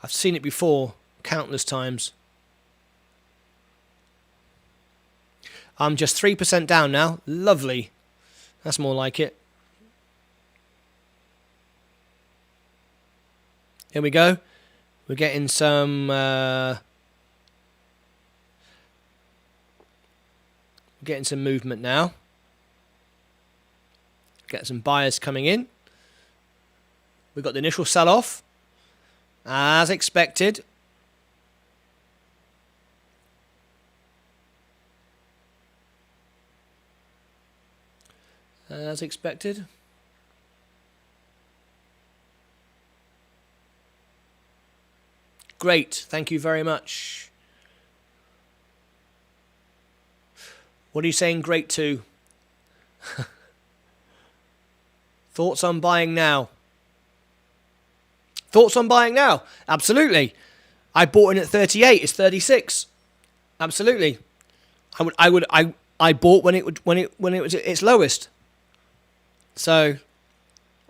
I've seen it before countless times. I'm just 3% down now. Lovely. That's more like it. Here we go. We're getting some movement now. Get some buyers coming in. We've got the initial sell-off, as expected. As expected. Great, thank you very much. What are you saying great to? Thoughts on buying now? Thoughts on buying now? Absolutely. I bought in at 38. It's 36. Absolutely. I bought when it was at its lowest. So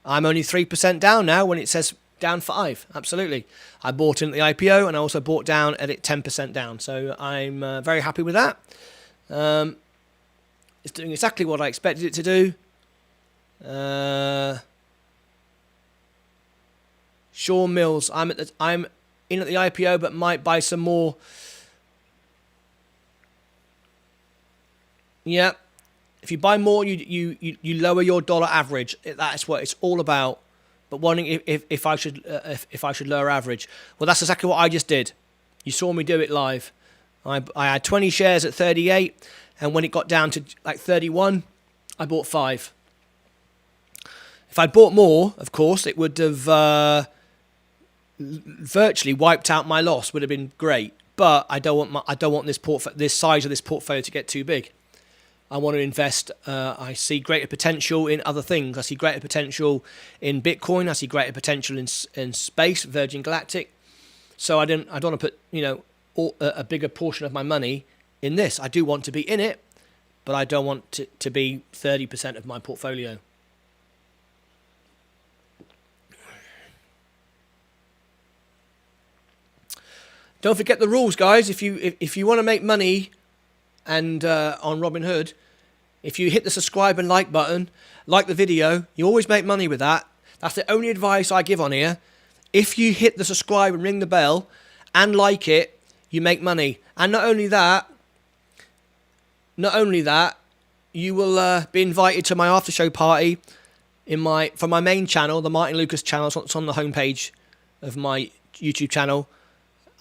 I'm only 3% down now when it says down 5. Absolutely. I bought in at the IPO and I also bought down at it 10% down. So I'm very happy with that. It's doing exactly what I expected it to do. Sean Mills, I'm in at the IPO, but might buy some more. Yeah, if you buy more, you lower your dollar average. That's what it's all about. But wondering if I should lower average. Well, that's exactly what I just did. You saw me do it live. I had 20 shares at 38, and when it got down to like 31, I bought 5. If I'd bought more, of course, it would have virtually wiped out my loss. Would have been great, but I don't want this size of this portfolio to get too big. I want to invest. I see greater potential in other things. I see greater potential in Bitcoin. I see greater potential in space, Virgin Galactic. So I don't want to put a bigger portion of my money in this. I do want to be in it, but I don't want it to be 30% of my portfolio. Don't forget the rules, guys. If you want to make money and on Robinhood, if you hit the subscribe and like button, like the video, you always make money with that. That's the only advice I give on here. If you hit the subscribe and ring the bell and like it, you make money. And not only that, you will be invited to my after show party from my main channel, the Martyn Lucas channel. It's on the homepage of my YouTube channel.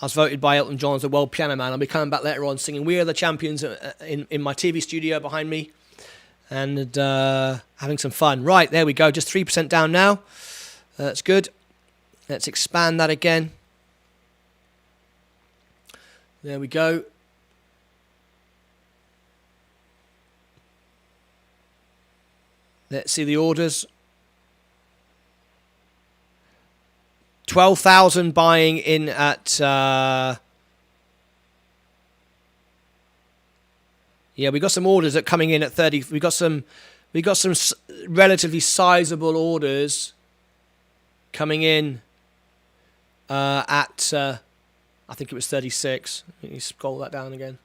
I was voted by Elton John as the world piano man. I'll be coming back later on singing "We Are the Champions" in my TV studio behind me, and having some fun. Right, there we go. Just 3% down now. That's good. Let's expand that again. There we go. Let's see the orders. 12,000 buying in at yeah, we got some orders that coming in at 30. We got some relatively sizable orders coming in at I think it was 36. Let me scroll that down again.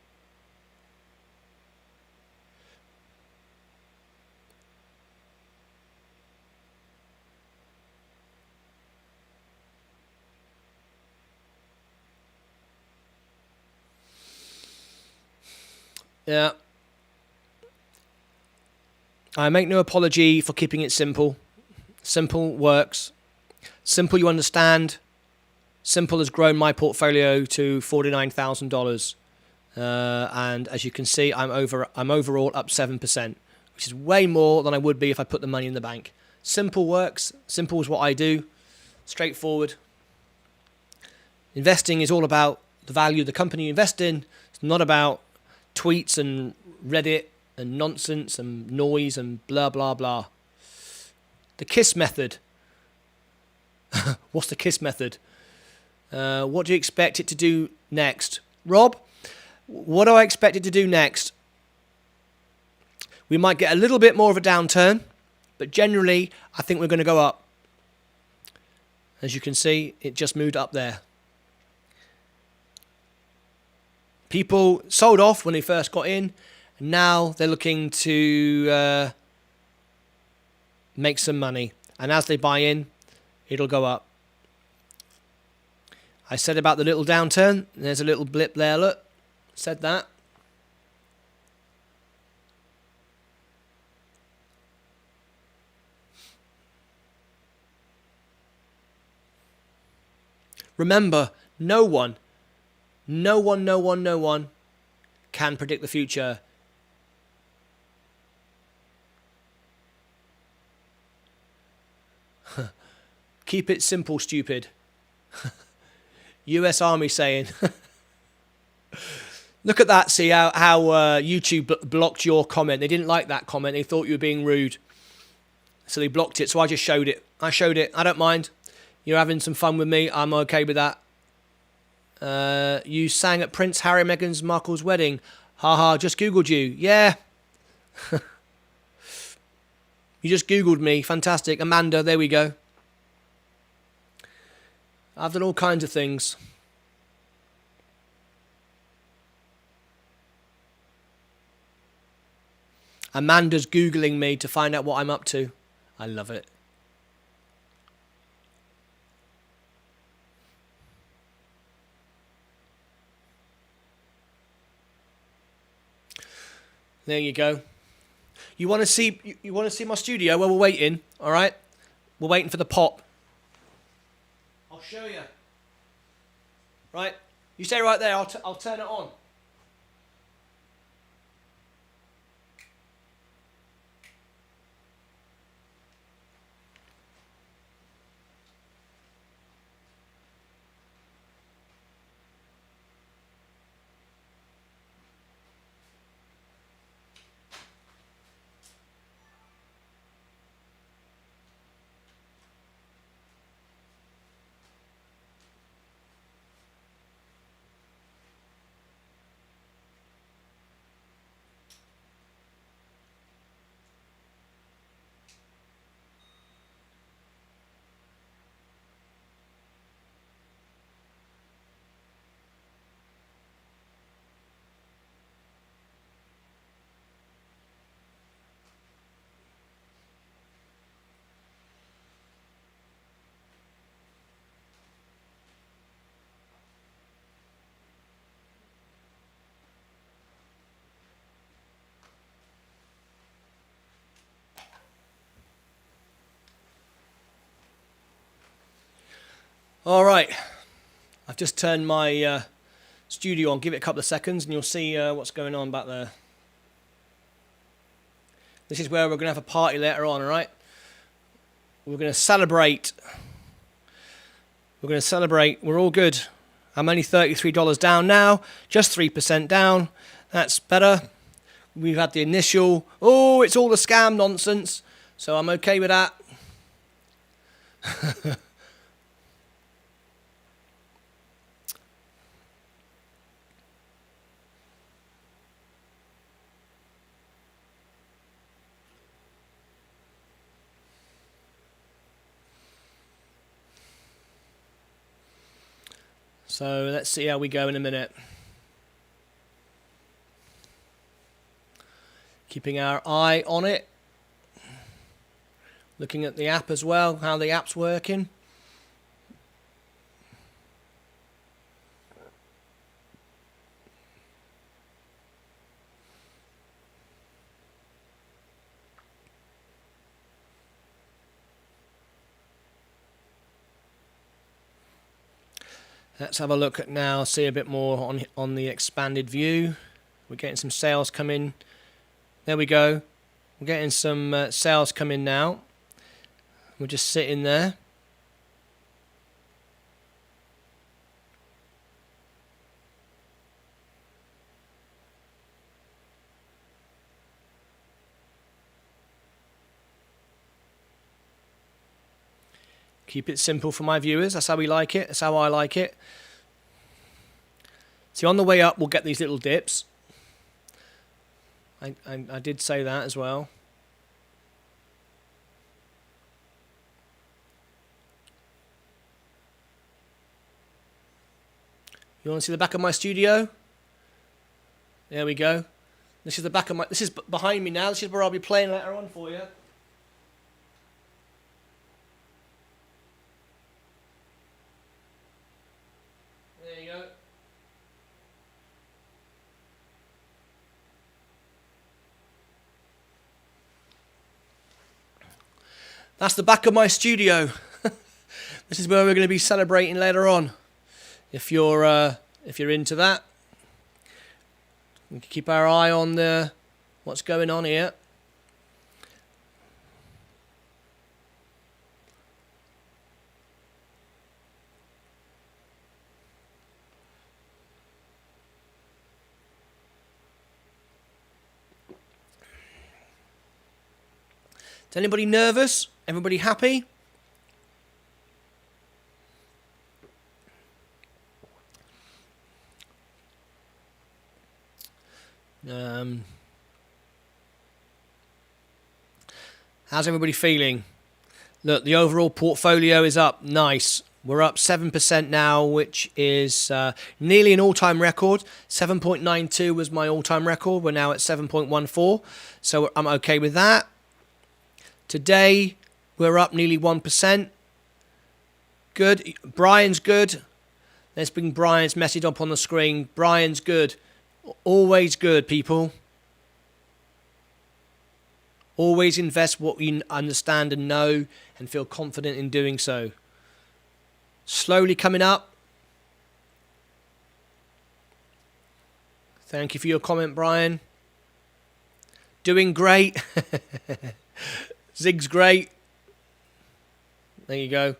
Yeah. I make no apology for keeping it simple. Simple works. Simple you understand. Simple has grown my portfolio to $49,000. And as you can see, I'm overall up 7%, which is way more than I would be if I put the money in the bank. Simple works. Simple is what I do. Straightforward. Investing is all about the value of the company you invest in. It's not about tweets and Reddit and nonsense and noise and blah, blah, blah. The KISS method. What's the KISS method? What do you expect it to do next? Rob, what do I expect it to do next? We might get a little bit more of a downturn, but generally, I think we're going to go up. As you can see, it just moved up there. People sold off when they first got in, and now they're looking to make some money. And as they buy in, it'll go up. I said about the little downturn. There's a little blip there, look. Said that. Remember, no one can predict the future. Keep it simple, stupid. US Army saying. Look at that, see how YouTube blocked your comment. They didn't like that comment. They thought you were being rude. So they blocked it, so I just showed it. I don't mind. You're having some fun with me. I'm okay with that. You sang at Prince Harry and Meghan Markle's wedding. Haha, just Googled you. Yeah. You just Googled me. Fantastic. Amanda, there we go. I've done all kinds of things. Amanda's Googling me to find out what I'm up to. I love it. There you go. You want to see my studio while we're waiting, all right? We're waiting for the pop. I'll show you. Right? You stay right there. I'll turn it on. All right, I've just turned my studio on. Give it a couple of seconds and you'll see what's going on back there. This is where we're going to have a party later on, all right? We're going to celebrate. We're all good. I'm only $33 down now, just 3% down. That's better. We've had the initial, oh, it's all a scam nonsense. So I'm okay with that. So let's see how we go in a minute. Keeping our eye on it. Looking at the app as well, how the app's working. Let's have a look at now, see a bit more on the expanded view. We're getting some sales come in. There we go. We're getting some sales come in now. We're just sitting there. Keep it simple for my viewers. That's how we like it. That's how I like it. See, on the way up, we'll get these little dips. I did say that as well. You want to see the back of my studio? There we go. This is the back of my... This is behind me now. This is where I'll be playing later on for you. There you go. That's the back of my studio. This is where we're going to be celebrating later on. If you're into that, we can keep our eye on what's going on here. Is anybody nervous? Everybody happy? How's everybody feeling? Look, the overall portfolio is up. Nice. We're up 7% now, which is nearly an all-time record. 7.92 was my all-time record. We're now at 7.14, so I'm okay with that. Today, we're up nearly 1%. Good. Brian's good. Let's bring Brian's message up on the screen. Brian's good. Always good, people. Always invest what you understand and know and feel confident in doing so. Slowly coming up. Thank you for your comment, Brian. Doing great. Zig's great. There you go.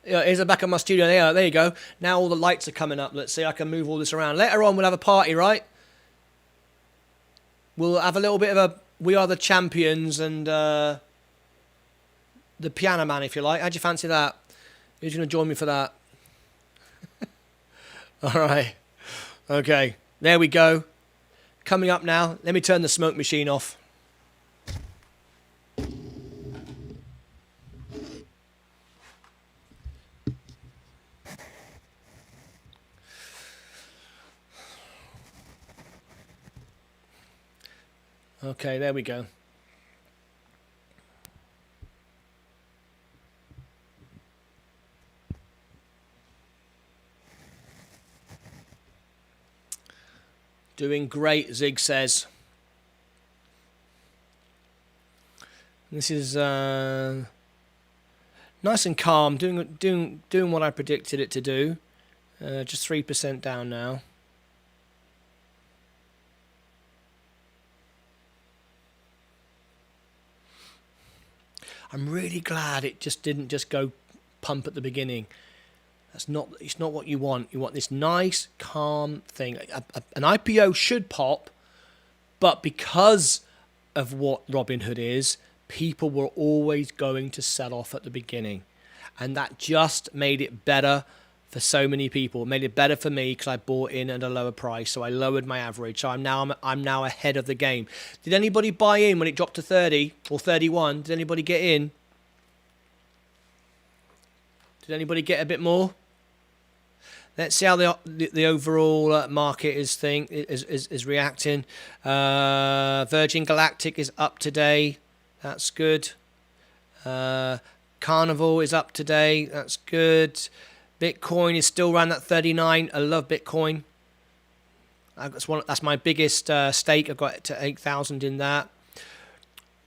Yeah, here's the back of my studio. There you go. Now all the lights are coming up. Let's see, I can move all this around. Later on, we'll have a party, right? We'll have a little bit of a We Are the Champions and the Piano Man, if you like. How'd you fancy that? Who's going to join me for that? All right. Okay. There we go. Coming up now. Let me turn the smoke machine off. Okay, there we go. Doing great, Zig says. This is nice and calm, doing what I predicted it to do. Just 3% down now. I'm really glad it just didn't just go pump at the beginning. It's not what you want. You want this nice, calm thing. An IPO should pop, but because of what Robinhood is, people were always going to sell off at the beginning. And that just made it better for so many people. It made it better for me because I bought in at a lower price, so I lowered my average. So I'm now ahead of the game. Did anybody buy in when it dropped to 30 or 31? Did anybody get in? Did anybody get a bit more? Let's see how the overall market is reacting. Virgin Galactic is up today. That's good. Carnival is up today. That's good. Bitcoin is still around that 39. I love Bitcoin. That's my biggest stake. I've got to 8,000 in that.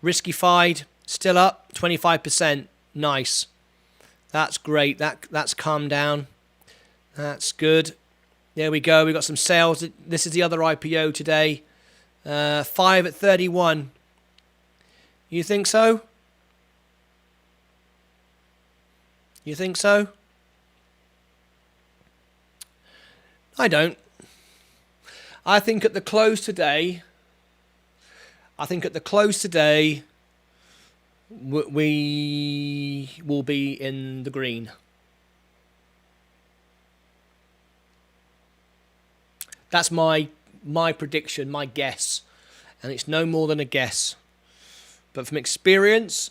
Riskified still up 25%. Nice. That's great. That's calmed down. That's good. There we go. We got some sales. This is the other IPO today. 5 at 31. You think so? You think so? I don't. I think at the close today, we will be in the green. That's my prediction, my guess. And it's no more than a guess. But from experience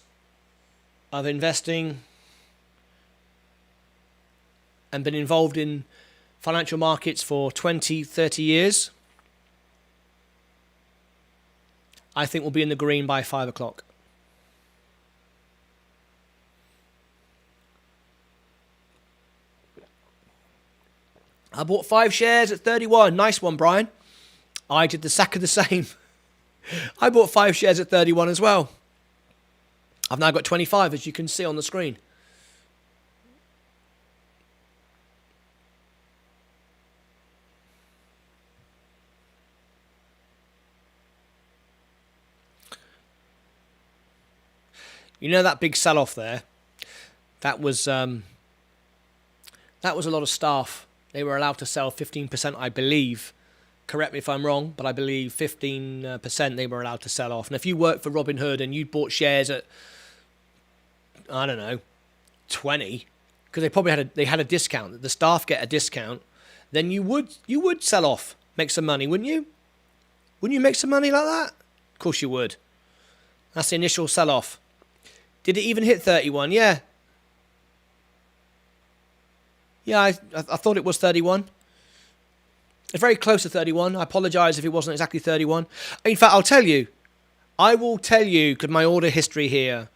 of investing and been involved in financial markets for 20, 30 years, I think we'll be in the green by 5 o'clock. I bought 5 shares at 31. Nice one, Brian. I did the same. I bought 5 shares at 31 as well. I've now got 25, as you can see on the screen. You know that big sell-off there? That was a lot of staff. They were allowed to sell 15%, I believe. Correct me if I'm wrong, but I believe 15% they were allowed to sell off. And if you worked for Robinhood and you bought shares at, I don't know, 20, because they probably had a discount. The staff get a discount. Then you would sell off, make some money, wouldn't you? Wouldn't you make some money like that? Of course you would. That's the initial sell-off. Did it even hit 31? Yeah. Yeah, I thought it was 31. It's very close to 31. I apologise if it wasn't exactly 31. In fact, I'll tell you. I will tell you, because my order history here.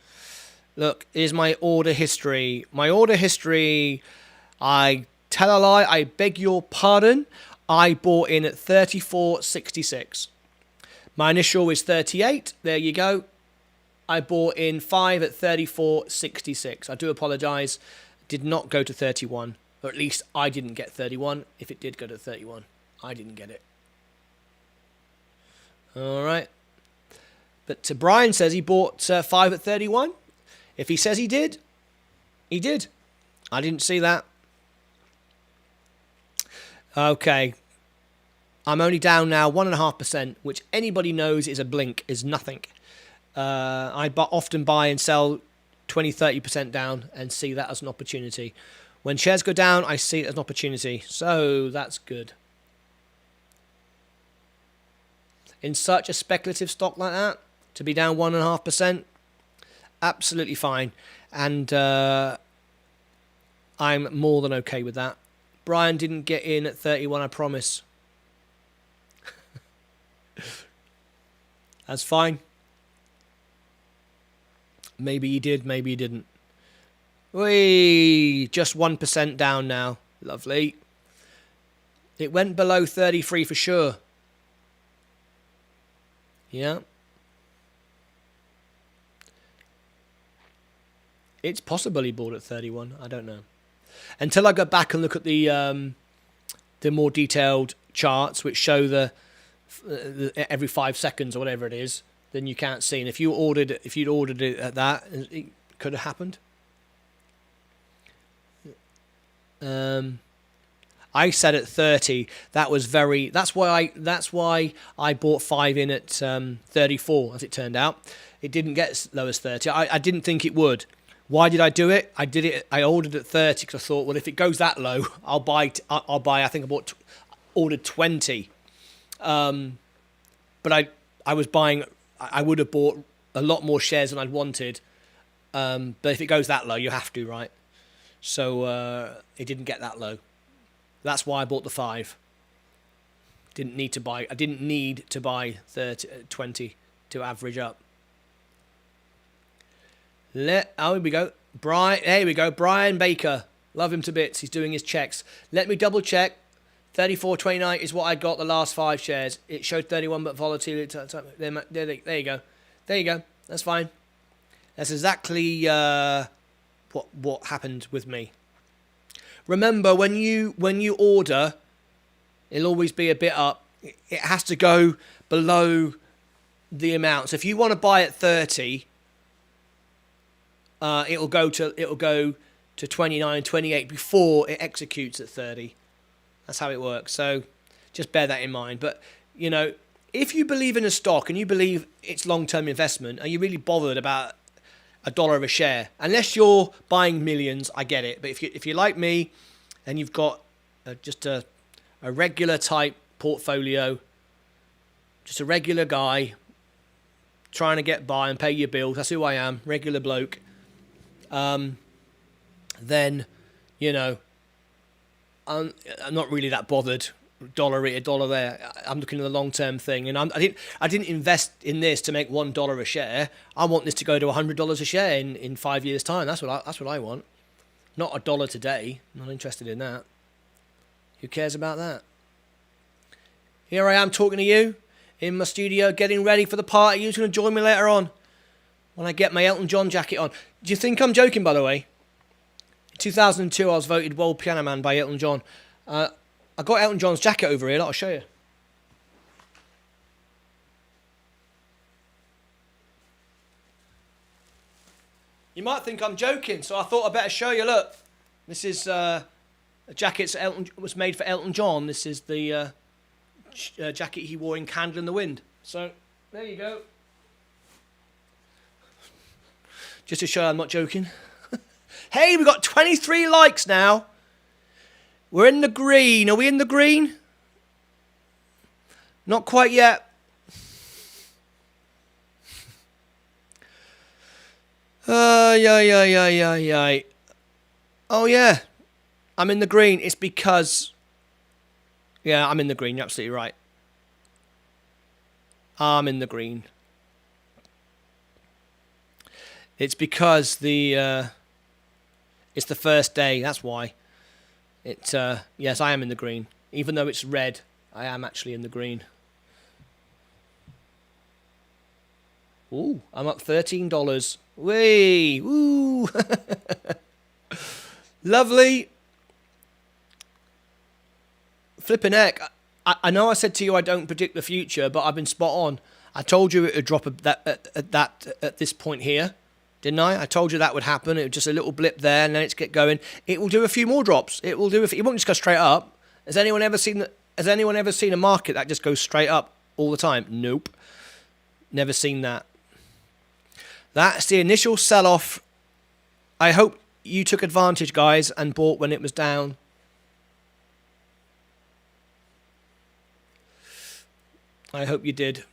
Look, here's my order history. My order history, I tell a lie, I beg your pardon. I bought in at 34.66. My initial is 38. There you go. I bought in 5 at 34.66. I do apologise. Did not go to 31. Or at least I didn't get 31. If it did go to 31, I didn't get it. All right. But Brian says he bought 5 at 31. If he says he did, he did. I didn't see that. Okay. I'm only down now 1.5%, which anybody knows is a blink, is nothing. I often buy and sell 20, 30% down and see that as an opportunity. When shares go down, I see it as an opportunity. So that's good. In such a speculative stock like that, to be down 1.5%, absolutely fine. And I'm more than okay with that. Brian didn't get in at 31, I promise. That's fine. Maybe he did, maybe he didn't. Whee! Just 1% down now. Lovely. It went below 33 for sure. Yeah. It's possible he bought at 31. I don't know. Until I go back and look at the more detailed charts, which show the every 5 seconds or whatever it is, then you can't see. And if you'd ordered it at that, it could have happened. I said at 30. That's why I bought 5 in at 34. As it turned out, it didn't get as low as 30. I didn't think it would. Why did I do it? I ordered at 30 because I thought, well, if it goes that low, I'll buy. I think I ordered 20. But I was buying. I would have bought a lot more shares than I'd wanted. But if it goes that low, you have to, right? So it didn't get that low. That's why I bought the 5. Didn't need to buy. I didn't need to buy 20 to average up. Here we go. Here we go. Brian Baker. Love him to bits. He's doing his checks. Let me double check. 34.29 is what I got the last 5 shares. It showed 31, but volatility. There you go. There you go. That's fine. That's exactly what happened with me. remember when you order, it'll always be a bit up. It has to go below the amount. So if you want to buy at 30, it'll go to 29, 28 before it executes at 30. That's how it works. So just bear that in mind. But you know, if you believe in a stock and you believe it's long-term investment, are you really bothered about $1 a share? Unless you're buying millions, I get it. But if you're like me and you've got just a regular type portfolio, just a regular guy trying to get by and pay your bills, that's who I am, regular bloke, then, you know, I'm not really that bothered. $1 here, $1 there. I'm looking at the long-term thing, and I didn't invest in this to make $1 a share. I want this to go to $100 a share in 5 years' time. That's what I want. Not $1 today. I'm not interested in that. Who cares about that? Here I am talking to you in my studio, getting ready for the party. Who's going to join me later on when I get my Elton John jacket on? Do you think I'm joking, by the way? In 2002, I was voted World Piano Man by Elton John. I got Elton John's jacket over here. I'll show you. You might think I'm joking, so I thought I'd better show you. Look, this is a jacket that was made for Elton John. This is the jacket he wore in Candle in the Wind. So, there you go. Just to show I'm not joking. Hey, we got 23 likes now. We're in the green. Are we in the green? Not quite yet. Yeah. Oh, yeah. I'm in the green. It's because... Yeah, I'm in the green. You're absolutely right. I'm in the green. It's because it's the first day. That's why. Yes, I am in the green. Even though it's red, I am actually in the green. Ooh, I'm up $13. Whee! Woo! Lovely. Flipping heck. I know I said to you I don't predict the future, but I've been spot on. I told you it would drop at this point here. Didn't I? I told you that would happen. It was just a little blip there, and then it's get going. It will do a few more drops. It won't just go straight up. Has anyone ever seen a market that just goes straight up all the time? Nope. Never seen that. That's the initial sell-off. I hope you took advantage, guys, and bought when it was down. I hope you did.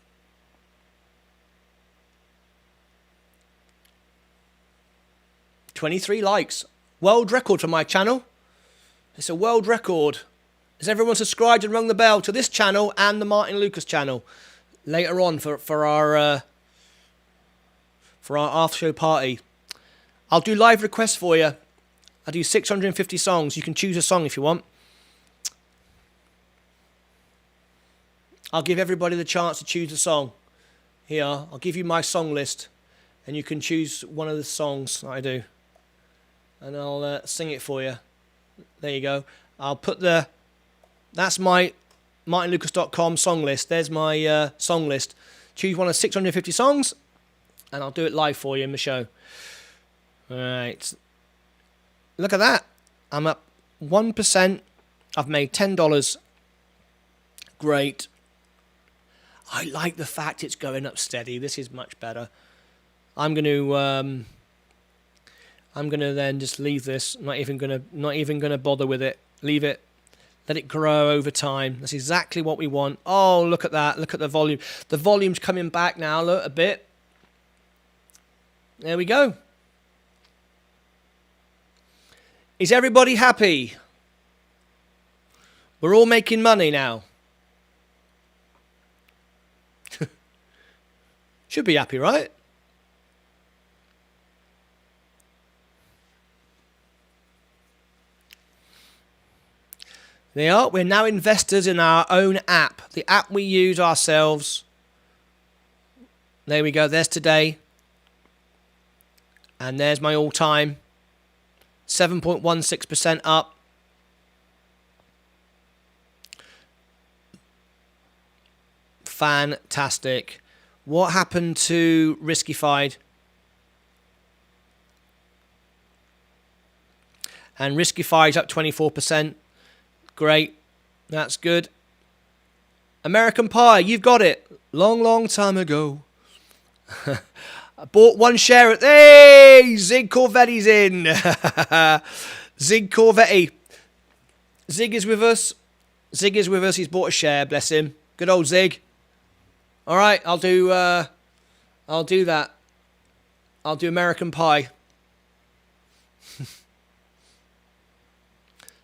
$23 likes. World record for my channel. It's a world record. Has everyone subscribed and rung the bell to this channel and the Martyn Lucas channel later on for our after show party? I'll do live requests for you. I do 650 songs. You can choose a song if you want. I'll give everybody the chance to choose a song. Here, I'll give you my song list, and you can choose one of the songs that I do. And I'll sing it for you. There you go. I'll put that's my martynlucas.com song list. There's my song list. Choose one of 650 songs, and I'll do it live for you in the show. All right. Look at that. I'm up 1%. I've made $10. Great. I like the fact it's going up steady. This is much better. I'm going to then just leave this. Not even gonna bother with it. Leave it. Let it grow over time. That's exactly what we want. Oh, look at that. Look at the volume. The volume's coming back now. Look, a bit. There we go. Is everybody happy? We're all making money now. Should be happy, right? They are. We're now investors in our own app. The app we use ourselves. There we go. There's today. And there's my all-time. 7.16% up. Fantastic. What happened to Riskified? And Riskified's up 24%. Great. That's good. American Pie, you've got it. Long time ago. I bought one share at... Hey! Zig Corvetti's in. Zig Corvetti. Zig is with us. Zig is with us. He's bought a share. Bless him. Good old Zig. All right, I'll do that. I'll do American Pie.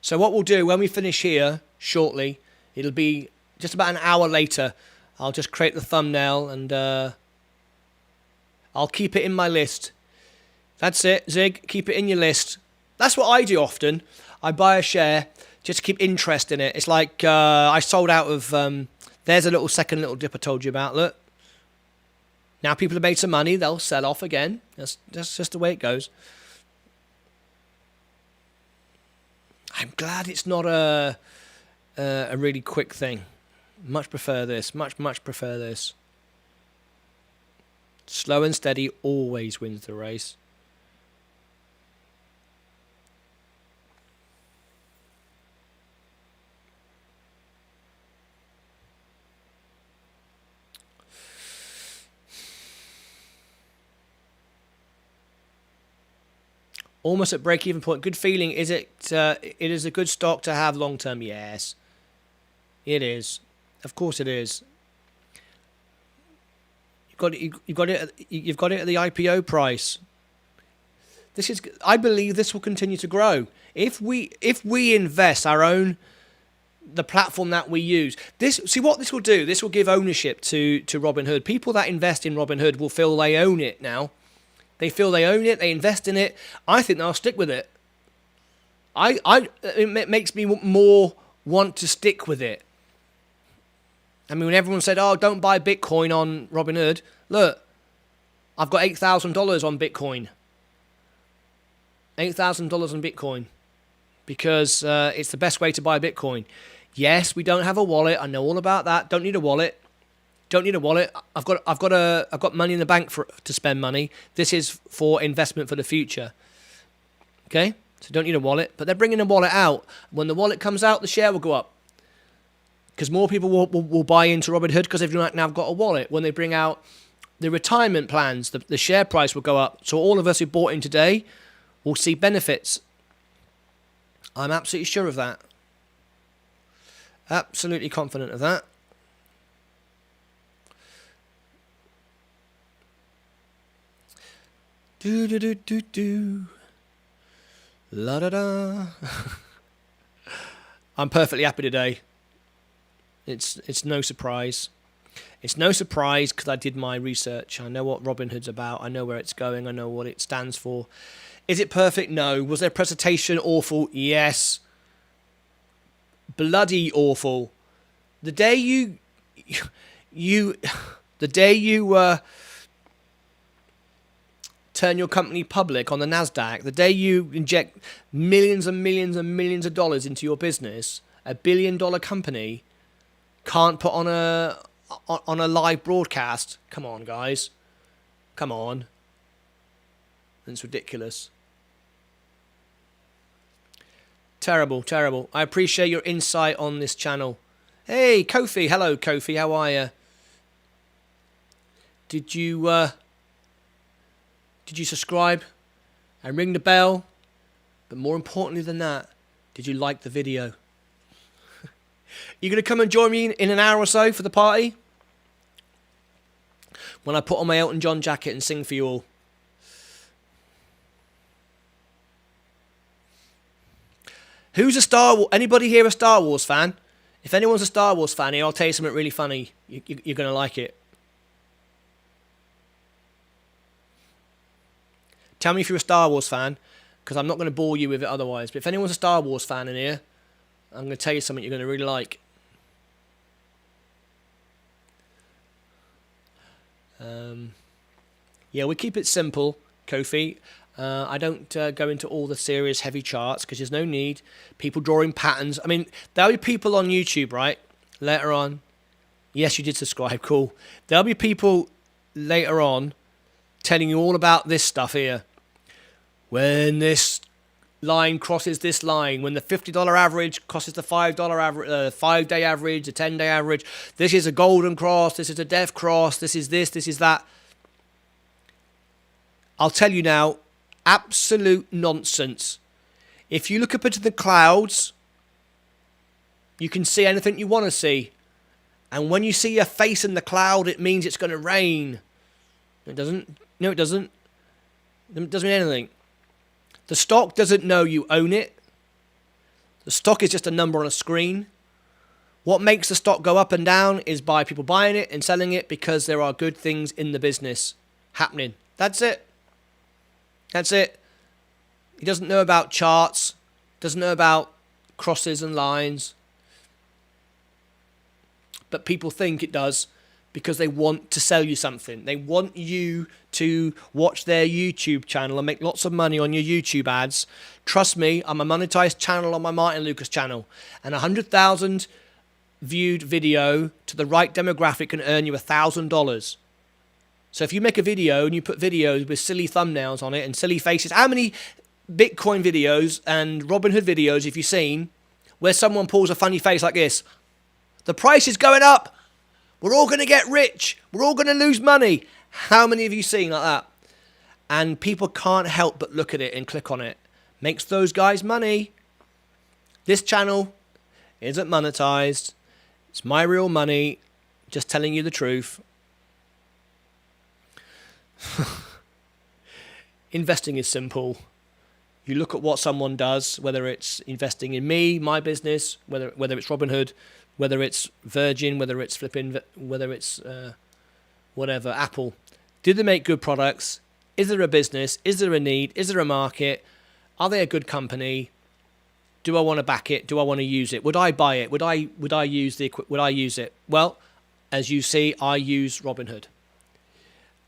So what we'll do when we finish here shortly, it'll be just about an hour later. I'll just create the thumbnail and I'll keep it in my list. That's it, Zig. Keep it in your list. That's what I do often. I buy a share just to keep interest in it. It's like I sold out of... there's a little second little dip I told you about. Look. Now people have made some money. They'll sell off again. That's just the way it goes. I'm glad it's not a really quick thing. Much prefer this. Much prefer this. Slow and steady always wins the race. Almost at break-even point. Good feeling. Is it? It is a good stock to have long-term. Yes, it is. Of course, it is. You've got it at the IPO price. This is. I believe this will continue to grow if we invest the platform that we use. See what this will do. This will give ownership to Robinhood. People that invest in Robinhood will feel they own it now. They feel they own it. They invest in it. I think they'll stick with it. It makes me more want to stick with it. I mean, when everyone said, "Oh, don't buy Bitcoin on Robinhood," look, I've got $8,000 on Bitcoin. $8,000 on Bitcoin because it's the best way to buy Bitcoin. Yes, we don't have a wallet. I know all about that. Don't need a wallet. Don't need a wallet. I've got money in the bank to spend money. This is for investment for the future. Okay, so don't need a wallet. But they're bringing a wallet out. When the wallet comes out, the share will go up because more people will buy into Robinhood because they've now got a wallet. When they bring out the retirement plans, the share price will go up. So all of us who bought in today will see benefits. I'm absolutely sure of that. Absolutely confident of that. Do. La da da. I'm perfectly happy today. It's no surprise. It's no surprise because I did my research. I know what Robinhood's about. I know where it's going. I know what it stands for. Is it perfect? No. Was their presentation awful? Yes. Bloody awful. The day you turn your company public on the Nasdaq, the day you inject millions and millions and millions of dollars into your business, a $1 billion company can't put on a live broadcast. Come on, guys. Come on. It's ridiculous. Terrible, terrible. I appreciate your insight on this channel. Hey, Kofi. Hello, Kofi. How are you? Did you subscribe and ring the bell? But more importantly than that, did you like the video? You going to come and join me in an hour or so for the party? When I put on my Elton John jacket and sing for you all. Anybody here a Star Wars fan? If anyone's a Star Wars fan here, I'll tell you something really funny. You're going to like it. Tell me if you're a Star Wars fan, because I'm not going to bore you with it otherwise. But if anyone's a Star Wars fan in here, I'm going to tell you something you're going to really like. Yeah, we keep it simple, Kofi. I don't go into all the serious heavy charts because there's no need. People drawing patterns. I mean, there'll be people on YouTube, right? Later on, Yes, you did subscribe. Cool. There'll be people later on telling you all about this stuff here. When this line crosses this line, when the $50 average crosses the $5 average, 5-day average, the 10-day average, this is a golden cross, this is a death cross, this is that. I'll tell you now, absolute nonsense. If you look up into the clouds, you can see anything you want to see. And when you see a face in the cloud, it means it's going to rain. It doesn't. No, it doesn't. It doesn't mean anything. The stock doesn't know you own it. The stock is just a number on a screen. What makes the stock go up and down is by people buying it and selling it because there are good things in the business happening. That's it. That's it. He doesn't know about charts. Doesn't know about crosses and lines. But people think it does because they want to sell you something. They want you to watch their YouTube channel and make lots of money on your YouTube ads. Trust me, I'm a monetized channel on my Martyn Lucas channel. And 100,000 viewed video to the right demographic can earn you $1,000. So if you make a video and you put videos with silly thumbnails on it and silly faces, how many Bitcoin videos and Robinhood videos have you seen where someone pulls a funny face like this? The price is going up. We're all going to get rich. We're all going to lose money. How many have you seen like that? And people can't help but look at it and click on it. Makes those guys money. This channel isn't monetized. It's my real money. Just telling you the truth. Investing is simple. You look at what someone does, whether it's investing in me, my business, whether it's Robinhood, whether it's Virgin, whether it's whatever, Apple. Do they make good products? Is there a business? Is there a need? Is there a market? Are they a good company? Do I want to back it? Do I want to use it? Would I buy it? Would I use it? Well, as you see, I use Robinhood.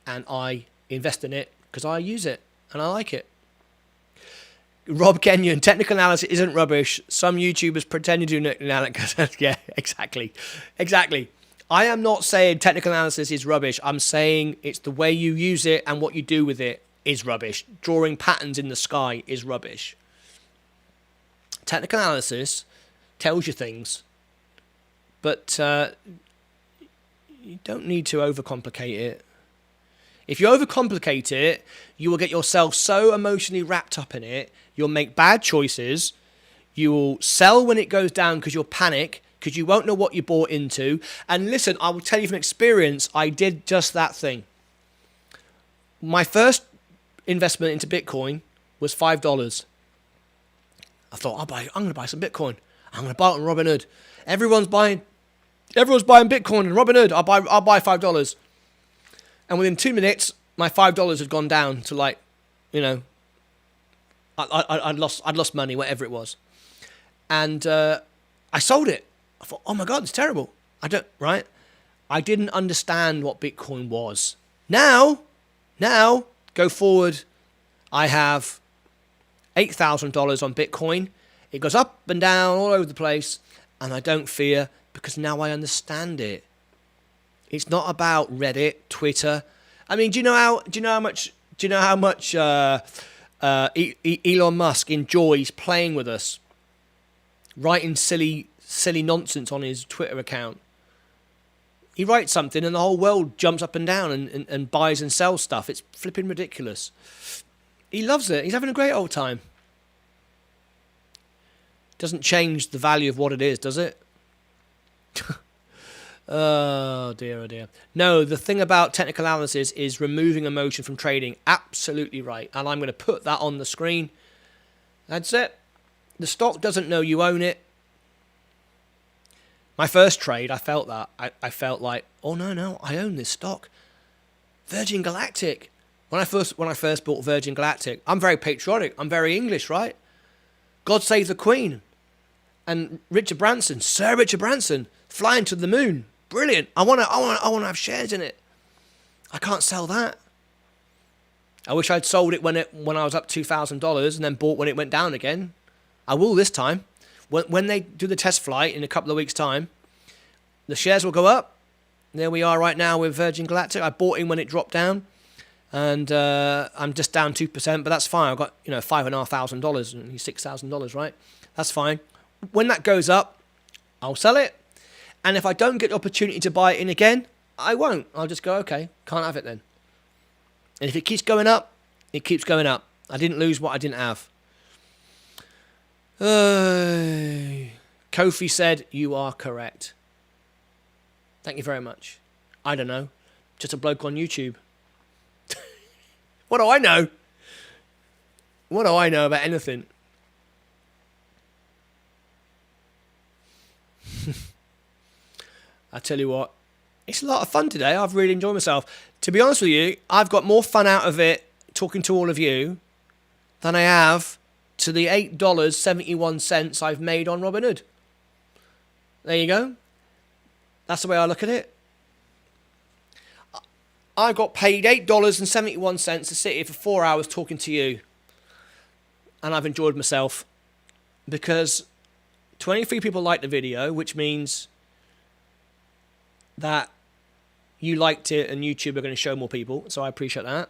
And I invest in it because I use it and I like it. Rob Kenyon, technical analysis isn't rubbish. Some YouTubers pretend to do analysis. Yeah, exactly. I am not saying technical analysis is rubbish. I'm saying it's the way you use it and what you do with it is rubbish. Drawing patterns in the sky is rubbish. Technical analysis tells you things, but you don't need to overcomplicate it. If you overcomplicate it, you will get yourself so emotionally wrapped up in it, you'll make bad choices, you will sell when it goes down because you'll panic, because you won't know what you bought into. And listen, I will tell you from experience, I did just that thing. My first investment into Bitcoin was $5. I thought, I'm going to buy some Bitcoin. I'm going to buy it on Robinhood. Everyone's buying Bitcoin on Robinhood. I'll buy $5. And within 2 minutes, my $5 had gone down to I'd lost money, whatever it was. And I sold it. I thought, oh my God, it's terrible. I didn't understand what Bitcoin was. Now, go forward, I have $8,000 on Bitcoin. It goes up and down all over the place, and I don't fear because now I understand it. It's not about Reddit, Twitter. I mean, do you know how much Elon Musk enjoys playing with us, writing silly nonsense on his Twitter account? He writes something and the whole world jumps up and down and buys and sells stuff. It's flipping ridiculous. He loves it. He's having a great old time. Doesn't change the value of what it is, does it? Oh dear. No, the thing about technical analysis is removing emotion from trading. Absolutely right. And I'm going to put that on the screen. That's it. The stock doesn't know you own it. My first trade, I felt that. I felt like, oh no, I own this stock. Virgin Galactic. When I first bought Virgin Galactic, I'm very patriotic. I'm very English, right? God save the Queen. And Sir Richard Branson, flying to the moon. Brilliant. I want to have shares in it. I can't sell that. I wish I'd sold it when I was up $2,000 and then bought when it went down again. I will this time. When they do the test flight in a couple of weeks' time, the shares will go up There we are right now with Virgin Galactic. I bought in when it dropped down, and I'm just down 2%, but that's fine. I've got $5,500, $6,000, right? That's fine. When that goes up, I'll sell it, and if I don't get the opportunity to buy it in again, I won't. I'll just go, okay, can't have it then. And if it keeps going up, it keeps going up. I didn't lose what I didn't have. Kofi said, you are correct. Thank you very much. I don't know. Just a bloke on YouTube. What do I know? What do I know about anything? I tell you what, it's a lot of fun today. I've really enjoyed myself. To be honest with you, I've got more fun out of it talking to all of you than I have to the $8.71 I've made on Robinhood. There you go. That's the way I look at it. I got paid $8.71 to sit here for 4 hours talking to you. And I've enjoyed myself. Because 23 people liked the video, which means that you liked it and YouTube are going to show more people. So I appreciate that.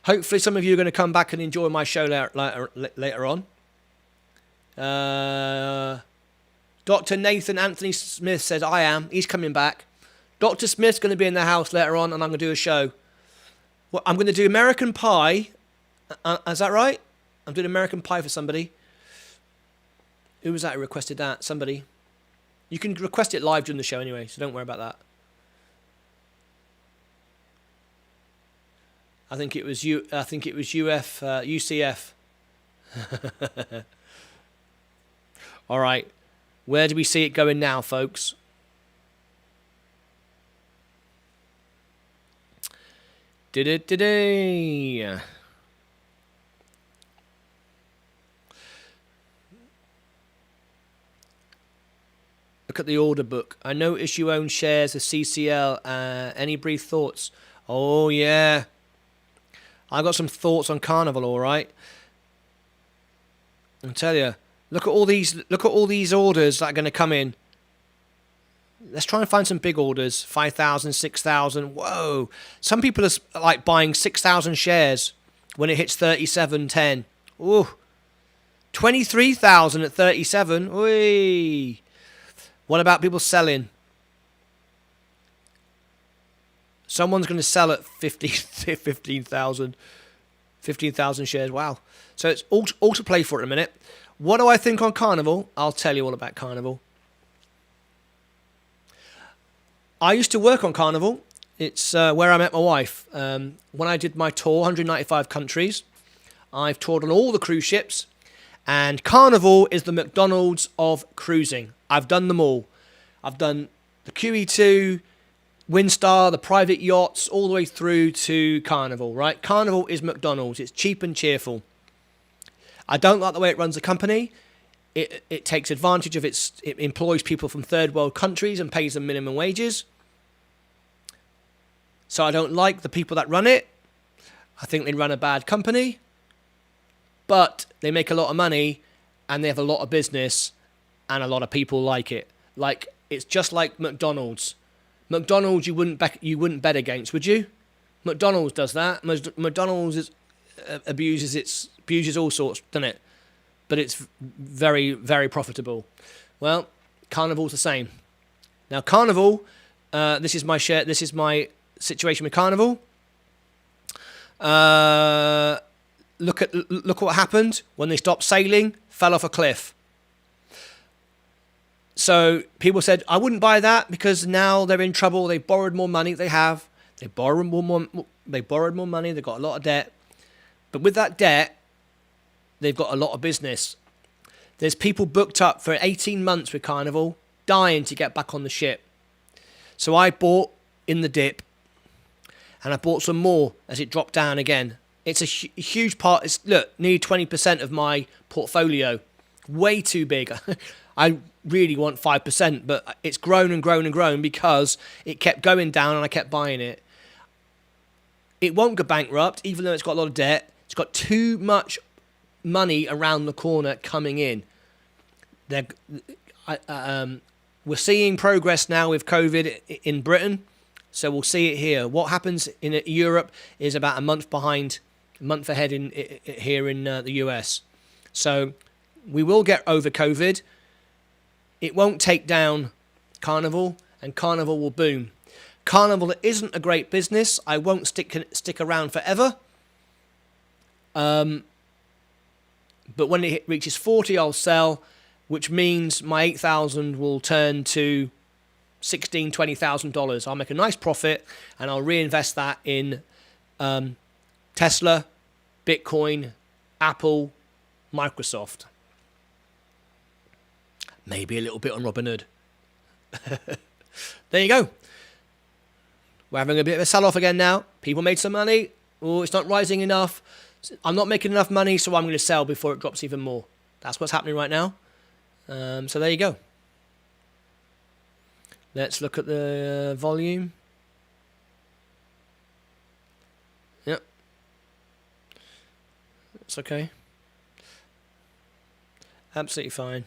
Hopefully some of you are going to come back and enjoy my show later on. Dr. Nathan Anthony Smith says, I am. He's coming back. Dr. Smith's going to be in the house later on, and I'm going to do a show. Well, I'm going to do American Pie. Is that right? I'm doing American Pie for somebody. Who was that who requested that? Somebody. You can request it live during the show anyway, so don't worry about that. I think it was UCF. All right. Where do we see it going now, folks? Did Look at the order book. I notice you own shares of CCL. Any brief thoughts? Oh yeah, I got some thoughts on Carnival. All right, I'll tell you. Look at all these. Look at all these orders that are going to come in. Let's try and find some big orders. 5,000, 6,000. Whoa! Some people are like buying 6,000 shares when it hits 37.10. Ooh, 23,000 at 37. Ooh. What about people selling? Someone's going to sell at 15,000 shares. Wow. So it's all to play for in a minute. What do I think on Carnival? I'll tell you all about Carnival. I used to work on Carnival. It's where I met my wife. When I did my tour, 195 countries, I've toured on all the cruise ships. And Carnival is the McDonald's of cruising. I've done them all. I've done the QE2, Windstar, the private yachts, all the way through to Carnival, right? Carnival is McDonald's. It's cheap and cheerful. I don't like the way it runs the company. It takes advantage of it employs people from third world countries and pays them minimum wages. So I don't like the people that run it. I think they run a bad company. But they make a lot of money and they have a lot of business and a lot of people like it. Like, it's just like McDonald's. McDonald's you wouldn't bet against, would you? McDonald's does that. McDonald's abuses all sorts, doesn't it? But it's very, very profitable. Well, Carnival's the same. Now, Carnival, this is my situation with Carnival. Look what happened when they stopped sailing, fell off a cliff. So people said, I wouldn't buy that because now they're in trouble. They borrowed more money. They borrowed more money. They've got a lot of debt. But with that debt, they've got a lot of business. There's people booked up for 18 months with Carnival, dying to get back on the ship. So I bought in the dip, and I bought some more as it dropped down again. It's a huge part. It's, look, nearly 20% of my portfolio. Way too big. I really want 5%, but it's grown and grown and grown because it kept going down and I kept buying it. It won't go bankrupt, even though it's got a lot of debt. It's got too much money around the corner coming in. We're seeing progress now with COVID in Britain. So we'll see it here. What happens in Europe is about a month ahead here in the US. So we will get over COVID. It won't take down Carnival, and Carnival will boom. Carnival isn't a great business. I won't stick around forever. But when it reaches 40, I'll sell, which means my $8,000 will turn to $16,000, $20,000. I'll make a nice profit, and I'll reinvest that in Tesla, Bitcoin, Apple, Microsoft. Maybe a little bit on Robinhood. There you go. We're having a bit of a sell-off again now. People made some money. Oh, it's not rising enough. I'm not making enough money, so I'm going to sell before it drops even more. That's what's happening right now. So there you go. Let's look at the volume. Yep. It's okay. Absolutely fine.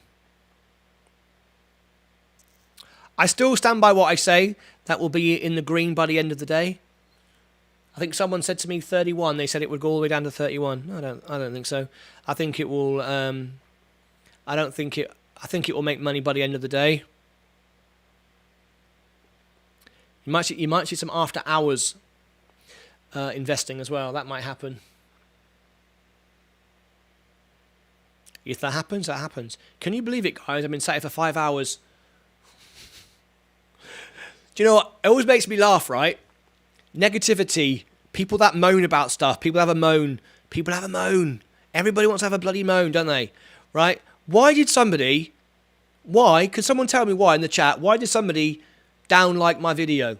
I still stand by what I say. That will be in the green by the end of the day. I think someone said to me 31. They said it would go all the way down to 31. I don't think so. I think it will. I think it will make money by the end of the day. You might see some after hours investing as well. That might happen. If that happens, that happens. Can you believe it, guys? I've been sat here for 5 hours. Do you know what? It always makes me laugh, right? Negativity. People that moan about stuff. People have a moan. Everybody wants to have a bloody moan, don't they? Right? Why? Could someone tell me why in the chat? Why did somebody down-like my video?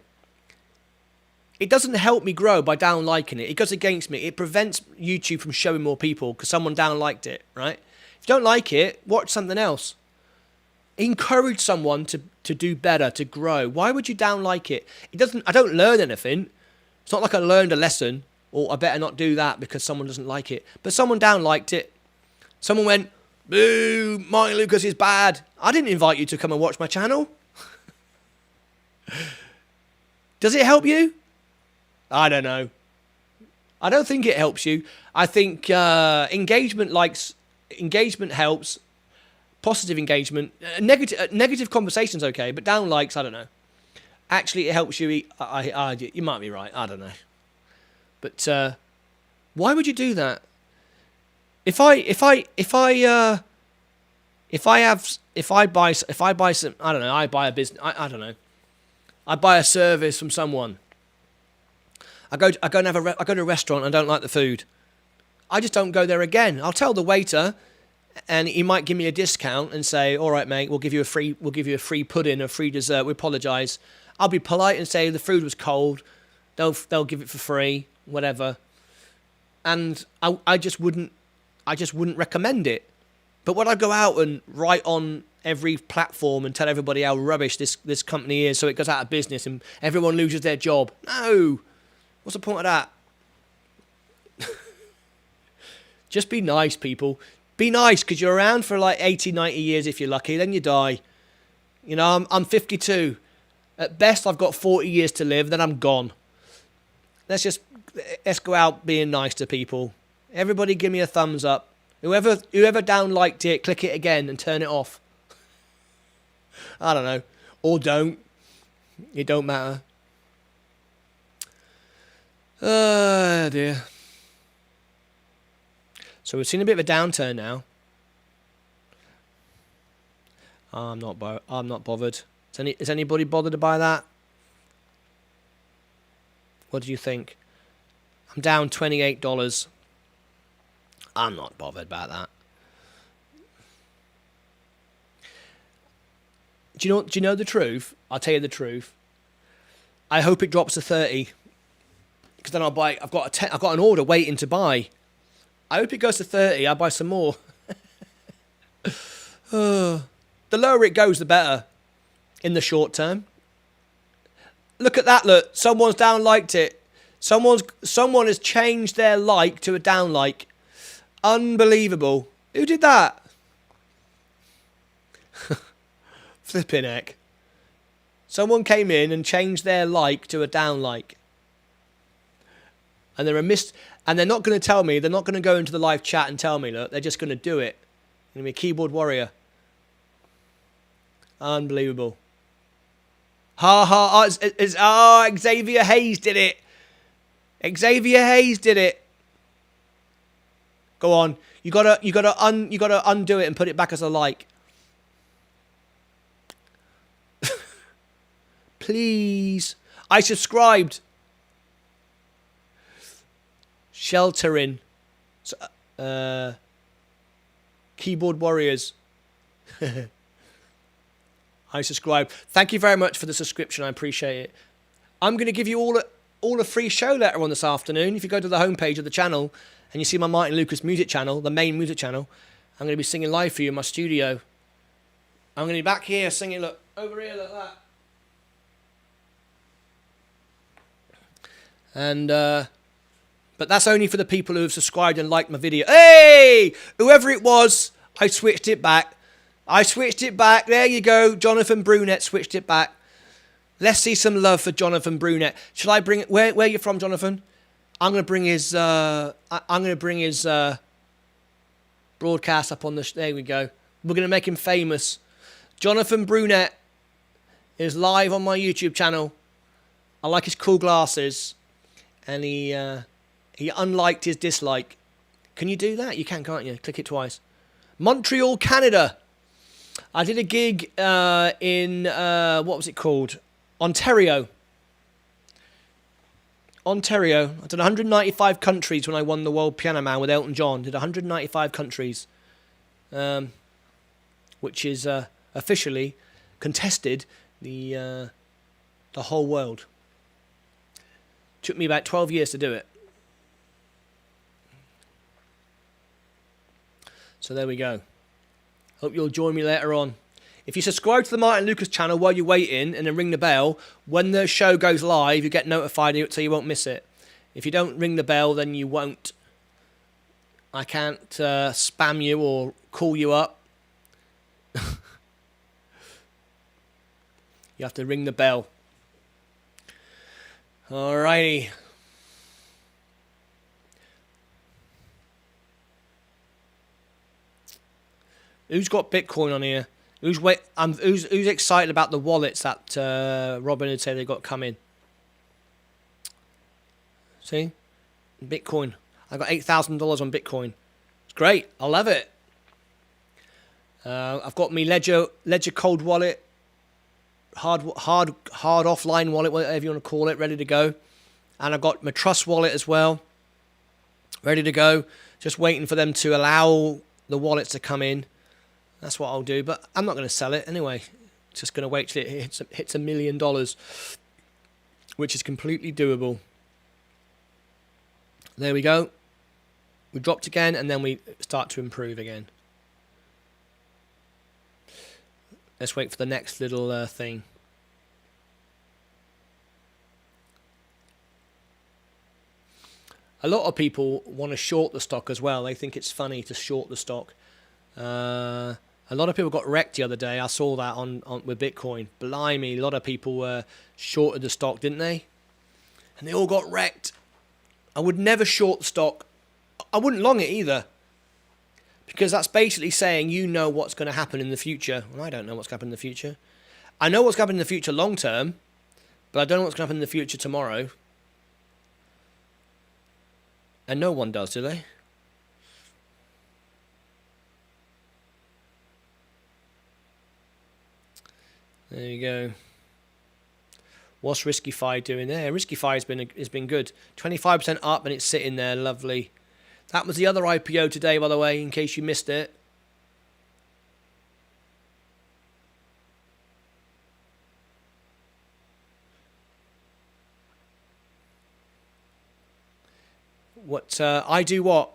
It doesn't help me grow by down-liking it. It goes against me. It prevents YouTube from showing more people because someone down-liked it, right? If you don't like it, watch something else. Encourage someone to do better, to grow. Why would you down-like it? I don't learn anything. It's not like I learned a lesson, or I better not do that because someone doesn't like it. But someone down-liked it. Someone went, boo, Martin Lucas is bad. I didn't invite you to come and watch my channel. Does it help you? I don't know. I don't think it helps you. I think engagement helps. Positive engagement. Negative conversation's okay, but down likes, I don't know. Actually, it helps you. You might be right. I don't know. But why would you do that? If I buy some, I don't know. I buy a business. I don't know. I buy a service from someone. I go to a restaurant and I don't like the food. I just don't go there again. I'll tell the waiter, and he might give me a discount and say, "All right, mate, we'll give you a free pudding, a free dessert. We apologise." I'll be polite and say the food was cold. They'll give it for free, whatever. And I just wouldn't recommend it. But would I go out and write on every platform and tell everybody how rubbish this company is so it goes out of business and everyone loses their job? No. What's the point of that? Just be nice, people. Be nice, because you're around for like 80, 90 years if you're lucky. Then you die. You know, I'm 52. At best, I've got 40 years to live. Then I'm gone. Let's go out being nice to people. Everybody give me a thumbs up. Whoever down-liked it, click it again and turn it off. I don't know. Or don't. It don't matter. Oh, dear. So we've seen a bit of a downturn now. I'm not bothered. Is anybody bothered by that? What do you think? I'm down $28. I'm not bothered about that. Do you know the truth? I'll tell you the truth. I hope it drops to 30. Because then I'll buy. I've got an order waiting to buy. I hope it goes to 30. I'll buy some more. The lower it goes, the better. In the short term. Look at that. Look, someone's down-liked it. Someone has changed their like to a down-like. Unbelievable. Who did that? Flipping heck. Someone came in and changed their like to a down like. And and they're not going to tell me, they're not going to go into the live chat and tell me, look, they're just going to do it. Going to be a keyboard warrior. Unbelievable. Xavier Hayes did it. Xavier Hayes did it. Go on. You gotta undo it and put it back as a like. Please. I subscribed. Sheltering. Keyboard warriors. I subscribe. Thank you very much for the subscription. I appreciate it. I'm going to give you all a free show later on this afternoon. If you go to the homepage of the channel and you see my Martyn Lucas music channel, the main music channel, I'm going to be singing live for you in my studio. I'm going to be back here singing, look, over here, like that. And, but that's only for the people who have subscribed and liked my video. Hey! Whoever it was, I switched it back. There you go. Jonathan Brunette switched it back. Let's see some love for Jonathan Brunette. Shall I bring it? Where are you from, Jonathan? I'm going to bring his. Broadcast up on the. There we go. We're going to make him famous. Jonathan Brunette is live on my YouTube channel. I like his cool glasses, and he unliked his dislike. Can you do that? You can, can't you? Click it twice. Montreal, Canada. I did a gig in, what was it called? Ontario. I did 195 countries when I won the World Piano Man with Elton John. Did 195 countries. Which is officially contested the whole world. Took me about 12 years to do it. So there we go. Hope you'll join me later on. If you subscribe to the Martyn Lucas channel while you're waiting and then ring the bell, when the show goes live, you get notified so you won't miss it. If you don't ring the bell, then you won't. I can't spam you or call you up. You have to ring the bell. Alrighty. Who's got Bitcoin on here? Who's excited about the wallets that Robinhood said they got coming? See? Bitcoin. I got $8,000 on Bitcoin. It's great. I love it. I've got me Ledger cold wallet, hard offline wallet, whatever you want to call it, ready to go. And I've got my Trust wallet as well, ready to go. Just waiting for them to allow the wallets to come in. That's what I'll do, but I'm not going to sell it anyway. Just going to wait till it hits $1 million, which is completely doable. There we go. We dropped again, and then we start to improve again. Let's wait for the next little thing. A lot of people want to short the stock as well. They think it's funny to short the stock. A lot of people got wrecked the other day. I saw that on with Bitcoin. Blimey, a lot of people shorted the stock, didn't they? And they all got wrecked. I would never short the stock. I wouldn't long it either. Because that's basically saying you know what's going to happen in the future. Well, I don't know what's going to happen in the future. I know what's going to happen in the future long term, but I don't know what's going to happen in the future tomorrow. And no one does, do they? There you go. What's Risky-Fi doing there? Risky-Fi has been good. 25% up and it's sitting there, lovely. That was the other IPO today, by the way, in case you missed it. What I do what?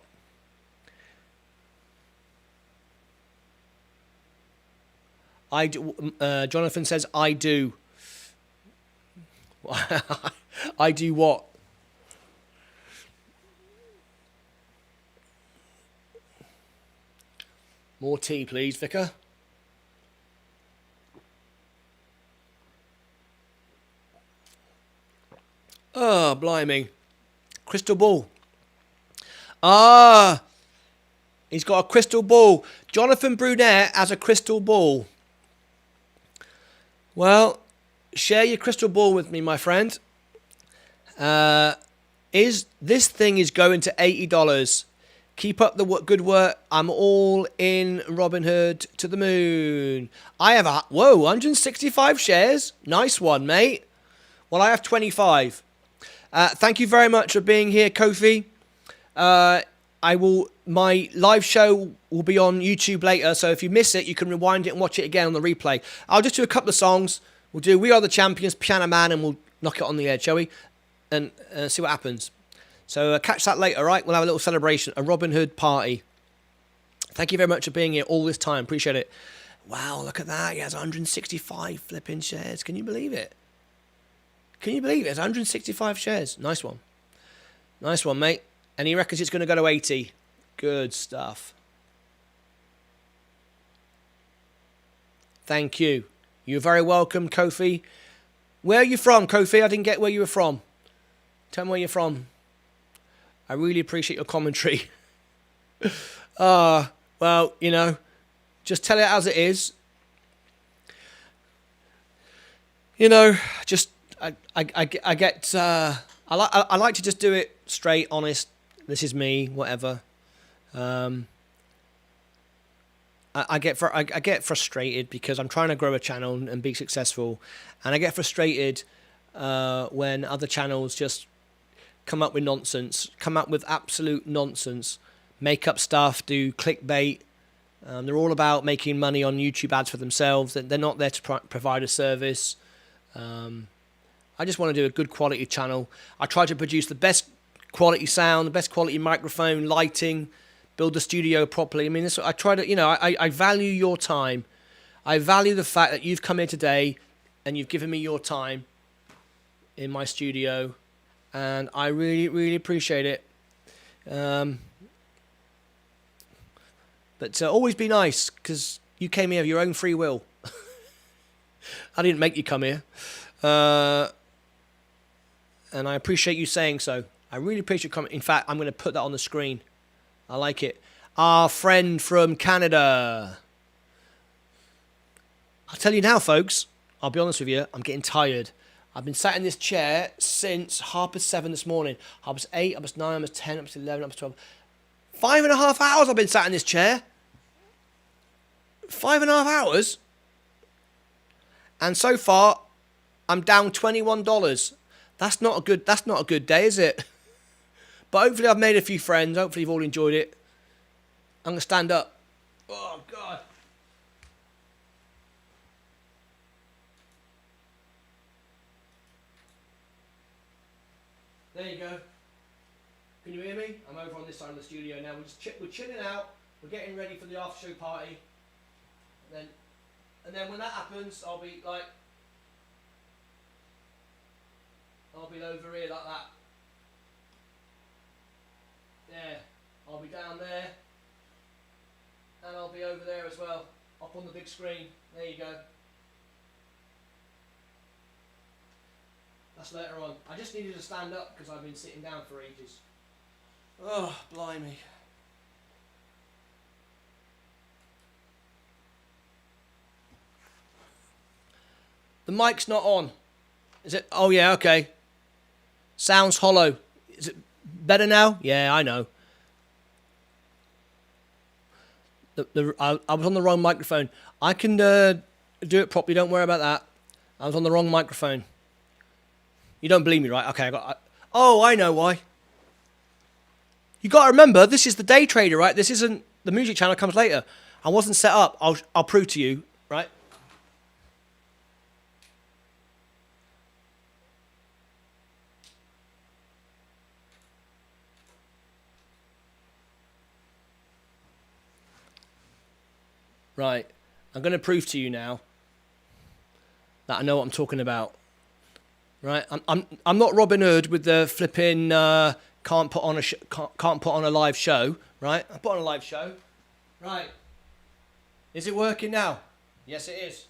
I do, Jonathan says, I do. I do what? More tea, please, Vicar. blimey. Crystal ball. Ah, he's got a crystal ball. Jonathan Brunette has a crystal ball. Well, share your crystal ball with me, my friend. This thing is going to $80. Keep up the good work. I'm all in Robinhood to the moon. I have 165 shares. Nice one, mate. Well, I have 25. Thank you very much for being here, Kofi. My live show will be on YouTube later, so if you miss it, you can rewind it and watch it again on the replay. I'll just do a couple of songs. We'll do We Are the Champions, Piano Man, and we'll knock it on the head, shall we? And see what happens. So catch that later, right? We'll have a little celebration, a Robinhood party. Thank you very much for being here all this time. Appreciate it. Wow, look at that. He has 165 flipping shares. Can you believe it? Can you believe it? It's 165 shares. Nice one. Nice one, mate. And he reckons it's going to go to 80. Good stuff. Thank you. You're very welcome, Kofi. Where are you from, Kofi? I didn't get where you were from. Tell me where you're from. I really appreciate your commentary. Well, you know, just tell it as it is. You know, just I like to just do it straight, honest. This is me, whatever. I get frustrated because I'm trying to grow a channel and be successful, and I get frustrated when other channels just come up with nonsense, come up with absolute nonsense, make up stuff, do clickbait. They're all about making money on YouTube ads for themselves. They're not there to provide a service. I just want to do a good quality channel. I try to produce the best quality sound, the best quality microphone, lighting, build the studio properly. I mean, I try to, you know, I value your time. I value the fact that you've come here today and you've given me your time in my studio. And I really, really appreciate it. But always be nice, because you came here of your own free will. I didn't make you come here. And I appreciate you saying so. I really appreciate your comment. In fact, I'm going to put that on the screen. I like it. Our friend from Canada. I'll tell you now, folks. I'll be honest with you. I'm getting tired. I've been sat in this chair since 7:30 this morning. 8:30, 9:30, 10:00, 11:00, 12:00. 5.5 hours I've been sat in this chair. 5.5 hours. And so far, I'm down $21. That's not a good day, is it? But hopefully I've made a few friends. Hopefully you've all enjoyed it. I'm going to stand up. Oh, God. There you go. Can you hear me? I'm over on this side of the studio now. We're chilling out. We're getting ready for the after show party. And then when that happens, I'll be over here like that. There. I'll be down there. And I'll be over there as well. Up on the big screen. There you go. That's later on. I just needed to stand up because I've been sitting down for ages. Oh, blimey. The mic's not on. Is it? Oh, yeah, okay. Sounds hollow. Is it better now? Yeah, I know. I was on the wrong microphone. I can do it properly. Don't worry about that. I was on the wrong microphone. You don't believe me, right? Okay, oh, I know why. You got to remember, this is the day trader, right? This isn't the music channel. Comes later. I wasn't set up. I'll prove to you, right? Right, I'm going to prove to you now that I know what I'm talking about. Right, I'm not Robin Hood with the flipping can't put on a live show. Right, I put on a live show. Right, is it working now? Yes, it is.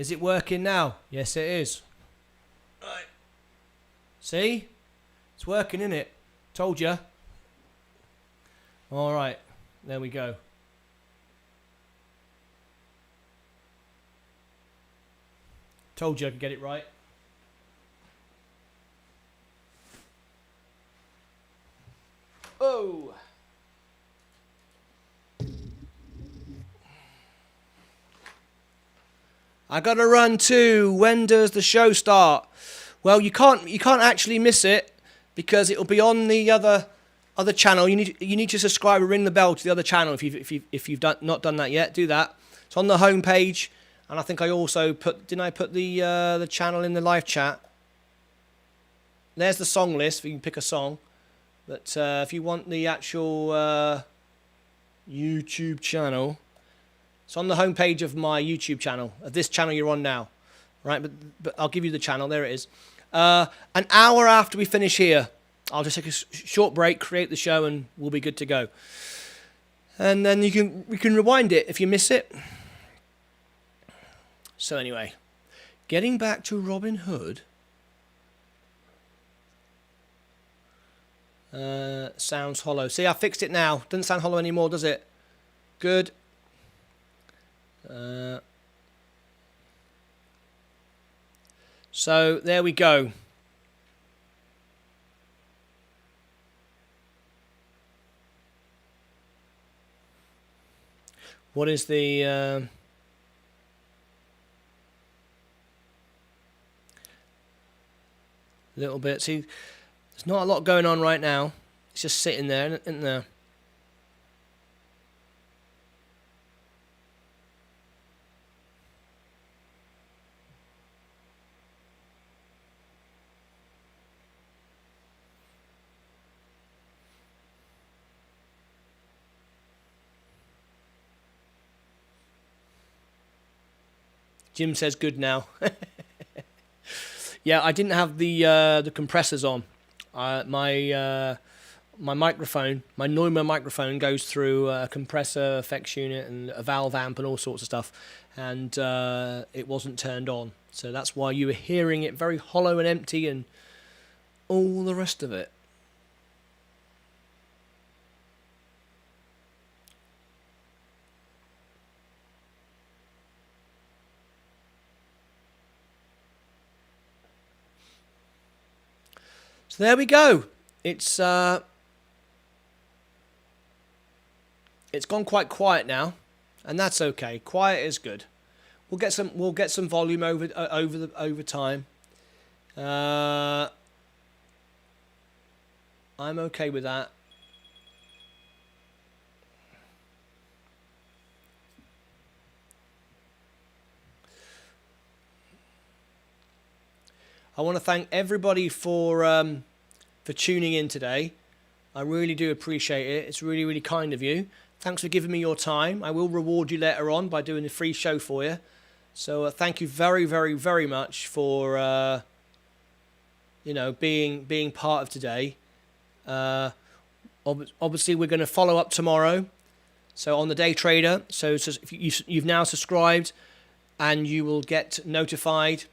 Is it working now? Yes, it is. Right. See? It's working, isn't it? Told you. All right. There we go. Told you I could get it right. Oh. I gotta run too. When does the show start? Well, you can't actually miss it because it'll be on the other channel. You need to subscribe and ring the bell to the other channel if you've not done that yet. Do that. It's on the home page, and I think I also didn't I put the channel in the live chat? There's the song list. You can pick a song, but if you want the actual YouTube channel. It's on the homepage of my YouTube channel, of this channel you're on now, right? But I'll give you the channel. There it is. An hour after we finish here, I'll just take a short break, create the show, and we'll be good to go. And then we can rewind it if you miss it. So anyway, getting back to Robinhood. Sounds hollow. See, I fixed it now. Doesn't sound hollow anymore, does it? Good. So there we go. What is the little bit? See, there's not a lot going on right now. It's just sitting there, isn't there? Jim says good now. Yeah, I didn't have the compressors on. My microphone, my Neumann microphone, goes through a compressor effects unit and a valve amp and all sorts of stuff, and it wasn't turned on. So that's why you were hearing it very hollow and empty and all the rest of it. So there we go. It's gone quite quiet now, and that's okay. Quiet is good. We'll get some volume over time. I'm okay with that. I want to thank everybody for tuning in today. I really do appreciate it. It's really, really kind of you. Thanks for giving me your time. I will reward you later on by doing a free show for you. So thank you very, very, very much for being part of today. Obviously, we're going to follow up tomorrow. So on the Day Trader. So if you've now subscribed, and you will get notified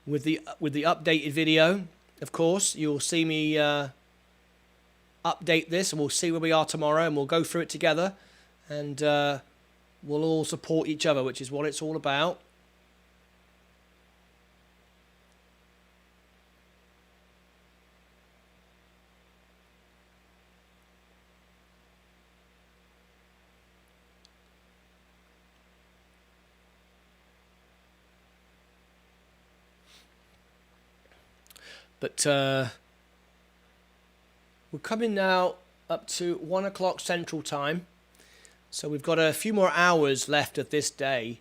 with the updated video. Of course, you'll see me update this, and we'll see where we are tomorrow, and we'll go through it together, and we'll all support each other, which is what it's all about. But we're coming now up to 1 o'clock Central Time. So we've got a few more hours left of this day.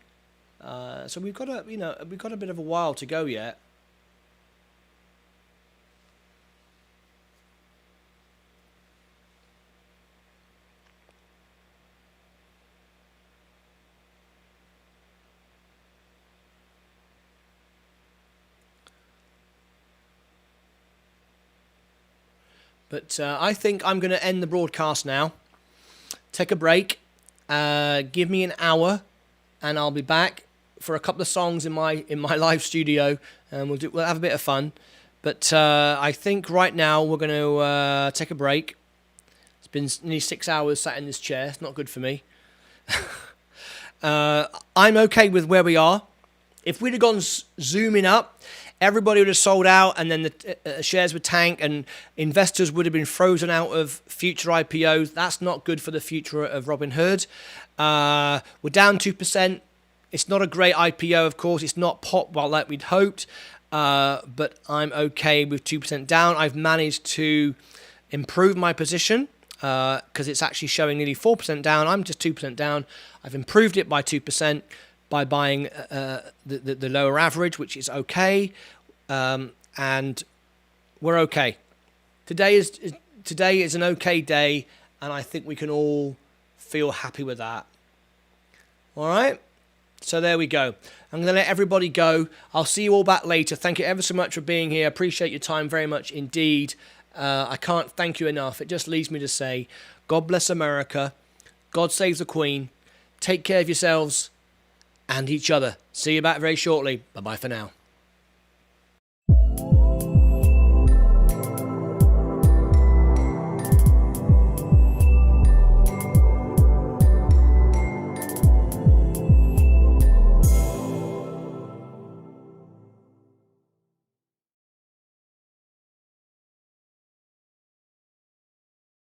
So we've got a bit of a while to go yet. But I think I'm going to end the broadcast now. Take a break. Give me an hour, and I'll be back for a couple of songs in my live studio, and we'll have a bit of fun. But I think right now we're going to take a break. It's been nearly 6 hours sat in this chair. It's not good for me. I'm okay with where we are. If we'd have gone zooming up, everybody would have sold out, and then the shares would tank, and investors would have been frozen out of future IPOs. That's not good for the future of Robinhood. We're down 2%. It's not a great IPO, of course. It's not pop well like we'd hoped, but I'm okay with 2% down. I've managed to improve my position because it's actually showing nearly 4% down. I'm just 2% down. I've improved it by 2%. By buying the lower average, which is okay, and we're okay. Today is an okay day, and I think we can all feel happy with that. All right, so there we go. I'm going to let everybody go. I'll see you all back later. Thank you ever so much for being here. Appreciate your time very much indeed. I can't thank you enough. It just leaves me to say, God bless America. God save the Queen. Take care of yourselves and each other. See you back very shortly. Bye-bye for now.